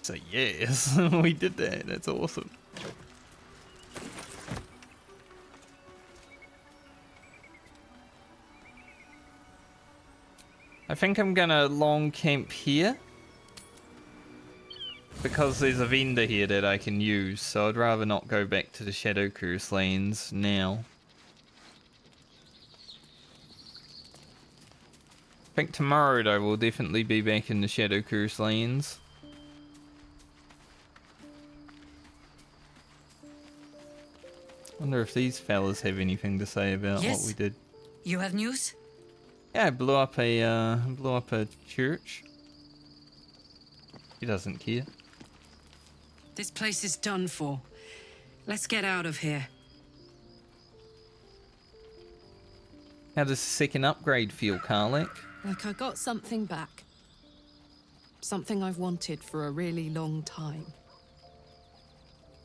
S1: So yes, we did that. That's awesome. I think I'm gonna long camp here because there's a vendor here that I can use, so I'd rather not go back to the Shadow Curse lanes now. I think tomorrow though we'll definitely be back in the Shadow Curse lanes. Wonder if these fellas have anything to say about what we did.
S17: You have news?
S1: Yeah, I blew up a church. He doesn't care.
S17: This place is done for. Let's get out of here.
S1: How does the second upgrade feel, Karlak?
S20: Like I got something back. Something I've wanted for a really long time.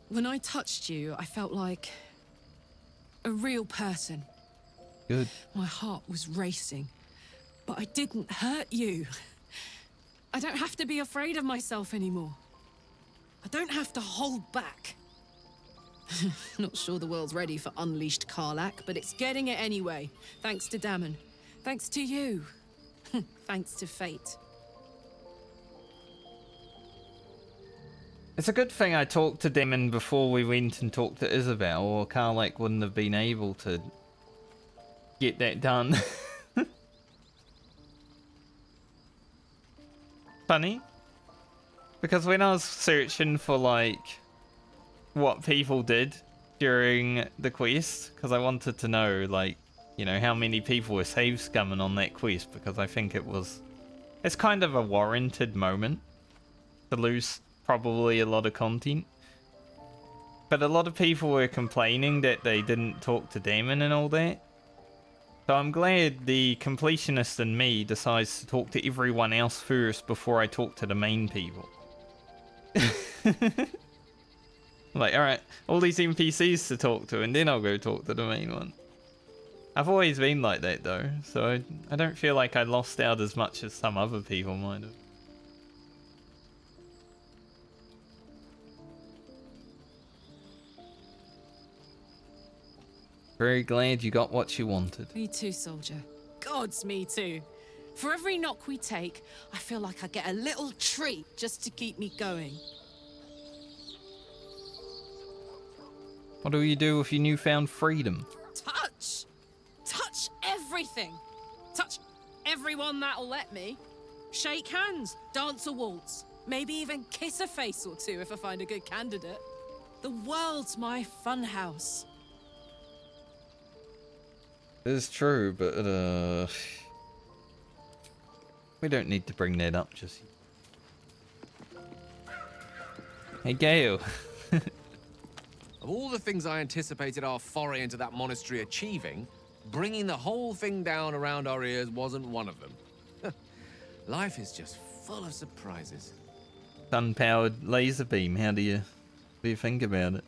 S20: When I touched you, I felt like a real person.
S1: Good.
S20: My heart was racing, but I didn't hurt you. I don't have to be afraid of myself anymore. I don't have to hold back. Not sure the world's ready for unleashed Karlak, but it's getting it anyway. Thanks to Damon. Thanks to you. Thanks to fate.
S1: It's a good thing I talked to Demon before we went and talked to Isabel, or Karlak wouldn't have been able to get that done. Funny, because when I was searching for like what people did during the quest, because I wanted to know like, you know, how many people were save scumming on that quest, because I think it's kind of a warranted moment to lose probably a lot of content. But a lot of people were complaining that they didn't talk to Damon and all that. So I'm glad the completionist in me decides to talk to everyone else first before I talk to the main people. Like, alright, all these NPCs to talk to, and then I'll go talk to the main one. I've always been like that though, so I don't feel like I lost out as much as some other people might have. Very glad you got what you wanted.
S20: Me too, soldier. Gods, me too. For every knock we take, I feel like I get a little treat just to keep me going.
S1: What do you do with your newfound freedom?
S20: Touch! Touch everything! Touch everyone that'll let me. Shake hands, dance a waltz, maybe even kiss a face or two if I find a good candidate. The world's my funhouse.
S1: It's true, but we don't need to bring that up just yet. Hey, Gale.
S6: Of all the things I anticipated our foray into that monastery achieving, bringing the whole thing down around our ears wasn't one of them. Life is just full of surprises.
S1: Sun-powered laser beam. How do you think about it?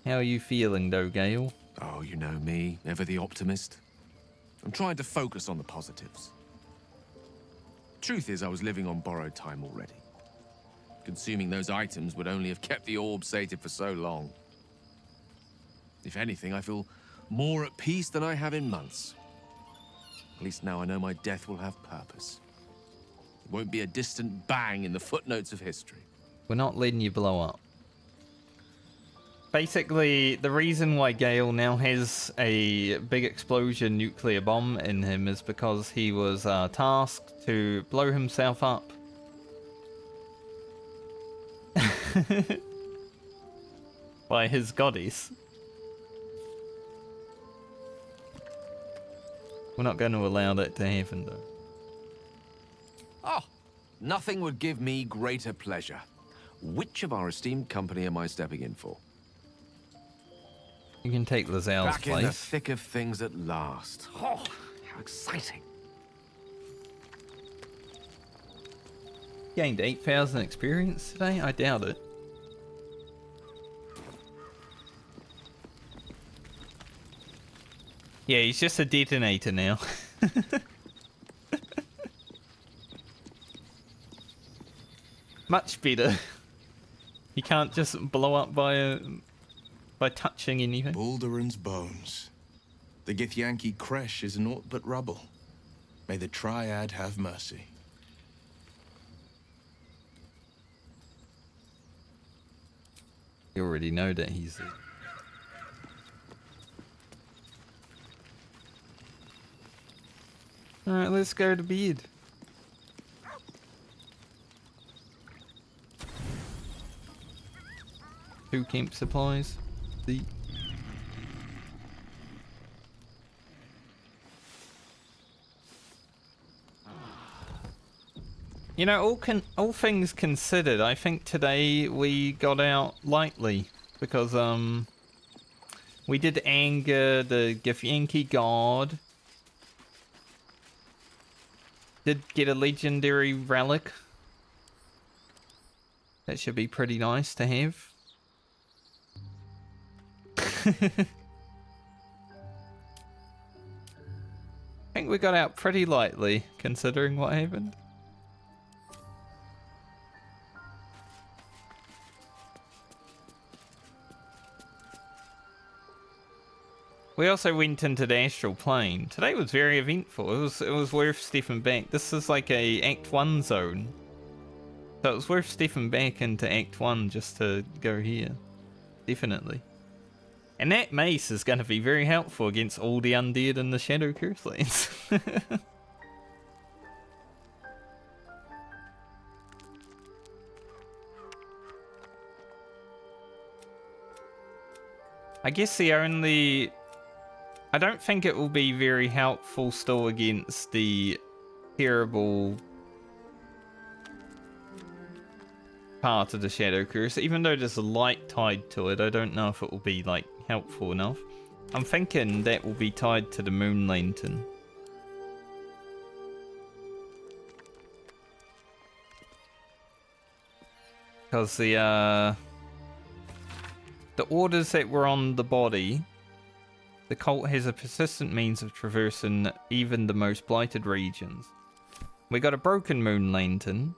S1: How are you feeling, though, Gale?
S6: Oh, you know me, ever the optimist. I'm trying to focus on the positives. Truth is, I was living on borrowed time already. Consuming those items would only have kept the orb sated for so long. If anything, I feel more at peace than I have in months. At least now I know my death will have purpose. It won't be a distant bang in the footnotes of history.
S1: We're not letting you blow up. Basically, the reason why Gale now has a big explosion nuclear bomb in him is because he was tasked to blow himself up. By his goddess. We're not going to allow that to happen, though.
S6: Oh, nothing would give me greater pleasure. Which of our esteemed company am I stepping in for?
S1: You can take Lazelle's
S6: Back
S1: place.
S6: in the thick of things at last. Oh, how exciting.
S1: Gained 8,000 experience today? I doubt it. Yeah, he's just a detonator now. Much better. He can't just blow up by touching anything.
S11: Balduran's bones. The Githyanki Creche is naught but rubble. May the Triad have mercy.
S1: You already know that he's... Alright, let's go to bed. Two camp supplies. You know, all things considered, I think today we got out lightly because we did anger the Githyanki god. Did get a legendary relic. That should be pretty nice to have. I think we got out pretty lightly, considering what happened. We also went into the astral plane. Today was very eventful. It was worth stepping back. This is like a Act 1 zone. So it was worth stepping back into Act 1 just to go here. Definitely. And that mace is going to be very helpful against all the undead in the Shadow Curse lanes. I guess the only... I don't think it will be very helpful still against the terrible part of the Shadow Curse. Even though there's a light tied to it, I don't know if it will be like helpful enough. I'm thinking that will be tied to the Moon Lantern. Because the orders that were on the body... The cult has a persistent means of traversing even the most blighted regions. We got a broken Moon Lantern.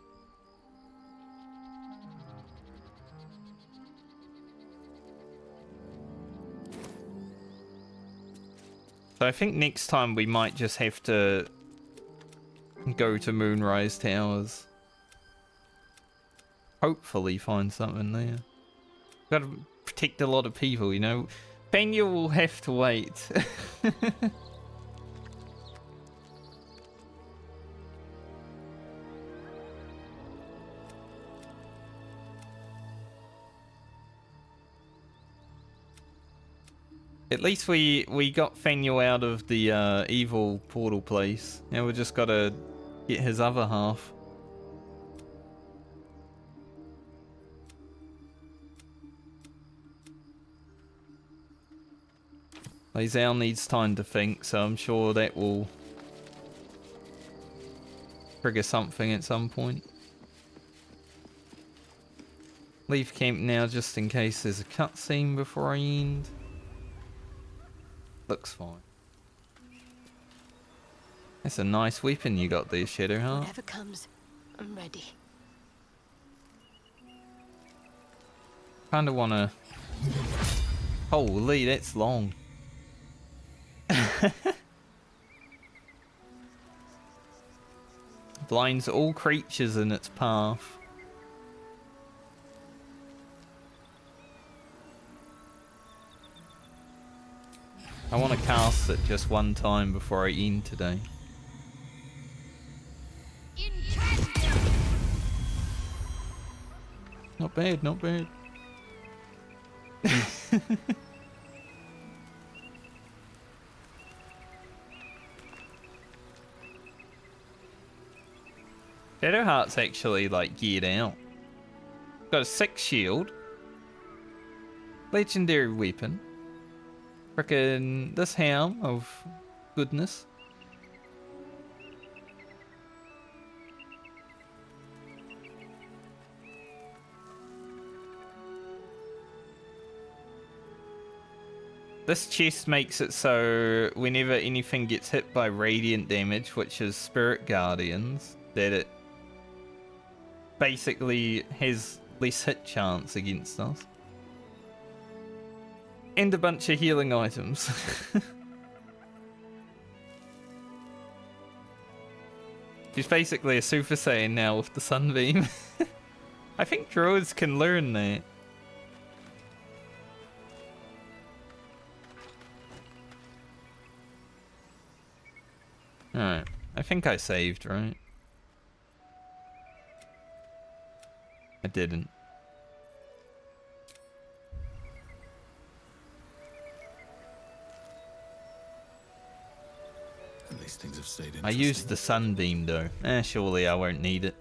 S1: So I think next time we might just have to go to Moonrise Towers. Hopefully find something there. Gotta protect a lot of people, you know. Fenrir will have to wait. At least we got Fenyo out of the evil portal place. Now we just gotta get his other half. Lae'zel needs time to think, so I'm sure that will trigger something at some point. Leave camp now just in case there's a cutscene before I end. Looks fine. That's a nice weapon you got there, Shadowheart.
S14: Whatever comes, I'm ready.
S1: Kinda wanna... Holy, that's long. Blinds all creatures in its path. I want to cast it just one time before I end today. Not bad, not bad. Shadowheart's actually like geared out. Got a 6 shield. Legendary weapon. Frickin' this helm of goodness. This chest makes it so whenever anything gets hit by radiant damage, which is spirit guardians, that it basically has less hit chance against us. And a bunch of healing items. She's basically a Super Saiyan now with the Sunbeam. I think druids can learn that. Alright, I think I saved, right? I didn't.
S5: At least things have stayed
S1: I used the Sunbeam though. Surely I won't need it.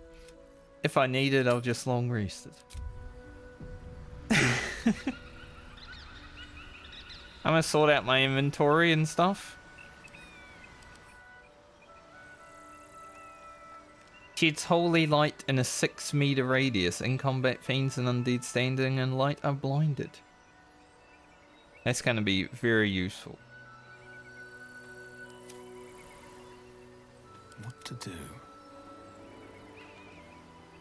S1: If I need it, I'll just long rest it. I'm gonna sort out my inventory and stuff. Sheds holy light in a 6-meter radius. In combat, fiends and undead standing in light are blinded. That's gonna be very useful.
S5: What to do?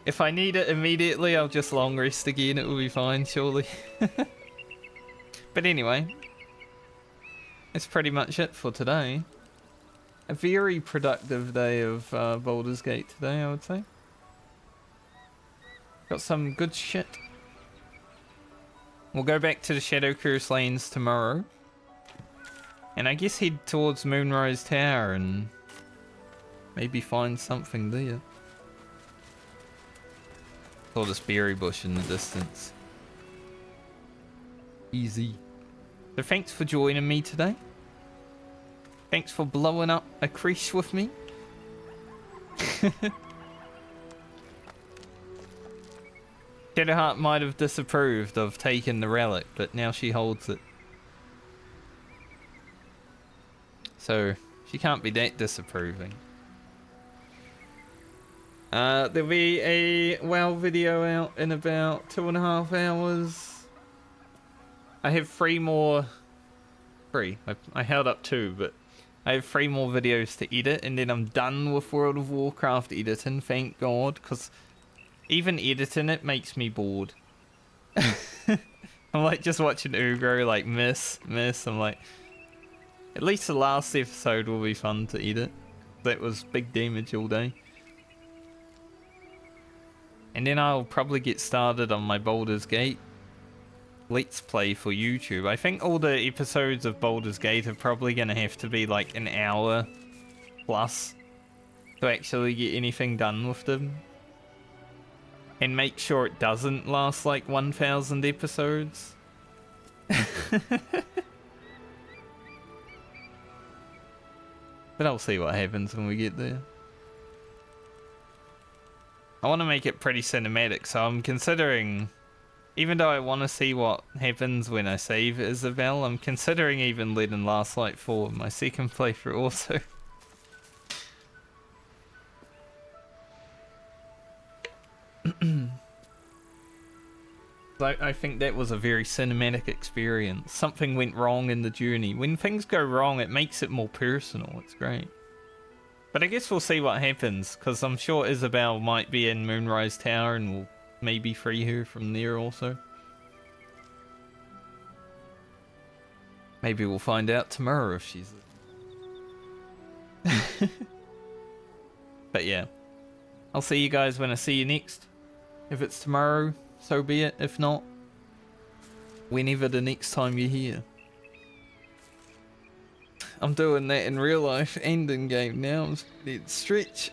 S1: If I need it immediately, I'll just long rest again. It will be fine, surely. But anyway, that's pretty much it for today. A very productive day of Baldur's Gate today, I would say. Got some good shit. We'll go back to the Shadow Curse lanes tomorrow. And I guess head towards Moonrise Tower and maybe find something there. Saw this berry bush in the distance. Easy. So thanks for joining me today. Thanks for blowing up a creche with me. Shadowheart might have disapproved of taking the relic, but now she holds it. So she can't be that disapproving. There'll be a WoW video out in about 2.5 hours. I have 3 more. 3. I held up 2, but I have 3 more videos to edit, and then I'm done with World of Warcraft editing, thank God, because even editing it makes me bored. I'm like just watching Ugro like miss. I'm like, at least the last episode will be fun to edit. That was big damage all day. And then I'll probably get started on my Baldur's Gate Let's Play for YouTube. I think all the episodes of Baldur's Gate are probably going to have to be like an hour plus to actually get anything done with them. And make sure it doesn't last like 1,000 episodes. But I'll see what happens when we get there. I want to make it pretty cinematic, so I'm considering, even though I want to see what happens when I save Isabel, I'm considering even letting Last Light 4 my second playthrough also. I think that was a very cinematic experience. Something went wrong in the journey. When things go wrong, it makes it more personal. It's great. But I guess we'll see what happens, because I'm sure Isabel might be in Moonrise Tower and we'll maybe free her from there also. Maybe we'll find out tomorrow if she's... But yeah. I'll see you guys when I see you next. If it's tomorrow, so be it. If not, whenever the next time you're here. I'm doing that in real life and in game now. It's stretch.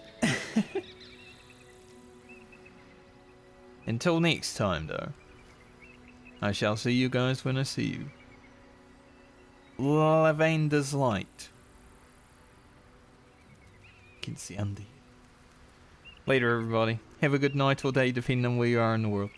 S1: Until next time, though, I shall see you guys when I see you. Lavender's light. Can see under. Later, everybody. Have a good night or day, depending on where you are in the world.